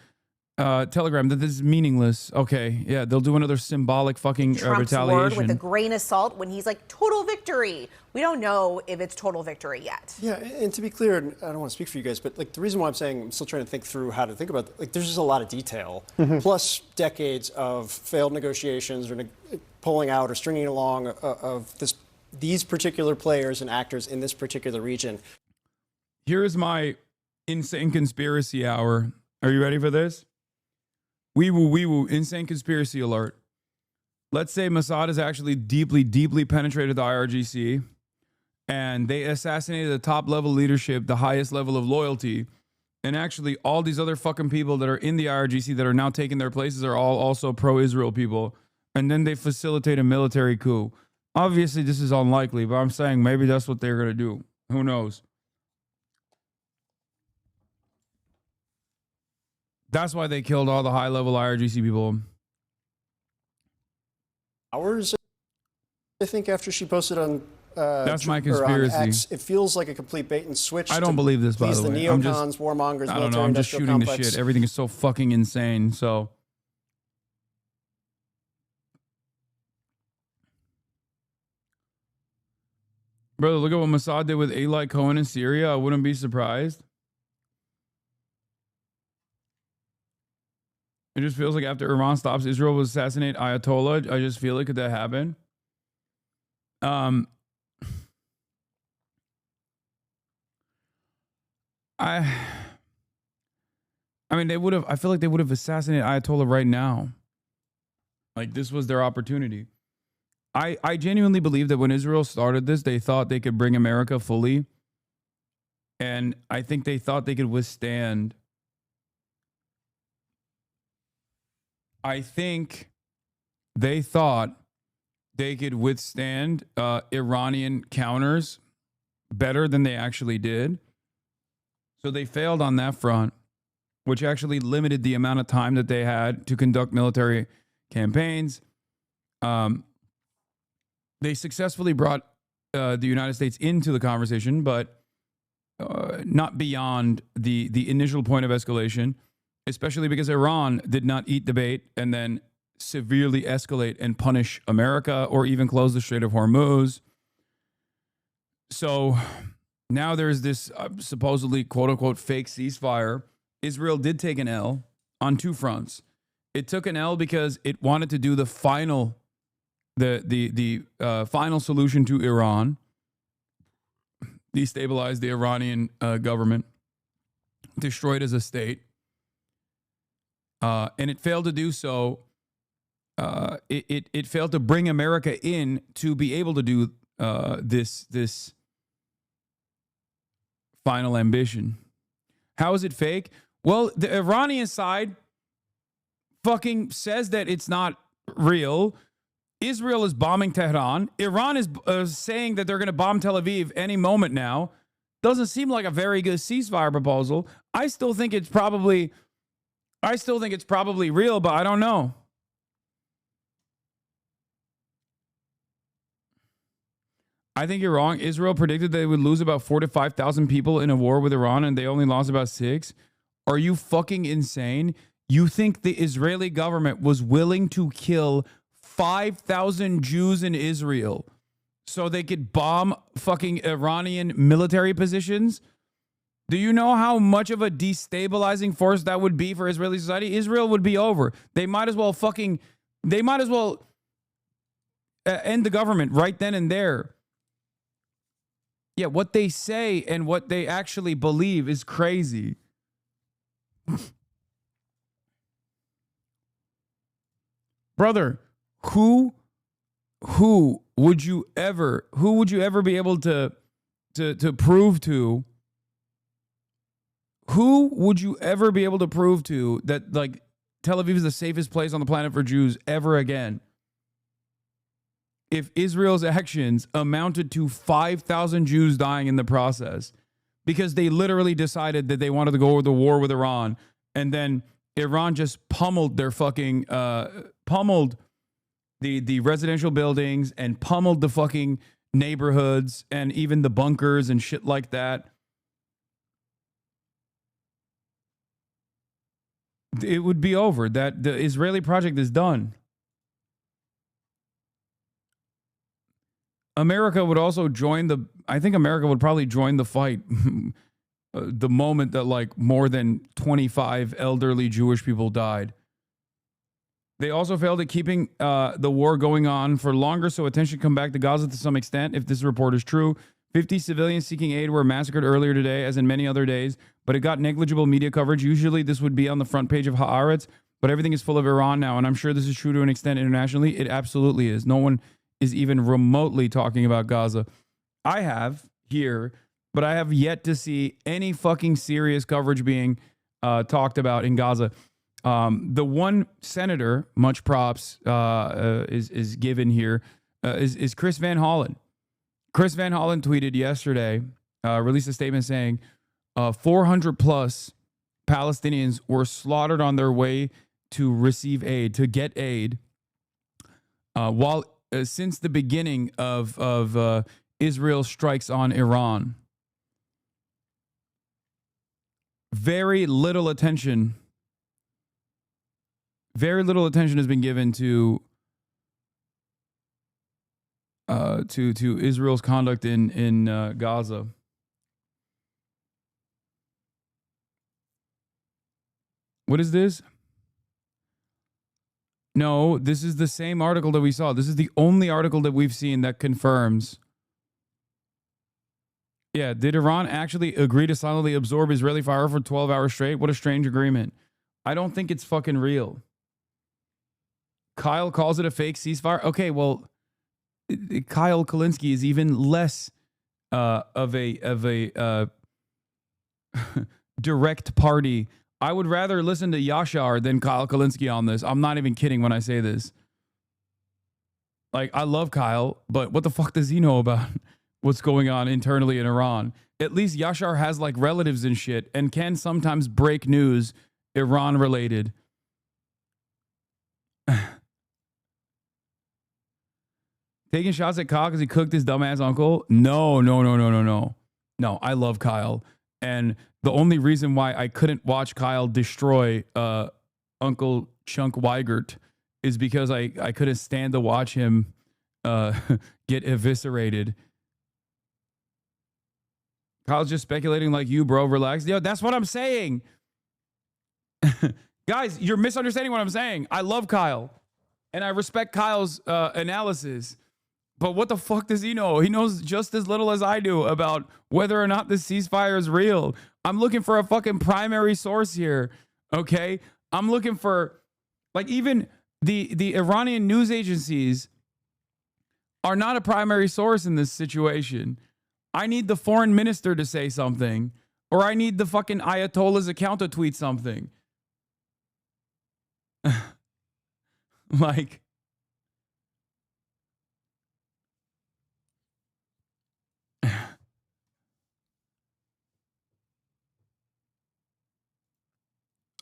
[SPEAKER 2] on Telegram, that this is meaningless. Okay, yeah, they'll do another symbolic fucking
[SPEAKER 18] Trump's
[SPEAKER 2] retaliation.
[SPEAKER 18] word with a grain of salt when he's like, total victory. We don't know if it's total victory yet.
[SPEAKER 13] Yeah, and to be clear, and I don't want to speak for you guys, but like the reason why I'm saying I'm still trying to think through how to think about it, like there's just a lot of detail, plus decades of failed negotiations or pulling out or stringing along of these particular players and actors in this particular region.
[SPEAKER 2] Here's my insane conspiracy hour. Are you ready for this? Wee woo, insane conspiracy alert. Let's say Mossad has actually deeply penetrated the IRGC and they assassinated the top level leadership, the highest level of loyalty. And actually all these other fucking people that are in the IRGC that are now taking their places are all also pro-Israel people. And then they facilitate a military coup. Obviously this is unlikely, but I'm saying maybe that's what they're going to do. Who knows? That's why they killed all the high-level IRGC people.
[SPEAKER 13] Hours, I think, after she posted on
[SPEAKER 2] that's my conspiracy.
[SPEAKER 13] X, it feels like a complete bait and switch.
[SPEAKER 2] I don't believe this, by the way.
[SPEAKER 13] The neocons, warmongers,
[SPEAKER 2] I don't know. I'm just shooting the shit. Everything is so fucking insane. So, brother, look at what Mossad did with Eli Cohen in Syria. I wouldn't be surprised. It just feels like after Iran stops, Israel will assassinate Ayatollah. I just feel like could that happen? I mean, they would have. I feel like they would have assassinated Ayatollah right now. Like this was their opportunity. I genuinely believe that when Israel started this, they thought they could bring America fully, and I think they thought they could withstand. I think they thought they could withstand Iranian counters better than they actually did. So they failed on that front, which actually limited the amount of time that they had to conduct military campaigns. They successfully brought the United States into the conversation, but not beyond the initial point of escalation. Especially because Iran did not eat the bait and then severely escalate and punish America or even close the Strait of Hormuz. So now there's this supposedly quote unquote fake ceasefire. Israel did take an L on two fronts. It took an L because it wanted to do the final final solution to Iran, destabilize the Iranian government, destroy it as a state. And it failed to do so. It failed to bring America in to be able to do this final ambition. How is it fake? Well, the Iranian side fucking says that it's not real. Israel is bombing Tehran. Iran is saying that they're going to bomb Tel Aviv any moment now. Doesn't seem like a very good ceasefire proposal. I still think it's probably real, but I don't know. I think you're wrong. Israel predicted they would lose about 4,000 to 5,000 people in a war with Iran, and they only lost about 6. Are you fucking insane? You think the Israeli government was willing to kill 5,000 Jews in Israel so they could bomb fucking Iranian military positions? Do you know how much of a destabilizing force that would be for Israeli society? Israel would be over. They might as well end the government right then and there. Yeah, what they say and what they actually believe is crazy. Brother, who would you ever be able to prove to? Who would you ever be able to prove to that like Tel Aviv is the safest place on the planet for Jews ever again? If Israel's actions amounted to 5,000 Jews dying in the process because they literally decided that they wanted to go to war with Iran, and then Iran just pummeled their fucking pummeled the residential buildings and pummeled the fucking neighborhoods and even the bunkers and shit like that. It would be over. That the Israeli project is done. America would also join the, I think America would probably join the fight the moment that like more than 25 elderly Jewish people died. They also failed at keeping the war going on for longer, so attention come back to Gaza to some extent, if this report is true. 50 civilians seeking aid were massacred earlier today, as in many other days, but it got negligible media coverage. Usually this would be on the front page of Haaretz, but everything is full of Iran now, and I'm sure this is true to an extent internationally. It absolutely is. No one is even remotely talking about Gaza. I have here, but I have yet to see any fucking serious coverage being talked about in Gaza. The one senator, much props, is given here, is Chris Van Hollen. Chris Van Hollen tweeted yesterday, released a statement saying 400 plus Palestinians were slaughtered on their way to receive aid, to get aid, while since the beginning of Israel's strikes on Iran. Very little attention has been given to Israel's conduct in Gaza. What is this? No, this is the same article that we saw. This is the only article that we've seen that confirms. Yeah, did Iran actually agree to silently absorb Israeli fire for 12 hours straight? What a strange agreement. I don't think it's fucking real. Kyle calls it a fake ceasefire. Okay, well, Kyle Kalinske is even less of a direct party. I would rather listen to Yashar than Kyle Kalinske on this. I'm not even kidding when I say this. Like, I love Kyle, but what the fuck does he know about what's going on internally in Iran? At least Yashar has like relatives and shit and can sometimes break news Iran related. Taking shots at Kyle because he cooked his dumbass uncle? No. No, I love Kyle. And the only reason why I couldn't watch Kyle destroy Uncle Chunk Weigert is because I couldn't stand to watch him get eviscerated. Kyle's just speculating like you, bro. Relax. Yo, that's what I'm saying. Guys, you're misunderstanding what I'm saying. I love Kyle. And I respect Kyle's analysis. But what the fuck does he know? He knows just as little as I do about whether or not this ceasefire is real. I'm looking for a fucking primary source here, okay? I'm looking for, like, even the Iranian news agencies are not a primary source in this situation. I need the foreign minister to say something, or I need the fucking Ayatollah's account to tweet something. Like,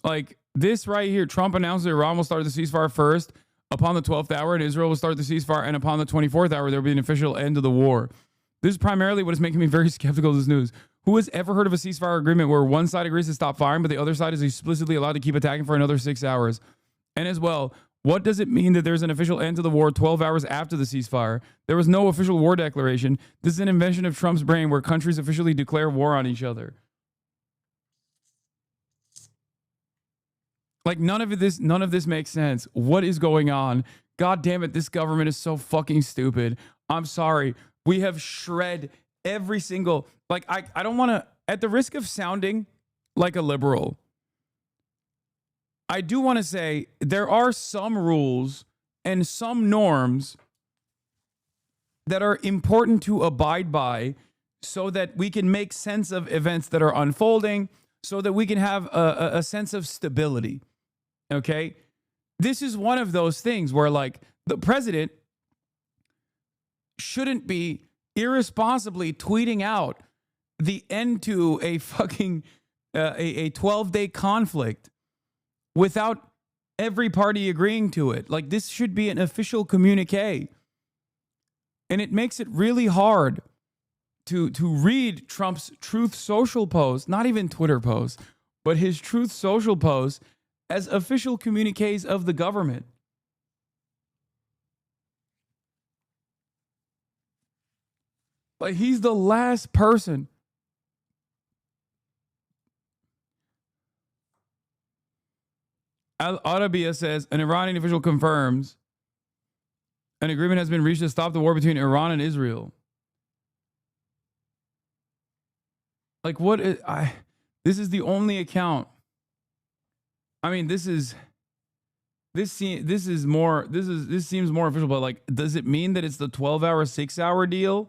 [SPEAKER 2] like this right here, Trump announced that Iran will start the ceasefire first upon the 12th hour, and Israel will start the ceasefire, and upon the 24th hour, there will be an official end to the war. This is primarily what is making me very skeptical of this news. Who has ever heard of a ceasefire agreement where one side agrees to stop firing, but the other side is explicitly allowed to keep attacking for another 6 hours? And as well, what does it mean that there's an official end to the war 12 hours after the ceasefire? There was no official war declaration. This is an invention of Trump's brain where countries officially declare war on each other. Like, none of this makes sense. What is going on? God damn it, this government is so fucking stupid. I'm sorry. We have shred every single, like, I don't want to, at the risk of sounding like a liberal, I do want to say there are some rules and some norms that are important to abide by so that we can make sense of events that are unfolding, so that we can have a sense of stability. Okay? This is one of those things where, like, the president shouldn't be irresponsibly tweeting out the end to a fucking a 12-day conflict without every party agreeing to it. Like, this should be an official communique. And it makes it really hard to read Trump's Truth Social post, not even Twitter post, but his Truth Social post as official communiques of the government. Like, he's the last person. Arabia says, an Iranian official confirms an agreement has been reached to stop the war between Iran and Israel. Like, what is, this is the only account. I mean, this seems more official, but like, does it mean that it's the 12-hour, 6-hour deal?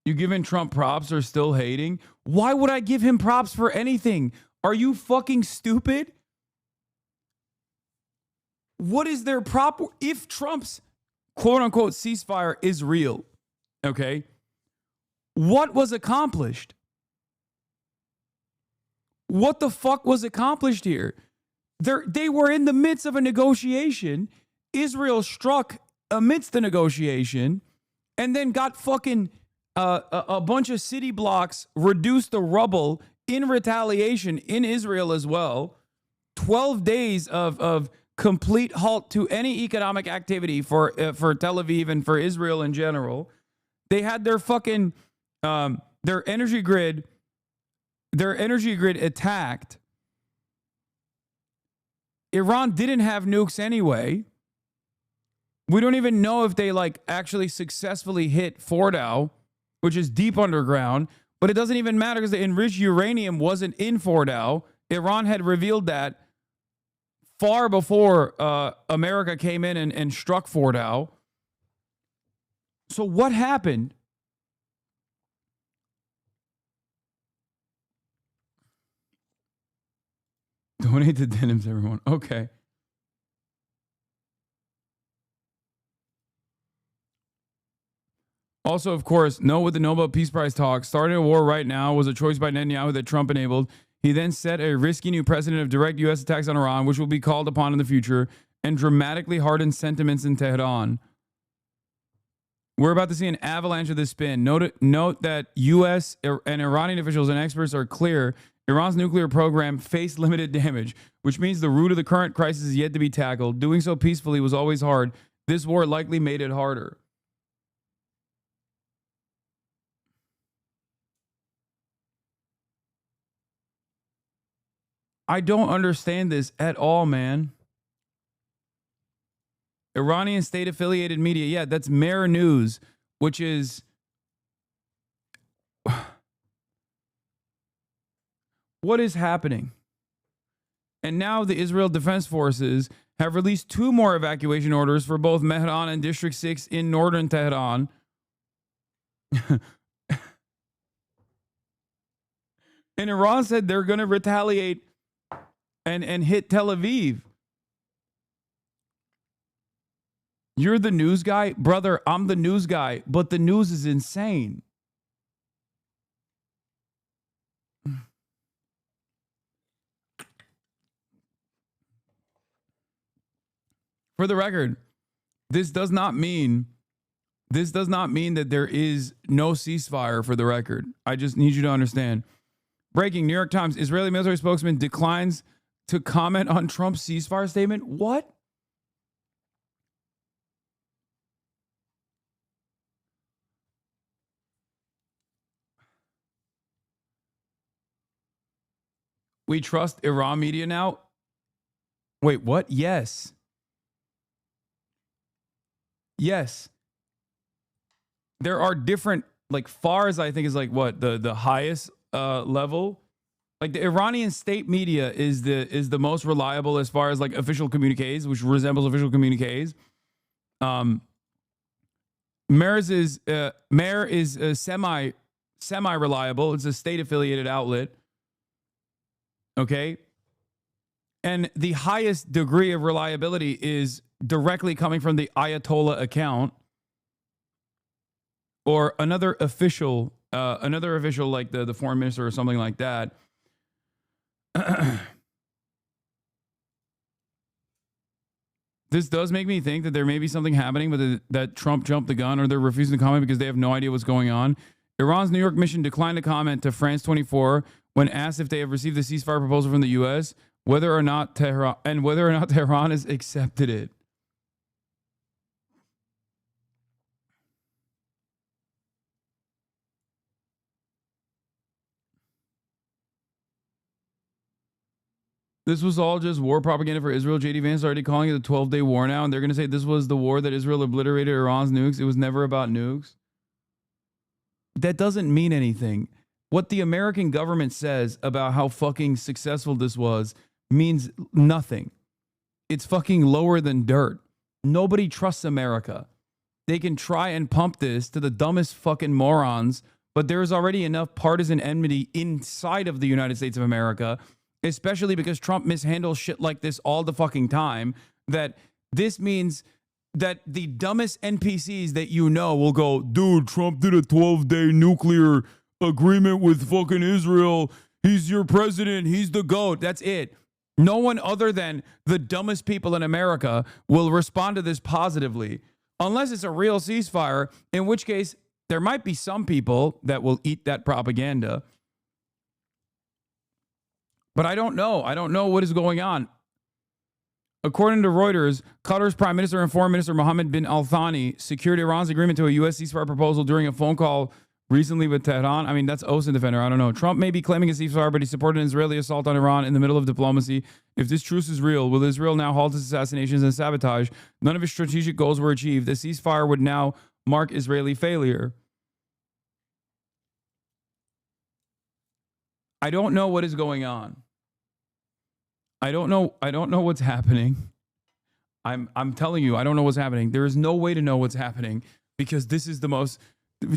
[SPEAKER 2] You giving Trump props or still hating? Why would I give him props for anything? Are you fucking stupid? What is their prop? If Trump's quote unquote ceasefire is real, okay, what was accomplished? What the fuck was accomplished here? They were in the midst of a negotiation. Israel struck amidst the negotiation and then got fucking a bunch of city blocks reduced to rubble in retaliation in Israel as well. 12 days of complete halt to any economic activity for Tel Aviv and for Israel in general. They had their fucking their energy grid attacked. Iran didn't have nukes anyway. We don't even know if they like actually successfully hit Fordow, which is deep underground, but it doesn't even matter because the enriched uranium wasn't in Fordow. Iran had revealed that far before America came in and struck Fordow. So what happened? Donate to denims, everyone. Okay. Also, of course, note with the Nobel Peace Prize talk, starting a war right now was a choice by Netanyahu that Trump enabled. He then set a risky new precedent of direct U.S. attacks on Iran, which will be called upon in the future, and dramatically hardened sentiments in Tehran. We're about to see an avalanche of this spin. Note that U.S. and Iranian officials and experts are clear Iran's nuclear program faced limited damage, which means the root of the current crisis is yet to be tackled. Doing so peacefully was always hard. This war likely made it harder. I don't understand this at all, man. Iranian state-affiliated media. Yeah, that's Mer News, which is... What is happening? And now the Israel Defense Forces have released 2 more evacuation orders for both Mehran and District 6 in northern Tehran. And Iran said they're going to retaliate and hit Tel Aviv. You're the news guy? Brother, I'm the news guy, but the news is insane. For the record, this does not mean that there is no ceasefire, for the record. I just need you to understand. Breaking, New York Times, Israeli military spokesman declines to comment on Trump's ceasefire statement. What? We trust Iran media now? Wait, what? Yes. Yes. There are different, like FARS, I think is like what, the highest level. Like the Iranian state media is the most reliable as far as like official communiques, which resembles official communiques. Mer is semi reliable. It's a state affiliated outlet. Okay. And the highest degree of reliability is directly coming from the Ayatollah account. or another official like the foreign minister or something like that. This does make me think that there may be something happening, but that Trump jumped the gun, or they're refusing to comment because they have no idea what's going on. Iran's New York mission declined to comment to France 24 when asked if they have received the ceasefire proposal from the U.S., whether or not Tehran has accepted it. This was all just war propaganda for Israel. J.D. Vance is already calling it a 12-day war now, and they're going to say this was the war that Israel obliterated Iran's nukes. It was never about nukes. That doesn't mean anything. What the American government says about how fucking successful this was means nothing. It's fucking lower than dirt. Nobody trusts America. They can try and pump this to the dumbest fucking morons, but there's already enough partisan enmity inside of the United States of America, especially because Trump mishandles shit like this all the fucking time, that this means that the dumbest NPCs that you know will go, dude, Trump did a 12-day nuclear agreement with fucking Israel. He's your president. He's the GOAT. That's it. No one other than the dumbest people in America will respond to this positively, unless it's a real ceasefire, in which case there might be some people that will eat that propaganda. But I don't know. I don't know what is going on. According to Reuters, Qatar's Prime Minister and Foreign Minister Mohammed bin Al Thani secured Iran's agreement to a U.S. ceasefire proposal during a phone call recently with Tehran. I mean, that's Ocean Defender. I don't know. Trump may be claiming a ceasefire, but he supported an Israeli assault on Iran in the middle of diplomacy. If this truce is real, will Israel now halt its assassinations and sabotage? None of its strategic goals were achieved. The ceasefire would now mark Israeli failure. I don't know what is going on. I don't know what's happening. I'm telling you, I don't know what's happening. There is no way to know what's happening because this is the most...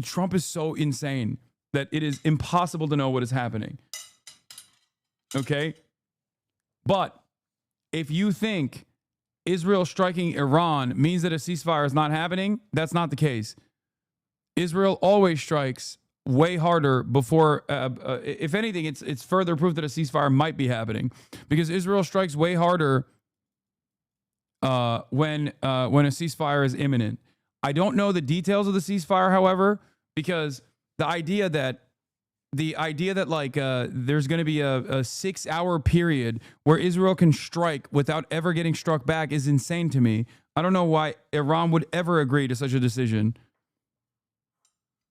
[SPEAKER 2] Trump is so insane that it is impossible to know what is happening. Okay? But if you think Israel striking Iran means that a ceasefire is not happening, that's not the case. Israel always strikes way harder before, if anything, it's further proof that a ceasefire might be happening, because Israel strikes way harder when a ceasefire is imminent. I don't know the details of the ceasefire, however, because the idea that like there's going to be a 6-hour period where Israel can strike without ever getting struck back is insane to me. I don't know why Iran would ever agree to such a decision.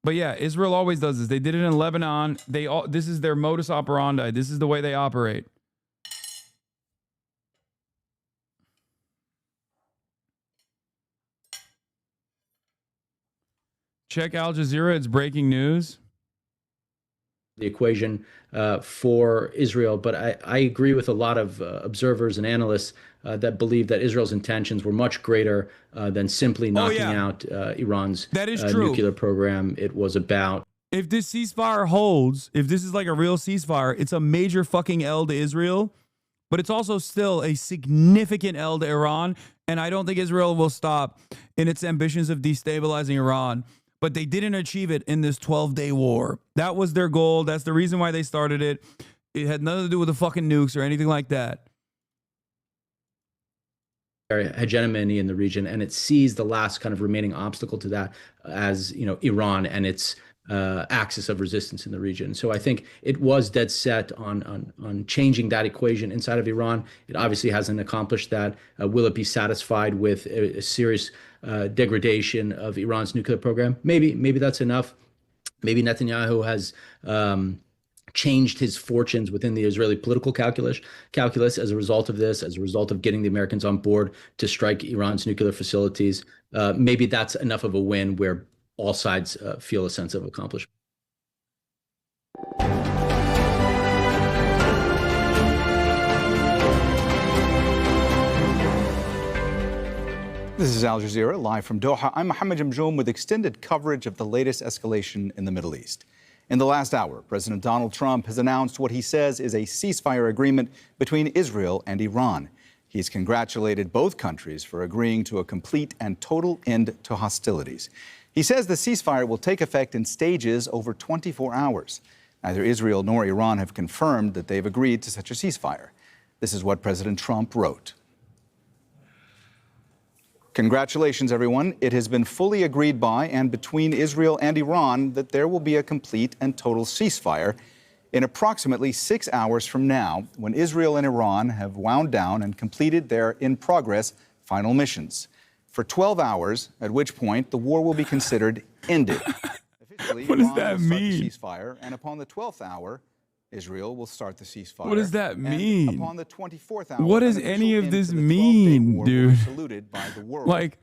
[SPEAKER 2] But yeah, Israel always does this. They did it in Lebanon. This is their modus operandi. This is the way they operate. Check Al Jazeera. It's breaking news.
[SPEAKER 16] The equation for Israel, but I agree with a lot of observers and analysts that believe that Israel's intentions were much greater than simply knocking out Iran's nuclear program. It was about...
[SPEAKER 2] If this ceasefire holds, if this is like a real ceasefire, it's a major fucking L to Israel, but it's also still a significant L to Iran, and I don't think Israel will stop in its ambitions of destabilizing Iran. But they didn't achieve it in this 12-day war. That was their goal. That's the reason why they started it. It had nothing to do with the fucking nukes or anything like that.
[SPEAKER 16] Hegemony in the region, and it sees the last kind of remaining obstacle to that as, you know, Iran and its axis of resistance in the region. So I think it was dead set on changing that equation inside of Iran. It obviously hasn't accomplished that. Will it be satisfied with a serious degradation of Iran's nuclear program? Maybe that's enough. Maybe Netanyahu has changed his fortunes within the Israeli political calculus as a result of this, as a result of getting the Americans on board to strike Iran's nuclear facilities. Maybe that's enough of a win where all sides feel a sense of accomplishment.
[SPEAKER 19] This is Al Jazeera, live from Doha. I'm HasanAbi June with extended coverage of the latest escalation in the Middle East. In the last hour, President Donald Trump has announced what he says is a ceasefire agreement between Israel and Iran. He's congratulated both countries for agreeing to a complete and total end to hostilities. He says the ceasefire will take effect in stages over 24 hours. Neither Israel nor Iran have confirmed that they've agreed to such a ceasefire. This is what President Trump wrote. Congratulations, everyone. It has been fully agreed by and between Israel and Iran that there will be a complete and total ceasefire in approximately 6 hours from now, when Israel and Iran have wound down and completed their in-progress final missions. For 12 hours, at which point the war will be considered ended. Officially,
[SPEAKER 2] What does
[SPEAKER 19] Iran
[SPEAKER 2] that
[SPEAKER 19] will start
[SPEAKER 2] mean?
[SPEAKER 19] the ceasefire, and upon the 12th hour, Israel will start the ceasefire.
[SPEAKER 2] What does that
[SPEAKER 19] and
[SPEAKER 2] mean?
[SPEAKER 19] upon the 24th hour,
[SPEAKER 2] What does
[SPEAKER 19] an
[SPEAKER 2] any
[SPEAKER 19] official
[SPEAKER 2] of
[SPEAKER 19] end
[SPEAKER 2] this
[SPEAKER 19] to the 12-day
[SPEAKER 2] mean,
[SPEAKER 19] war will be
[SPEAKER 2] dude?
[SPEAKER 19] saluted by the world.
[SPEAKER 2] Like,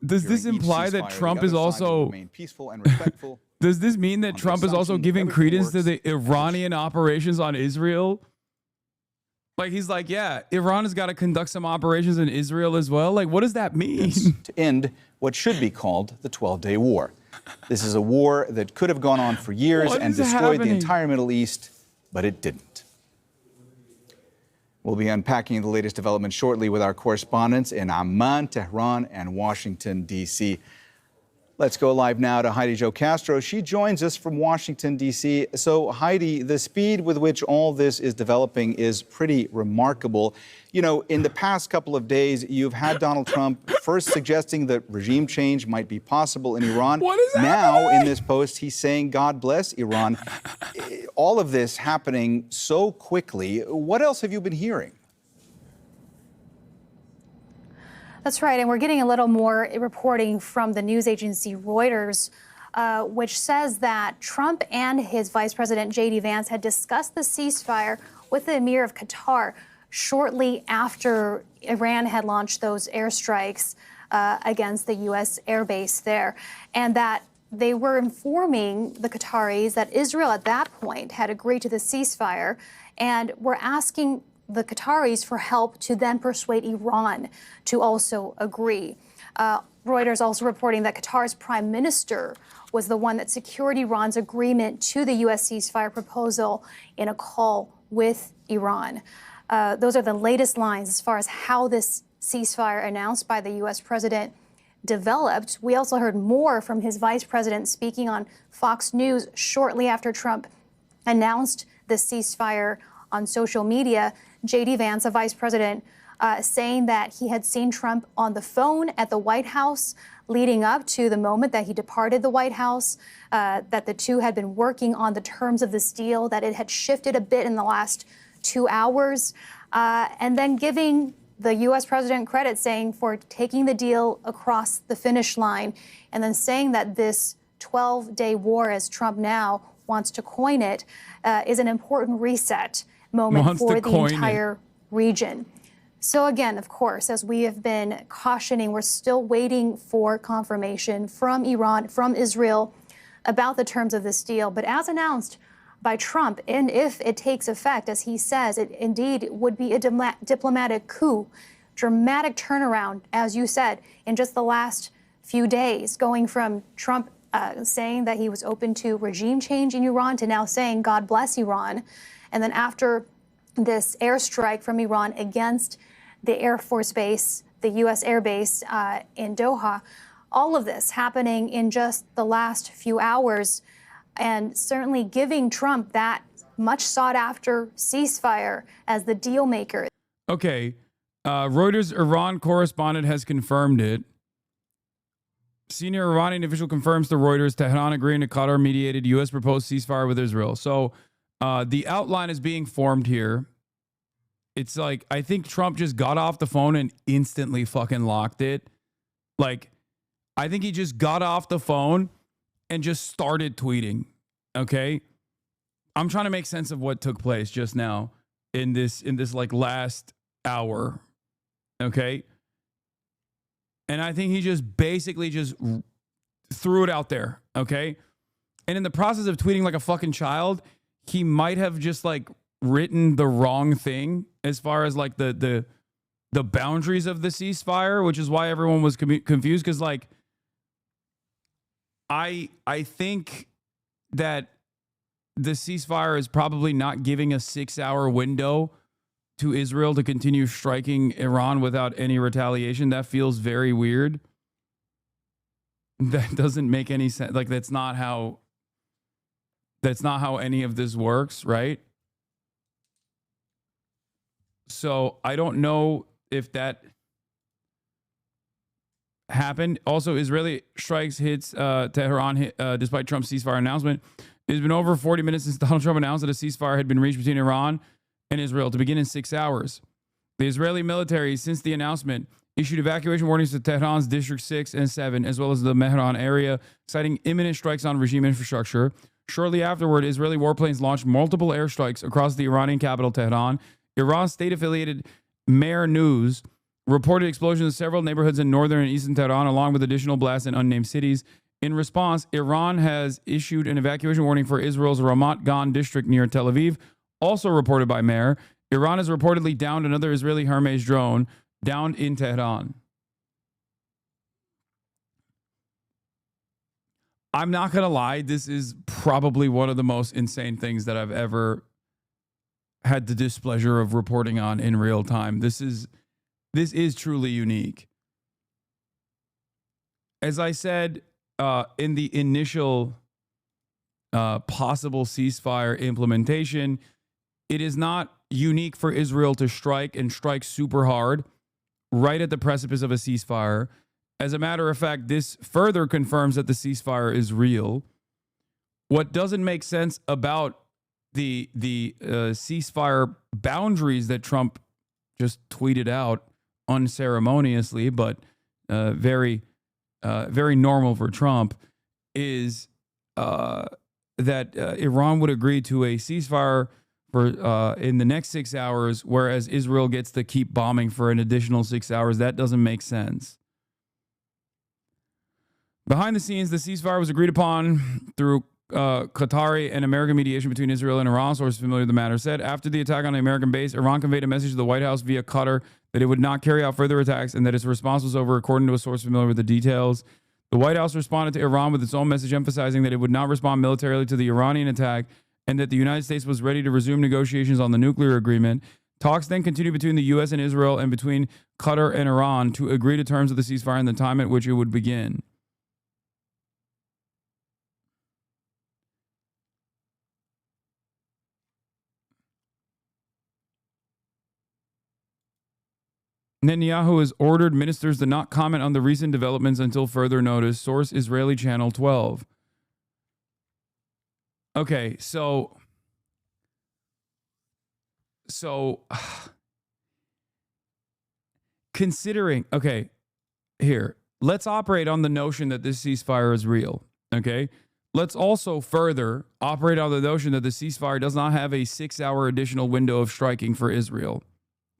[SPEAKER 2] does this
[SPEAKER 19] During each
[SPEAKER 2] imply that
[SPEAKER 19] ceasefire, the
[SPEAKER 2] Trump
[SPEAKER 19] other
[SPEAKER 2] is
[SPEAKER 19] side will
[SPEAKER 2] also?
[SPEAKER 19] remain peaceful and respectful.
[SPEAKER 2] Does this mean that Trump is also
[SPEAKER 19] assumption
[SPEAKER 2] giving
[SPEAKER 19] everything
[SPEAKER 2] credence to
[SPEAKER 19] works
[SPEAKER 2] the Iranian operations on Israel? Like, he's like, yeah, Iran has got to conduct some operations in Israel as well. Like, what does that mean?
[SPEAKER 19] To end what should be called the 12-day war. This is a war that could have gone on for years
[SPEAKER 2] What
[SPEAKER 19] and
[SPEAKER 2] is
[SPEAKER 19] destroyed the
[SPEAKER 2] happening?
[SPEAKER 19] entire Middle East, but it didn't. We'll be unpacking the latest developments shortly with our correspondents in Amman, Tehran, and Washington, D.C. Let's go live now to Heidi Jo Castro. She joins us from Washington, D.C. So, Heidi, the speed with which all this is developing is pretty remarkable. You know, in the past couple of days, you've had Donald Trump first suggesting that regime change might be possible in Iran.
[SPEAKER 2] What is
[SPEAKER 19] now,
[SPEAKER 2] happening?
[SPEAKER 19] in this post, he's saying, God bless Iran. All of this happening so quickly. What else have you been hearing?
[SPEAKER 1] That's right, and we're getting a little more reporting from the news agency Reuters, which says that Trump and his Vice President J.D. Vance had discussed the ceasefire with the Emir of Qatar shortly after Iran had launched those airstrikes against the U.S. airbase there, and that they were informing the Qataris that Israel at that point had agreed to the ceasefire and were asking the Qataris for help to then persuade Iran to also agree. Reuters also reporting that Qatar's prime minister was the one that secured Iran's agreement to the U.S. ceasefire proposal in a call with Iran. Those are the latest lines as far as how this ceasefire announced by the U.S. president developed. We also heard more from his vice president speaking on Fox News shortly after Trump announced the ceasefire on social media. J.D. Vance, a vice president, saying that he had seen Trump on the phone at the White House leading up to the moment that he departed the White House, that the two had been working on the terms of this deal, that it had shifted a bit in the last 2 hours, and then giving the U.S. president credit, saying for taking the deal across the finish line, and then saying that this 12-day war, as Trump now wants to coin it, is an important reset moment for the entire region. So again, of course, as we have been cautioning, we're still waiting for confirmation from Iran, from Israel, about the terms of this deal. But as announced by Trump, and if it takes effect, as he says, it indeed would be a diplomatic coup, dramatic turnaround, as you said, in just the last few days, going from Trump saying that he was open to regime change in Iran to now saying, God bless Iran. And then after this airstrike from Iran against the Air Force Base, the U.S. Air Base in Doha, all of this happening in just the last few hours, and certainly giving Trump that much sought after ceasefire as the deal maker.
[SPEAKER 2] Okay. Reuters Iran correspondent has confirmed it. Senior Iranian official confirms to Reuters Tehran agreeing to Qatar-mediated U.S. proposed ceasefire with Israel. So the outline is being formed here. It's like, I think Trump just got off the phone and instantly fucking locked it. Like, I think he just got off the phone and just started tweeting. Okay? I'm trying to make sense of what took place just now in this like last hour. Okay? And I think he just basically just threw it out there. Okay? And in the process of tweeting like a fucking child, he might have just like written the wrong thing as far as like the boundaries of the ceasefire, which is why everyone was confused. Because like, I think that the ceasefire is probably not giving a 6-hour window to Israel to continue striking Iran without any retaliation. That feels very weird. That doesn't make any sense. Like, that's not how any of this works, right? So I don't know if that happened. Also, Israeli strikes hits Tehran despite Trump's ceasefire announcement. It has been over 40 minutes since Donald Trump announced that a ceasefire had been reached between Iran and Israel to begin in 6 hours. The Israeli military, since the announcement, issued evacuation warnings to Tehran's District 6 and 7, as well as the Mehran area, citing imminent strikes on regime infrastructure. Shortly afterward, Israeli warplanes launched multiple airstrikes across the Iranian capital, Tehran. Iran's state-affiliated Mehr News reported explosions in several neighborhoods in northern and eastern Tehran, along with additional blasts in unnamed cities. In response, Iran has issued an evacuation warning for Israel's Ramat Gan district near Tel Aviv, also reported by Mehr. Iran has reportedly downed another Israeli Hermes drone downed in Tehran. I'm not going to lie, this is probably one of the most insane things that I've ever had the displeasure of reporting on in real time. This is truly unique. As I said in the initial possible ceasefire implementation, it is not unique for Israel to strike and strike super hard right at the precipice of a ceasefire. As a matter of fact, this further confirms that the ceasefire is real. What doesn't make sense about the ceasefire boundaries that Trump just tweeted out unceremoniously, but very normal for Trump, is that Iran would agree to a ceasefire for in the next 6 hours, whereas Israel gets to keep bombing for an additional 6 hours. That doesn't make sense. Behind the scenes, the ceasefire was agreed upon through Qatari and American mediation between Israel and Iran. Sources familiar with the matter said after the attack on the American base, Iran conveyed a message to the White House via Qatar that it would not carry out further attacks and that its response was over, according to a source familiar with the details. The White House responded to Iran with its own message emphasizing that it would not respond militarily to the Iranian attack and that the United States was ready to resume negotiations on the nuclear agreement. Talks then continued between the U.S. and Israel and between Qatar and Iran to agree to terms of the ceasefire and the time at which it would begin. Netanyahu has ordered ministers to not comment on the recent developments until further notice. Source Israeli Channel 12. Okay, so considering, okay, here, let's operate on the notion that this ceasefire is real, okay? Let's also further operate on the notion that the ceasefire does not have a 6-hour additional window of striking for Israel,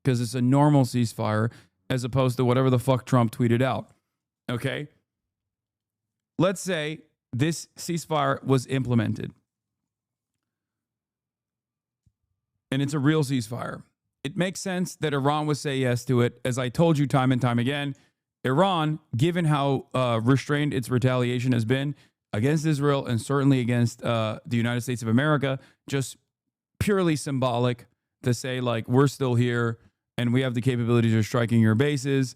[SPEAKER 2] because it's a normal ceasefire as opposed to whatever the fuck Trump tweeted out. Okay? Let's say this ceasefire was implemented. And it's a real ceasefire. It makes sense that Iran would say yes to it. As I told you time and time again, Iran, given how restrained its retaliation has been against Israel and certainly against the United States of America, just purely symbolic to say, like, we're still here and we have the capabilities of striking your bases.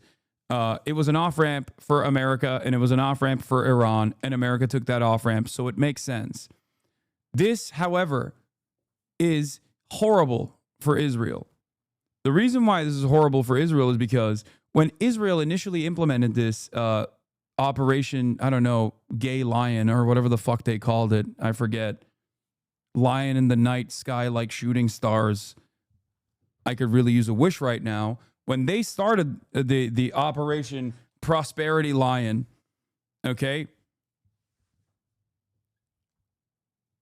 [SPEAKER 2] It was an off-ramp for America and it was an off-ramp for Iran, and America took that off-ramp, so it makes sense. This, however, is horrible for Israel. The reason why this is horrible for Israel is because when Israel initially implemented this operation, I don't know, Gay Lion or whatever the fuck they called it, I forget, Lion in the night sky like shooting stars, I could really use a wish right now. When they started the Operation Prosperity Lion, okay?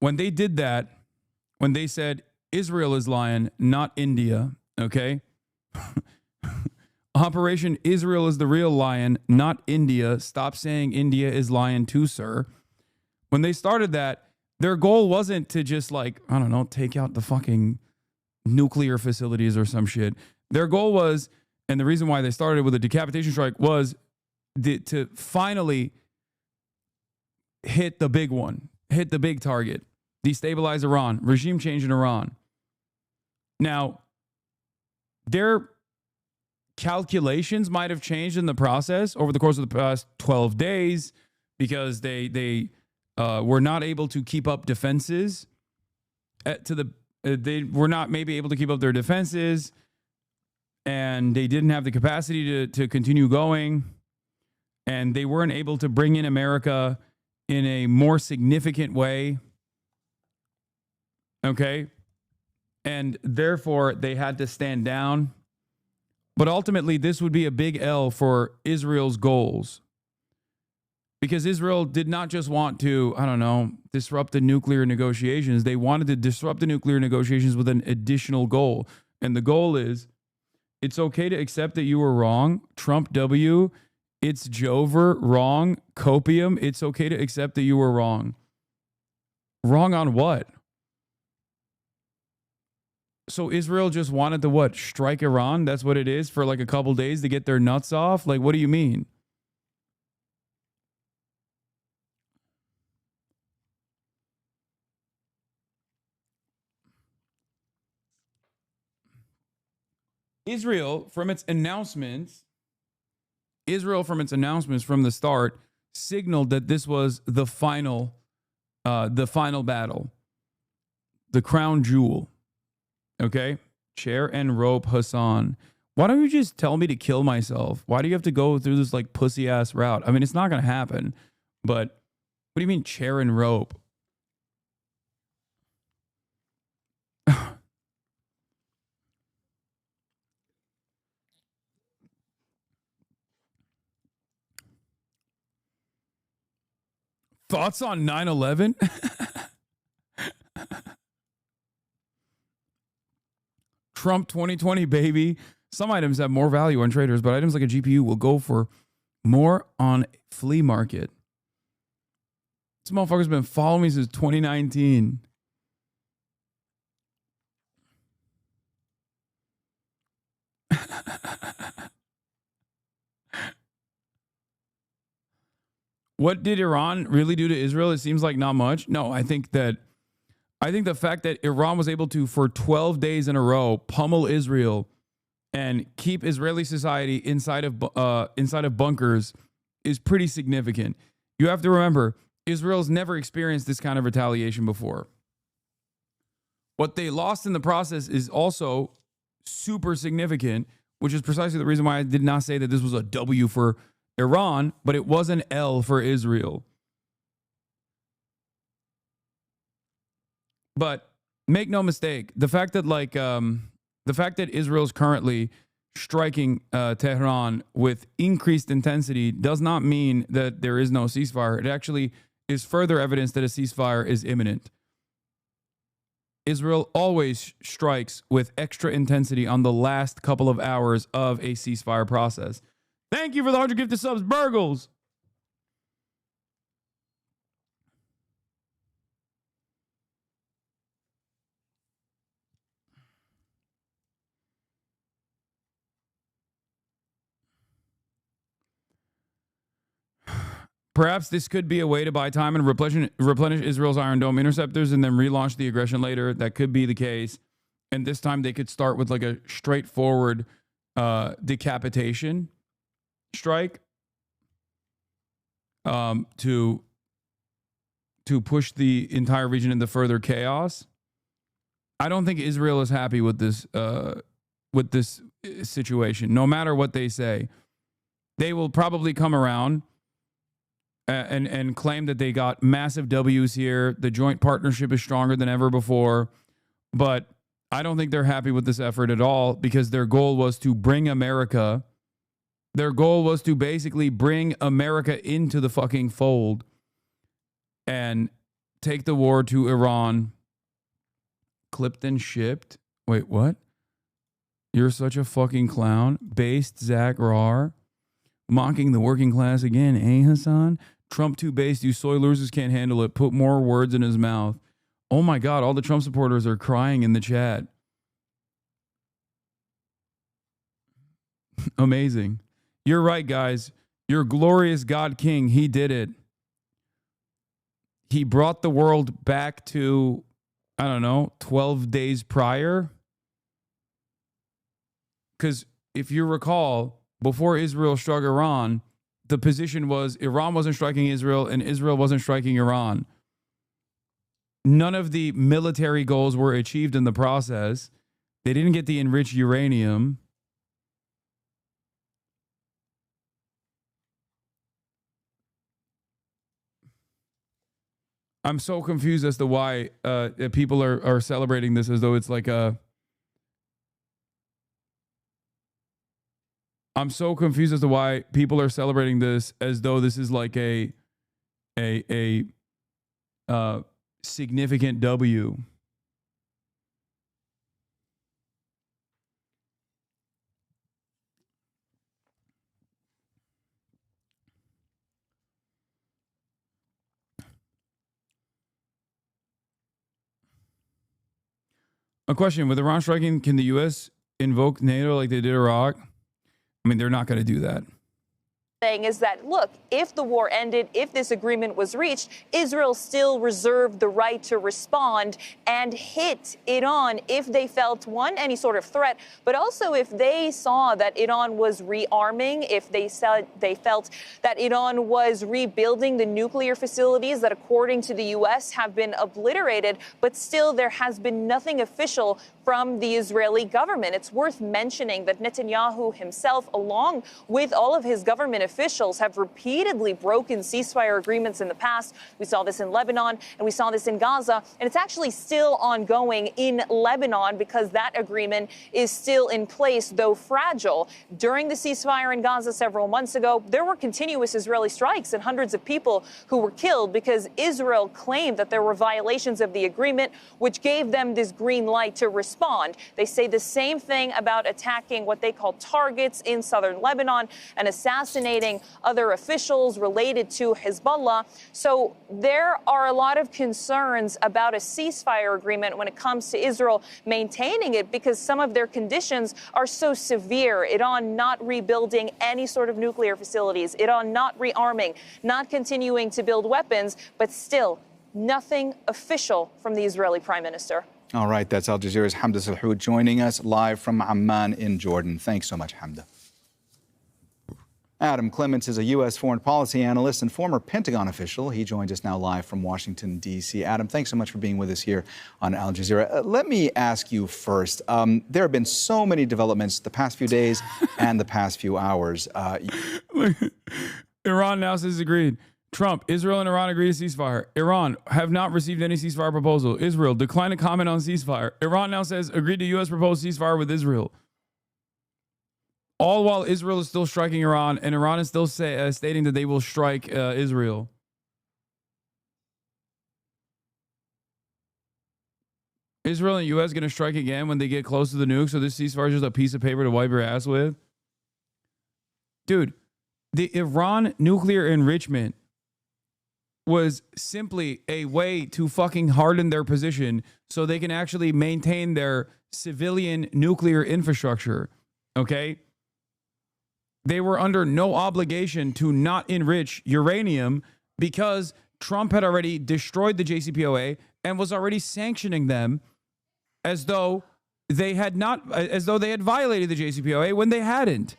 [SPEAKER 2] When they did that, when they said Israel is lion, not India, okay? Operation Israel is the real lion, not India. Stop saying India is lion too, sir. When they started that, their goal wasn't to just, like, I don't know, take out the fucking nuclear facilities or some shit. Their goal was, and the reason why they started with a decapitation strike was to finally hit the big one, hit the big target, destabilize Iran, regime change in Iran. Now, their calculations might have changed in the process over the course of the past 12 days, because they were not able to keep up defenses. They were not maybe able to keep up their defenses, and they didn't have the capacity to continue going, and they weren't able to bring in America in a more significant way. Okay? And therefore, they had to stand down. But ultimately, this would be a big L for Israel's goals. Because Israel did not just want to, I don't know, disrupt the nuclear negotiations. They wanted to disrupt the nuclear negotiations with an additional goal. And the goal is, it's okay to accept that you were wrong. Trump W, it's Jover, wrong. Copium, it's okay to accept that you were wrong. Wrong on what? So Israel just wanted to what? Strike Iran? That's what it is for like a couple days to get their nuts off? Like, what do you mean? Israel from its announcements from the start signaled that this was the final battle, the crown jewel. Okay, chair and rope, Hasan. Why don't you just tell me to kill myself? Why do you have to go through this like pussy ass route? I mean, it's not gonna happen. But what do you mean chair and rope? Thoughts on 9/11? Trump 2020, baby. Some items have more value on traders, but items like a GPU will go for more on flea market. This motherfucker's been following me since 2019. What did Iran really do to Israel? It seems like not much. No, I think the fact that Iran was able to, for 12 days in a row, pummel Israel and keep Israeli society inside of bunkers is pretty significant. You have to remember, Israel's never experienced this kind of retaliation before. What they lost in the process is also super significant, which is precisely the reason why I did not say that this was a W for Iran, but it was an L for Israel. But make no mistake, the fact that Israel's currently striking Tehran with increased intensity does not mean that there is no ceasefire. It actually is further evidence that a ceasefire is imminent. Israel always strikes with extra intensity on the last couple of hours of a ceasefire process. Thank you for the 100 gifted subs, Burgles. Perhaps this could be a way to buy time and replenish Israel's Iron Dome interceptors and then relaunch the aggression later. That could be the case. And this time they could start with like a straightforward decapitation strike to push the entire region into further chaos. I don't think Israel is happy with this situation. No matter what they say, they will probably come around and claim that they got massive W's here. The joint partnership is stronger than ever before. But I don't think they're happy with this effort at all, because their goal was to bring America. Their goal was to basically bring America into the fucking fold and take the war to Iran. Clipped and shipped. Wait, what? You're such a fucking clown. Based Zach Rar. Mocking the working class again, eh, Hasan? Trump too based. You soy losers can't handle it. Put more words in his mouth. Oh my God, all the Trump supporters are crying in the chat. Amazing. You're right, guys. Your glorious God King, he did it. He brought the world back to, I don't know, 12 days prior. Because if you recall, before Israel struck Iran, the position was Iran wasn't striking Israel and Israel wasn't striking Iran. None of the military goals were achieved in the process. They didn't get the enriched uranium. I'm so confused as to why people are celebrating this as though it's like a... I'm so confused as to why people are celebrating this as though this is like a significant W. A question, with Iran striking, can the U.S. invoke NATO like they did Iraq? I mean, they're not going to do that.
[SPEAKER 3] Saying is that, look, if the war ended, if this agreement was reached, Israel still reserved the right to respond and hit Iran if they felt, one, any sort of threat, but also if they saw that Iran was rearming, if they felt that Iran was rebuilding the nuclear facilities that, according to the U.S., have been obliterated, but still there has been nothing official from the Israeli government. It's worth mentioning that Netanyahu himself, along with all of his government officials, have repeatedly broken ceasefire agreements in the past. We saw this in Lebanon and we saw this in Gaza, and it's actually still ongoing in Lebanon because that agreement is still in place, though fragile. During the ceasefire in Gaza several months ago, there were continuous Israeli strikes and hundreds of people who were killed because Israel claimed that there were violations of the agreement, which gave them this green light to respond. They say the same thing about attacking what they call targets in southern Lebanon and assassinating other officials related to Hezbollah. So there are a lot of concerns about a ceasefire agreement when it comes to Israel maintaining it because some of their conditions are so severe. Iran not rebuilding any sort of nuclear facilities, Iran not rearming, not continuing to build weapons, but still nothing official from the Israeli prime minister.
[SPEAKER 19] All right, that's Al Jazeera's Hamda Salhoud joining us live from Amman in Jordan. Thanks so much, Hamda. Adam Clements is a U.S. foreign policy analyst and former Pentagon official. He joins us now live from Washington, D.C. Adam, thanks so much for being with us here on Al Jazeera. Let me ask you first, there have been so many developments the past few days and the past few hours.
[SPEAKER 2] Iran now says agreed. Trump, Israel and Iran agree to ceasefire. Iran have not received any ceasefire proposal. Israel declined to comment on ceasefire. Iran now says agreed to U.S. proposed ceasefire with Israel. All while Israel is still striking Iran, and Iran is still stating that they will strike Israel. Israel and U.S. going to strike again when they get close to the nuke, so this ceasefire is just a piece of paper to wipe your ass with? Dude, the Iran nuclear enrichment was simply a way to fucking harden their position so they can actually maintain their civilian nuclear infrastructure, okay? They were under no obligation to not enrich uranium because Trump had already destroyed the JCPOA and was already sanctioning them as though they had violated the JCPOA when they hadn't.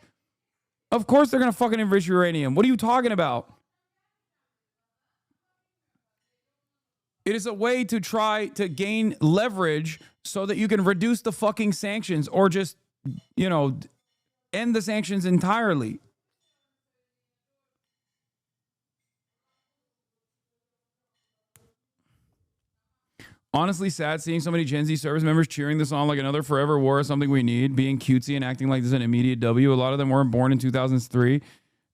[SPEAKER 2] Of course they're going to fucking enrich uranium. What are you talking about? It is a way to try to gain leverage so that you can reduce the fucking sanctions or just, end the sanctions entirely. Honestly, sad seeing so many Gen Z service members cheering this on like another forever war is something we need, being cutesy and acting like this is an immediate W. A lot of them weren't born in 2003.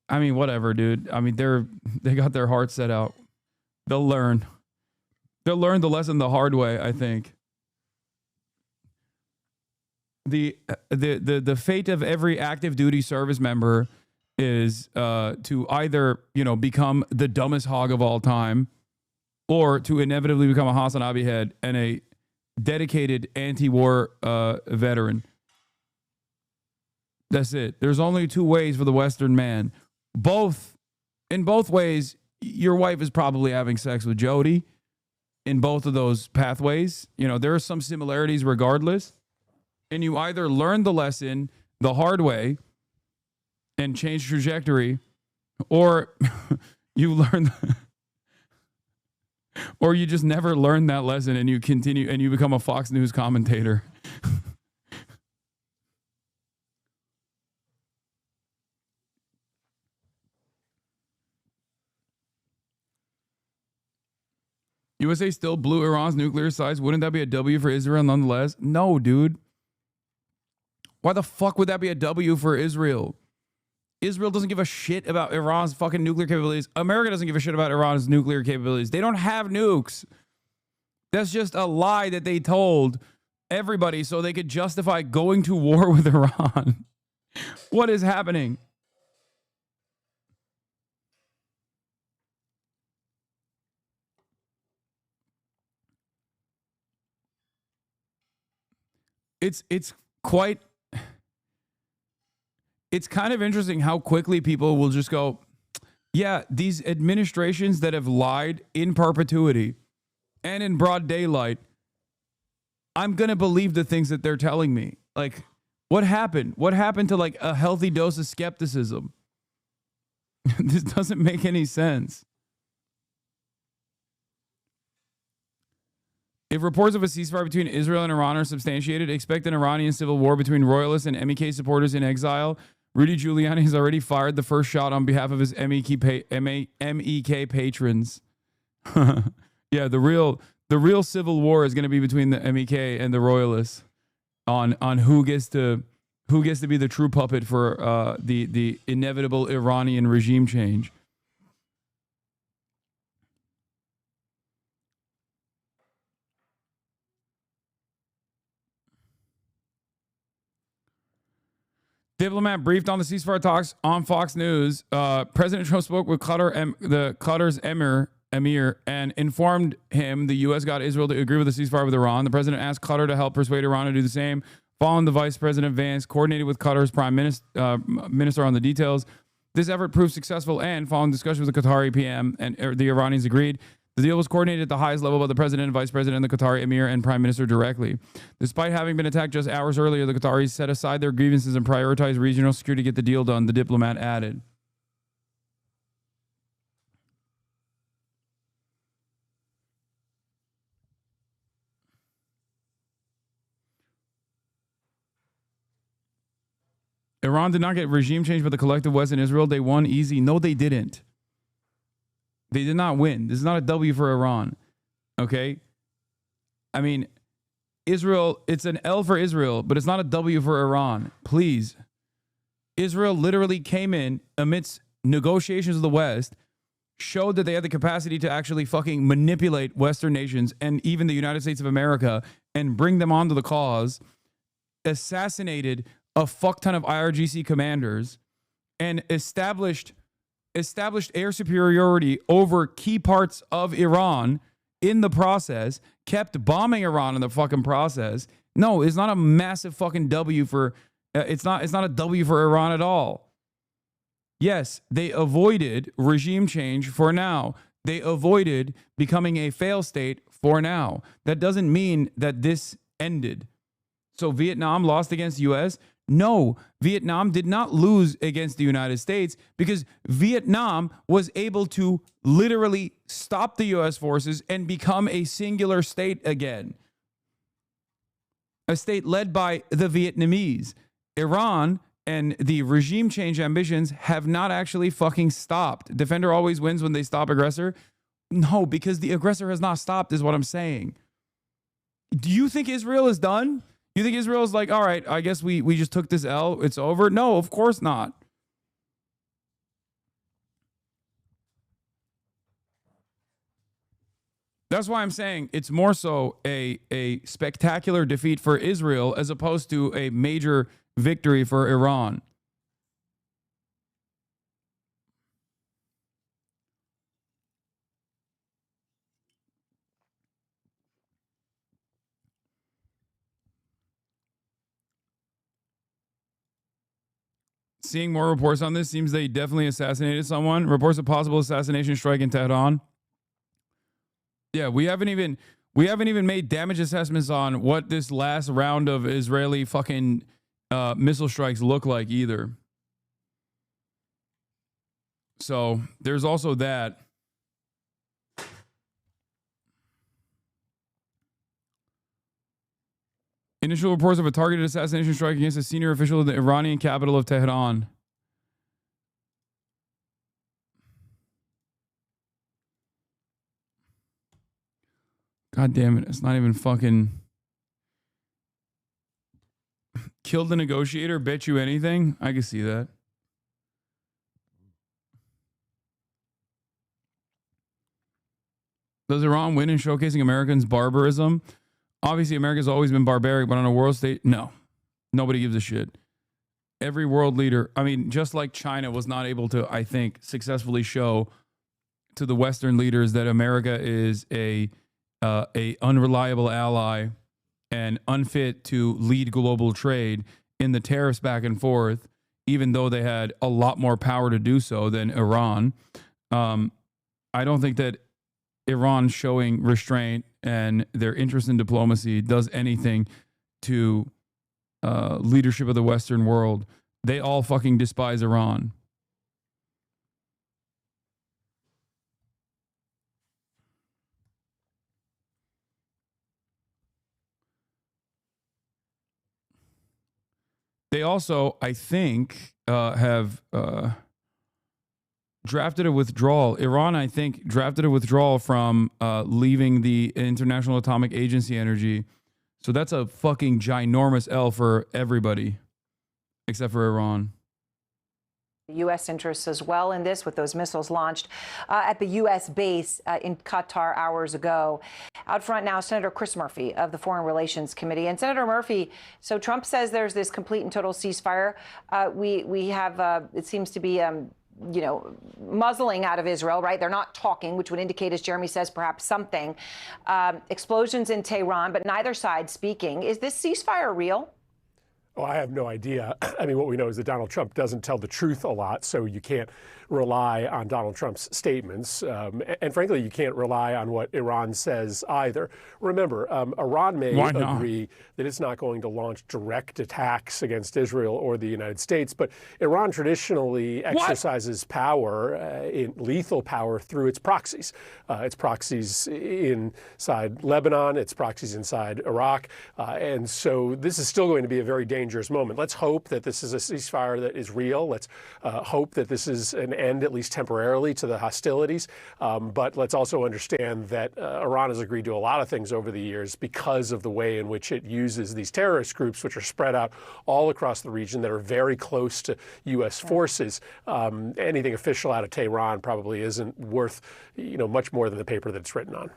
[SPEAKER 2] I mean, whatever, dude. I mean, they got their hearts set out. They'll learn. They'll learn the lesson the hard way, I think. The fate of every active duty service member is to either, become the dumbest hog of all time or to inevitably become a HasanAbi head and a dedicated anti-war veteran. That's it. There's only two ways for the Western man. In both ways, your wife is probably having sex with Jody. In both of those pathways, there are some similarities regardless. And you either learn the lesson the hard way and change trajectory, Or you learn, or you just never learn that lesson and you continue and you become a Fox News commentator. USA still blew Iran's nuclear sites. Wouldn't that be a W for Israel nonetheless? No, dude. Why the fuck would that be a W for Israel? Israel doesn't give a shit about Iran's fucking nuclear capabilities. America doesn't give a shit about Iran's nuclear capabilities. They don't have nukes. That's just a lie that they told everybody so they could justify going to war with Iran. What is happening? It's kind of interesting how quickly people will just go, yeah, these administrations that have lied in perpetuity and in broad daylight, I'm going to believe the things that they're telling me. Like, what happened? What happened to like a healthy dose of skepticism? This doesn't make any sense. If reports of a ceasefire between Israel and Iran are substantiated, expect an Iranian civil war between royalists and MEK supporters in exile. Rudy Giuliani has already fired the first shot on behalf of his MEK patrons. Yeah, the real civil war is going to be between the MEK and the royalists on who gets to be the true puppet for the inevitable Iranian regime change. Diplomat briefed on the ceasefire talks on Fox News. President Trump spoke with Qatar's emir and informed him the U.S. got Israel to agree with the ceasefire with Iran. The president asked Qatar to help persuade Iran to do the same. Following the Vice President Vance coordinated with Qatar's Prime Minister on the details. This effort proved successful, and following discussion with the Qatari PM and the Iranians agreed. The deal was coordinated at the highest level by the president and vice president and the Qatari emir and prime minister directly. Despite having been attacked just hours earlier, the Qataris set aside their grievances and prioritized regional security to get the deal done, the diplomat added. Iran did not get regime change by the collective West and Israel. They won easy. No, they didn't. They did not win. This is not a W for Iran. Okay? I mean, Israel, it's an L for Israel, but it's not a W for Iran. Please. Israel literally came in amidst negotiations with the West, showed that they had the capacity to actually fucking manipulate Western nations and even the United States of America and bring them onto the cause, assassinated a fuck ton of IRGC commanders, and established air superiority over key parts of Iran in the process, kept bombing Iran in the fucking process. No, it's not a massive fucking W for, it's not a W for Iran at all. Yes, they avoided regime change for now. They avoided becoming a failed state for now. That doesn't mean that this ended. So Vietnam lost against the U.S.? No, Vietnam did not lose against the United States because Vietnam was able to literally stop the U.S. forces and become a singular state again. A state led by the Vietnamese. Iran and the regime change ambitions have not actually fucking stopped. Defender always wins when they stop aggressor. No, because the aggressor has not stopped is what I'm saying. Do you think Israel is done? You think Israel's like, all right, I guess we just took this L, it's over? No, of course not. That's why I'm saying it's more so a spectacular defeat for Israel as opposed to a major victory for Iran. Seeing more reports on this, seems they definitely assassinated someone. Reports of possible assassination strike in Tehran. Yeah, we haven't even made damage assessments on what this last round of Israeli fucking missile strikes look like either. So there's also that. Initial reports of a targeted assassination strike against a senior official in the Iranian capital of Tehran. God damn it. It's not even fucking... Killed the negotiator, bet you anything? I can see that. Does Iran win in showcasing Americans' barbarism? Obviously, America's always been barbaric, but on a world stage, no. Nobody gives a shit. Every world leader, I mean, just like China was not able to, I think, successfully show to the Western leaders that America is a unreliable ally and unfit to lead global trade in the tariffs back and forth, even though they had a lot more power to do so than Iran. I don't think that Iran showing restraint and their interest in diplomacy does anything to leadership of the Western world. They all fucking despise Iran. They also, I think, have drafted a withdrawal. Iran, I think, drafted a withdrawal from leaving the International Atomic Agency energy. So that's a fucking ginormous L for everybody, except for Iran.
[SPEAKER 8] U.S. interests as well in this, with those missiles launched at the U.S. base in Qatar hours ago. Out front now, Senator Chris Murphy of the Foreign Relations Committee. And Senator Murphy, so Trump says there's this complete and total ceasefire. We have, it seems to be, muzzling out of Israel, right? They're not talking, which would indicate, as Jeremy says, perhaps something. Explosions in Tehran, but neither side speaking. Is this ceasefire real?
[SPEAKER 20] Oh, I have no idea. I mean, what we know is that Donald Trump doesn't tell the truth a lot, so you can't rely on Donald Trump's statements. And frankly, you can't rely on what Iran says either. Remember, Iran may agree that it's not going to launch direct attacks against Israel or the United States, but Iran traditionally exercises power, in lethal power, through its proxies. Its proxies inside Lebanon, its proxies inside Iraq. And so this is still going to be a very dangerous moment. Let's hope that this is a ceasefire that is real. Let's hope that this is an end, at least temporarily, to the hostilities. But let's also understand that Iran has agreed to a lot of things over the years because of the way in which it uses these terrorist groups, which are spread out all across the region, that are very close to U.S. forces. Anything official out of Tehran probably isn't worth, much more than the paper that it's written on.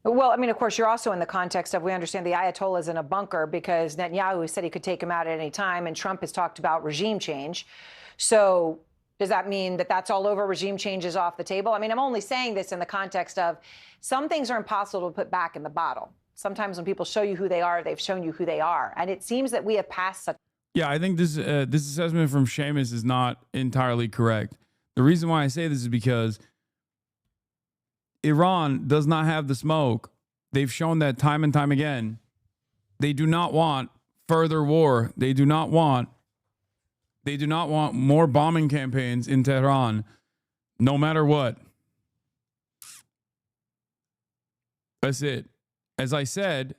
[SPEAKER 8] Well, I mean, of course, you're also in the context of, we understand the Ayatollah is in a bunker because Netanyahu said he could take him out at any time, and Trump has talked about regime change. So does that mean that that's all over? Regime change is off the table? I mean, I'm only saying this in the context of some things are impossible to put back in the bottle. Sometimes when people show you who they are, they've shown you who they are. And it seems that we have passed such.
[SPEAKER 2] Yeah, I think this assessment from Seamus is not entirely correct. The reason why I say this is because Iran does not have the smoke. They've shown that time and time again. They do not want further war. They do not want more bombing campaigns in Tehran, no matter what. That's it. As I said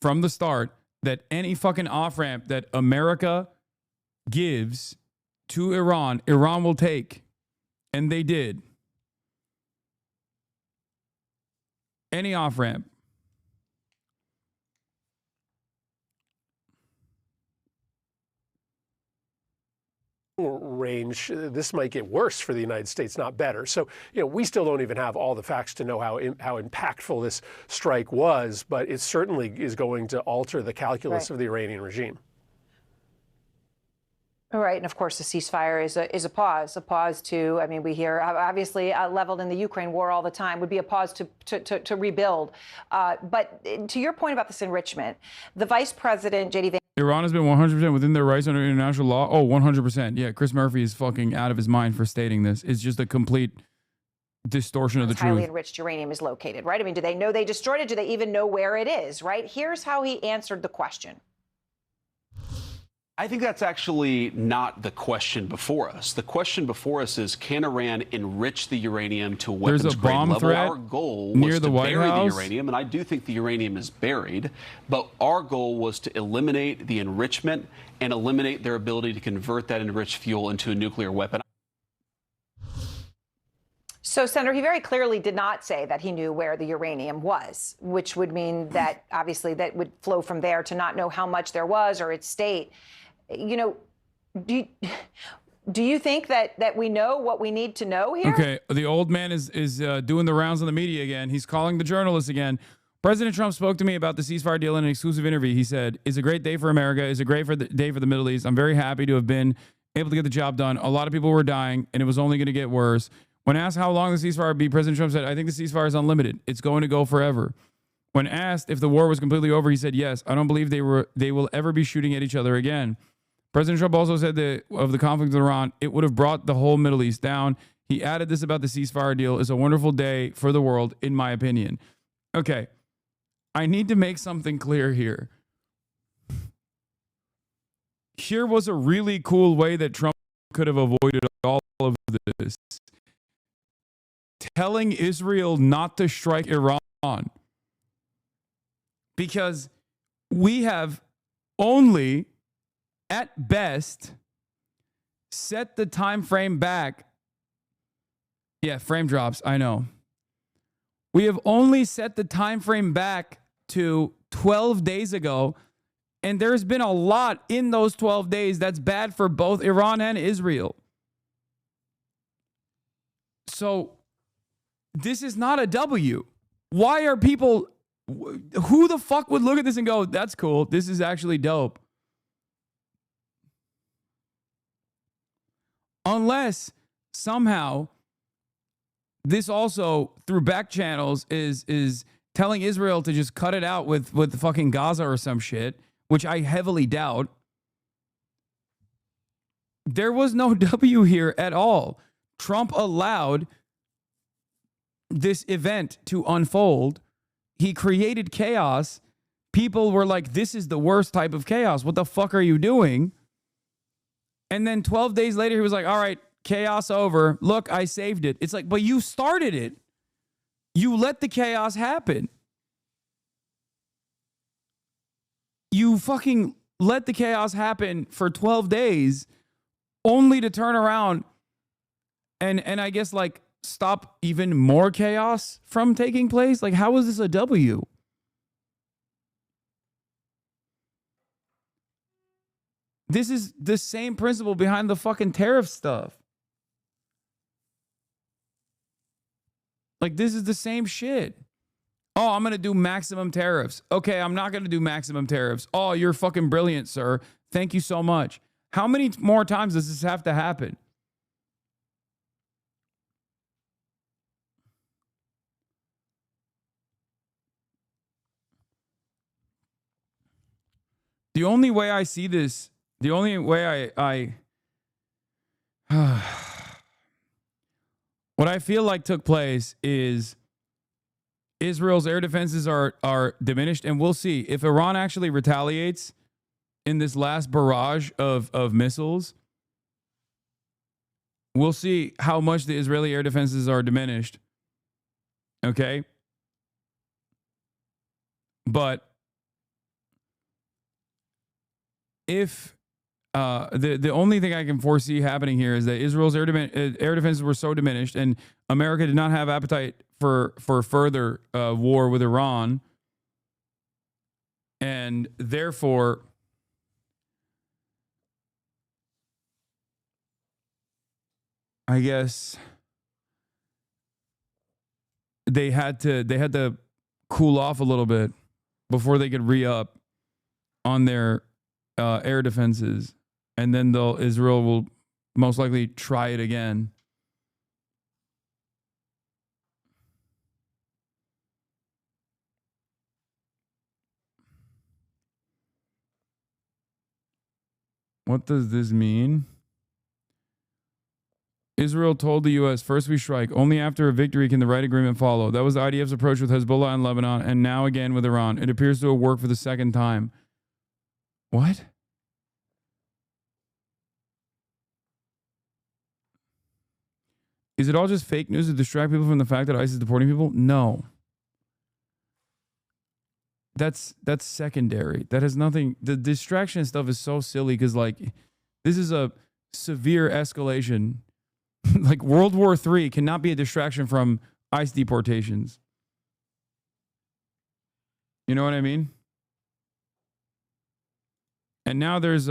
[SPEAKER 2] from the start, that any fucking off-ramp that America gives to Iran, Iran will take. And they did. Any off-ramp.
[SPEAKER 20] Range, this might get worse for the United States, not better. So, we still don't even have all the facts to know how impactful this strike was, but it certainly is going to alter the calculus of the Iranian regime.
[SPEAKER 8] Right, and of course the ceasefire is a pause to, I mean, we hear obviously leveled in the Ukraine war all the time, would be a pause to rebuild. But to your point about this enrichment, the Vice President, J.D. Vance.
[SPEAKER 2] Iran has been 100% within their rights under international law. Oh, 100%. Yeah, Chris Murphy is fucking out of his mind for stating this. It's just a complete distortion of the truth.
[SPEAKER 8] Highly enriched uranium is located, right? I mean, do they know they destroyed it? Do they even know where it is, right? Here's how he answered the question.
[SPEAKER 11] I think that's actually not the question before us. The question before us is, can Iran enrich the uranium to a weapons-grade level?
[SPEAKER 2] Threat
[SPEAKER 11] Our goal
[SPEAKER 2] near
[SPEAKER 11] was
[SPEAKER 2] the
[SPEAKER 11] to
[SPEAKER 2] White
[SPEAKER 11] bury
[SPEAKER 2] House?
[SPEAKER 11] the uranium, and I do think the uranium is buried, but our goal was to eliminate the enrichment and eliminate their ability to convert that enriched fuel into a nuclear weapon.
[SPEAKER 8] So, Senator, he very clearly did not say that he knew where the uranium was, which would mean that obviously that would flow from there to not know how much there was or its state. You know, do you think that we know what we need to know here?
[SPEAKER 2] Okay, the old man is doing the rounds on the media again. He's calling the journalists again. President Trump spoke to me about the ceasefire deal in an exclusive interview. He said, "It's a great day for America. It's a great day for the Middle East. I'm very happy to have been able to get the job done. A lot of people were dying, and it was only going to get worse." When asked how long the ceasefire would be, President Trump said, "I think the ceasefire is unlimited. It's going to go forever." When asked if the war was completely over, he said, "Yes, I don't believe they will ever be shooting at each other again." President Trump also said that of the conflict with Iran, it would have brought the whole Middle East down. He added this about the ceasefire deal: "It's a wonderful day for the world, in my opinion." Okay, I need to make something clear here. Here was a really cool way that Trump could have avoided all of this. Telling Israel not to strike Iran. Because we have only, at best, set the time frame back. Yeah, frame drops, I know. We have only set the time frame back to 12 days ago, and there's been a lot in those 12 days that's bad for both Iran and Israel. So this is not a W. Why are people, who the fuck would look at this and go, "That's cool, this is actually dope"? Unless somehow this also, through back channels, is telling Israel to just cut it out with fucking Gaza or some shit, which I heavily doubt. There was no W here at all. Trump allowed this event to unfold. He created chaos. People were like, "This is the worst type of chaos. What the fuck are you doing?" And then 12 days later, he was like, "All right, chaos over. Look, I saved it." It's like, but you started it. You let the chaos happen. You fucking let the chaos happen for 12 days only to turn around and I guess like stop even more chaos from taking place. Like, how is this a W? This is the same principle behind the fucking tariff stuff. Like, this is the same shit. Oh, I'm going to do maximum tariffs. Okay, I'm not going to do maximum tariffs. Oh, you're fucking brilliant, sir. Thank you so much. How many more times does this have to happen? The only way I see this, the only way I what I feel like took place is Israel's air defenses are diminished, and we'll see if Iran actually retaliates in this last barrage of missiles. We'll see how much the Israeli air defenses are diminished. Okay? But if the only thing I can foresee happening here is that Israel's air defenses were so diminished, and America did not have appetite for further war with Iran, and therefore I guess they had to cool off a little bit before they could re-up on their air defenses, and then Israel will most likely try it again. What does this mean? Israel told the U.S., "First we strike. Only after a victory can the right agreement follow." That was the IDF's approach with Hezbollah and Lebanon, and now again with Iran. It appears to have worked for the second time. What? Is it all just fake news to distract people from the fact that ICE is deporting people? No. That's secondary. That has nothing. The distraction stuff is so silly because, like, this is a severe escalation. Like, World War III cannot be a distraction from ICE deportations. You know what I mean? And now there's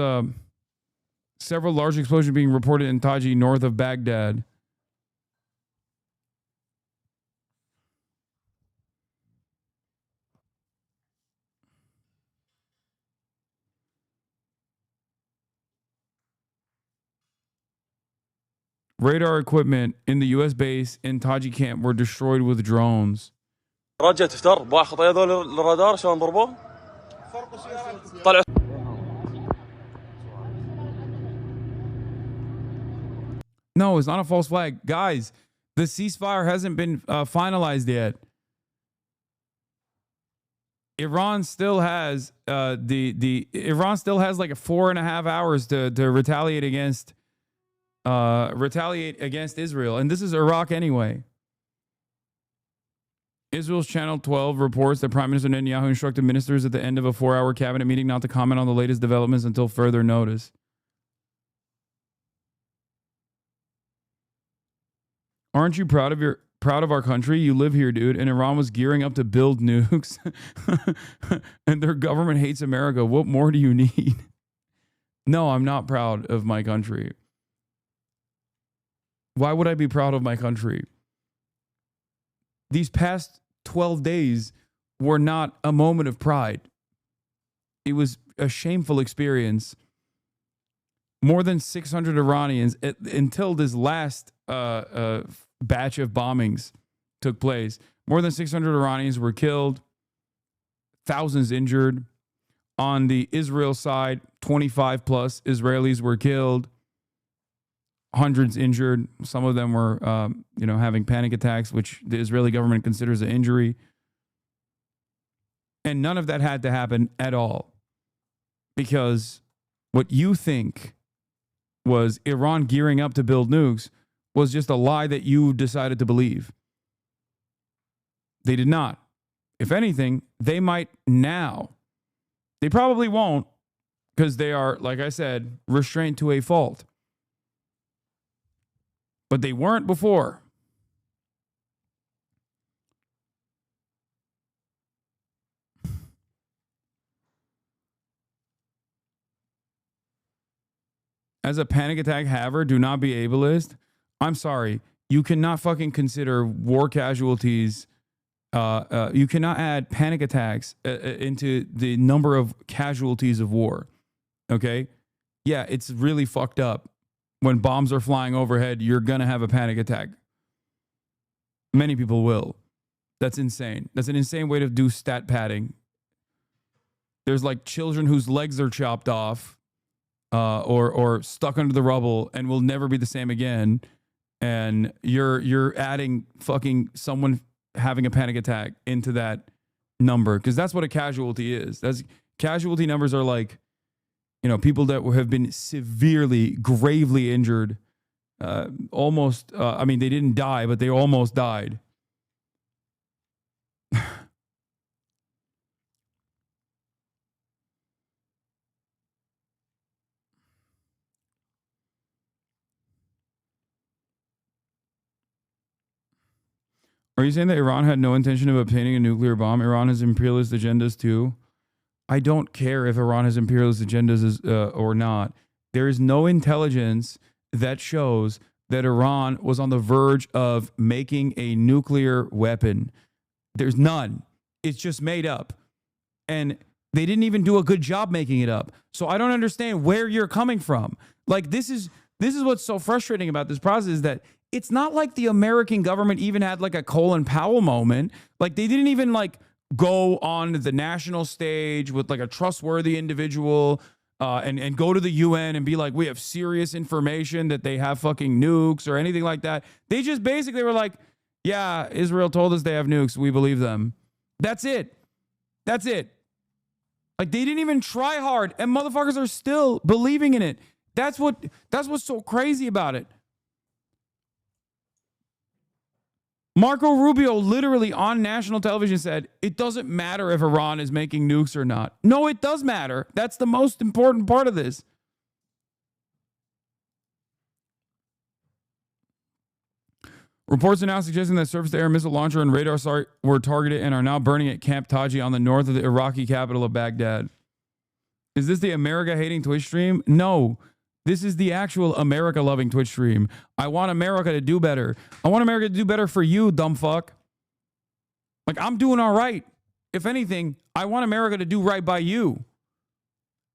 [SPEAKER 2] several large explosions being reported in Taji, north of Baghdad. Radar equipment in the U.S. base in Taji camp were destroyed with drones.
[SPEAKER 5] رجع تفتر باع خطايا هذول الرادار شلون ضربوه؟ طلع.
[SPEAKER 2] No, it's not a false flag. Guys, the ceasefire hasn't been finalized yet. Iran still has Iran still has like 4.5 hours to retaliate against Israel, and this is Iraq anyway. Israel's Channel 12 reports that Prime Minister Netanyahu instructed ministers at the end of a 4-hour cabinet meeting not to comment on the latest developments until further notice. Aren't you proud of our country? You live here, dude. And Iran was gearing up to build nukes. And their government hates America. What more do you need? No, I'm not proud of my country. Why would I be proud of my country? These past 12 days were not a moment of pride. It was a shameful experience. More than 600 Iranians, until this last batch of bombings took place, more than 600 Iranians were killed, thousands injured. On the Israel side, 25 plus Israelis were killed, hundreds injured. Some of them were, having panic attacks, which the Israeli government considers an injury. And none of that had to happen at all, because what you think was Iran gearing up to build nukes was just a lie that you decided to believe. They did not. If anything, they might now. They probably won't, because they are, like I said, restrained to a fault. But they weren't before. As a panic attack haver, do not be ableist. I'm sorry. You cannot fucking consider war casualties. You cannot add panic attacks into the number of casualties of war. Okay? Yeah, it's really fucked up. When bombs are flying overhead, you're going to have a panic attack. Many people will. That's insane. That's an insane way to do stat padding. There's like children whose legs are chopped off or stuck under the rubble and will never be the same again. And you're adding fucking someone having a panic attack into that number, because that's what a casualty is. That's casualty numbers are like, people that have been severely, gravely injured, almost, they didn't die, but they almost died. Are you saying that Iran had no intention of obtaining a nuclear bomb? Iran has imperialist agendas too. I don't care if Iran has imperialist agendas or not. There is no intelligence that shows that Iran was on the verge of making a nuclear weapon. There's none. It's just made up. And they didn't even do a good job making it up. So I don't understand where you're coming from. Like, this is what's so frustrating about this process, is that it's not like the American government even had like a Colin Powell moment. Like, they didn't even like go on the national stage with like a trustworthy individual and go to the UN and be like, we have serious information that they have fucking nukes or anything like that. They just basically were like, yeah, Israel told us they have nukes. We believe them. That's it. That's it. Like, they didn't even try hard, and motherfuckers are still believing in it. That's what's so crazy about it. Marco Rubio literally on national television said, it doesn't matter if Iran is making nukes or not. No, it does matter. That's the most important part of this. Reports are now suggesting that surface-to-air missile launcher and radar site were targeted and are now burning at Camp Taji on the north of the Iraqi capital of Baghdad. Is this the America-hating Twitch stream? No. This is the actual America-loving Twitch stream. I want America to do better. I want America to do better for you, dumb fuck. Like, I'm doing all right. If anything, I want America to do right by you.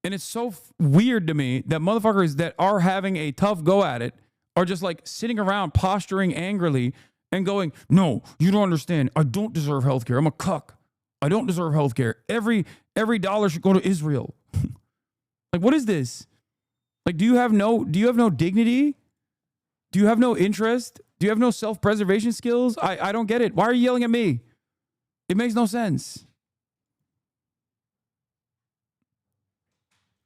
[SPEAKER 2] And it's so weird to me that motherfuckers that are having a tough go at it are just like sitting around posturing angrily and going, no, you don't understand. I don't deserve healthcare. I'm a cuck. I don't deserve healthcare. Every dollar should go to Israel. Like, what is this? Like, do you have no dignity? Do you have no interest? Do you have no self-preservation skills? I don't get it. Why are you yelling at me? It makes no sense.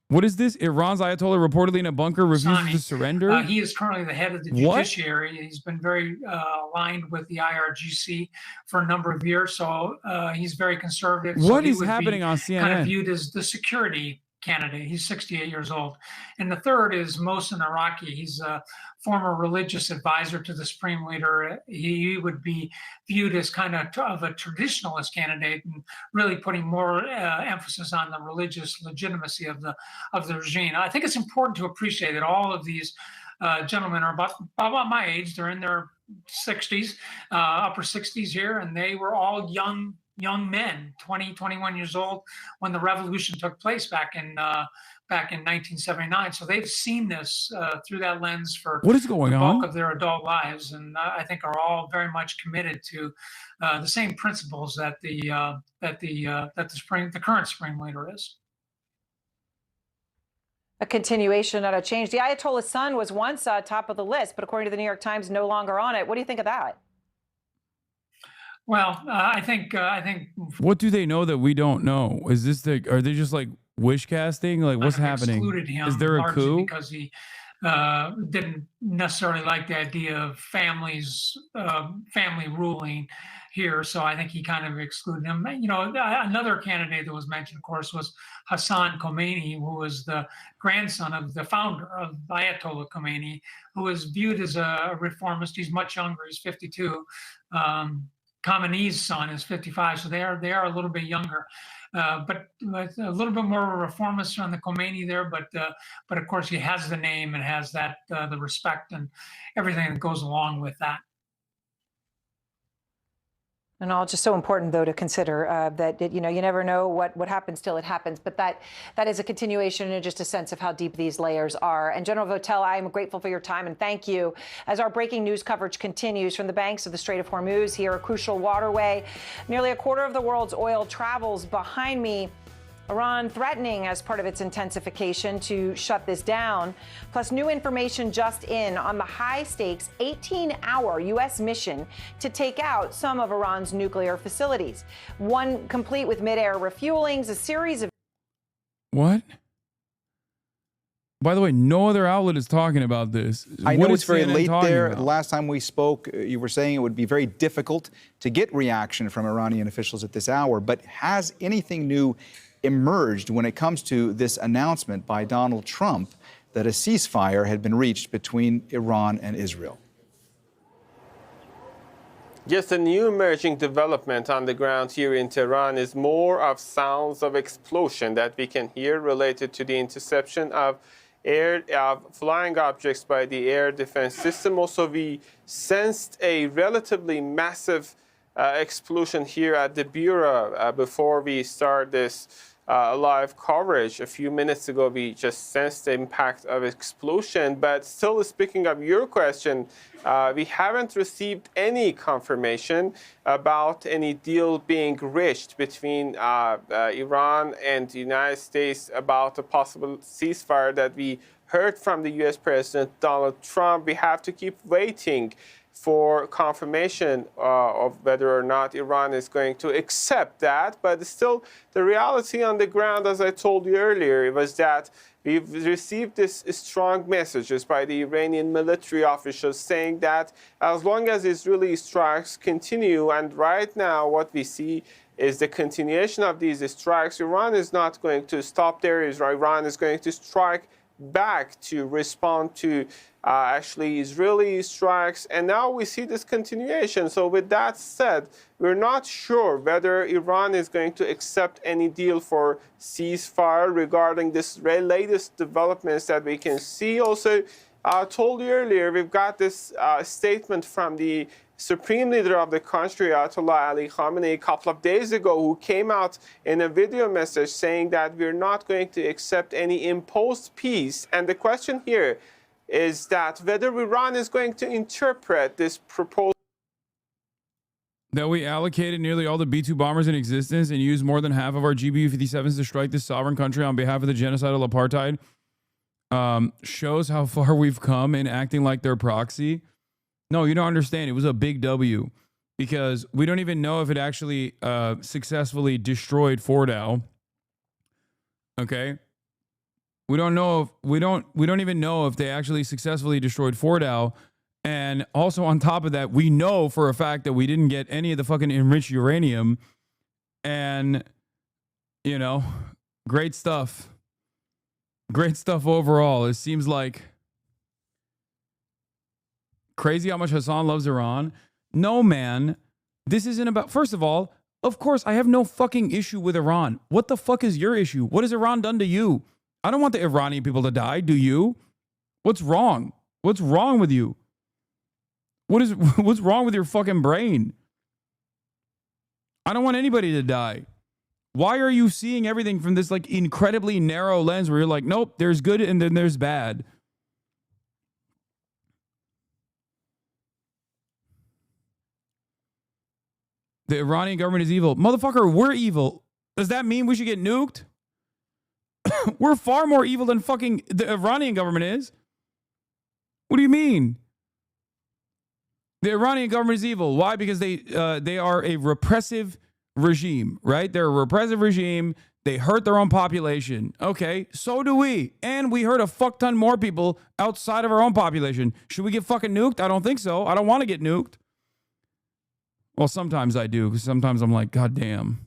[SPEAKER 2] What is this? Iran's Ayatollah reportedly in a bunker refuses to surrender?
[SPEAKER 21] He is currently the head of the judiciary. He's been very aligned with the IRGC for a number of years, so he's very conservative.
[SPEAKER 2] What is happening on CNN?
[SPEAKER 21] Kind of viewed as the security candidate. He's 68 years old. And the third is Mohsen Iraqi. He's a former religious advisor to the supreme leader. He would be viewed as kind of a traditionalist candidate and really putting more emphasis on the religious legitimacy of the regime. I think it's important to appreciate that all of these gentlemen are about my age. They're in their 60s, upper 60s here, and they were all young men, 20, 21 years old when the revolution took place back in 1979. So they've seen this through that lens for
[SPEAKER 2] what is going
[SPEAKER 21] the bulk
[SPEAKER 2] on
[SPEAKER 21] of their adult lives, and I think are all very much committed to the same principles that the current supreme leader is.
[SPEAKER 8] A continuation, not a change. The Ayatollah's son was once top of the list, but according to the New York Times, no longer on it. What do you think of that?
[SPEAKER 21] Well, I think.
[SPEAKER 2] What do they know that we don't know? Is this are they just like wish casting? Like, what's happening?
[SPEAKER 21] Excluded him
[SPEAKER 2] Is there a coup?
[SPEAKER 21] because he didn't necessarily like the idea of family ruling here, so I think he kind of excluded him. You know, another candidate that was mentioned, of course, was Hasan Khomeini, who was the grandson of the founder of Ayatollah Khomeini, who was viewed as a reformist. He's much younger; he's 52. Khamenei's son is 55, so they are a little bit younger, but a little bit more of a reformist on the Khomeini there. But of course he has the name and has that the respect and everything that goes along with that.
[SPEAKER 8] And all just so important, though, to consider that, you never know what happens till it happens. But that is a continuation and just a sense of how deep these layers are. And General Votel, I am grateful for your time and thank you. As our breaking news coverage continues from the banks of the Strait of Hormuz, here, a crucial waterway. Nearly a quarter of the world's oil travels behind me. Iran threatening as part of its intensification to shut this down. Plus new information just in on the high-stakes 18-hour U.S. mission to take out some of Iran's nuclear facilities. One complete with mid-air refuelings, a series of...
[SPEAKER 2] What? By the way, no other outlet is talking about this.
[SPEAKER 19] I know it's very late there.
[SPEAKER 2] About?
[SPEAKER 19] The last time we spoke, you were saying it would be very difficult to get reaction from Iranian officials at this hour. But has anything new emerged when it comes to this announcement by Donald Trump that a ceasefire had been reached between Iran and Israel?
[SPEAKER 17] Yes, a new emerging development on the ground here in Tehran is more of sounds of explosion that we can hear related to the interception of flying objects by the air defense system. Also, we sensed a relatively massive explosion here at the Bureau before we start this live coverage. A few minutes ago, we just sensed the impact of explosion. But still, speaking of your question, we haven't received any confirmation about any deal being reached between Iran and the United States about a possible ceasefire that we heard from the U.S. President Donald Trump. We have to keep waiting for confirmation of whether or not Iran is going to accept that. But still, the reality on the ground, as I told you earlier, was that we've received this strong messages by the Iranian military officials saying that as long as Israeli strikes continue, and right now what we see is the continuation of these strikes, Iran is not going to stop there. Iran is going to strike back to respond to actually Israeli strikes. And now we see this continuation. So with that said, we're not sure whether Iran is going to accept any deal for ceasefire regarding this latest developments that we can see. Also, told you earlier, we've got this statement from the Supreme Leader of the country, Ayatollah Ali Khamenei, a couple of days ago, who came out in a video message saying that we're not going to accept any imposed peace. And the question here is that whether Iran is going to interpret this proposal.
[SPEAKER 2] That we allocated nearly all the B-2 bombers in existence and used more than half of our GBU-57s to strike this sovereign country on behalf of the genocidal apartheid shows how far we've come in acting like their proxy. No, you don't understand. It was a big W because we don't even know if it actually successfully destroyed Fordow. Okay, we don't know if we don't even know if they actually successfully destroyed Fordow. And also on top of that, we know for a fact that we didn't get any of the fucking enriched uranium. And you know, great stuff. Great stuff overall. It seems like crazy how much Hasan loves Iran. No, man. This isn't about... First of all, of course, I have no fucking issue with Iran. What the fuck is your issue? What has Iran done to you? I don't want the Iranian people to die. Do you? What's wrong? What's wrong with you? What's wrong with your fucking brain? I don't want anybody to die. Why are you seeing everything from this like incredibly narrow lens where you're like, nope, there's good and then there's bad? The Iranian government is evil. Motherfucker, we're evil. Does that mean we should get nuked? We're far more evil than fucking the Iranian government is. What do you mean? The Iranian government is evil. Why? Because they are a repressive regime, right? They're a repressive regime. They hurt their own population. Okay, so do we. And we hurt a fuck ton more people outside of our own population. Should we get fucking nuked? I don't think so. I don't want to get nuked. Well, sometimes I do, because sometimes I'm like, God damn.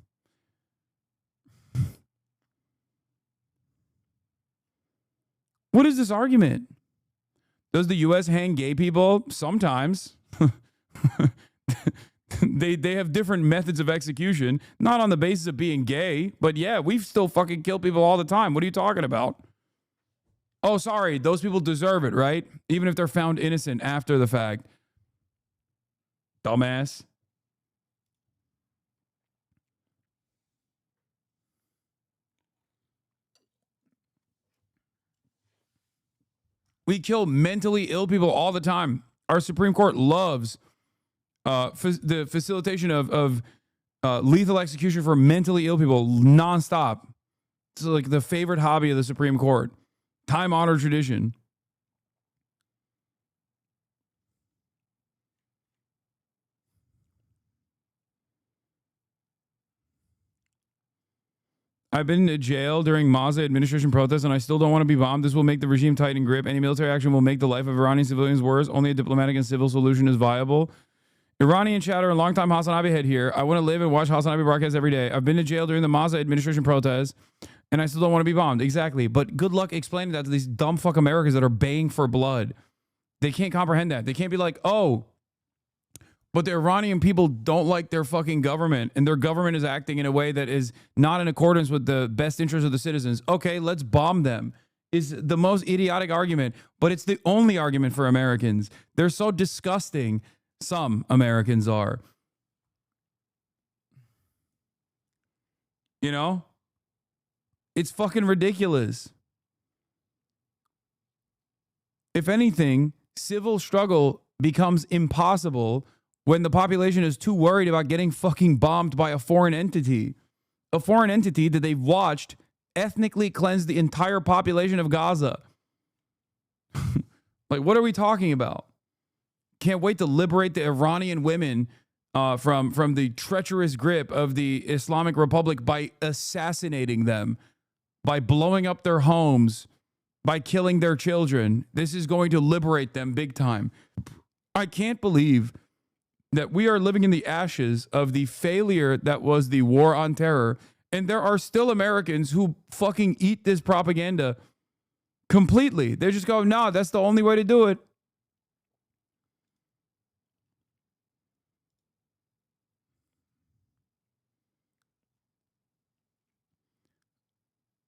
[SPEAKER 2] What is this argument? Does the U.S. hang gay people? Sometimes. They have different methods of execution, not on the basis of being gay, but yeah, we still fucking kill people all the time. What are you talking about? Oh, sorry, those people deserve it, right? Even if they're found innocent after the fact. Dumbass. We kill mentally ill people all the time. Our Supreme Court loves the facilitation of lethal execution for mentally ill people nonstop. It's like the favorite hobby of the Supreme Court. Time-honored tradition. I've been to jail during Maza administration protests, and I still don't want to be bombed. This will make the regime tighten grip. Any military action will make the life of Iranian civilians worse. Only a diplomatic and civil solution is viable. Iranian chatter and longtime HasanAbi head here. I want to live and watch HasanAbi broadcasts every day. I've been to jail during the Maza administration protests, and I still don't want to be bombed. Exactly. But good luck explaining that to these dumb fuck Americans that are baying for blood. They can't comprehend that. They can't be like, oh, but the Iranian people don't like their fucking government, and their government is acting in a way that is not in accordance with the best interests of the citizens. Okay, let's bomb them. Is the most idiotic argument, but it's the only argument for Americans. They're so disgusting. Some Americans are. You know? It's fucking ridiculous. If anything, civil struggle becomes impossible when the population is too worried about getting fucking bombed by a foreign entity. A foreign entity that they've watched ethnically cleanse the entire population of Gaza. Like, what are we talking about? Can't wait to liberate the Iranian women from the treacherous grip of the Islamic Republic by assassinating them, by blowing up their homes, by killing their children. This is going to liberate them big time. I can't believe that we are living in the ashes of the failure that was the war on terror. And there are still Americans who fucking eat this propaganda completely. They just go, no, that's the only way to do it.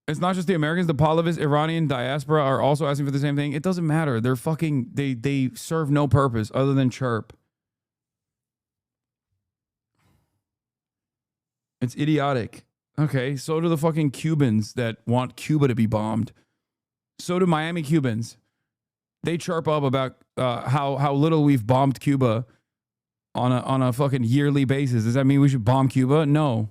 [SPEAKER 2] It's not just the Americans. The Pahlavis Iranian diaspora are also asking for the same thing. It doesn't matter. They're fucking, they serve no purpose other than chirp. It's idiotic. Okay, so do the fucking Cubans that want Cuba to be bombed. So do Miami Cubans. They chirp up about how little we've bombed Cuba on a fucking yearly basis. Does that mean we should bomb Cuba? No.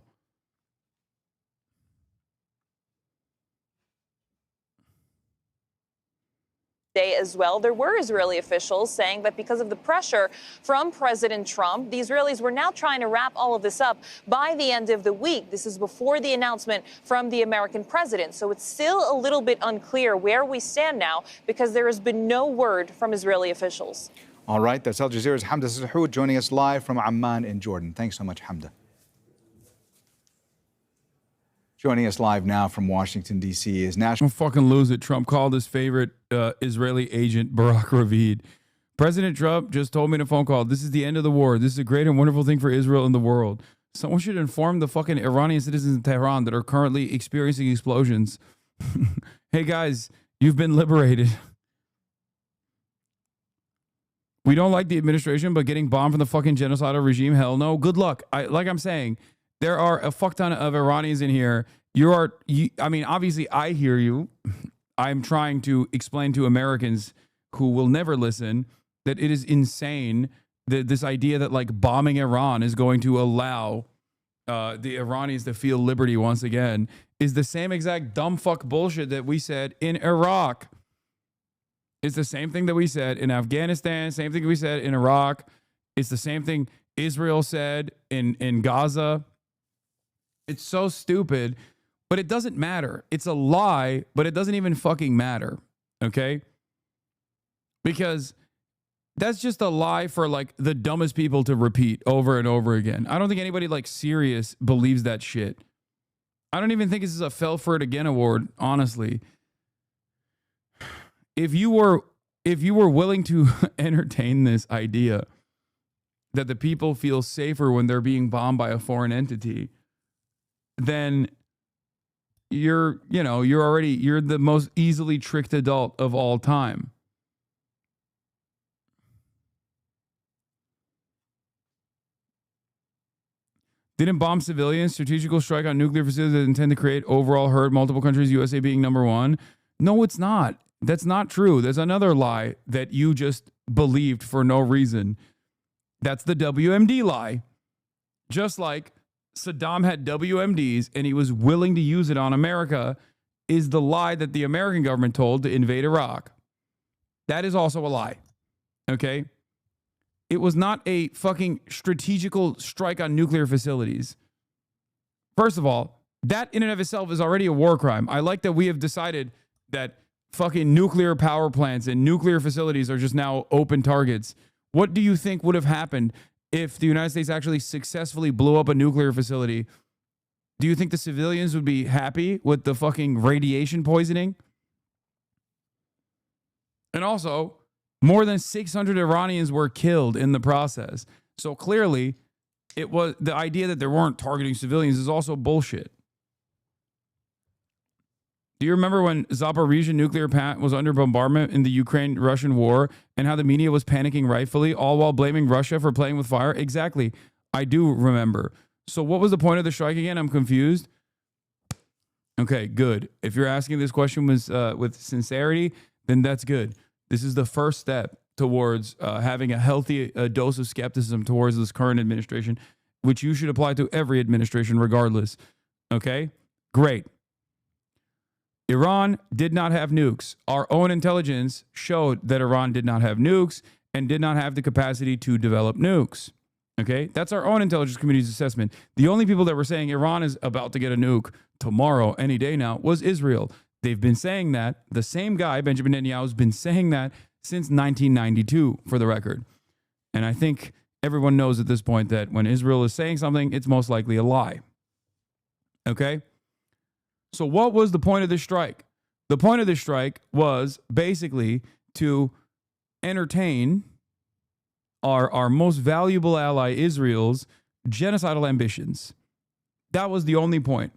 [SPEAKER 3] Day as well, there were Israeli officials saying that because of the pressure from President Trump, the Israelis were now trying to wrap all of this up by the end of the week. This is before the announcement from the American president. So it's still a little bit unclear where we stand now because there has been no word from Israeli officials.
[SPEAKER 19] All right, that's Al Jazeera's Hamda Sahoud joining us live from Amman in Jordan. Thanks so much, Hamda. Joining us live now from Washington, D.C. is national...
[SPEAKER 2] Don't fucking lose it. Trump called his favorite Israeli agent, Barak Ravid. President Trump just told me in a phone call, this is the end of the war. This is a great and wonderful thing for Israel and the world. Someone should inform the fucking Iranian citizens in Tehran that are currently experiencing explosions. Hey, guys, you've been liberated. We don't like the administration, but getting bombed from the fucking genocidal regime, hell no. Good luck. Like I'm saying... There are a fuck ton of Iranians in here. I mean, obviously, I hear you. I'm trying to explain to Americans who will never listen that it is insane that this idea that like bombing Iran is going to allow the Iranians to feel liberty once again is the same exact dumb fuck bullshit that we said in Iraq. It's the same thing that we said in Afghanistan, same thing we said in Iraq. It's the same thing Israel said in Gaza. It's so stupid, but it doesn't matter. It's a lie, but it doesn't even fucking matter, okay? Because that's just a lie for like the dumbest people to repeat over and over again. I don't think anybody like serious believes that shit. I don't even think this is a fell for it again award, honestly. If you were willing to entertain this idea that the people feel safer when they're being bombed by a foreign entity, then you're the most easily tricked adult of all time. Didn't bomb civilians, strategical strike on nuclear facilities that intend to create overall hurt, multiple countries, USA being number one. No, it's not. That's not true. There's another lie that you just believed for no reason. That's the WMD lie. Just like Saddam had WMDs and he was willing to use it on America is the lie that the American government told to invade Iraq. That is also a lie. Okay? It was not a fucking strategical strike on nuclear facilities. First of all, that in and of itself is already a war crime. I like that we have decided that fucking nuclear power plants and nuclear facilities are just now open targets. What do you think would have happened if the United States actually successfully blew up a nuclear facility? Do you think the civilians would be happy with the fucking radiation poisoning? And also, more than 600 Iranians were killed in the process. So clearly, it was the idea that they weren't targeting civilians is also bullshit. Do you remember when Zaporizhzhia nuclear plant was under bombardment in the Ukraine-Russian war and how the media was panicking rightfully, all while blaming Russia for playing with fire? Exactly. I do remember. So what was the point of the strike again? I'm confused. Okay, good. If you're asking this question with sincerity, then that's good. This is the first step towards having a healthy dose of skepticism towards this current administration, which you should apply to every administration regardless. Okay? Great. Iran did not have nukes. Our own intelligence showed that Iran did not have nukes and did not have the capacity to develop nukes. Okay? That's our own intelligence community's assessment. The only people that were saying Iran is about to get a nuke tomorrow, any day now, was Israel. They've been saying that. The same guy, Benjamin Netanyahu, has been saying that since 1992, for the record. And I think everyone knows at this point that when Israel is saying something, it's most likely a lie. Okay? So what was the point of this strike? The point of this strike was basically to entertain our most valuable ally, Israel's genocidal ambitions. That was the only point.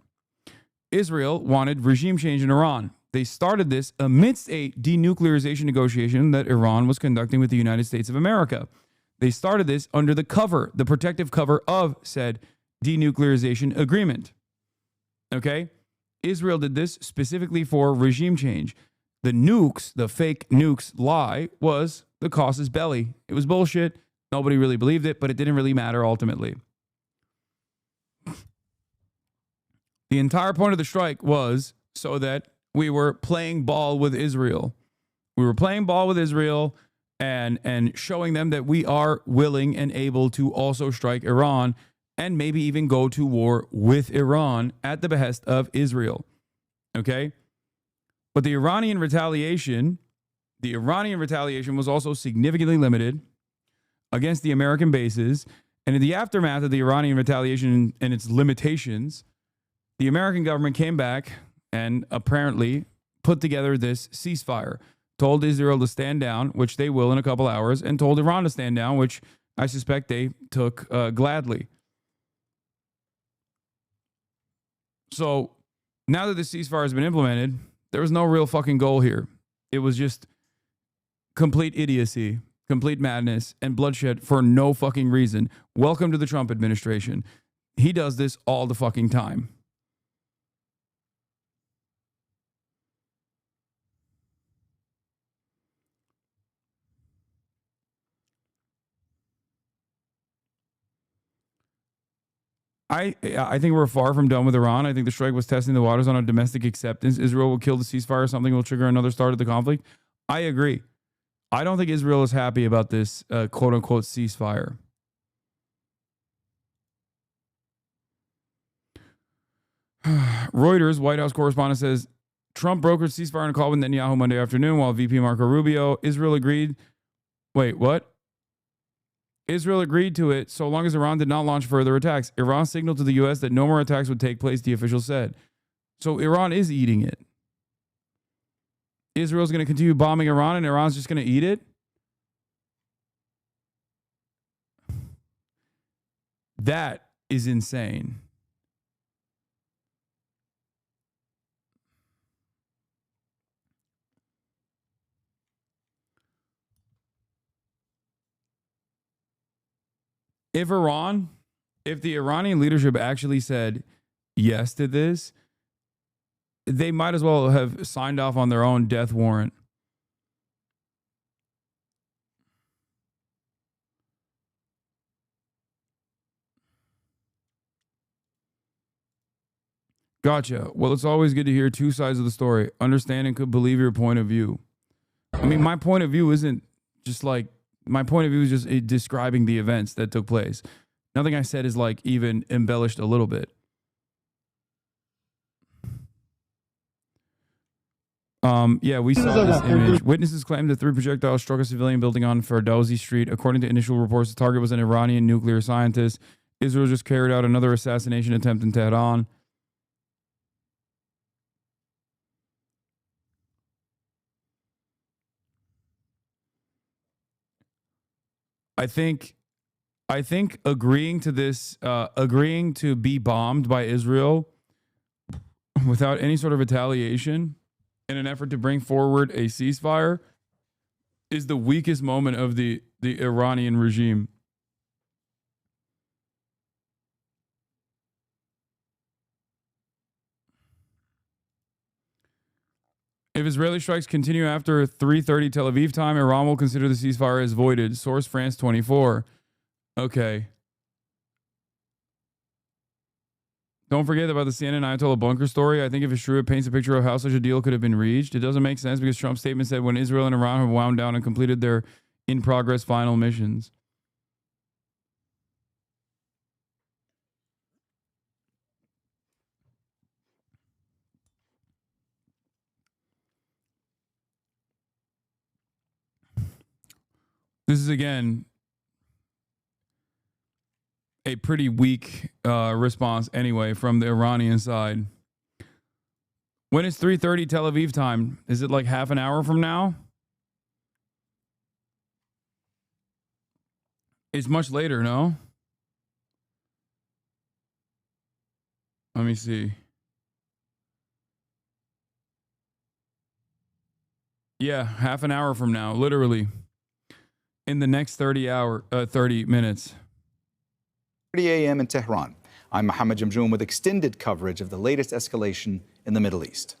[SPEAKER 2] Israel wanted regime change in Iran. They started this amidst a denuclearization negotiation that Iran was conducting with the United States of America. They started this under the cover, the protective cover of said denuclearization agreement. Okay? Israel did this specifically for regime change. The nukes, the fake nukes lie was the casus belli. It was bullshit. Nobody really believed it, but it didn't really matter ultimately. The entire point of the strike was so that we were playing ball with Israel. We were playing ball with Israel and showing them that we are willing and able to also strike Iran and maybe even go to war with Iran at the behest of Israel. Okay? But the Iranian retaliation was also significantly limited against the American bases. And in the aftermath of the Iranian retaliation and its limitations, the American government came back and apparently put together this ceasefire, told Israel to stand down, which they will in a couple hours, and told Iran to stand down, which I suspect they took gladly. So now that the ceasefire has been implemented, there was no real fucking goal here. It was just complete idiocy, complete madness, and bloodshed for no fucking reason. Welcome to the Trump administration. He does this all the fucking time. I think we're far from done with Iran. I think the strike was testing the waters on a domestic acceptance. Israel will kill the ceasefire. Something will trigger another start of the conflict. I agree. I don't think Israel is happy about this quote-unquote ceasefire. Reuters White House correspondent says, Trump brokered ceasefire in a call with Netanyahu Monday afternoon while VP Marco Rubio, Israel agreed. Wait, what? Israel agreed to it so long as Iran did not launch further attacks. Iran signaled to the U.S. that no more attacks would take place, the official said. So Iran is eating it. Israel's going to continue bombing Iran and Iran's just going to eat it? That is insane. If the Iranian leadership actually said yes to this, they might as well have signed off on their own death warrant. Gotcha. Well, it's always good to hear two sides of the story. Understand and could believe your point of view. I mean, my point of view isn't just like, my point of view is just describing the events that took place. Nothing I said is like even embellished a little bit. Yeah, we saw this image. Witnesses claim that 3 projectiles struck a civilian building on Ferdowsi Street. According to initial reports, the target was an Iranian nuclear scientist. Israel just carried out another assassination attempt in Tehran. I think agreeing to this, agreeing to be bombed by Israel without any sort of retaliation in an effort to bring forward a ceasefire is the weakest moment of the Iranian regime. If Israeli strikes continue after 3:30 Tel Aviv time, Iran will consider the ceasefire as voided. Source France 24. Okay. Don't forget about the CNN Ayatollah bunker story. I think if it's true, it paints a picture of how such a deal could have been reached. It doesn't make sense because Trump's statement said when Israel and Iran have wound down and completed their in-progress final missions. This is, again, a pretty weak response anyway from the Iranian side. When is 3:30 Tel Aviv time? Is it like half an hour from now? It's much later, no? Let me see. Yeah, half an hour from now, literally. In the next 30 minutes.
[SPEAKER 19] 30 a.m. in Tehran. I'm HasanAbi June with extended coverage of the latest escalation in the Middle East.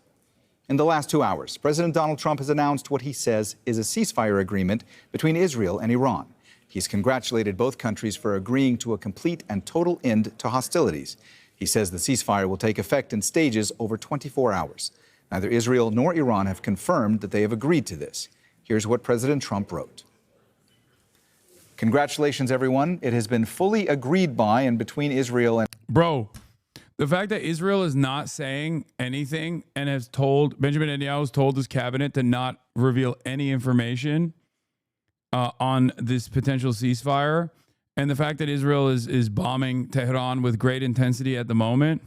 [SPEAKER 19] In the last 2 hours, President Donald Trump has announced what he says is a ceasefire agreement between Israel and Iran. He's congratulated both countries for agreeing to a complete and total end to hostilities. He says the ceasefire will take effect in stages over 24 hours. Neither Israel nor Iran have confirmed that they have agreed to this. Here's what President Trump wrote. Congratulations, everyone. It has been fully agreed by and between Israel and...
[SPEAKER 2] Bro, the fact that Israel is not saying anything and has told, Benjamin Netanyahu has told his cabinet to not reveal any information on this potential ceasefire, and the fact that Israel is bombing Tehran with great intensity at the moment,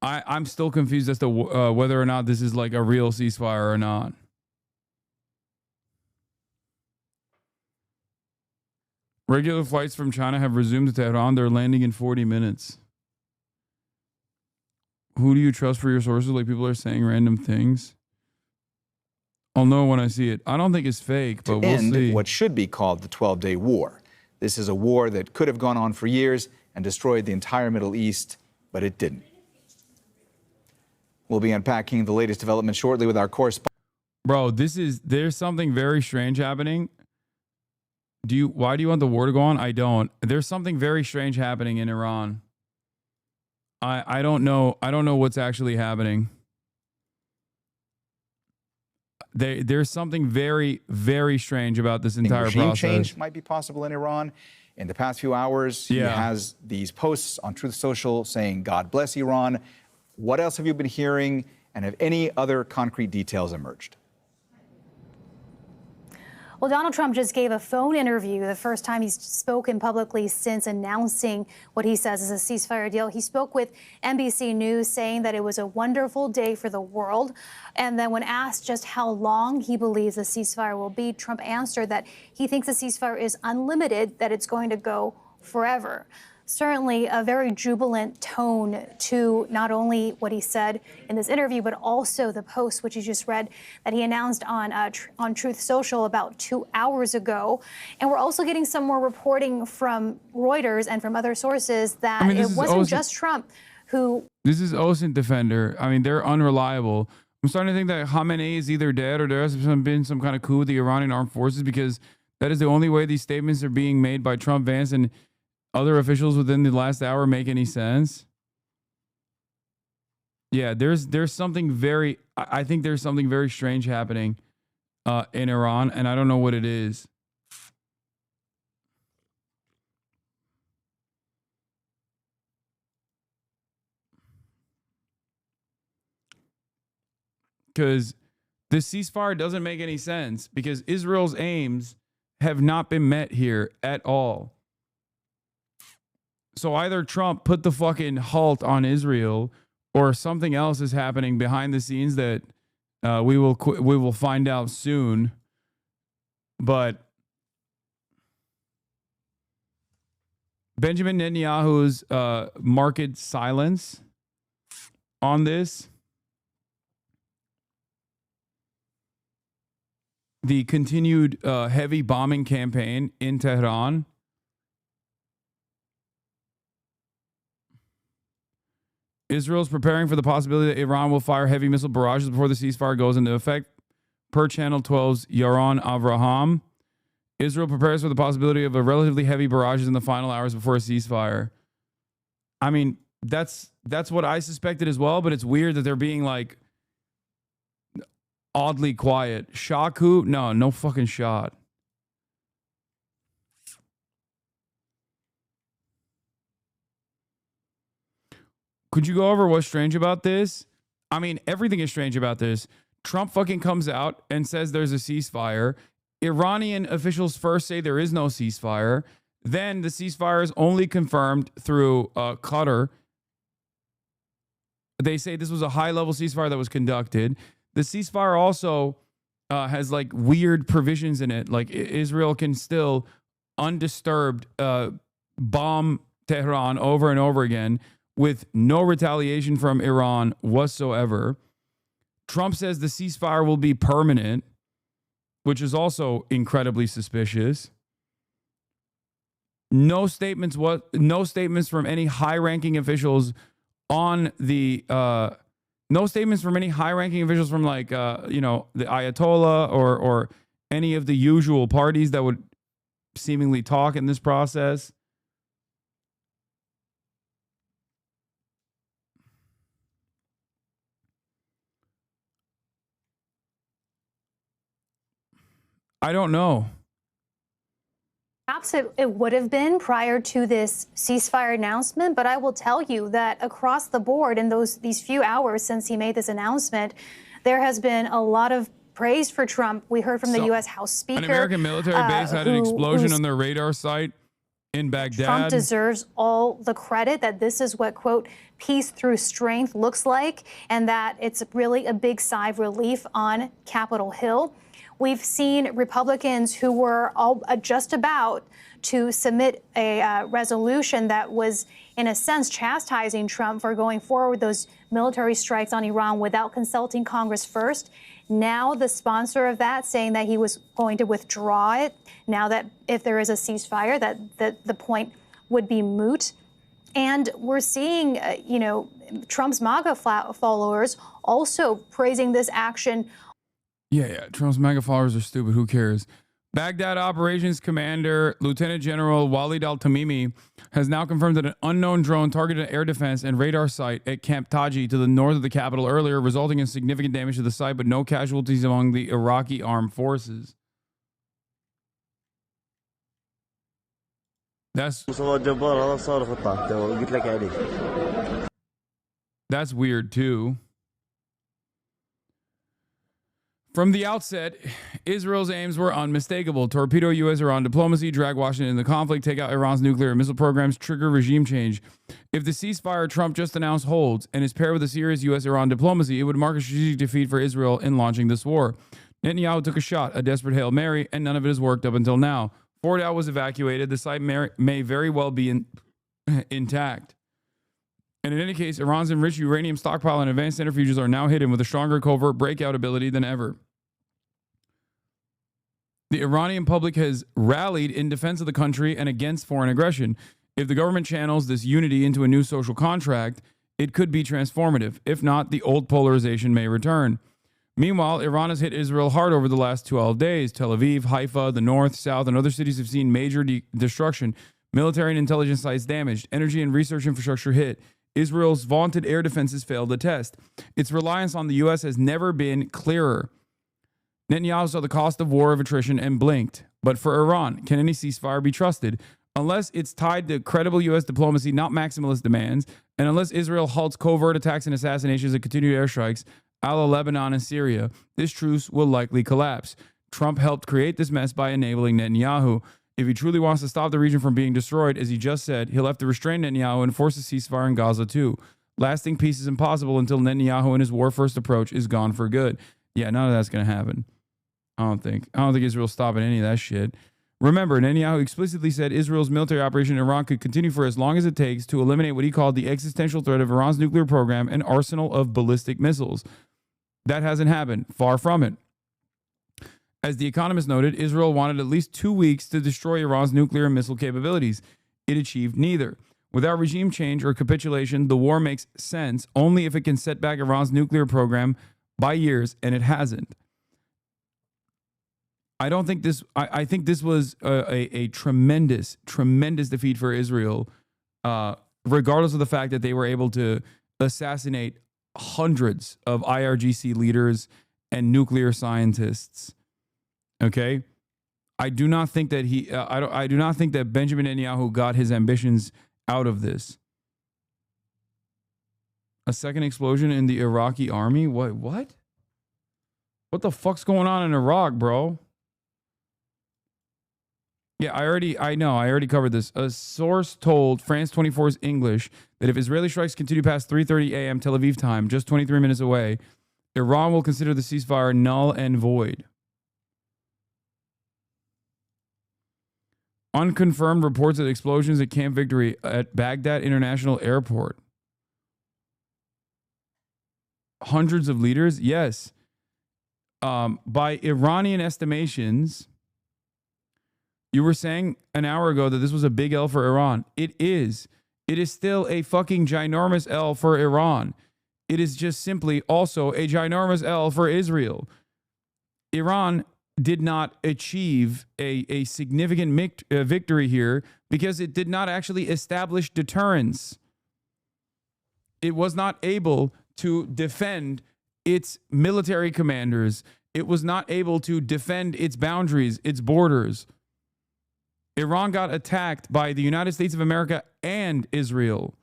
[SPEAKER 2] I'm still confused as to whether or not this is like a real ceasefire or not. Regular flights from China have resumed to Tehran. They're landing in 40 minutes. Who do you trust for your sources? Like, people are saying random things. I'll know when I see it. I don't think it's fake, but we'll see.
[SPEAKER 19] End what should be called the 12-day war. This is a war that could have gone on for years and destroyed the entire Middle East, but it didn't. We'll be unpacking the latest development shortly with our correspondent.
[SPEAKER 2] Bro, there's something very strange happening. Why do you want the war to go on? I don't. There's something very strange happening in Iran. I don't know. I don't know what's actually happening. There's something very, very strange about this entire
[SPEAKER 19] Regime
[SPEAKER 2] process.
[SPEAKER 19] change might be possible in Iran. In the past few hours, he has these posts on Truth Social saying, God bless Iran. What else have you been hearing? And have any other concrete details emerged?
[SPEAKER 1] Well, Donald Trump just gave a phone interview, the first time he's spoken publicly since announcing what he says is a ceasefire deal. He spoke with NBC News saying that it was a wonderful day for the world. And then when asked just how long he believes the ceasefire will be, Trump answered that he thinks the ceasefire is unlimited, that it's going to go forever. Certainly a very jubilant tone to not only what he said in this interview, but also the post, which you just read, that he announced on Truth Social about 2 hours ago. And we're also getting some more reporting from Reuters and from other sources that it wasn't just Trump who...
[SPEAKER 2] This is OSINT Defender. I mean, they're unreliable. I'm starting to think that Khamenei is either dead or there has been some kind of coup with the Iranian armed forces, because that is the only way these statements are being made by Trump, Vance, and other officials within the last hour make any sense. Yeah, there's something very, I think there's something very strange happening in Iran, and I don't know what it is. Because the ceasefire doesn't make any sense, because Israel's aims have not been met here at all. So either Trump put the fucking halt on Israel, or something else is happening behind the scenes that we will find out soon. But Benjamin Netanyahu's marked silence on this, the continued heavy bombing campaign in Tehran, Israel's preparing for the possibility that Iran will fire heavy missile barrages before the ceasefire goes into effect, per Channel 12's Yaron Avraham. Israel prepares for the possibility of a relatively heavy barrages in the final hours before a ceasefire. I mean, that's what I suspected as well, but it's weird that they're being like oddly quiet. Shot coup? No fucking shot. Could you go over what's strange about this? I mean, everything is strange about this. Trump fucking comes out and says there's a ceasefire. Iranian officials first say there is no ceasefire. Then the ceasefire is only confirmed through Qatar. They say this was a high-level ceasefire that was conducted. The ceasefire also has like weird provisions in it. Like Israel can still undisturbed bomb Tehran over and over again with no retaliation from Iran whatsoever. Trump says the ceasefire will be permanent, which is also incredibly suspicious. No statements from any high-ranking officials on the no statements from any high-ranking officials from like the Ayatollah or any of the usual parties that would seemingly talk in this process. I don't know.
[SPEAKER 1] Perhaps it would have been prior to this ceasefire announcement, but I will tell you that across the board in these few hours since he made this announcement, there has been a lot of praise for Trump. We heard from the U.S. House Speaker.
[SPEAKER 2] An American military base had an explosion on their radar site in Baghdad.
[SPEAKER 1] Trump deserves all the credit that this is what, quote, peace through strength looks like, and that it's really a big sigh of relief on Capitol Hill. We've seen Republicans who were all just about to submit a resolution that was, in a sense, chastising Trump for going forward with those military strikes on Iran without consulting Congress first. Now the sponsor of that saying that he was going to withdraw it, now that if there is a ceasefire, that the point would be moot. And we're seeing, Trump's MAGA followers also praising this action.
[SPEAKER 2] Yeah. Trump's MAGA followers are stupid. Who cares? Baghdad Operations Commander Lieutenant General Walid al-Tamimi has now confirmed that an unknown drone targeted an air defense and radar site at Camp Taji to the north of the capital earlier, resulting in significant damage to the site, but no casualties among the Iraqi armed forces. That's weird too. From the outset, Israel's aims were unmistakable. Torpedo U.S.-Iran diplomacy, drag Washington in the conflict, take out Iran's nuclear and missile programs, trigger regime change. If the ceasefire Trump just announced holds and is paired with a serious U.S.-Iran diplomacy, it would mark a strategic defeat for Israel in launching this war. Netanyahu took a shot, a desperate Hail Mary, and none of it has worked up until now. Fordow was evacuated. The site may very well be intact. And in any case, Iran's enriched uranium stockpile and advanced centrifuges are now hidden with a stronger covert breakout ability than ever. The Iranian public has rallied in defense of the country and against foreign aggression. If the government channels this unity into a new social contract, it could be transformative. If not, the old polarization may return. Meanwhile, Iran has hit Israel hard over the last 12 days. Tel Aviv, Haifa, the north, south, and other cities have seen major destruction. Military and intelligence sites damaged. Energy and research infrastructure hit. Israel's vaunted air defenses failed the test. Its reliance on the U.S. has never been clearer. Netanyahu saw the cost of war of attrition and blinked. But for Iran, can any ceasefire be trusted? Unless it's tied to credible U.S. diplomacy, not maximalist demands, and unless Israel halts covert attacks and assassinations and continued airstrikes a la Lebanon and Syria, this truce will likely collapse. Trump helped create this mess by enabling Netanyahu. If he truly wants to stop the region from being destroyed, as he just said, he'll have to restrain Netanyahu and force a ceasefire in Gaza too. Lasting peace is impossible until Netanyahu and his war-first approach is gone for good. Yeah, none of that's going to happen. I don't think Israel's stopping any of that shit. Remember, Netanyahu explicitly said Israel's military operation in Iran could continue for as long as it takes to eliminate what he called the existential threat of Iran's nuclear program and arsenal of ballistic missiles. That hasn't happened. Far from it. As The Economist noted, Israel wanted at least 2 weeks to destroy Iran's nuclear and missile capabilities. It achieved neither. Without regime change or capitulation, the war makes sense only if it can set back Iran's nuclear program by years, and it hasn't. I think this was a tremendous, tremendous defeat for Israel, regardless of the fact that they were able to assassinate hundreds of IRGC leaders and nuclear scientists. Okay, I do not think that I do not think that Benjamin Netanyahu got his ambitions out of this. A second explosion in the Iraqi army? What? What the fuck's going on in Iraq, bro? Yeah, I already covered this. A source told France 24's English that if Israeli strikes continue past 3:30 a.m. Tel Aviv time, just 23 minutes away, Iran will consider the ceasefire null and void. Unconfirmed reports of explosions at Camp Victory at Baghdad International Airport. Hundreds of leaders? Yes. By Iranian estimations, you were saying an hour ago that this was a big L for Iran. It is. It is still a fucking ginormous L for Iran. It is just simply also a ginormous L for Israel. Iran did not achieve a significant victory here because it did not actually establish deterrence. It was not able to defend its military commanders. It was not able to defend its boundaries, its borders. Iran got attacked by the United States of America and Israel.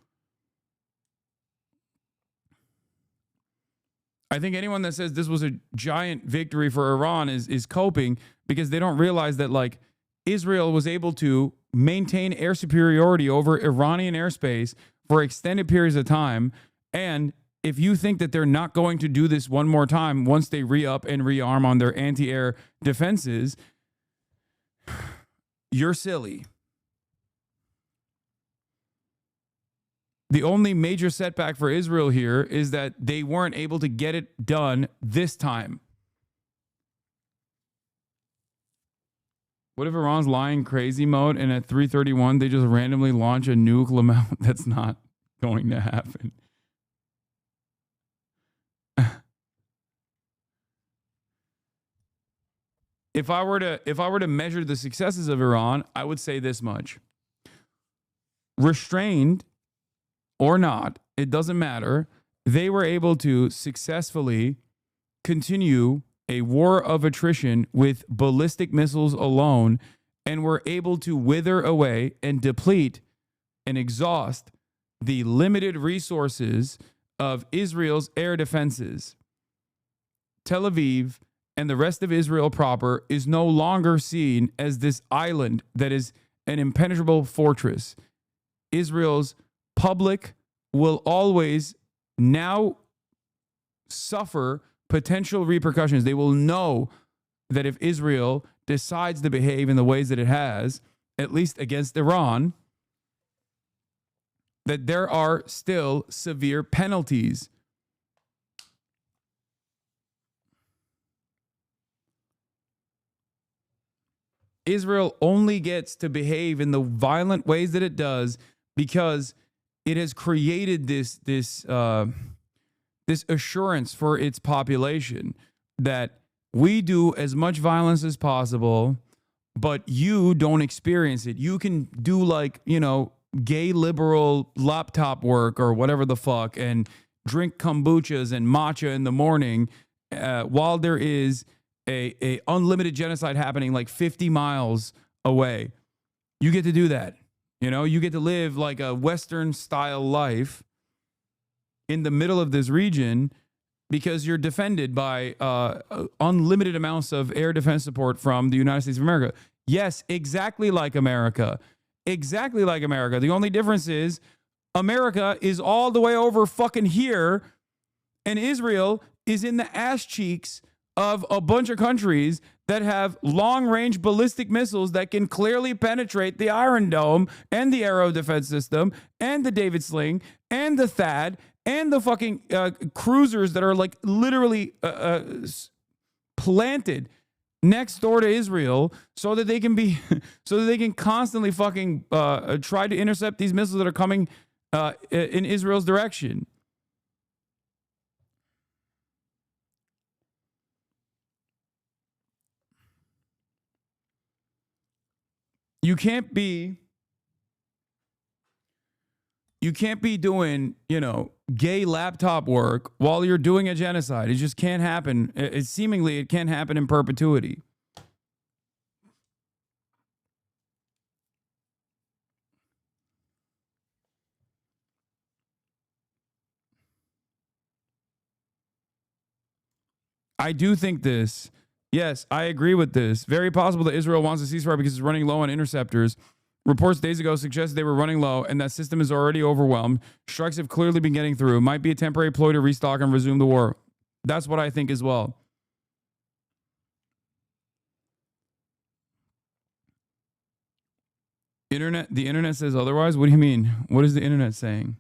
[SPEAKER 2] I think anyone that says this was a giant victory for Iran is coping because they don't realize that, like, Israel was able to maintain air superiority over Iranian airspace for extended periods of time. And if you think that they're not going to do this one more time once they re-up and rearm on their anti-air defenses, you're silly. The only major setback for Israel here is that they weren't able to get it done this time. What if Iran's lying crazy mode and at 3:31 they just randomly launch a nuke amount? That's not going to happen. If I were to measure the successes of Iran, I would say this much. Restrained or not, it doesn't matter. They were able to successfully continue a war of attrition with ballistic missiles alone and were able to wither away and deplete and exhaust the limited resources of Israel's air defenses. Tel Aviv and the rest of Israel proper is no longer seen as this island that is an impenetrable fortress. Israel's public will always now suffer potential repercussions. They will know that if Israel decides to behave in the ways that it has, at least against Iran, that there are still severe penalties. Israel only gets to behave in the violent ways that it does because it has created this assurance for its population that we do as much violence as possible, but you don't experience it. You can do, like, you know, gay liberal laptop work or whatever the fuck and drink kombuchas and matcha in the morning while there is a unlimited genocide happening like 50 miles away. You get to do that. You know, you get to live like a Western style life in the middle of this region because you're defended by unlimited amounts of air defense support from the United States of America. Yes, exactly like America. Exactly like America. The only difference is America is all the way over fucking here and Israel is in the ass cheeks of a bunch of countries that have long-range ballistic missiles that can clearly penetrate the Iron Dome and the Aero Defense System and the David Sling and the THAAD and the fucking cruisers that are like literally planted next door to Israel so that they can be so that they can constantly fucking try to intercept these missiles that are coming in Israel's direction. You can't be doing, you know, gay laptop work while you're doing a genocide. It just can't happen. It can't happen in perpetuity. I do think this, Yes, I agree with this. Very possible that Israel wants a ceasefire because it's running low on interceptors. Reports days ago suggested they were running low and that system is already overwhelmed. Strikes have clearly been getting through. Might be a temporary ploy to restock and resume the war. That's what I think as well. The internet says otherwise? What do you mean? What is the internet saying?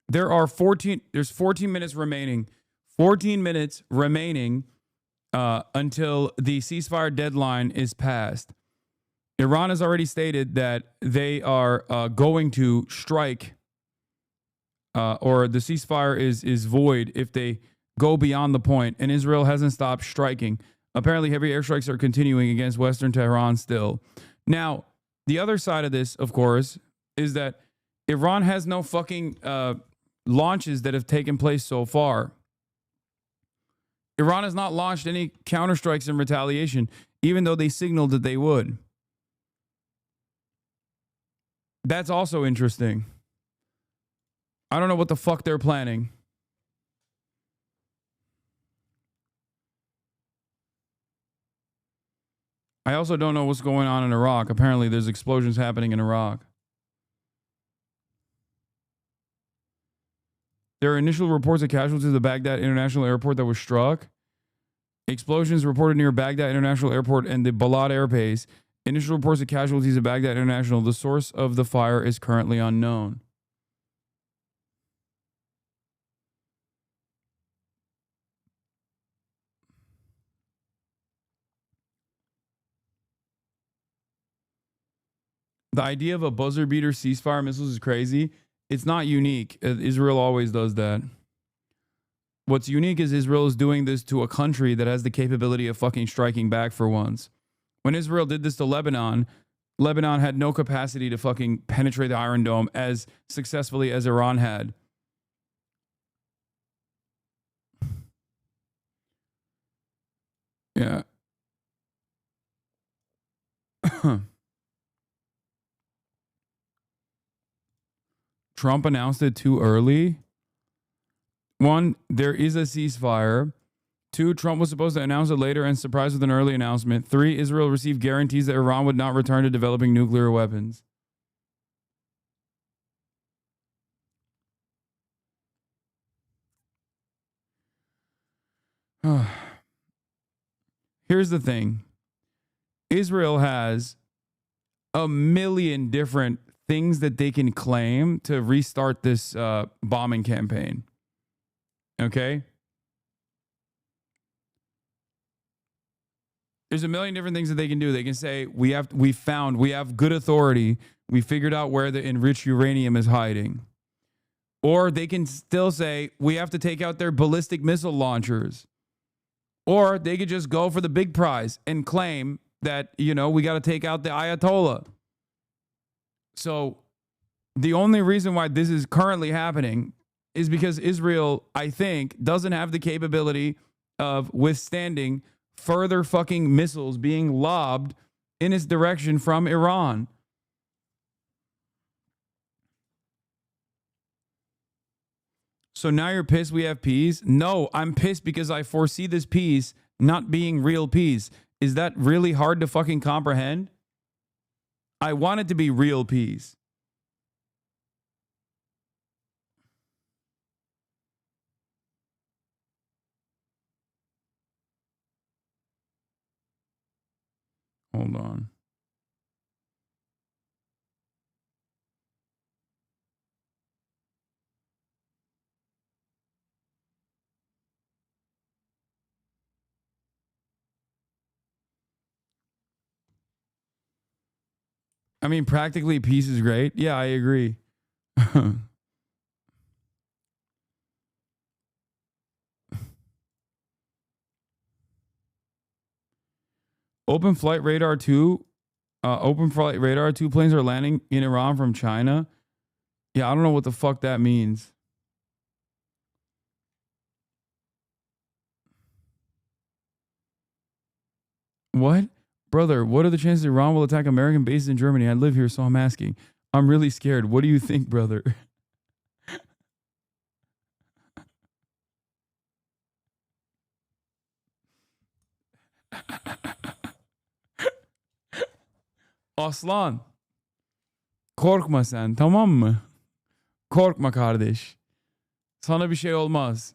[SPEAKER 2] There's 14 minutes remaining. 14 minutes remaining until the ceasefire deadline is passed. Iran has already stated that they are going to strike or the ceasefire is void if they go beyond the point, and Israel hasn't stopped striking. Apparently, heavy airstrikes are continuing against Western Tehran still. Now, the other side of this, of course, is that Iran has no fucking launches that have taken place so far. Iran has not launched any counterstrikes in retaliation, even though they signaled that they would. That's also interesting. I don't know what the fuck they're planning. I also don't know what's going on in Iraq. Apparently, there's explosions happening in Iraq. There are initial reports of casualties at the Baghdad International Airport that was struck. Explosions reported near Baghdad International Airport and the Balad Air Base. Initial reports of casualties at Baghdad International. The source of the fire is currently unknown. The idea of a buzzer beater ceasefire missiles is crazy. It's not unique. Israel always does that. What's unique is Israel is doing this to a country that has the capability of fucking striking back for once. When Israel did this to Lebanon, Lebanon had no capacity to fucking penetrate the Iron Dome as successfully as Iran had. Yeah. Trump announced it too early. One, there is a ceasefire. Two, Trump was supposed to announce it later and surprise with an early announcement. Three, Israel received guarantees that Iran would not return to developing nuclear weapons. Here's the thing. Israel has a million different things that they can claim to restart this bombing campaign. Okay? There's a million different things that they can do. They can say, we have good authority. We figured out where the enriched uranium is hiding. Or they can still say, we have to take out their ballistic missile launchers. Or they could just go for the big prize and claim that, we got to take out the Ayatollah. So the only reason why this is currently happening is because Israel, I think, doesn't have the capability of withstanding further fucking missiles being lobbed in its direction from Iran. So now you're pissed we have peace? No, I'm pissed because I foresee this peace not being real peace. Is that really hard to fucking comprehend? I want it to be real peace. Hold on. I mean, practically peace is great. Yeah, I agree. Open flight radar 2 planes are landing in Iran from China. Yeah, I don't know what the fuck that means. What? Brother, what are the chances Iran will attack American bases in Germany? I live here, so I'm asking. I'm really scared. What do you think, brother? Aslan. Korkma sen, tamam mı? Korkma kardeş. Sana bir şey olmaz.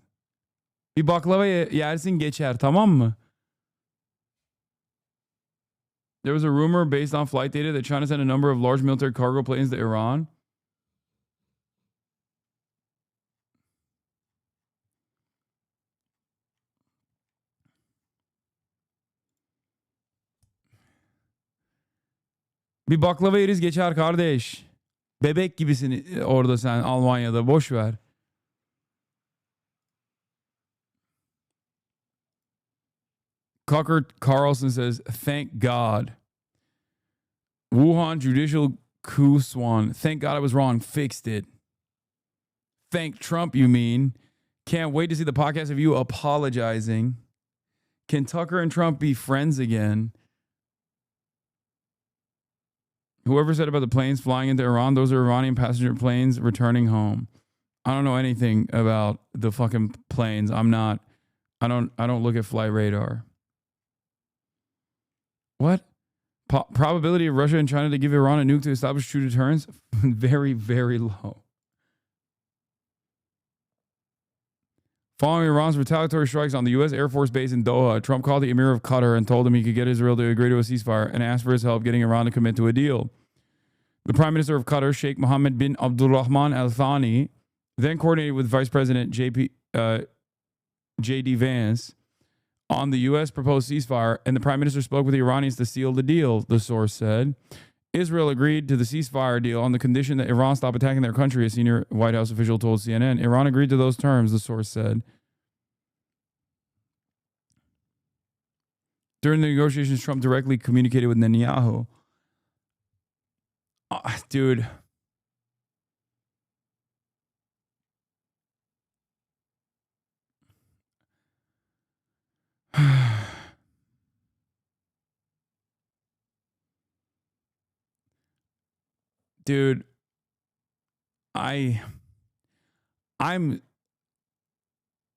[SPEAKER 2] Bir baklava yersin geçer, tamam mı? There was a rumor based on flight data that China sent a number of large military cargo planes to Iran. Bir baklava yeriz geçer kardeş. Bebek gibisin orada sen Almanya'da. Boş ver. Tucker Carlson says, thank God. Wuhan judicial coup swan. Thank God I was wrong. Fixed it. Thank Trump, you mean. Can't wait to see the podcast of you apologizing. Can Tucker and Trump be friends again? Whoever said about the planes flying into Iran, those are Iranian passenger planes returning home. I don't know anything about the fucking planes. I don't look at flight radar. What? Probability of Russia and China to give Iran a nuke to establish true deterrence? Very, very low. Following Iran's retaliatory strikes on the U.S. Air Force Base in Doha, Trump called the Emir of Qatar and told him he could get Israel to agree to a ceasefire and asked for his help getting Iran to commit to a deal. The Prime Minister of Qatar, Sheikh Mohammed bin Abdulrahman Al Thani, then coordinated with Vice President J.D. Vance on the U.S. proposed ceasefire, and the Prime Minister spoke with the Iranians to seal the deal, the source said. Israel agreed to the ceasefire deal on the condition that Iran stop attacking their country, a senior White House official told CNN. Iran agreed to those terms, the source said. During the negotiations, Trump directly communicated with Netanyahu. Dude. Dude, I'm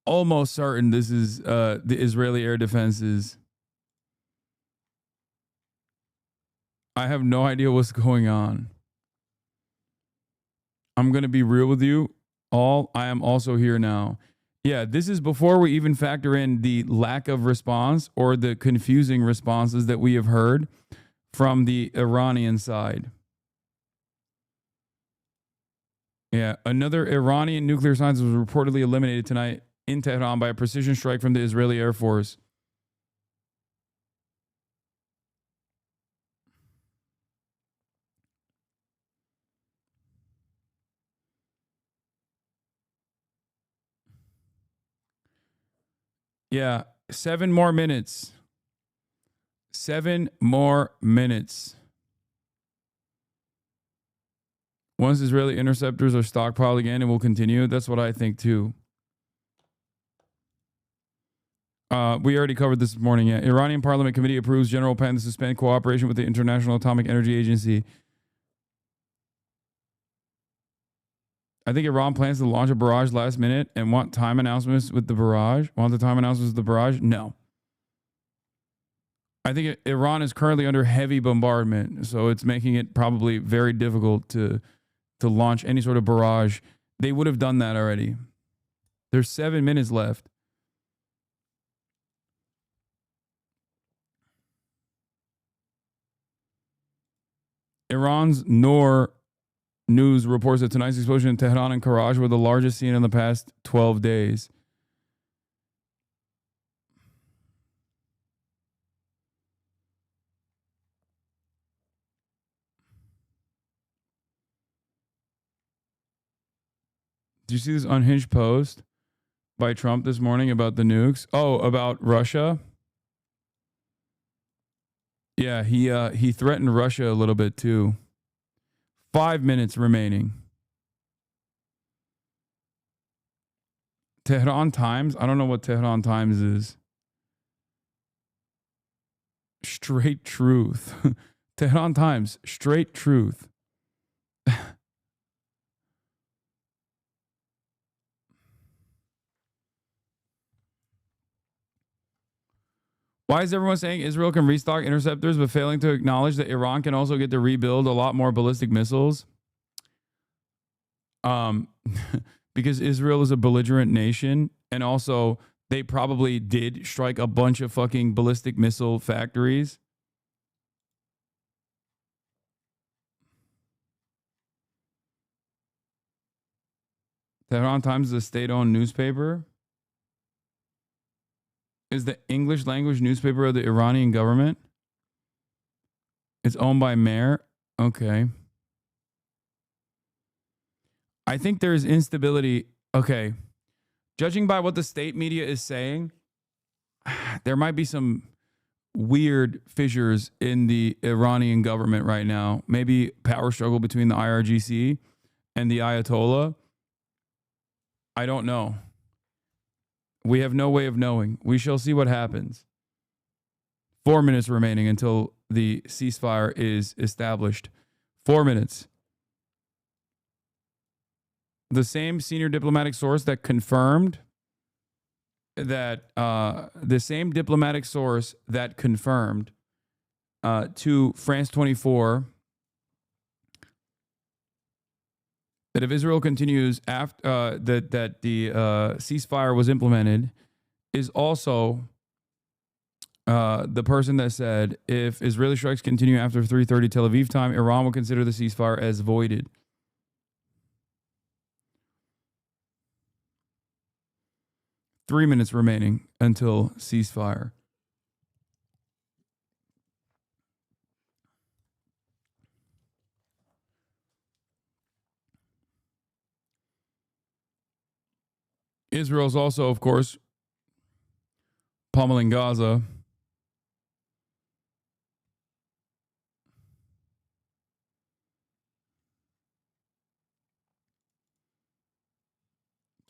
[SPEAKER 2] almost certain this is the Israeli air defenses. I have no idea what's going on. I'm going to be real with you all. I am also here now. Yeah, this is before we even factor in the lack of response or the confusing responses that we have heard from the Iranian side. Yeah, another Iranian nuclear scientist was reportedly eliminated tonight in Tehran by a precision strike from the Israeli Air Force. Yeah, 7 more minutes. 7 more minutes. Once Israeli interceptors are stockpiled again, it will continue. That's what I think too. We already covered this morning. Yeah. Iranian Parliament Committee approves general plan to suspend cooperation with the International Atomic Energy Agency. I think Iran plans to launch a barrage last minute and want time announcements with the barrage. Want the time announcements with the barrage? No. I think Iran is currently under heavy bombardment, so it's making it probably very difficult to launch any sort of barrage. They would have done that already. There's 7 minutes left. Iran's Noor News reports that tonight's explosion in Tehran and Karaj were the largest seen in the past 12 days. Did you see this unhinged post by Trump this morning about the nukes? Oh, about Russia? Yeah, he threatened Russia a little bit too. 5 minutes remaining. Tehran Times? I don't know what Tehran Times is. Straight truth. Tehran Times, straight truth. Why is everyone saying Israel can restock interceptors but failing to acknowledge that Iran can also get to rebuild a lot more ballistic missiles? Because Israel is a belligerent nation, and also they probably did strike a bunch of fucking ballistic missile factories. Tehran Times is a state-owned newspaper. Is the English language newspaper of the Iranian government. It's owned by Mayor. Okay. I think there is instability. Okay. Judging by what the state media is saying, there might be some weird fissures in the Iranian government right now. Maybe power struggle between the IRGC and the Ayatollah. I don't know. We have no way of knowing. We shall see what happens. 4 minutes remaining until the ceasefire is established. 4 minutes. The same senior diplomatic source that confirmed that, to France 24 that if Israel continues after that the ceasefire was implemented, is also the person that said if Israeli strikes continue after 3:30 Tel Aviv time, Iran will consider the ceasefire as voided. Three minutes remaining until ceasefire. Israel's also, of course, pummeling Gaza.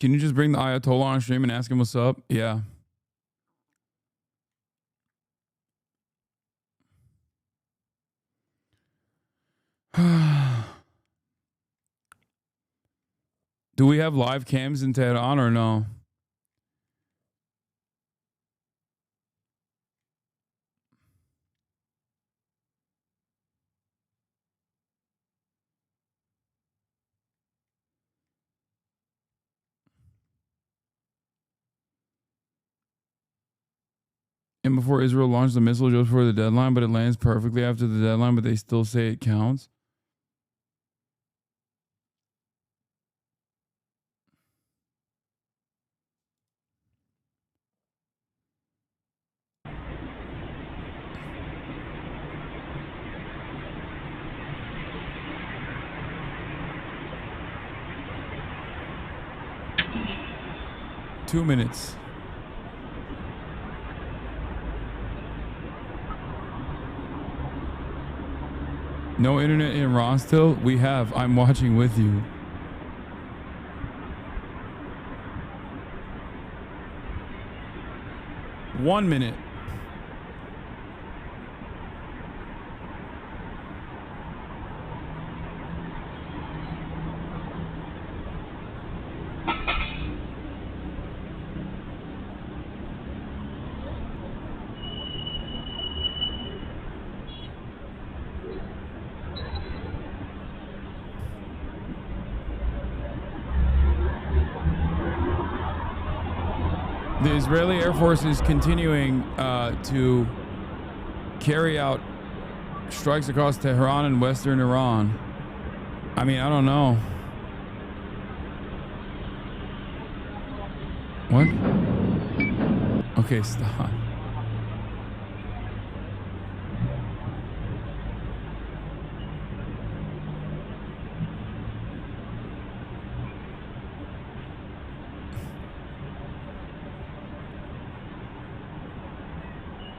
[SPEAKER 2] Can you just bring the Ayatollah on stream and ask him what's up? Yeah. Do we have live cams in Tehran or no? And before Israel launched the missile just before the deadline, but it lands perfectly after the deadline, but they still say it counts. Two minutes. No internet in Iran still? We have. I'm watching with you. One minute. The Israeli Air Force is continuing to carry out strikes across Tehran and western Iran. I mean, I don't know. What? Okay, stop.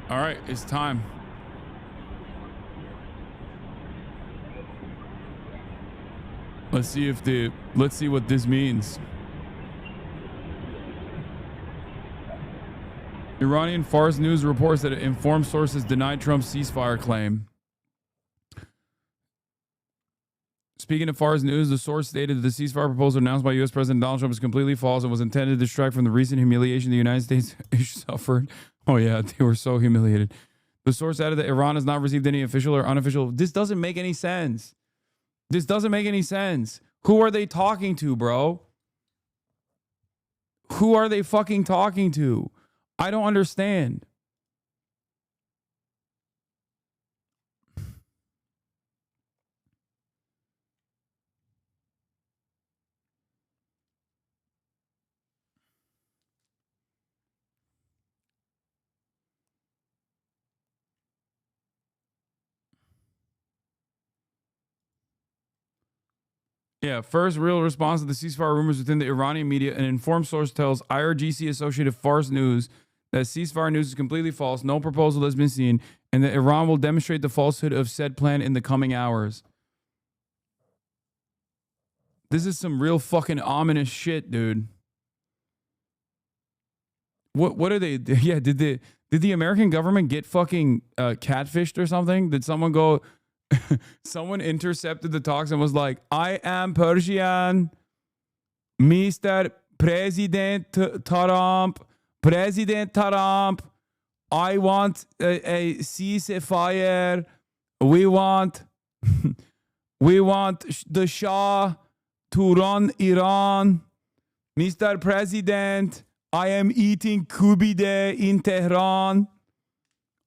[SPEAKER 2] All right, it's time. Let's see what this means. Iranian Fars News reports that informed sources denied Trump's ceasefire claim. Speaking of Far's news, the source stated that the ceasefire proposal announced by U.S. President Donald Trump is completely false and was intended to distract from the recent humiliation the United States suffered. Oh, yeah, they were so humiliated. The source added that Iran has not received any official or unofficial. This doesn't make any sense. This doesn't make any sense. Who are they talking to, bro? Who are they fucking talking to? I don't understand. Yeah, first real response to the ceasefire rumors within the Iranian media. An informed source tells IRGC Associated Fars News that ceasefire news is completely false, no proposal has been seen, and that Iran will demonstrate the falsehood of said plan in the coming hours. This is some real fucking ominous shit, dude. What are they? Yeah, did the American government get fucking catfished or something? Did someone go? Someone intercepted the talks and was like, I am Persian, Mr. President Trump, I want a ceasefire. We want the Shah to run Iran. Mr. President, I am eating kubide in Tehran.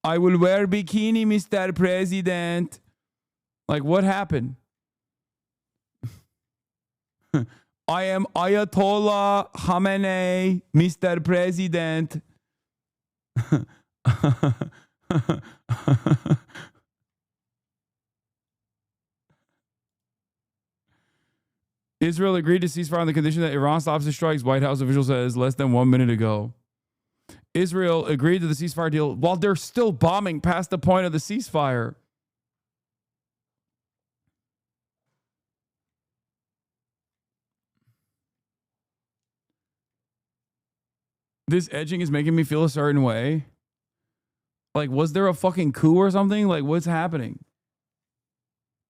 [SPEAKER 2] I will wear bikini, Mr. President. Like, what happened? I am Ayatollah Khamenei, Mr. President. Israel agreed to ceasefire on the condition that Iran stops the strikes, White House official says less than 1 minute ago. Israel agreed to the ceasefire deal while they're still bombing past the point of the ceasefire. This edging is making me feel a certain way. Like, was there a fucking coup or something? Like, what's happening?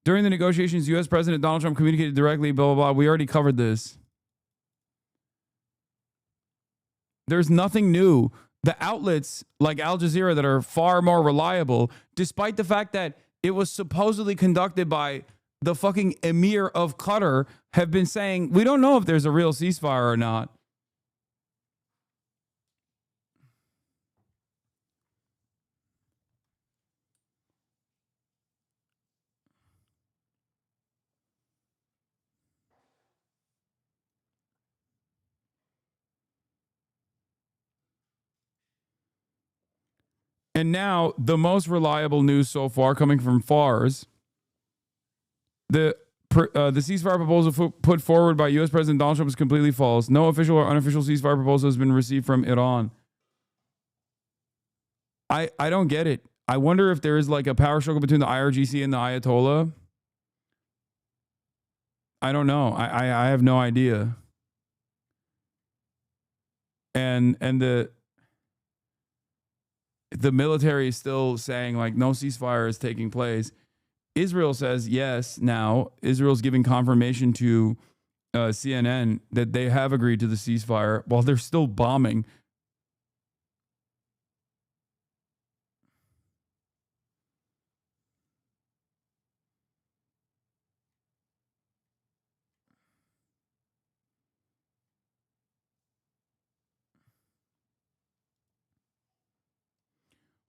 [SPEAKER 2] During the negotiations, U.S. President Donald Trump communicated directly, blah, blah, blah. We already covered this. There's nothing new. The outlets like Al Jazeera that are far more reliable, despite the fact that it was supposedly conducted by the fucking emir of Qatar, have been saying, we don't know if there's a real ceasefire or not. And now, the most reliable news so far coming from FARS, the ceasefire proposal put forward by U.S. President Donald Trump is completely false. No official or unofficial ceasefire proposal has been received from Iran. I don't get it. I wonder if there is like a power struggle between the IRGC and the Ayatollah. I don't know. I have no idea. And the military is still saying like no ceasefire is taking place. Israel says yes now. Israel's giving confirmation to CNN that they have agreed to the ceasefire while they're still bombing.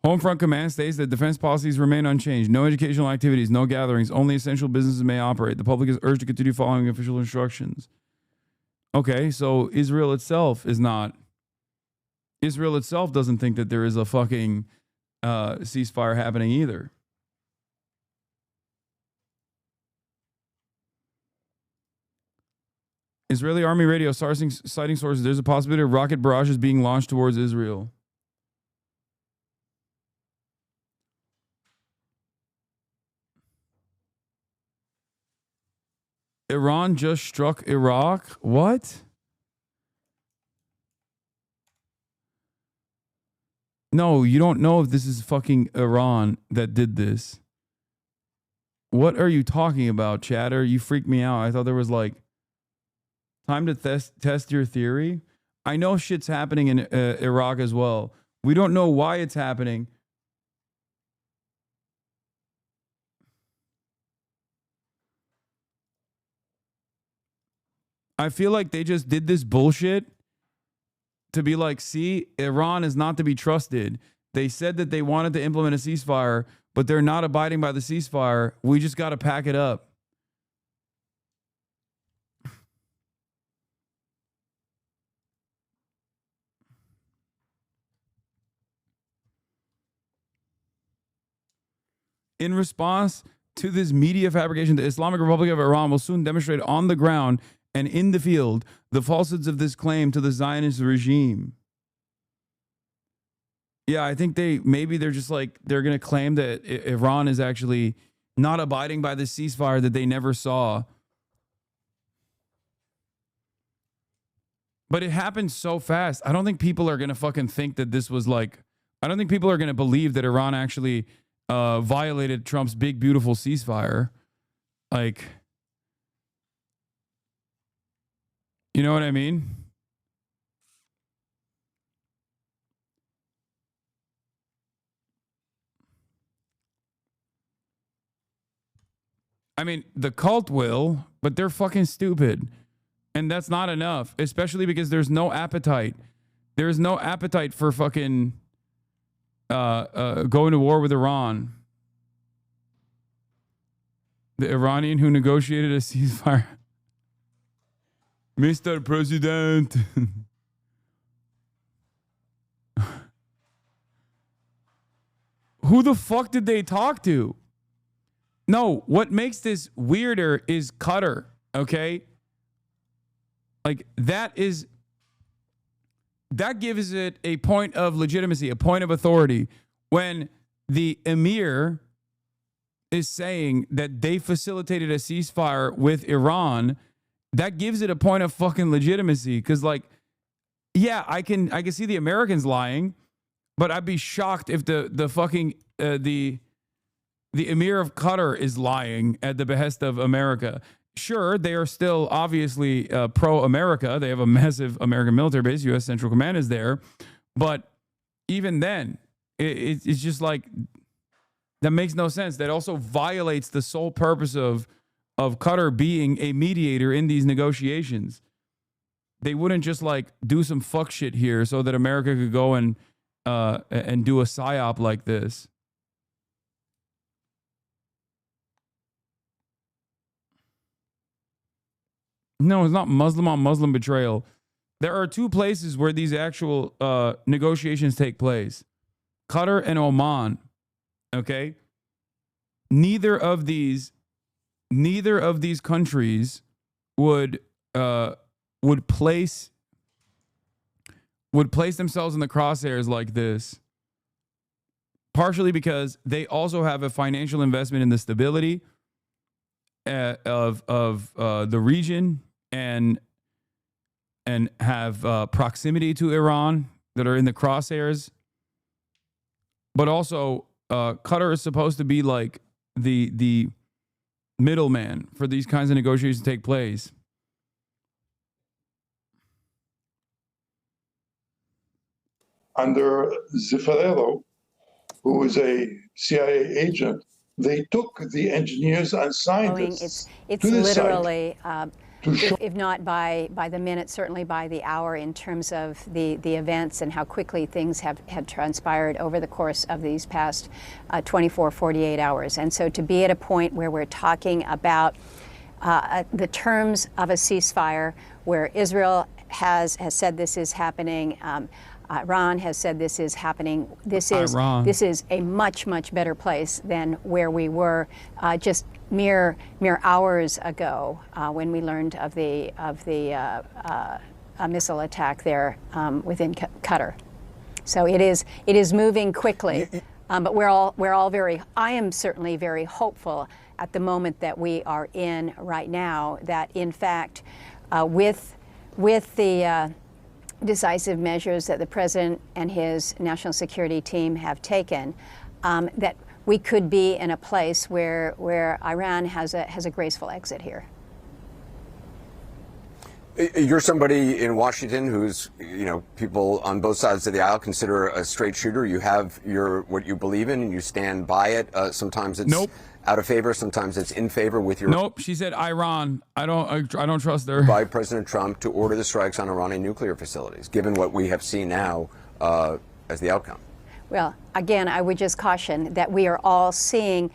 [SPEAKER 2] Homefront Command states that defense policies remain unchanged. No educational activities, no gatherings, only essential businesses may operate. The public is urged to continue following official instructions. Okay, so Israel itself is not. Israel itself doesn't think that there is a fucking ceasefire happening either. Israeli Army radio citing sources, there's a possibility of rocket barrages being launched towards Israel. Iran just struck Iraq? What? No, you don't know if this is fucking Iran that did this. What are you talking about, chatter? You freaked me out. I thought there was like time to test your theory. I know shit's happening in Iraq as well. We don't know why it's happening. I feel like they just did this bullshit to be like, see, Iran is not to be trusted. They said that they wanted to implement a ceasefire, but they're not abiding by the ceasefire. We just got to pack it up. In response to this media fabrication, the Islamic Republic of Iran will soon demonstrate on the ground and in the field the falsehoods of this claim to the Zionist regime. Yeah, I think they're just like, they're going to claim that Iran is actually not abiding by the ceasefire that they never saw. But it happened so fast. I don't think people are going to fucking think that this was like, I don't think people are going to believe that Iran actually violated Trump's big, beautiful ceasefire. Like, you know what I mean? I mean, the cult will, but they're fucking stupid. And that's not enough, especially because there's no appetite. There's no appetite for fucking going to war with Iran. The Iranian who negotiated a ceasefire. Mr. President. Who the fuck did they talk to? No, what makes this weirder is Qatar, okay? Like, that gives it a point of legitimacy, a point of authority. When the emir is saying that they facilitated a ceasefire with Iran, that gives it a point of fucking legitimacy. Because, like, yeah, I can see the Americans lying, but I'd be shocked if the fucking the emir of Qatar is lying at the behest of America. Sure, they are still obviously pro-America. They have a massive American military base. U.S. Central Command is there. But even then, it's just like, that makes no sense. That also violates the sole purpose of Qatar being a mediator in these negotiations. They wouldn't just like do some fuck shit here so that America could go and do a psyop like this. No, it's not Muslim on Muslim betrayal. There are two places where these actual negotiations take place. Qatar and Oman. Okay? Neither of these countries would place themselves in the crosshairs like this. Partially because they also have a financial investment in the stability of the region and have proximity to Iran that are in the crosshairs. But also, Qatar is supposed to be like the middleman for these kinds of negotiations to take place.
[SPEAKER 4] Under Zeffirello, who was a CIA agent, they took the engineers and scientists
[SPEAKER 22] it's
[SPEAKER 4] to the
[SPEAKER 22] literally,
[SPEAKER 4] site
[SPEAKER 22] if not by the minute, certainly by the hour, in terms of the events and how quickly things had transpired over the course of these past 24, 48 hours. And so to be at a point where we're talking about the terms of a ceasefire, where Israel has said this is happening, Iran has said this is happening. This is a much, much better place than where we were just mere hours ago when we learned of the missile attack there within Qatar. So it is moving quickly, but we're all very. I am certainly very hopeful at the moment that we are in right now that in fact with the decisive measures that the president and his national security team have taken, that we could be in a place where Iran has a graceful exit here.
[SPEAKER 6] You're somebody in Washington who's, people on both sides of the aisle consider a straight shooter. You have what you believe in, and you stand by it. Sometimes it's out of favor, sometimes it's in favor with your.
[SPEAKER 2] Nope, she said Iran. I don't trust her.
[SPEAKER 6] By President Trump to order the strikes on Iranian nuclear facilities, given what we have seen now as the outcome.
[SPEAKER 22] Well, again, I would just caution that we are all seeing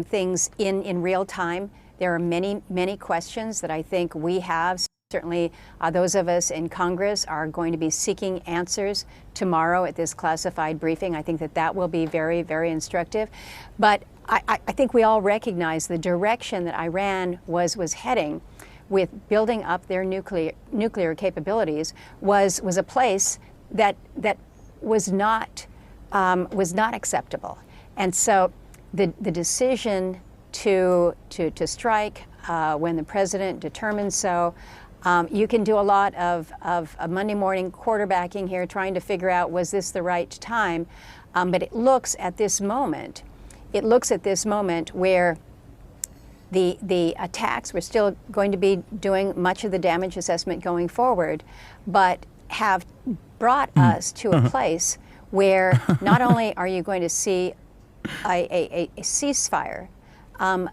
[SPEAKER 22] things in real time. There are many questions that I think we have. Certainly, those of us in Congress are going to be seeking answers tomorrow at this classified briefing. I think that will be very, very instructive. But I think we all recognize the direction that Iran was heading with building up their nuclear capabilities was a place that was not acceptable. And so the decision to strike when the president determined so. You can do a lot of a Monday morning quarterbacking here, trying to figure out, was this the right time? But it looks at this moment where the attacks, we're still going to be doing much of the damage assessment going forward, but have brought us to a place where not only are you going to see a ceasefire,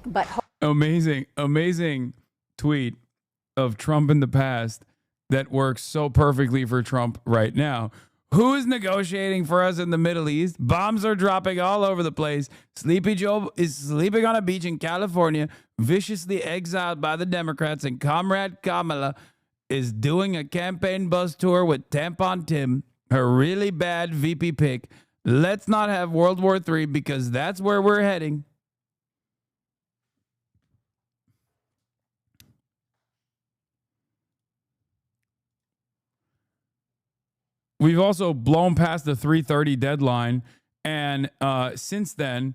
[SPEAKER 22] but
[SPEAKER 2] amazing tweet of Trump in the past that works so perfectly for Trump right now. Who's negotiating for us in the Middle East? Bombs are dropping all over the place. Sleepy Joe is sleeping on a beach in California, viciously exiled by the Democrats, and Comrade Kamala is doing a campaign bus tour with Tampon Tim, her really bad VP pick. Let's not have World War III because that's where we're heading. We've also blown past the 3:30 deadline, and since then,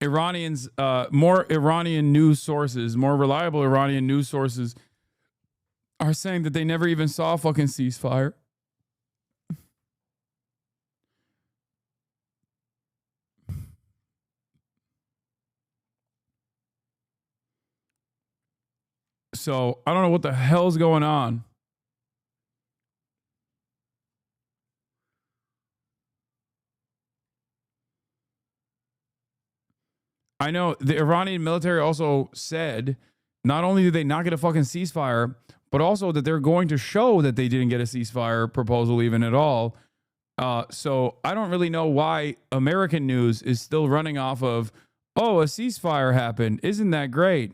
[SPEAKER 2] more Iranian news sources, more reliable Iranian news sources, are saying that they never even saw a fucking ceasefire. So I don't know what the hell's going on. I know the Iranian military also said not only did they not get a fucking ceasefire, but also that they're going to show that they didn't get a ceasefire proposal even at all. So I don't really know why American news is still running off of, oh, a ceasefire happened. Isn't that great?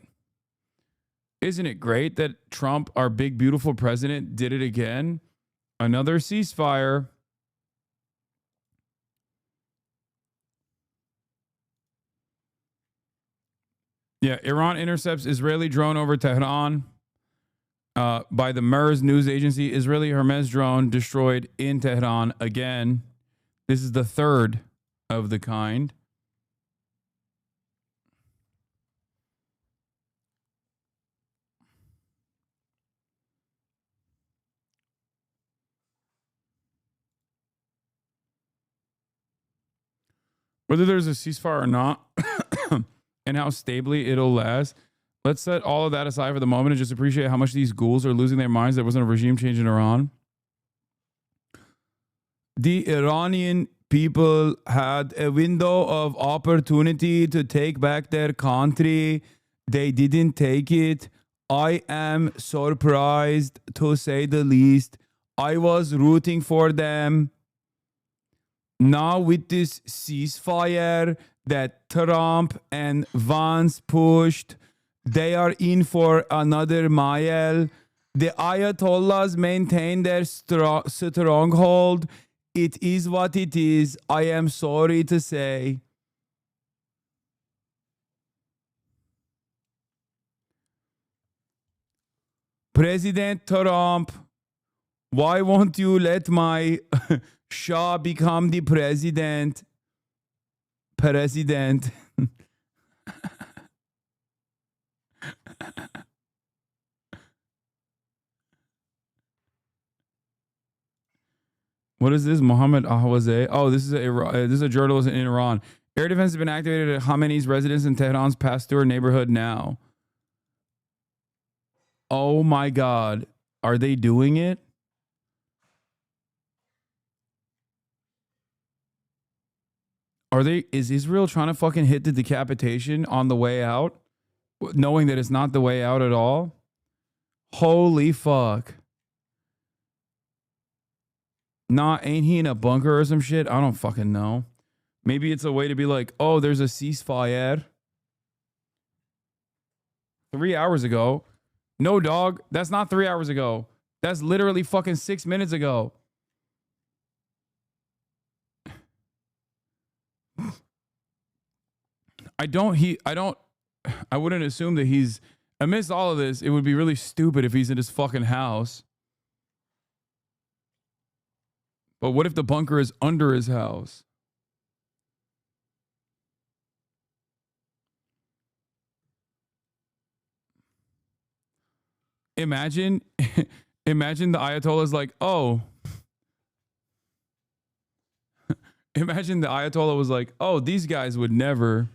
[SPEAKER 2] Isn't it great that Trump, our big, beautiful president, did it again? Another ceasefire. Yeah, Iran intercepts Israeli drone over Tehran by the MERS news agency. Israeli Hermes drone destroyed in Tehran again. This is the third of the kind. Whether there's a ceasefire or not, and how stably it'll last, let's set all of that aside for the moment and just appreciate how much these ghouls are losing their minds. There wasn't a regime change in Iran. The Iranian people had a window of opportunity to take back their country. They didn't take it. I am surprised, to say the least. I was rooting for them. Now with this ceasefire that Trump and Vance pushed, they are in for another mile. The Ayatollahs maintain their stronghold. It is what it is. I am sorry to say. President Trump, why won't you let my Shah become the president? What is this? Mohammed Ahwazeh. Oh, this is a journalist in Iran. Air defense has been activated at Khamenei's residence in Tehran's Pasteur neighborhood now. Oh my God. Are they doing it? Is Israel trying to fucking hit the decapitation on the way out? Knowing that it's not the way out at all? Holy fuck. Nah, ain't he in a bunker or some shit? I don't fucking know. Maybe it's a way to be like, oh, there's a ceasefire. 3 hours ago. No, dog. That's not 3 hours ago. That's literally fucking 6 minutes ago. I wouldn't assume that he's, amidst all of this, it would be really stupid if he's in his fucking house. But what if the bunker is under his house? Imagine the Ayatollah's like, oh. Imagine the Ayatollah was like, oh, these guys would never.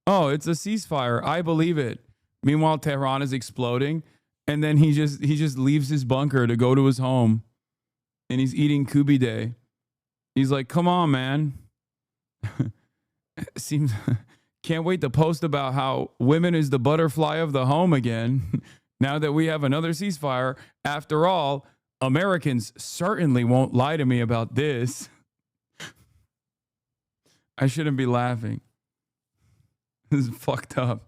[SPEAKER 2] Oh, it's a ceasefire. I believe it. Meanwhile, Tehran is exploding. And then he just leaves his bunker to go to his home. And he's eating kubide. He's like, come on, man. Seems can't wait to post about how women is the butterfly of the home again. Now that we have another ceasefire. After all, Americans certainly won't lie to me about this. I shouldn't be laughing. This is fucked up.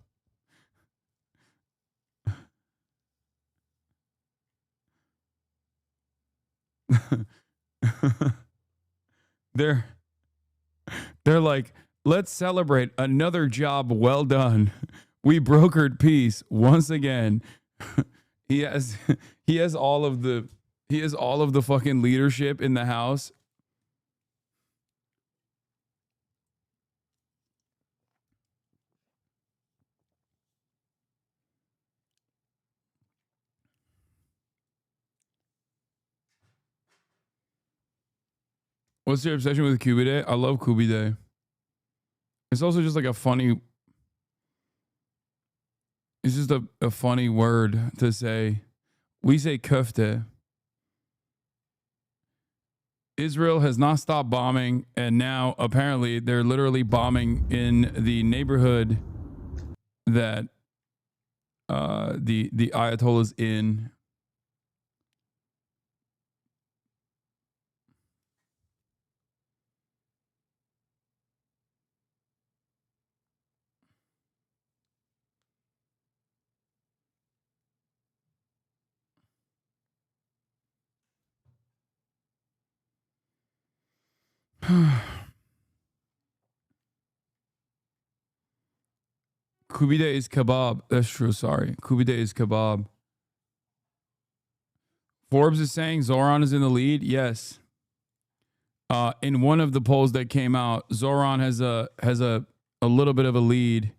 [SPEAKER 2] They're like, let's celebrate another job well done. We brokered peace once again. He has all of the fucking leadership in the house. What's your obsession with kubide? I love kubide. It's also just like a funny. It's just a funny word to say. We say köfte. Israel has not stopped bombing, and now apparently they're literally bombing in the neighborhood that the Ayatollah's in. Kubide is kebab. That's true. Sorry. Kubide is kebab. Forbes is saying Zoran is in the lead. Yes. In one of the polls that came out, Zoran has a little bit of a lead.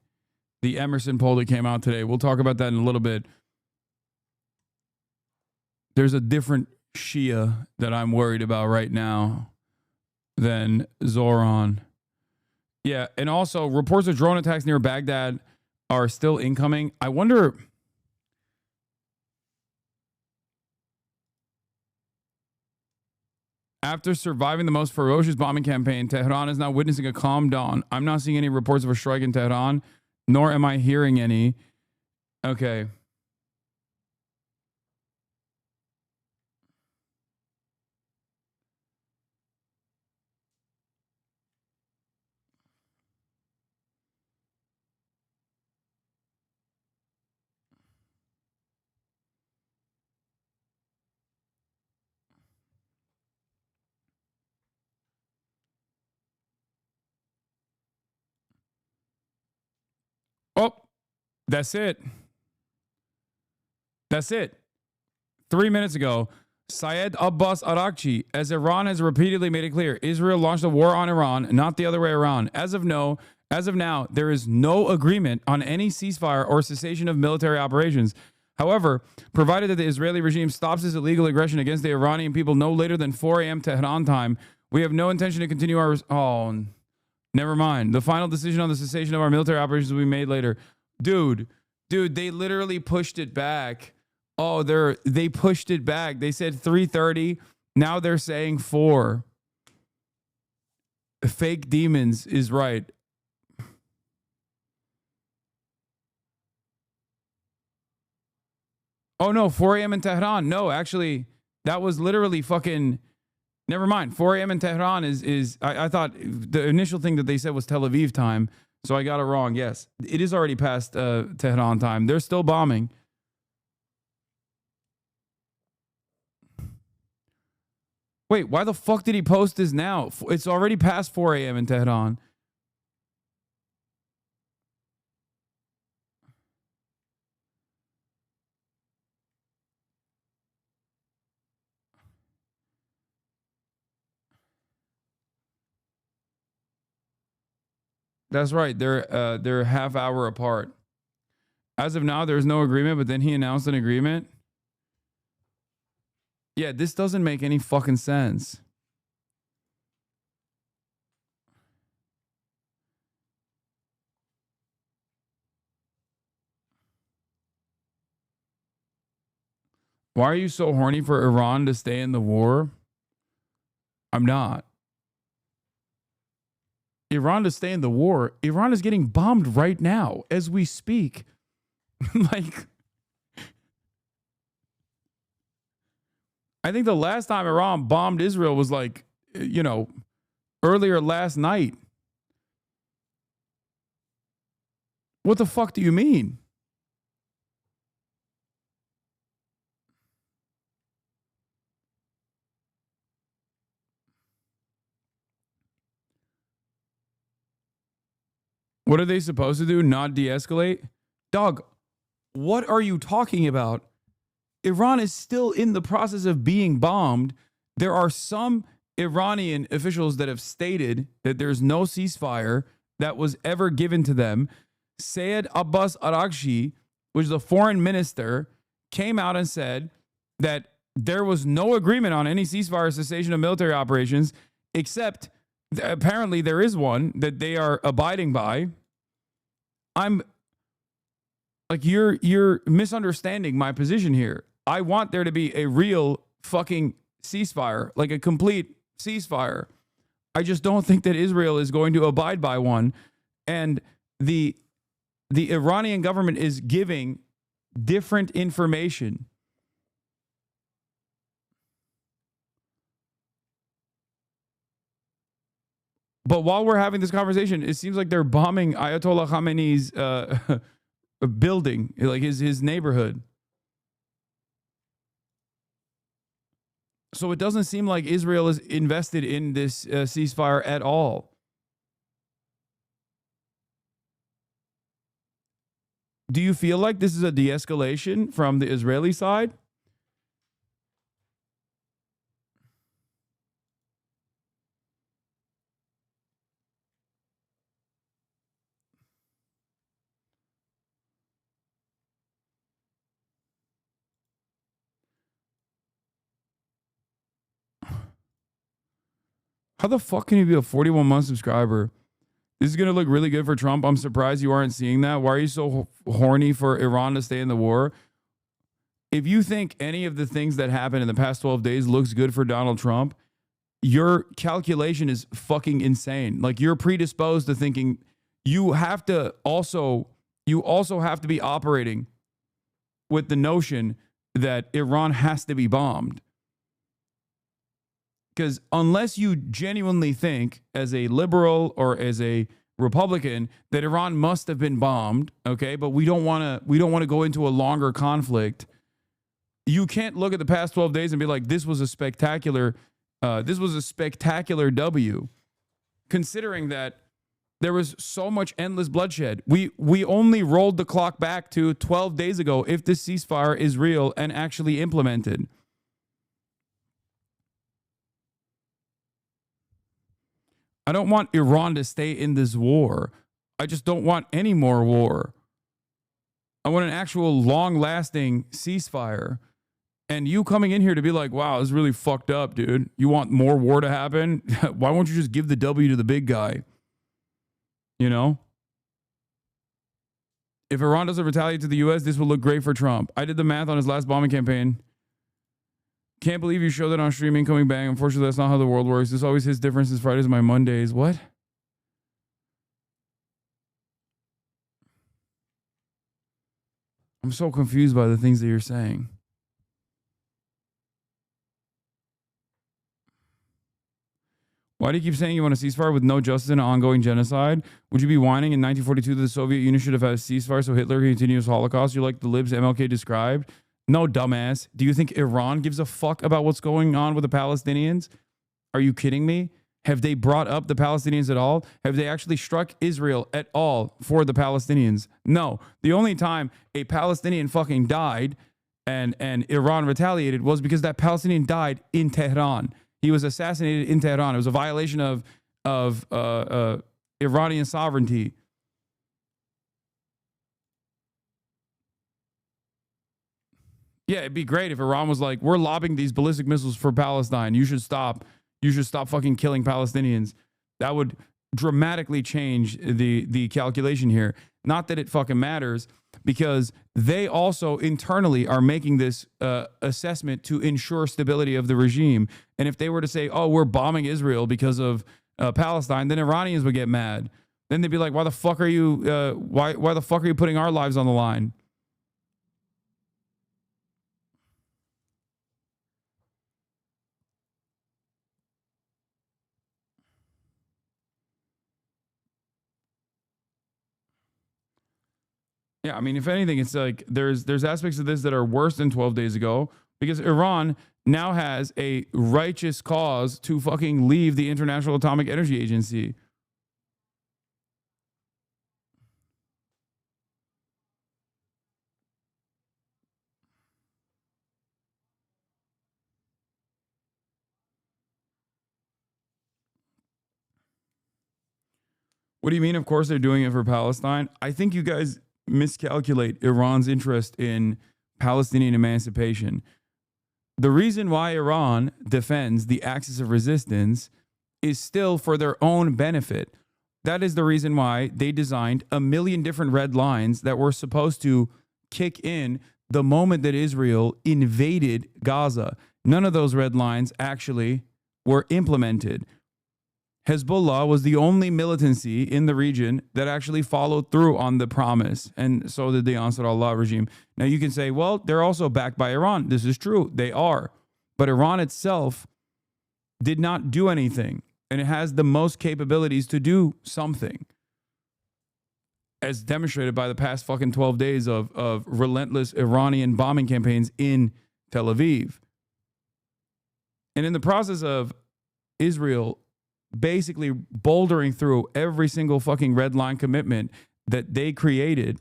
[SPEAKER 2] The Emerson poll that came out today. We'll talk about that in a little bit. There's a different Shia that I'm worried about right now than Zoran. Yeah, and also reports of drone attacks near Baghdad are still incoming. I wonder. After surviving the most ferocious bombing campaign, Tehran is now witnessing a calm dawn. I'm not seeing any reports of a strike in Tehran, nor am I hearing any. Okay. Oh, that's it. That's it. 3 minutes ago, Syed Abbas Arakchi, as Iran has repeatedly made it clear, Israel launched a war on Iran, not the other way around. As of now, there is no agreement on any ceasefire or cessation of military operations. However, provided that the Israeli regime stops this illegal aggression against the Iranian people no later than 4 a.m. Tehran time, we have no intention to continue our... Never mind. The final decision on the cessation of our military operations will be made later. Dude, they literally pushed it back. Oh, they pushed it back. They said 3:30. Now they're saying 4. Fake demons is right. Oh no, 4 a.m. in Tehran. No, actually, that was literally fucking. Never mind. 4 a.m. in Tehran is I thought the initial thing that they said was Tel Aviv time, so I got it wrong. Yes, it is already past Tehran time. They're still bombing. Wait, why the fuck did he post this now? It's already past 4 a.m. in Tehran. That's right. They're a half hour apart. As of now, there's no agreement, but then he announced an agreement. Yeah, this doesn't make any fucking sense. Why are you so horny for Iran to stay in the war? I'm not. Iran to stay in the war. Iran is getting bombed right now as we speak. Like, I think the last time Iran bombed Israel was like, earlier last night. What the fuck do you mean? What are they supposed to do? Not de-escalate? Dog, what are you talking about? Iran is still in the process of being bombed. There are some Iranian officials that have stated that there's no ceasefire that was ever given to them. Sayed Abbas Araghchi, which is the foreign minister, came out and said that there was no agreement on any ceasefire cessation of military operations, except apparently there is one that they are abiding by. I'm like, you're misunderstanding my position here. I want there to be a real fucking ceasefire, like a complete ceasefire. I just don't think that Israel is going to abide by one. And the Iranian government is giving different information. But while we're having this conversation, it seems like they're bombing Ayatollah Khamenei's building, like his neighborhood. So it doesn't seem like Israel is invested in this ceasefire at all. Do you feel like this is a de-escalation from the Israeli side? How the fuck can you be a 41-month subscriber? This is going to look really good for Trump. I'm surprised you aren't seeing that. Why are you so horny for Iran to stay in the war? If you think any of the things that happened in the past 12 days looks good for Donald Trump, your calculation is fucking insane. Like, you're predisposed to thinking you also have to be operating with the notion that Iran has to be bombed. Because unless you genuinely think, as a liberal or as a Republican, that Iran must have been bombed, okay, but we don't want to go into a longer conflict, you can't look at the past 12 days and be like, this was a spectacular W, considering that there was so much endless bloodshed. We only rolled the clock back to 12 days ago if this ceasefire is real and actually implemented. I don't want Iran to stay in this war. I just don't want any more war. I want an actual long-lasting ceasefire. And you coming in here to be like, wow, this is really fucked up, dude. You want more war to happen? Why won't you just give the W to the big guy? You know? If Iran doesn't retaliate to the U.S., this will look great for Trump. I did the math on his last bombing campaign. Can't believe you showed that on streaming coming bang. Unfortunately, that's not how the world works. This always hits different since Fridays are my Mondays. What? I'm so confused by the things that you're saying. Why do you keep saying you want a ceasefire with no justice and an ongoing genocide? Would you be whining in 1942 that the Soviet Union should have had a ceasefire so Hitler could continue his Holocaust? You like the libs MLK described? No, dumbass. Do you think Iran gives a fuck about what's going on with the Palestinians? Are you kidding me? Have they brought up the Palestinians at all? Have they actually struck Israel at all for the Palestinians? No. The only time a Palestinian fucking died and Iran retaliated was because that Palestinian died in Tehran. He was assassinated in Tehran. It was a violation of Iranian sovereignty. Yeah, it'd be great if Iran was like, we're lobbing these ballistic missiles for Palestine. You should stop. You should stop fucking killing Palestinians. That would dramatically change the calculation here. Not that it fucking matters, because they also internally are making this assessment to ensure stability of the regime. And if they were to say, oh, we're bombing Israel because of Palestine, then Iranians would get mad. Then they'd be like, why the fuck are you why the fuck are you putting our lives on the line? Yeah, I mean, if anything, it's like there's aspects of this that are worse than 12 days ago, because Iran now has a righteous cause to fucking leave the International Atomic Energy Agency. What do you mean? Of course they're doing it for Palestine. I think you guys miscalculate Iran's interest in Palestinian emancipation. The reason why Iran defends the axis of resistance is still for their own benefit. That is the reason why they designed a million different red lines that were supposed to kick in the moment that Israel invaded Gaza. None of those red lines actually were implemented. Hezbollah was the only militancy in the region that actually followed through on the promise, and so did the Ansar Allah regime. Now you can say, well, they're also backed by Iran. This is true. They are. But Iran itself did not do anything, and it has the most capabilities to do something, as demonstrated by the past fucking 12 days of relentless Iranian bombing campaigns in Tel Aviv. And in the process of Israel basically bouldering through every single fucking red line commitment that they created,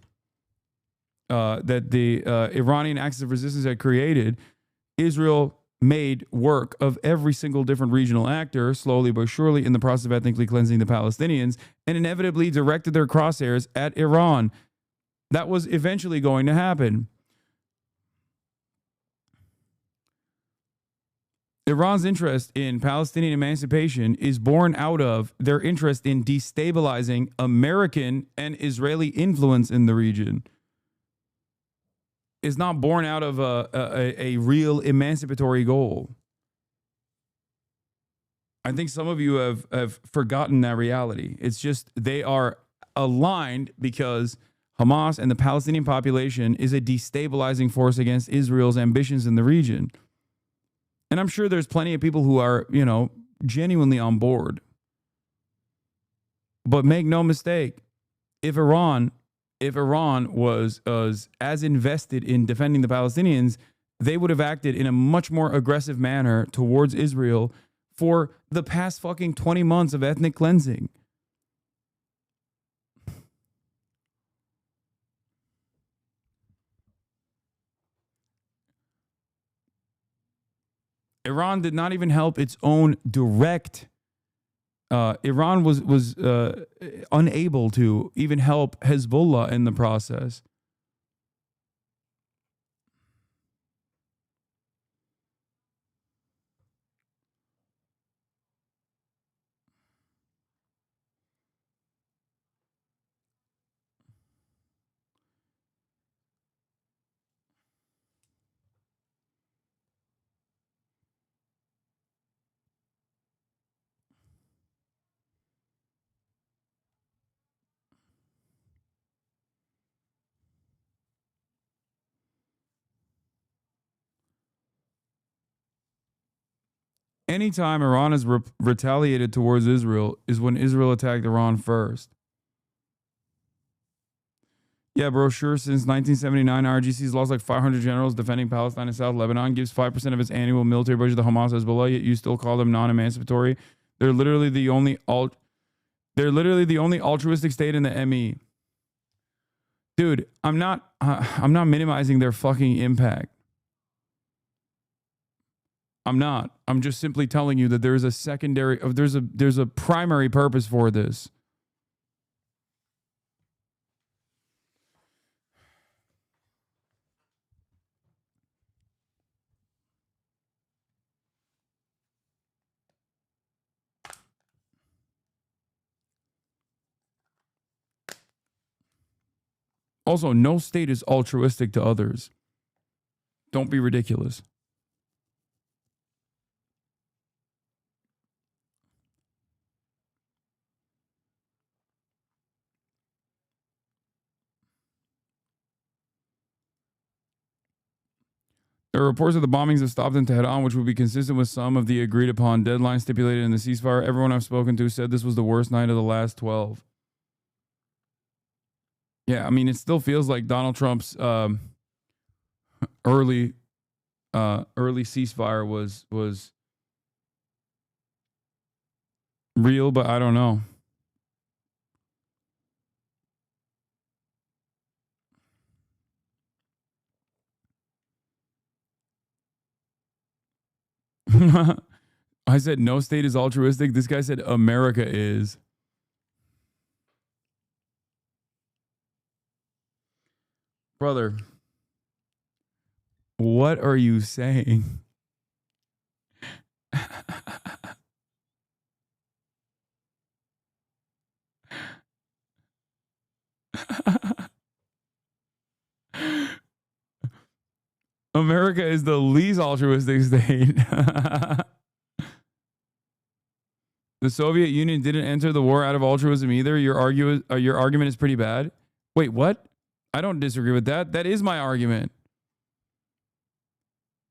[SPEAKER 2] that the Iranian axis of resistance had created, Israel made work of every single different regional actor, slowly but surely, in the process of ethnically cleansing the Palestinians, and inevitably directed their crosshairs at Iran. That was eventually going to happen. Iran's interest in Palestinian emancipation is born out of their interest in destabilizing American and Israeli influence in the region. It's not born out of a real emancipatory goal. I think some of you have forgotten that reality. It's just they are aligned because Hamas and the Palestinian population is a destabilizing force against Israel's ambitions in the region. And I'm sure there's plenty of people who are, genuinely on board. But make no mistake, if Iran was as invested in defending the Palestinians, they would have acted in a much more aggressive manner towards Israel for the past fucking 20 months of ethnic cleansing. Iran did not even help its own direct. Iran was unable to even help Hezbollah in the process. anytime Iran has retaliated towards Israel is when Israel attacked Iran first. Yeah, bro, sure. Since 1979, IRGC's lost like 500 generals defending Palestine and South Lebanon, gives 5% of its annual military budget to Hamas, Hezbollah, yet you still call them non-emancipatory. They're literally the only altruistic state in the ME. Dude, I'm not minimizing their fucking impact. I'm not. I'm just simply telling you that there's a primary purpose for this. Also, no state is altruistic to others. Don't be ridiculous. There are reports that the bombings have stopped in Tehran, which would be consistent with some of the agreed upon deadlines stipulated in the ceasefire. Everyone I've spoken to said this was the worst night of the last 12. Yeah, I mean, it still feels like Donald Trump's early ceasefire was real, but I don't know. I said no state is altruistic. This guy said America is. Brother, what are you saying? America is the least altruistic state. The Soviet Union didn't enter the war out of altruism either. Your argument is pretty bad. Wait, what? I don't disagree with that. That is my argument.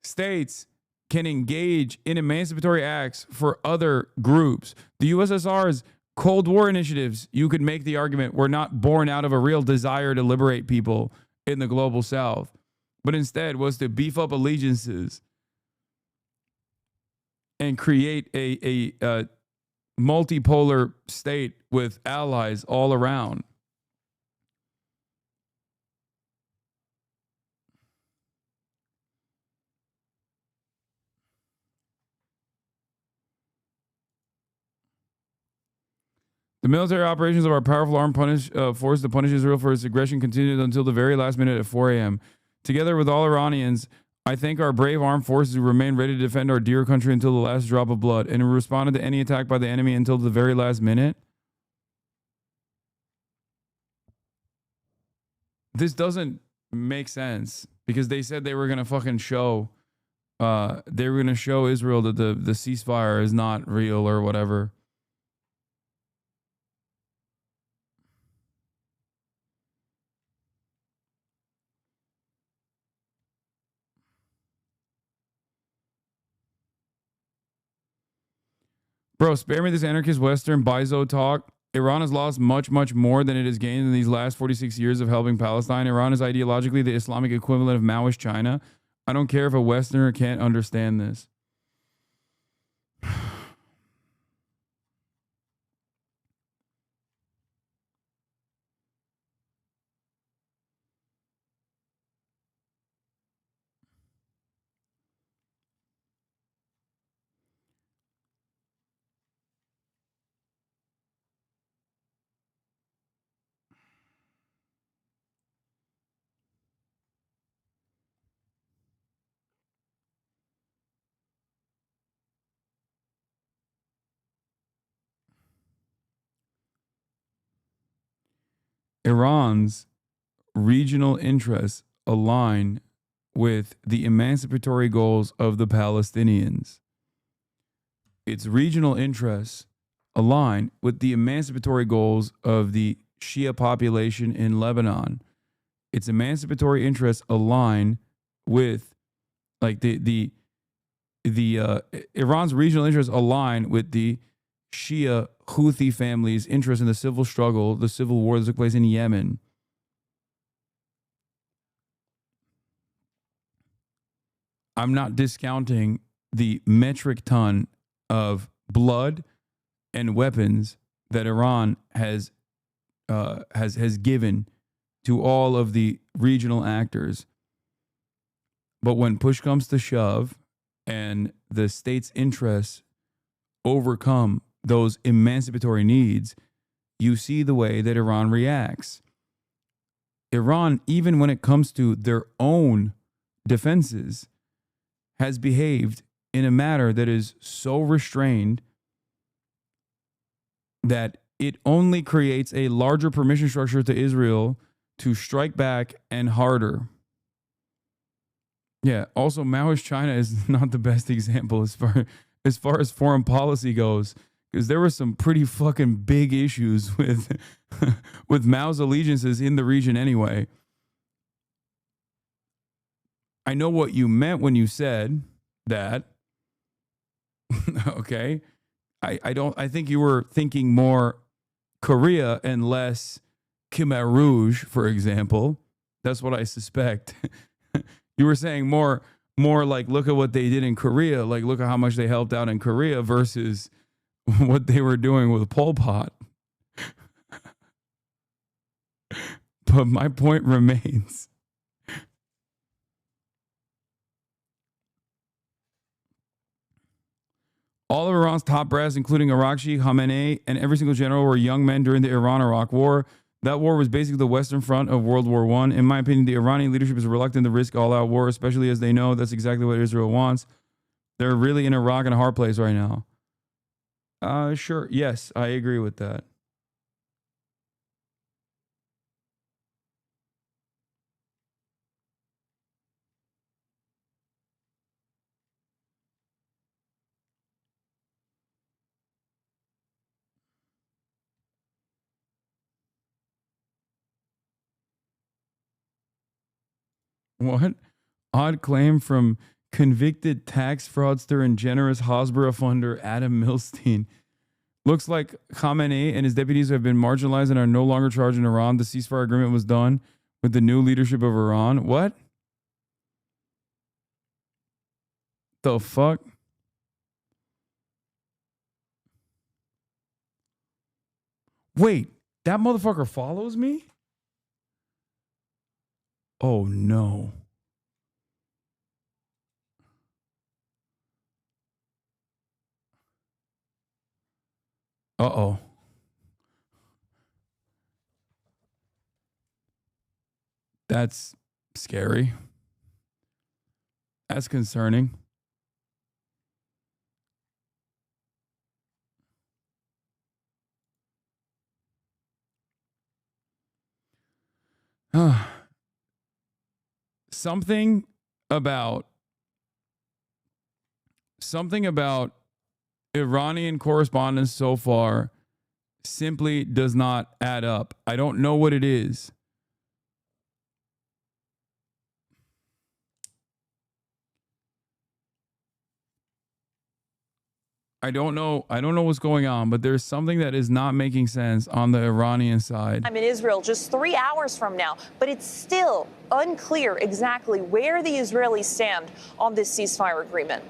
[SPEAKER 2] States can engage in emancipatory acts for other groups. The USSR's Cold War initiatives, you could make the argument, were not born out of a real desire to liberate people in the global South, but instead was to beef up allegiances and create a multipolar state with allies all around. The military operations of our powerful armed force to punish Israel for its aggression continued until the very last minute at 4 a.m. Together with all Iranians, I thank our brave armed forces who remained ready to defend our dear country until the last drop of blood and who responded to any attack by the enemy until the very last minute. This doesn't make sense because they said they were going to fucking show, they were going to show Israel that the ceasefire is not real or whatever. Bro, spare me this anarchist Western bizo talk. Iran has lost much, much more than it has gained in these last 46 years of helping Palestine. Iran is ideologically the Islamic equivalent of Maoist China. I don't care if a Westerner can't understand this. Iran's regional interests align with the emancipatory goals of the Palestinians. Its regional interests align with the emancipatory goals of the Shia population in Lebanon. Its emancipatory interests align with like the Iran's regional interests align with the Shia Houthi family's interest in the civil struggle, the civil war that took place in Yemen. I'm not discounting the metric ton of blood and weapons that Iran has given to all of the regional actors. But when push comes to shove and the state's interests overcome those emancipatory needs, you see the way that Iran reacts. Iran, even when it comes to their own defenses, has behaved in a manner that is so restrained that it only creates a larger permission structure to Israel to strike back and harder. Yeah, also Maoist China is not the best example as far as foreign policy goes, because there were some pretty fucking big issues with with Mao's allegiances in the region anyway. I know what you meant when you said that. Okay. I think you were thinking more Korea and less Khmer Rouge, for example. That's what I suspect. You were saying more like, look at what they did in Korea, like look at how much they helped out in Korea versus what they were doing with Pol Pot. But my point remains. All of Iran's top brass, including Arakchi, Khamenei, and every single general were young men during the Iran-Iraq War. That war was basically the Western Front of World War I. In my opinion, the Iranian leadership is reluctant to risk all-out war, especially as they know that's exactly what Israel wants. They're really in a rock and a hard place right now. Sure. Yes, I agree with that. What? Odd claim from convicted tax fraudster and generous Hasbara funder Adam Milstein. Looks like Khamenei and his deputies have been marginalized and are no longer charged in Iran. The ceasefire agreement was done with the new leadership of Iran. What? The fuck? Wait, that motherfucker follows me? Oh no. Uh-oh. That's scary. That's concerning. Something about Iranian correspondence so far simply does not add up. I don't know what it is. I don't know what's going on, but there's something that is not making sense on the Iranian side.
[SPEAKER 3] I'm in Israel just 3 hours from now, but it's still unclear exactly where the Israelis stand on this ceasefire agreement.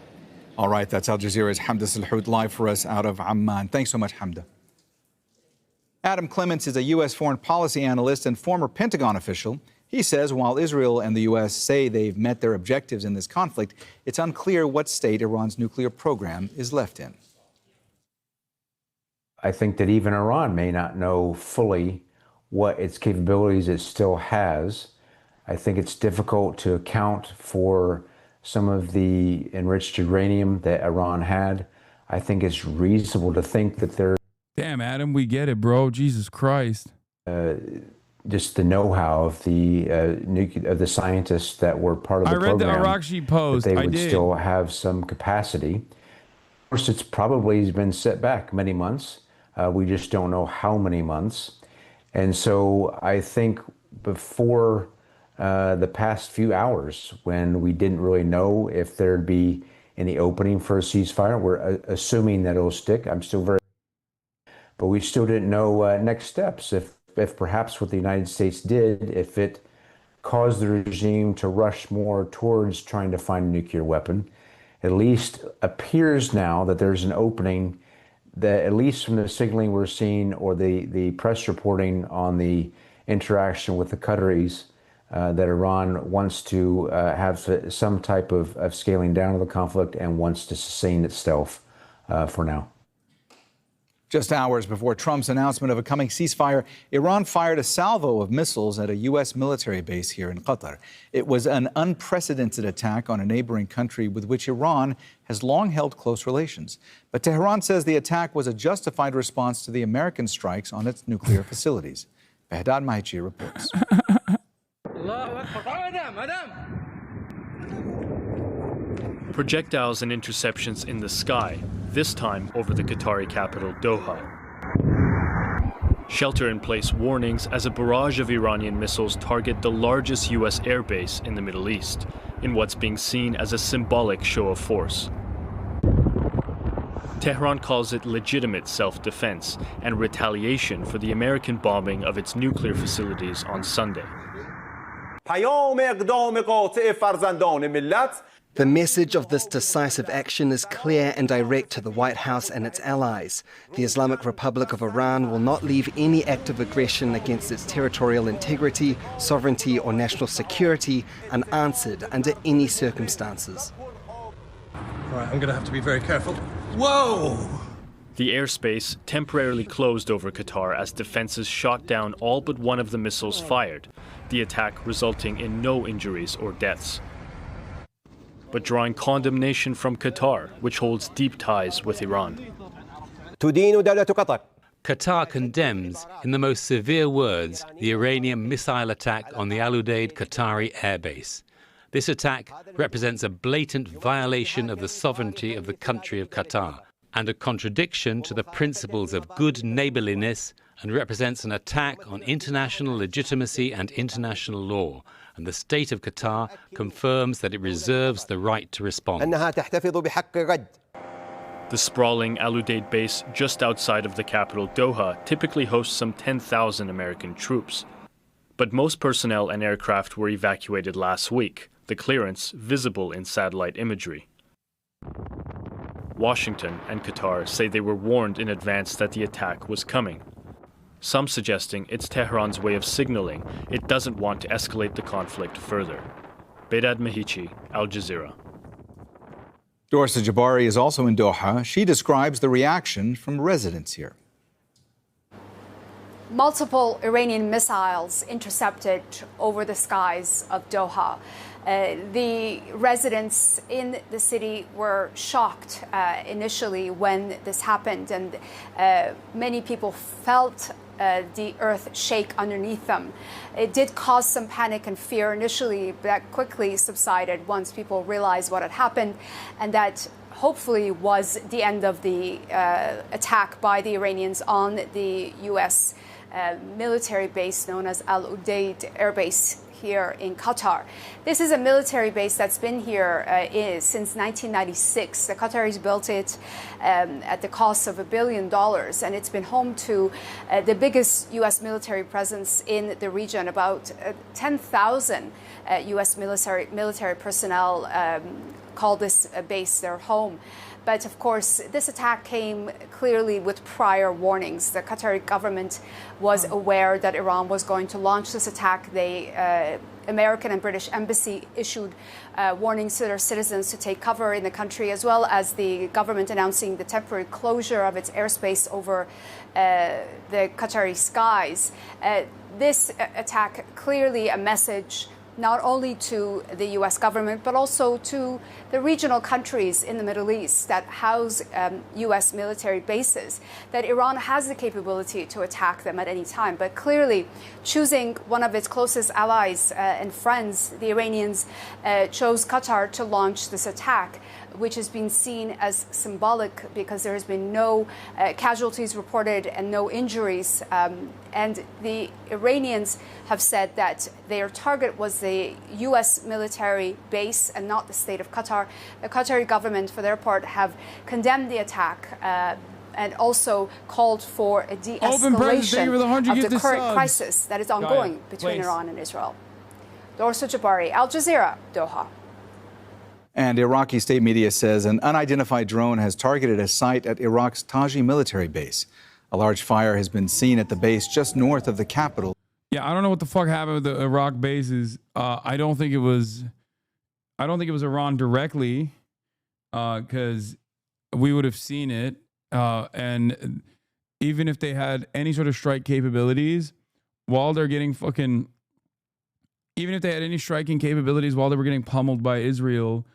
[SPEAKER 19] All right, that's Al Jazeera's Hamda Salhoud live for us out of Amman. Thanks so much, Hamda. Adam Clements is a U.S. foreign policy analyst and former Pentagon official. He says while Israel and the U.S. say they've met their objectives in this conflict, it's unclear what state Iran's nuclear program is left in.
[SPEAKER 9] I think that even Iran may not know fully what its capabilities it still has. I think it's difficult to account for some of the enriched uranium that Iran had. I think it's reasonable to think that there.
[SPEAKER 2] Damn, Adam, we get it, bro. Jesus Christ.
[SPEAKER 9] Just the know-how of the scientists that were part of the program.
[SPEAKER 2] I read the Arakchi post.
[SPEAKER 9] They would still have some capacity. Of course, it's probably been set back many months. We just don't know how many months. And so I think before the past few hours, when we didn't really know if there'd be in the opening for a ceasefire. We're assuming that it'll stick. But we still didn't know next steps. If perhaps what the United States did, if it caused the regime to rush more towards trying to find a nuclear weapon, at least appears now that there's an opening that, at least from the signaling we're seeing or the press reporting on the interaction with the Qataris, that Iran wants to have some type of scaling down of the conflict and wants to sustain itself for now.
[SPEAKER 19] Just hours before Trump's announcement of a coming ceasefire, Iran fired a salvo of missiles at a U.S. military base here in Qatar. It was an unprecedented attack on a neighboring country with which Iran has long held close relations. But Tehran says the attack was a justified response to the American strikes on its nuclear facilities. Behdad Mahichi reports.
[SPEAKER 7] Projectiles and interceptions in the sky, this time over the Qatari capital, Doha. Shelter-in-place warnings as a barrage of Iranian missiles target the largest U.S. airbase in the Middle East, in what's being seen as a symbolic show of force. Tehran calls it legitimate self-defense and retaliation for the American bombing of its nuclear facilities on Sunday.
[SPEAKER 10] The message of this decisive action is clear and direct to the White House and its allies. The Islamic Republic of Iran will not leave any act of aggression against its territorial integrity, sovereignty, or national security unanswered under any circumstances.
[SPEAKER 23] All right, I'm going to have to be very careful. Whoa!
[SPEAKER 7] The airspace temporarily closed over Qatar as defenses shot down all but one of the missiles fired, the attack resulting in no injuries or deaths, but drawing condemnation from Qatar, which holds deep ties with Iran.
[SPEAKER 24] Qatar condemns, in the most severe words, the Iranian missile attack on the Al Udeid Qatari airbase. This attack represents a blatant violation of the sovereignty of the country of Qatar and a contradiction to the principles of good neighborliness, and represents an attack on international legitimacy and international law. And the state of Qatar confirms that it reserves the right to respond.
[SPEAKER 7] The sprawling Al Udeid base just outside of the capital, Doha, typically hosts some 10,000 American troops. But most personnel and aircraft were evacuated last week, the clearance visible in satellite imagery. Washington and Qatar say they were warned in advance that the attack was coming, some suggesting it's Tehran's way of signaling it doesn't want to escalate the conflict further. Behdad Mahichi, Al Jazeera.
[SPEAKER 19] Dorsa Jabari is also in Doha. She describes the reaction from residents here.
[SPEAKER 25] Multiple Iranian missiles intercepted over the skies of Doha. The residents in the city were shocked initially when this happened, and many people felt the earth shake underneath them. It did cause some panic and fear initially, but that quickly subsided once people realized what had happened, and that hopefully was the end of the attack by the Iranians on the U.S. Military base known as Al Udeid Air Base here in Qatar. This is a military base that's been here since 1996. The Qataris built it at the cost of $1 billion, and it's been home to the biggest U.S. military presence in the region. About 10,000 U.S. military personnel call this base their home. But of course, this attack came clearly with prior warnings. The Qatari government was aware that Iran was going to launch this attack. The American and British embassy issued warnings to their citizens to take cover in the country, as well as the government announcing the temporary closure of its airspace over the Qatari skies. This attack clearly a message not only to the U.S. government, but also to the regional countries in the Middle East that house U.S. military bases, that Iran has the capability to attack them at any time. But clearly, choosing one of its closest allies and friends, the Iranians chose Qatar to launch this attack which has been seen as symbolic because there has been no casualties reported and no injuries. And the Iranians have said that their target was the U.S. military base and not the state of Qatar. The Qatari government, for their part, have condemned the attack and also called for a de-escalation of the current crisis that is ongoing between Iran and Israel. Dorsa Jabari, Al Jazeera, Doha.
[SPEAKER 19] And Iraqi state media says an unidentified drone has targeted a site at Iraq's Taji military base. A large fire has been seen at the base just north of the capital.
[SPEAKER 2] Yeah, I don't know what the fuck happened with the Iraq bases. I don't think it was Iran directly, because we would have seen it. And even if they had any sort of strike capabilities, while they're getting fucking, even if they had any striking capabilities while they were getting pummeled by Israel,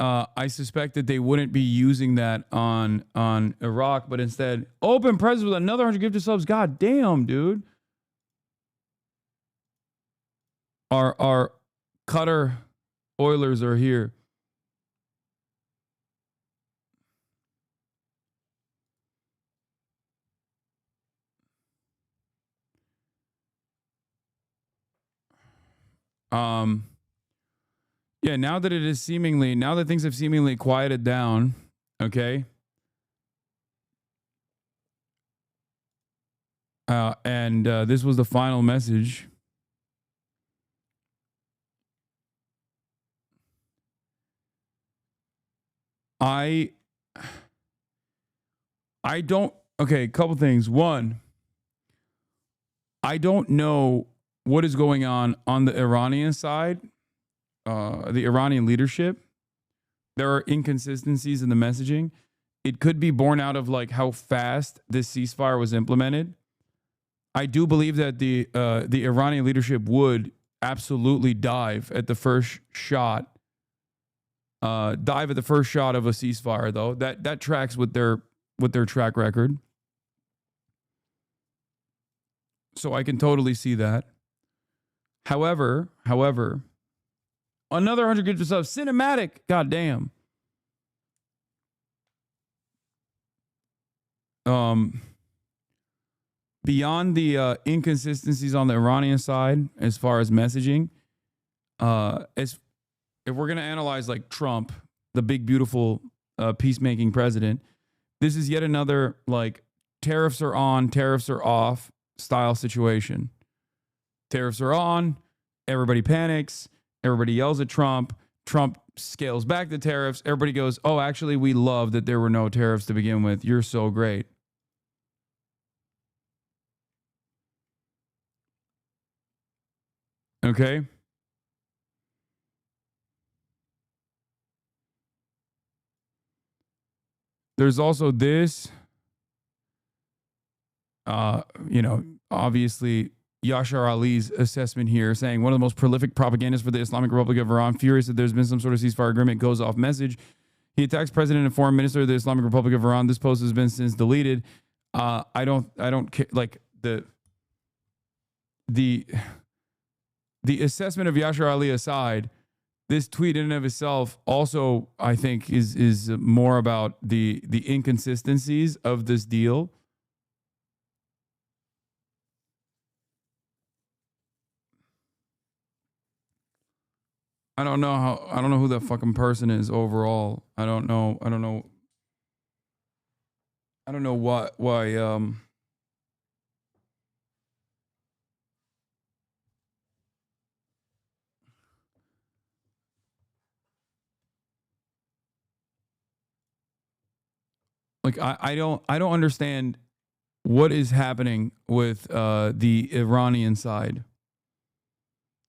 [SPEAKER 2] I suspect that they wouldn't be using that on Iraq, but instead open presents with another 100 gifted subs. God damn, dude. Our Qatar Oilers are here. Yeah, now that things have seemingly quieted down, okay? And this was the final message. I don't, okay, a couple things. One, I don't know what is going on the Iranian side, the Iranian leadership. There are inconsistencies in the messaging. It could be born out of like how fast this ceasefire was implemented. I do believe that the Iranian leadership would absolutely dive at the first shot. Dive at the first shot of a ceasefire, though. That tracks with their track record. So I can totally see that. However, another 100 gifted subs. Cinematic, goddamn. Beyond the inconsistencies on the Iranian side, as far as messaging, if we're gonna analyze like Trump, the big beautiful peacemaking president, this is yet another like tariffs are on, tariffs are off style situation. Tariffs are on, everybody panics, everybody yells at Trump. Trump scales back the tariffs. Everybody goes, oh, actually, we love that there were no tariffs to begin with. You're so great. Okay. There's also this, obviously Yashar Ali's assessment here saying one of the most prolific propagandists for the Islamic Republic of Iran, furious that there's been some sort of ceasefire agreement, goes off message. He attacks President and Foreign Minister of the Islamic Republic of Iran. This post has been since deleted. I don't care. Like the assessment of Yashar Ali aside, this tweet in and of itself also, I think, is more about the inconsistencies of this deal. I don't know who that fucking person is overall. I don't know why like I don't understand what is happening with the Iranian side.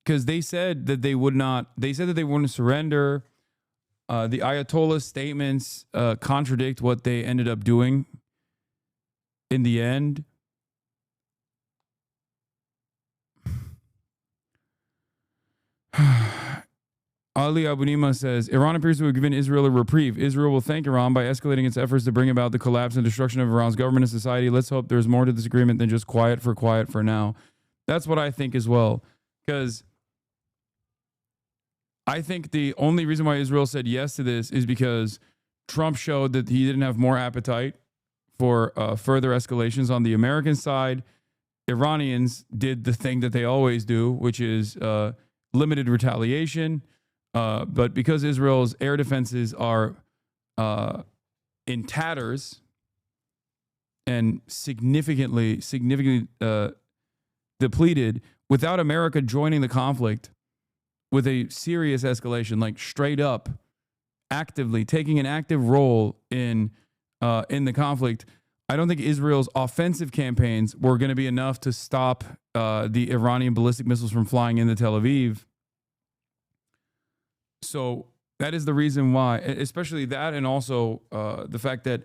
[SPEAKER 2] Because they said that they wouldn't surrender. The Ayatollah's statements contradict what they ended up doing in the end. Ali Abunima says, Iran appears to have given Israel a reprieve. Israel will thank Iran by escalating its efforts to bring about the collapse and destruction of Iran's government and society. Let's hope there's more to this agreement than just quiet for now. That's what I think as well. Because I think the only reason why Israel said yes to this is because Trump showed that he didn't have more appetite for further escalations on the American side. Iranians did the thing that they always do, which is limited retaliation. But because Israel's air defenses are in tatters and significantly depleted, without America joining the conflict with a serious escalation, like straight up, actively taking an active role in the conflict, I don't think Israel's offensive campaigns were going to be enough to stop the Iranian ballistic missiles from flying into Tel Aviv. So that is the reason why, especially that, and also the fact that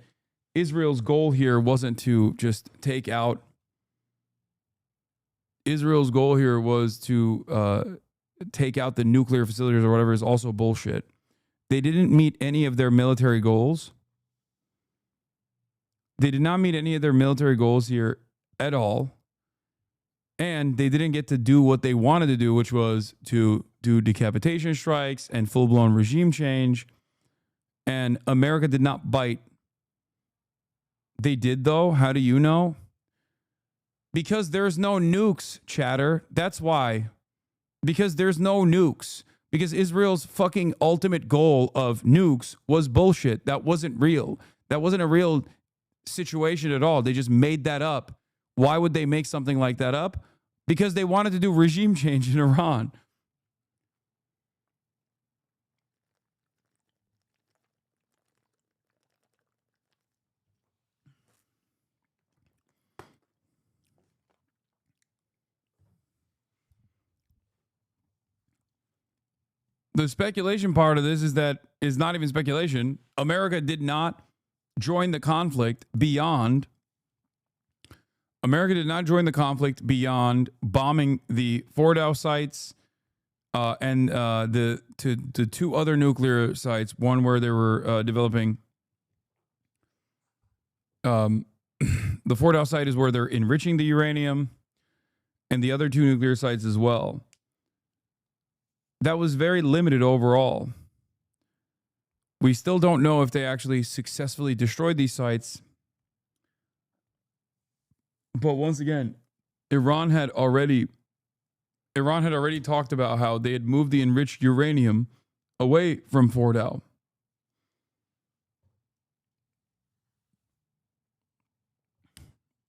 [SPEAKER 2] Israel's goal here wasn't to just take out. Israel's goal here was to take out the nuclear facilities or whatever is also bullshit. They didn't meet any of their military goals. They did not meet any of their military goals here at all. And they didn't get to do what they wanted to do, which was to do decapitation strikes and full-blown regime change. And America did not bite. They did, though. How do you know? Because there's no nukes, chatter. That's why. Because there's no nukes. Because Israel's fucking ultimate goal of nukes was bullshit. That wasn't real. That wasn't a real situation at all. They just made that up. Why would they make something like that up? Because they wanted to do regime change in Iran. The speculation part of this is not even speculation. America did not join the conflict beyond bombing the Fordow sites and the two other nuclear sites. One where they were developing. The Fordow site is where they're enriching the uranium, and the other two nuclear sites as well. That was very limited overall. We still don't know if they actually successfully destroyed these sites. But once again, Iran had already talked about how they had moved the enriched uranium away from Fordow.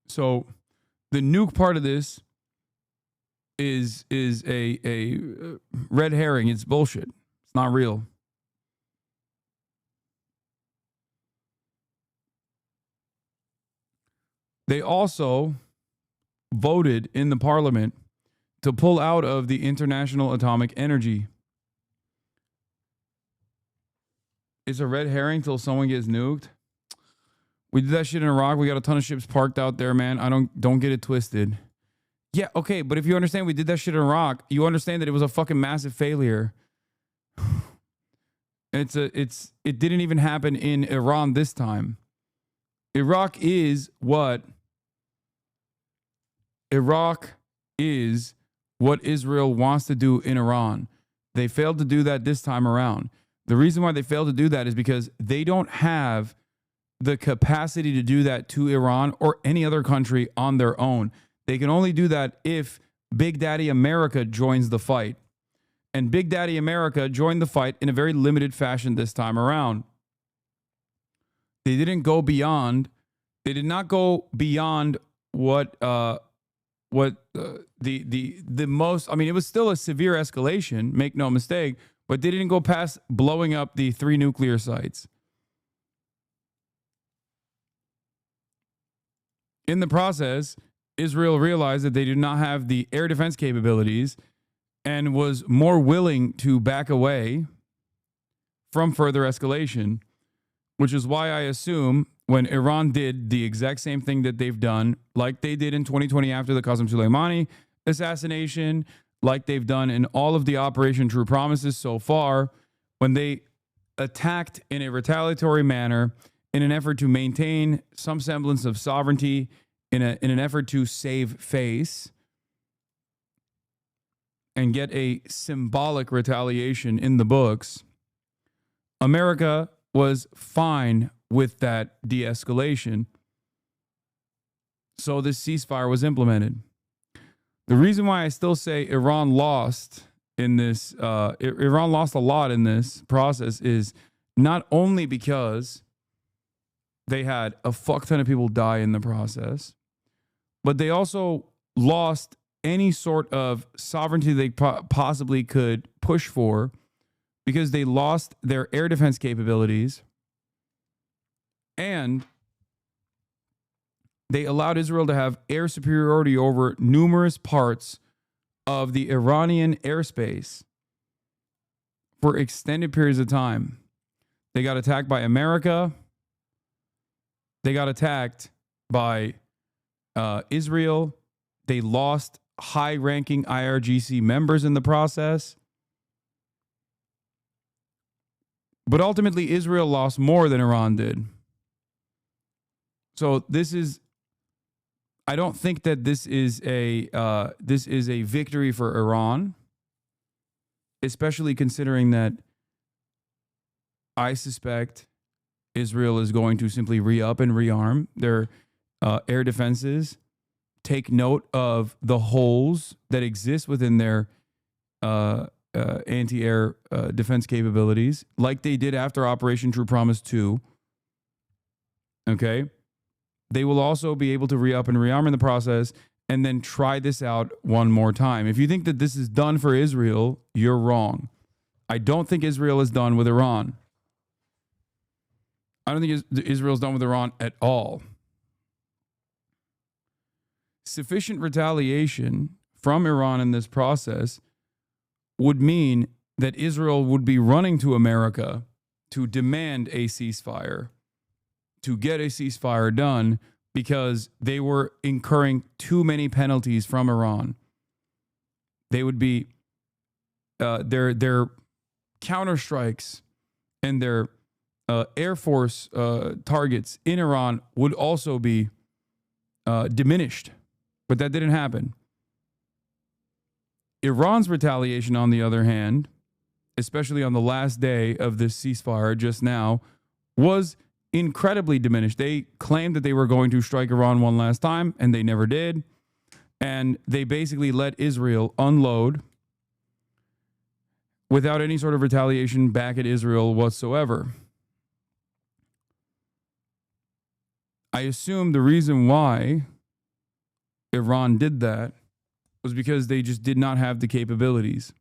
[SPEAKER 2] So the nuke part of this is a red herring. It's bullshit. It's not real. They also voted in the parliament to pull out of the International Atomic Energy. It's a red herring till someone gets nuked. We did that shit in Iraq. We got a ton of ships parked out there, man. Don't get it twisted. Yeah, okay, but if you understand we did that shit in Iraq, you understand that it was a fucking massive failure. It didn't even happen in Iran this time. Iraq is what Israel wants to do in Iran. They failed to do that this time around. The reason why they failed to do that is because they don't have the capacity to do that to Iran or any other country on their own. They can only do that if Big Daddy America joins the fight. And Big Daddy America joined the fight in a very limited fashion this time around. They did not go beyond what the most, I mean, it was still a severe escalation, make no mistake, but they didn't go past blowing up the 3 nuclear sites. In the process, Israel realized that they did not have the air defense capabilities and was more willing to back away from further escalation, which is why I assume when Iran did the exact same thing that they've done, like they did in 2020 after the Qasem Soleimani assassination, like they've done in all of the Operation True Promises so far, when they attacked in a retaliatory manner in an effort to maintain some semblance of sovereignty, in an effort to save face, and get a symbolic retaliation in the books, America was fine with that de-escalation. So this ceasefire was implemented. The reason why I still say Iran lost in this, Iran lost a lot in this process is not only because they had a fuck ton of people die in the process, but they also lost any sort of sovereignty they possibly could push for because they lost their air defense capabilities, and they allowed Israel to have air superiority over numerous parts of the Iranian airspace for extended periods of time. They got attacked by America. They got attacked by Israel. They lost high-ranking IRGC members in the process. But ultimately, Israel lost more than Iran did. So this is, I don't think that this is a victory for Iran, especially considering that I suspect Israel is going to simply re-up and rearm their air defenses, take note of the holes that exist within their anti-air defense capabilities, like they did after Operation True Promise 2. Okay? They will also be able to re-up and rearm in the process and then try this out one more time. If you think that this is done for Israel, you're wrong. I don't think Israel is done with Iran. I don't think Israel's done with Iran at all. Sufficient retaliation from Iran in this process would mean that Israel would be running to America to demand a ceasefire, to get a ceasefire done, because they were incurring too many penalties from Iran. They would be their counterstrikes and their Air Force targets in Iran would also be diminished, but that didn't happen. Iran's retaliation, on the other hand, especially on the last day of this ceasefire just now, was incredibly diminished. They claimed that they were going to strike Iran one last time, and they never did. And they basically let Israel unload without any sort of retaliation back at Israel whatsoever. I assume the reason why Iran did that was because they just did not have the capabilities.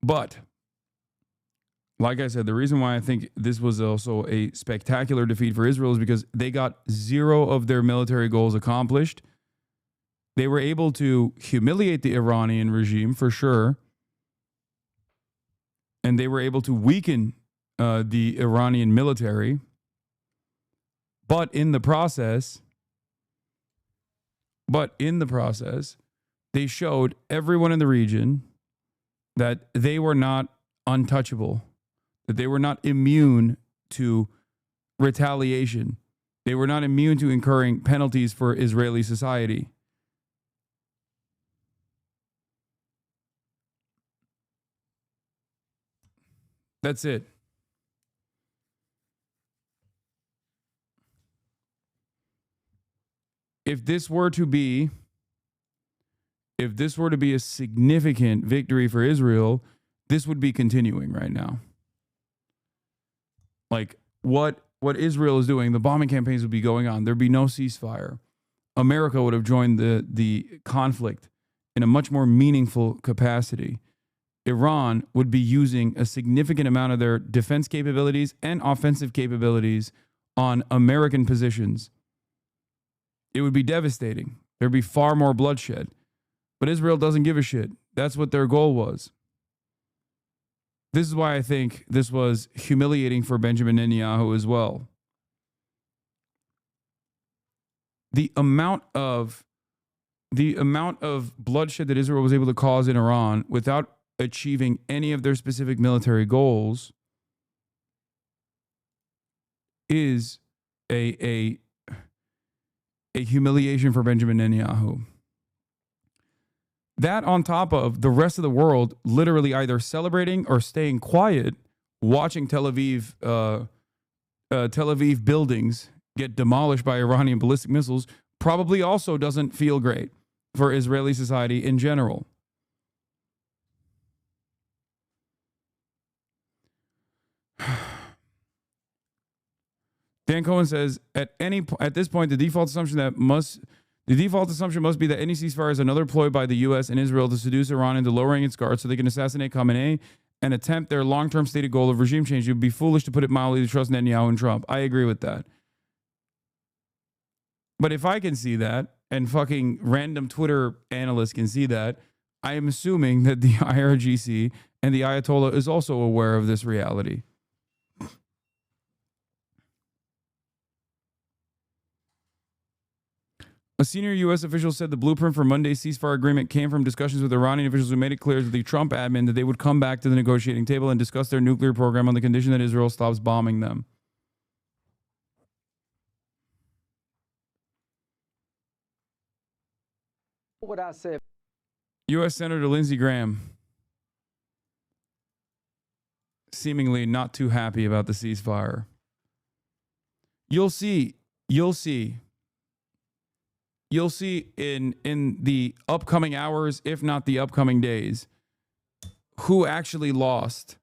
[SPEAKER 2] But, like I said, the reason why I think this was also a spectacular defeat for Israel is because they got zero of their military goals accomplished. They were able to humiliate the Iranian regime, for sure. And they were able to weaken the Iranian military. But in the process, they showed everyone in the region that they were not untouchable, that they were not immune to retaliation. They were not immune to incurring penalties for Israeli society. That's it. If this were to be a significant victory for Israel, this would be continuing right now. Like what Israel is doing, the bombing campaigns would be going on. There'd be no ceasefire. America would have joined the conflict in a much more meaningful capacity. Iran would be using a significant amount of their defense capabilities and offensive capabilities on American positions. It would be devastating. There'd be far more bloodshed. But Israel doesn't give a shit. That's what their goal was. This is why I think this was humiliating for Benjamin Netanyahu as well. The amount of bloodshed that Israel was able to cause in Iran without achieving any of their specific military goals is a a humiliation for Benjamin Netanyahu. That on top of the rest of the world literally either celebrating or staying quiet, watching Tel Aviv buildings get demolished by Iranian ballistic missiles, probably also doesn't feel great for Israeli society in general. Dan Cohen says, at this point, the default assumption must be that any ceasefire is another ploy by the U.S. and Israel to seduce Iran into lowering its guard so they can assassinate Khamenei and attempt their long-term stated goal of regime change. It would be foolish, to put it mildly, to trust Netanyahu and Trump. I agree with that. But if I can see that, and fucking random Twitter analysts can see that, I am assuming that the IRGC and the Ayatollah is also aware of this reality. A senior U.S. official said the blueprint for Monday's ceasefire agreement came from discussions with Iranian officials who made it clear to the Trump admin that they would come back to the negotiating table and discuss their nuclear program on the condition that Israel stops bombing them.
[SPEAKER 12] What I said.
[SPEAKER 2] U.S. Senator Lindsey Graham seemingly not too happy about the ceasefire. You'll see in the upcoming hours, if not the upcoming days, who actually lost,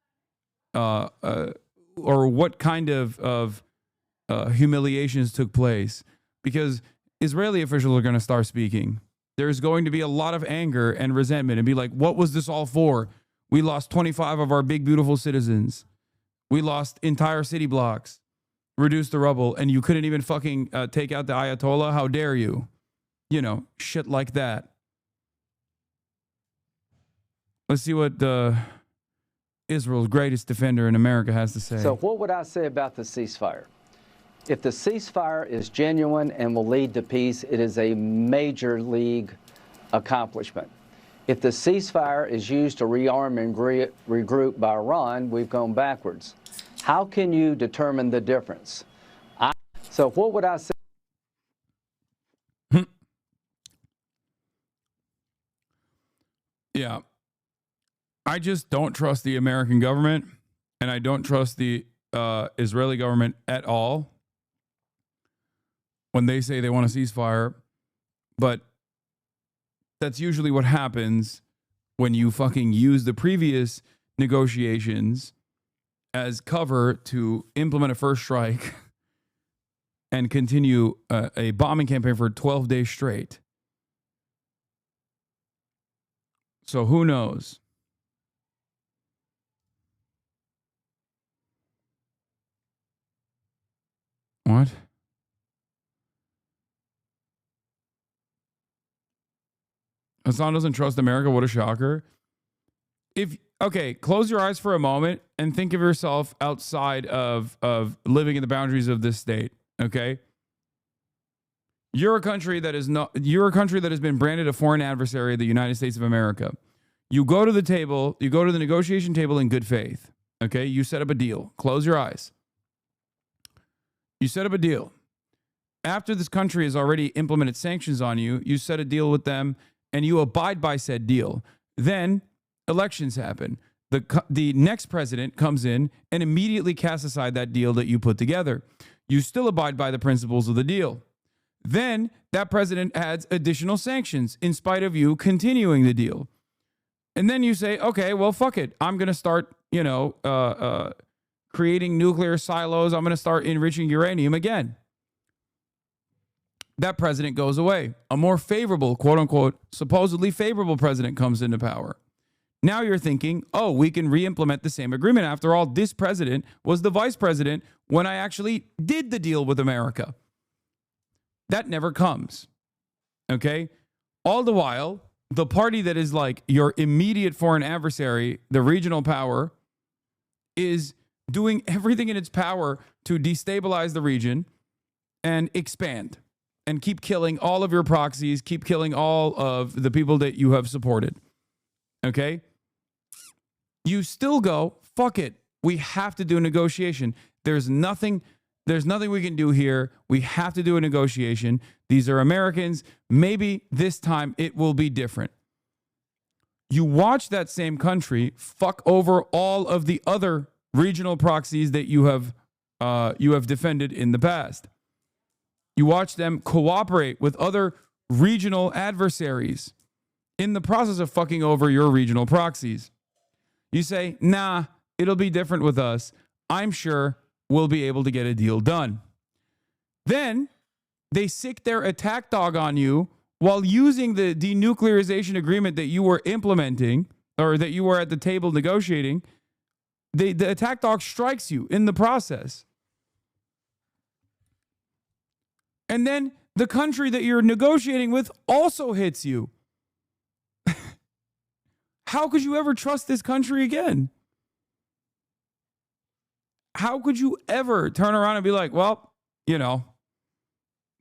[SPEAKER 2] or what kind of humiliations took place, because Israeli officials are going to start speaking. There's going to be a lot of anger and resentment and be like, what was this all for? We lost 25 of our big, beautiful citizens. We lost entire city blocks, reduced to rubble, and you couldn't even fucking take out the Ayatollah? How dare you? You know, shit like that. Let's see what Israel's greatest defender in America has to say.
[SPEAKER 12] So what would I say about the ceasefire? If the ceasefire is genuine and will lead to peace, it is a major league accomplishment. If the ceasefire is used to rearm and regroup by Iran, we've gone backwards. How can you determine the difference? So what would I say?
[SPEAKER 2] Yeah. I just don't trust the American government, and I don't trust the Israeli government at all when they say they want a ceasefire. But that's usually what happens when you fucking use the previous negotiations as cover to implement a first strike and continue a bombing campaign for 12 days straight. So who knows? What? Hasan doesn't trust America. What a shocker. Okay, close your eyes for a moment and think of yourself outside of living in the boundaries of this state, okay? You're a country that has been branded a foreign adversary of the United States of America. You go to the table, you go to the negotiation table in good faith, okay? You set up a deal. Close your eyes. You set up a deal. After this country has already implemented sanctions on you, you set a deal with them and you abide by said deal. Then elections happen. The next president comes in and immediately casts aside that deal that you put together. You still abide by the principles of the deal. Then that president adds additional sanctions in spite of you continuing the deal. And then you say, okay, well, fuck it. I'm going to start, creating nuclear silos. I'm going to start enriching uranium again. That president goes away. A more favorable, quote unquote, supposedly favorable president comes into power. Now you're thinking, oh, we can re-implement the same agreement. After all, this president was the vice president when I actually did the deal with America. That never comes. Okay? All the while, the party that is like your immediate foreign adversary, the regional power, is doing everything in its power to destabilize the region and expand and keep killing all of your proxies, keep killing all of the people that you have supported. Okay? You still go, fuck it. We have to do a negotiation. There's nothing There's nothing we can do here. We have to do a negotiation. These are Americans. Maybe this time it will be different. You watch that same country fuck over all of the other regional proxies that you have defended in the past. You watch them cooperate with other regional adversaries in the process of fucking over your regional proxies. You say, nah, it'll be different with us. I'm sure we'll be able to get a deal done. Then they sick their attack dog on you while using the denuclearization agreement that you were implementing or that you were at the table negotiating. The attack dog strikes you in the process. And then the country that you're negotiating with also hits you. How could you ever trust this country again? How could you ever turn around and be like, well, you know,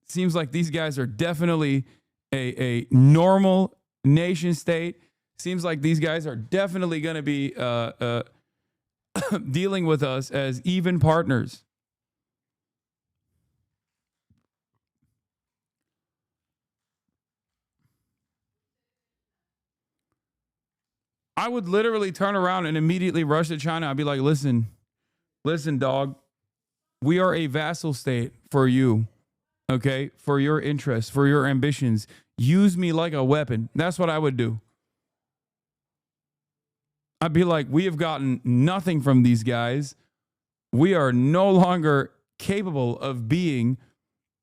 [SPEAKER 2] seems like these guys are definitely a normal nation state. Seems like these guys are definitely going to be dealing with us as even partners. I would literally turn around and immediately rush to China. I'd be like, listen, dog, we are a vassal state for you, okay? For your interests, for your ambitions. Use me like a weapon. That's what I would do. I'd be like, we have gotten nothing from these guys. We are no longer capable of being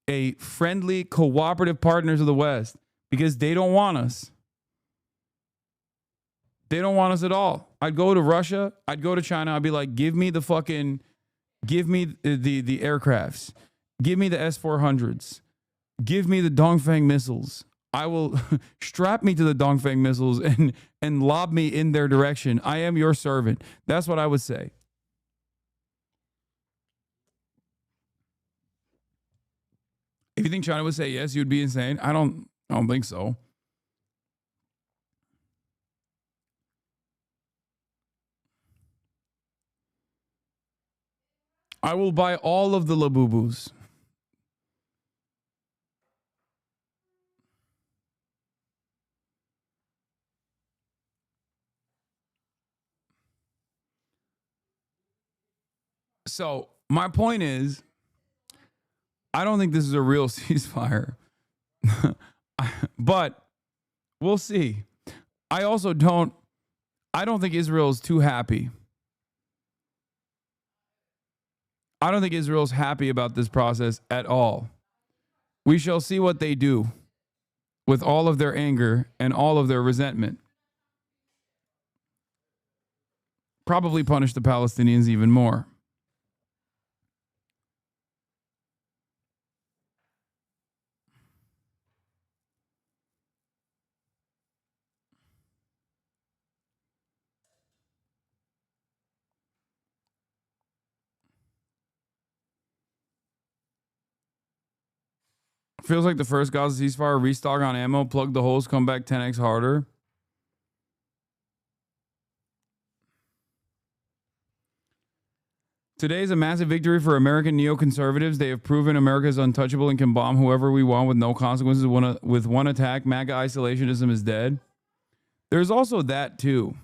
[SPEAKER 2] a friendly, cooperative partners of the West because they don't want us. They don't want us at all. I'd go to Russia. I'd go to China. I'd be like, give me the aircrafts. Give me the S-400s. Give me the Dongfeng missiles. I will strap me to the Dongfeng missiles and lob me in their direction. I am your servant. That's what I would say. If you think China would say yes, you'd be insane. I don't think so. I will buy all of the Labubus. So my point is, I don't think this is a real ceasefire, but we'll see. I don't think Israel is too happy. I don't think Israel's happy about this process at all. We shall see what they do with all of their anger and all of their resentment. Probably punish the Palestinians even more. Feels like the first Gaza ceasefire, restock on ammo, plug the holes, come back 10x harder. Today is a massive victory for American neoconservatives. They have proven America is untouchable and can bomb whoever we want with no consequences. With one attack, MAGA isolationism is dead. There's also that too.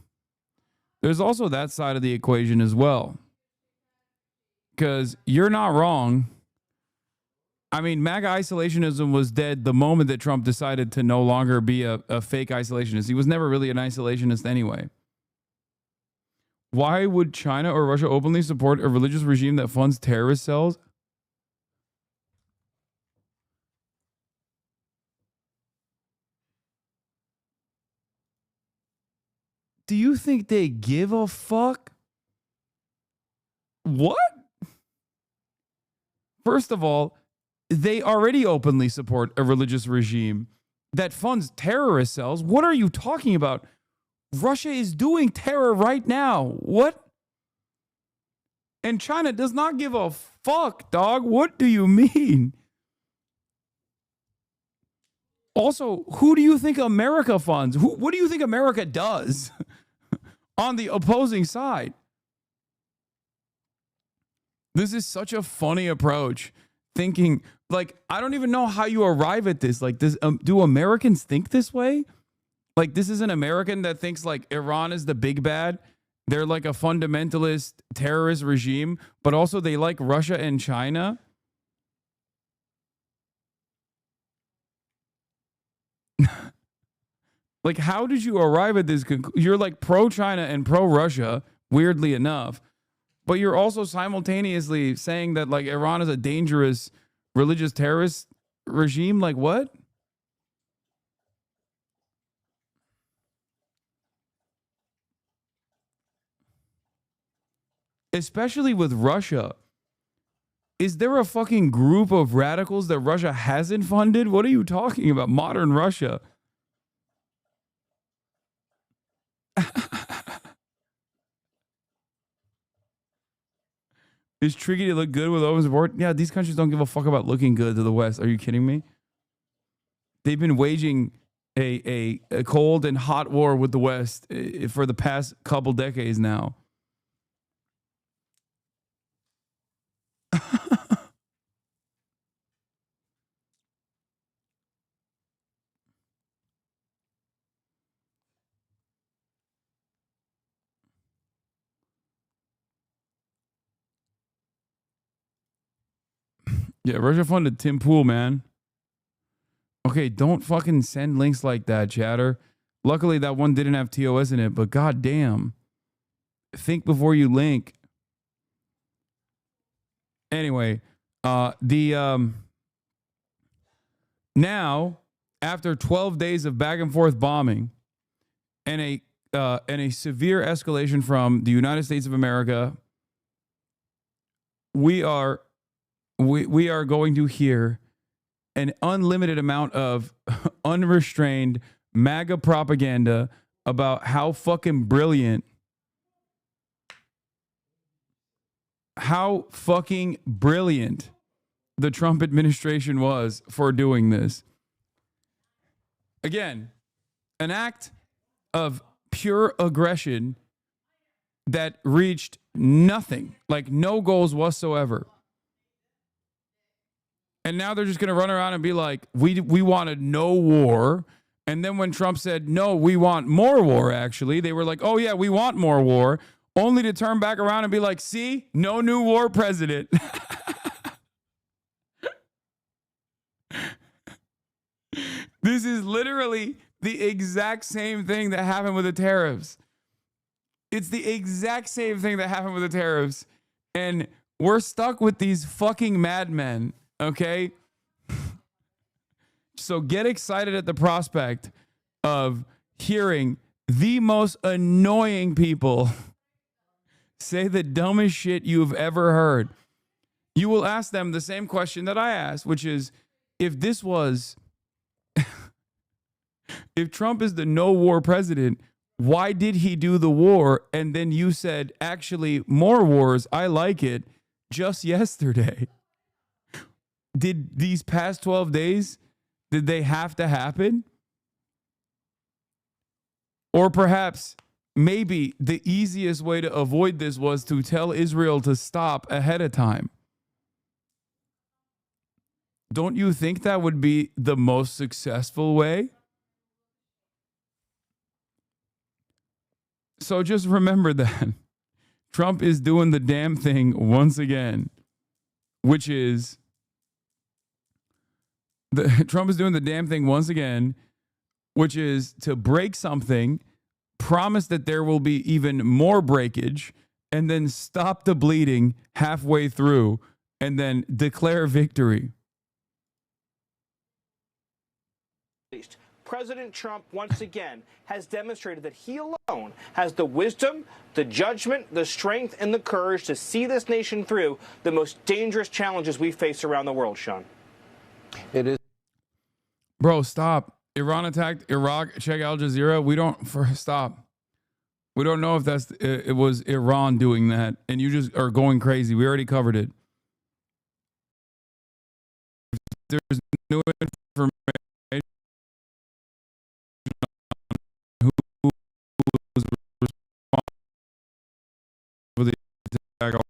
[SPEAKER 2] There's also that side of the equation as well. Because you're not wrong. I mean, MAGA isolationism was dead the moment that Trump decided to no longer be a fake isolationist. He was never really an isolationist anyway. Why would China or Russia openly support a religious regime that funds terrorist cells? Do you think they give a fuck? What? First of all, they already openly support a religious regime that funds terrorist cells. What are you talking about? Russia is doing terror right now. What? And China does not give a fuck, dog. What do you mean? Also, who do you think America funds? What do you think America does on the opposing side? This is such a funny approach. Thinking, like, I don't even know how you arrive at this. Like, do Americans think this way? Like, this is an American that thinks, like, Iran is the big bad. They're like a fundamentalist terrorist regime, but also they like Russia and China. Like, how did you arrive at this conclusion? You're like pro-China and pro-Russia, weirdly enough, but you're also simultaneously saying that, like, Iran is a dangerous religious terrorist regime. Like, what? Especially with Russia. Is there a fucking group of radicals that Russia hasn't funded? What are you talking about? Modern Russia. Is tricky to look good with open support? Yeah, these countries don't give a fuck about looking good to the West. Are you kidding me? They've been waging a cold and hot war with the West for the past couple decades now. Yeah, Russia funded Tim Pool, man. Okay, don't fucking send links like that, chatter. Luckily, that one didn't have TOS in it, but goddamn. Think before you link. Anyway, now, after 12 days of back and forth bombing and a severe escalation from the United States of America, we are going to hear an unlimited amount of unrestrained MAGA propaganda about how fucking brilliant the Trump administration was for doing this. Again, an act of pure aggression that reached nothing, like no goals whatsoever. And now they're just going to run around and be like, we wanted no war. And then when Trump said, no, we want more war, actually, they were like, oh, yeah, we want more war, only to turn back around and be like, see, no new war president. This is literally the exact same thing that happened with the tariffs. It's the exact same thing that happened with the tariffs. And we're stuck with these fucking madmen. Okay, so get excited at the prospect of hearing the most annoying people say the dumbest shit you've ever heard. You will ask them the same question that I asked, which is, if this was, if Trump is the no war president, why did he do the war? And then you said, actually, more wars, I like it, just yesterday. Did these past 12 days, did they have to happen? Or perhaps, maybe the easiest way to avoid this was to tell Israel to stop ahead of time. Don't you think that would be the most successful way? So just remember that Trump is doing the damn thing once again, which is Trump is doing the damn thing once again, which is to break something, promise that there will be even more breakage, and then stop the bleeding halfway through, and then declare victory.
[SPEAKER 13] President Trump, once again, has demonstrated that he alone has the wisdom, the judgment, the strength, and the courage to see this nation through the most dangerous challenges we face around the world, Sean.
[SPEAKER 12] It is.
[SPEAKER 2] Bro, stop. Iran attacked Iraq. Check Al Jazeera. Stop. We don't know if it was Iran doing that, and you just are going crazy. We already covered it. There's new information on who was responsible for the attack. I'll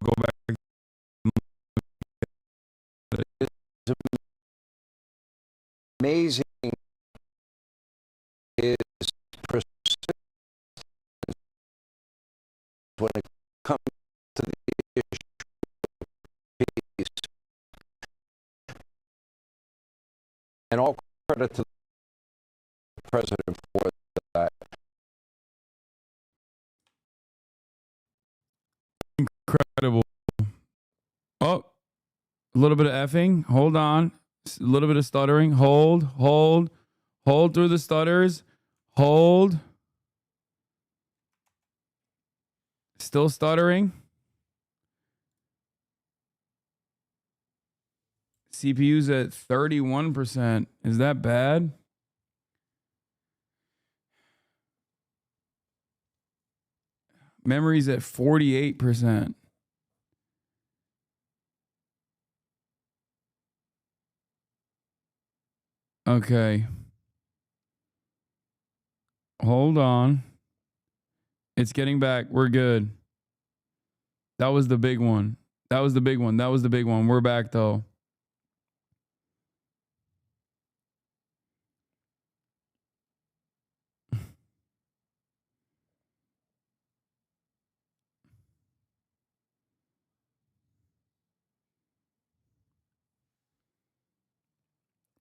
[SPEAKER 2] go back
[SPEAKER 9] amazing is persistence when it comes to the issue of peace. And all credit to the president for that.
[SPEAKER 2] Incredible. Oh, a little bit of effing. Hold on. A little bit of stuttering. Hold through the stutters. Hold. Still stuttering. CPU's at 31%. Is that bad? Memory's at 48%. Okay. Hold on. It's getting back. We're good. That was the big one. That was the big one. That was the big one. We're back though.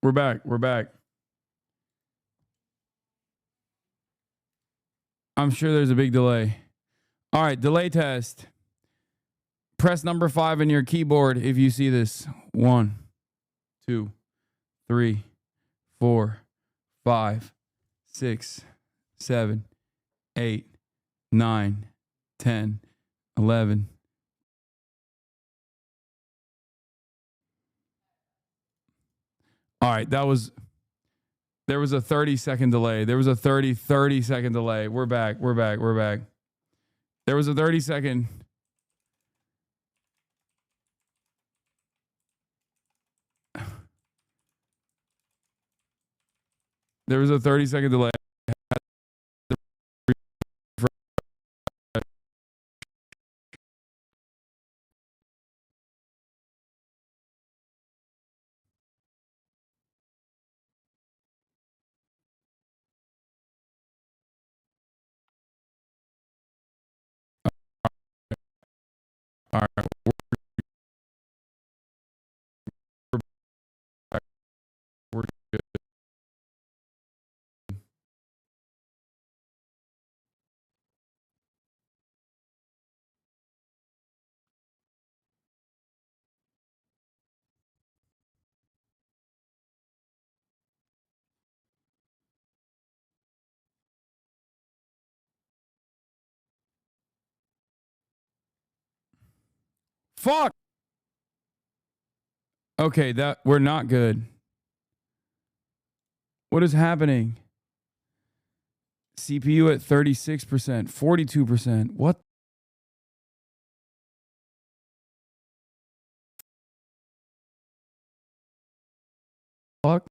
[SPEAKER 2] We're back. We're back. I'm sure there's a big delay. All right, delay test. Press number 5 on your keyboard if you see this. 1, 2, 3, 4, 5, 6, 7, 8, 9, 10, 11. All right, there was a 30-second delay. There was a 30-second delay. We're back. We're back. We're back. There was a 30-second. There was a 30-second delay. All right. We're good. Fuck. Okay, that we're not good. What is happening? CPU at 36%, 42%. What? Fuck?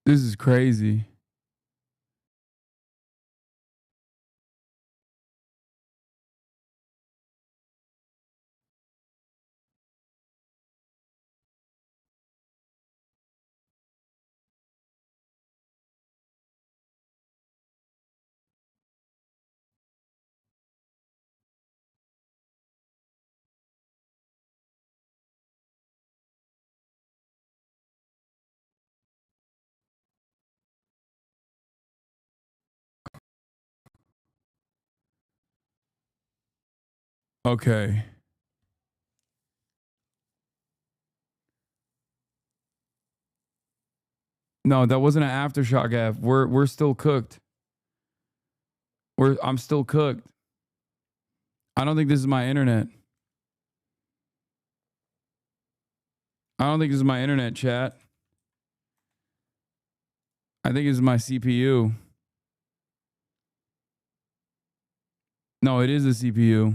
[SPEAKER 2] This is crazy. Okay. No, that wasn't an aftershock F. We're still cooked. I'm still cooked. I don't think this is my internet. I don't think this is my internet, chat. I think it's my CPU. No, it is the CPU.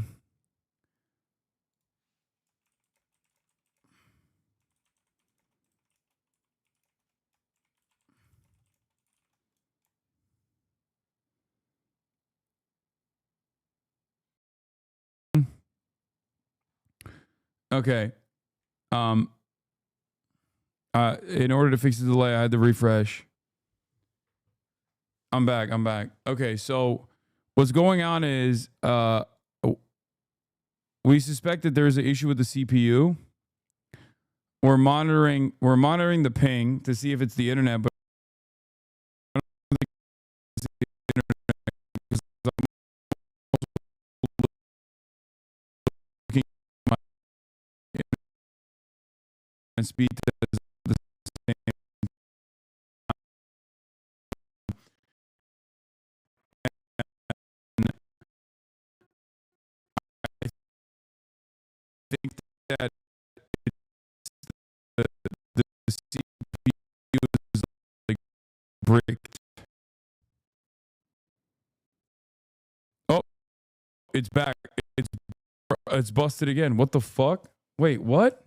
[SPEAKER 2] Okay. In order to fix the delay, I had to refresh. I'm back. Okay, so what's going on is we suspect that there's an issue with the CPU. We're monitoring the ping to see if it's the internet, but I don't think it's the internet because I'm looking at my internet speed is the same. I think that the CPU is like bricked. Oh, it's back. It's busted again. What the fuck? Wait, what?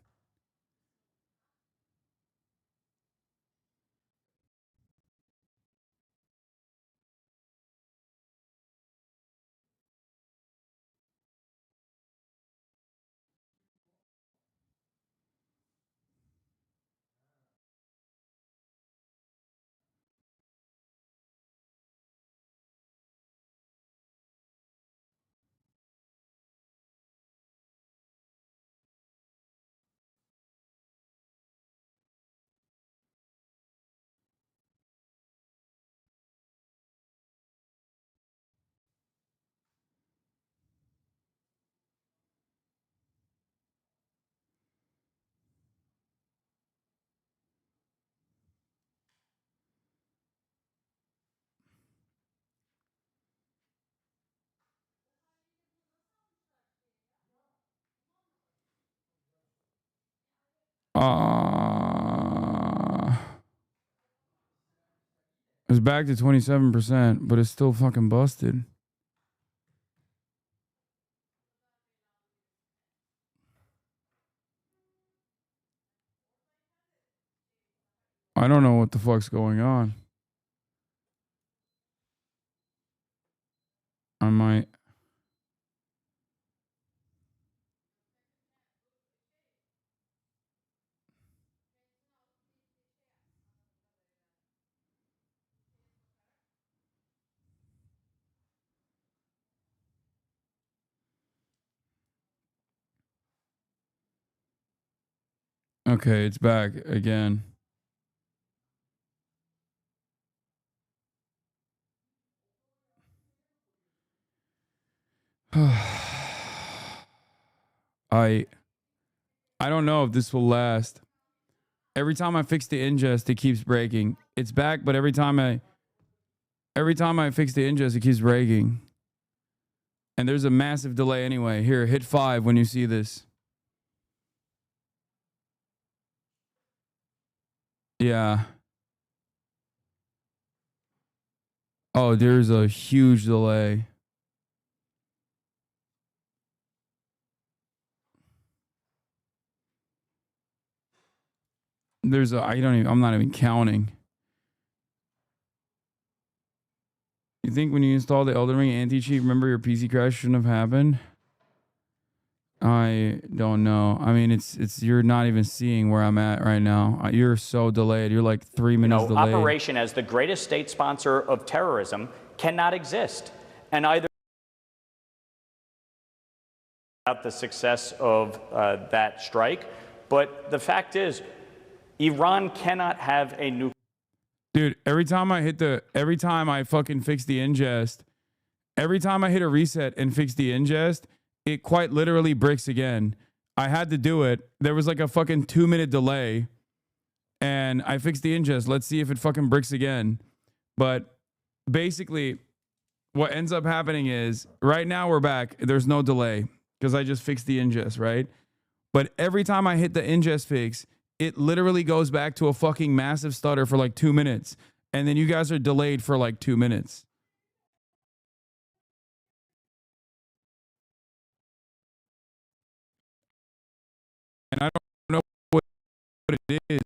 [SPEAKER 2] It's back to 27%, but it's still fucking busted. I don't know what the fuck's going on. I might. Okay, it's back again. I don't know if this will last. Every time I fix the ingest, it keeps breaking. It's back, but every time I fix the ingest, it keeps breaking. And there's a massive delay anyway. Here, hit 5 when you see this. Yeah. Oh, there's a huge delay. I'm not even counting. You think when you install the Elden Ring anti-cheat, remember your PC crash shouldn't have happened? I don't know. I mean, it's you're not even seeing where I'm at right now. You're so delayed. You're like 3 minutes delayed.
[SPEAKER 14] Operation as the greatest state sponsor of terrorism cannot exist. And either about the success of that strike, but the fact is, Iran cannot have a nuclear.
[SPEAKER 2] Dude, every time I fucking fix the ingest, every time I hit a reset and fix the ingest, it quite literally bricks again. I had to do it. There was like a fucking 2-minute delay, and I fixed the ingest. Let's see if it fucking bricks again. But basically, what ends up happening is right now we're back. There's no delay because I just fixed the ingest, right? But every time I hit the ingest fix, it literally goes back to a fucking massive stutter for like 2 minutes. And then you guys are delayed for like 2 minutes. And I don't know what it is.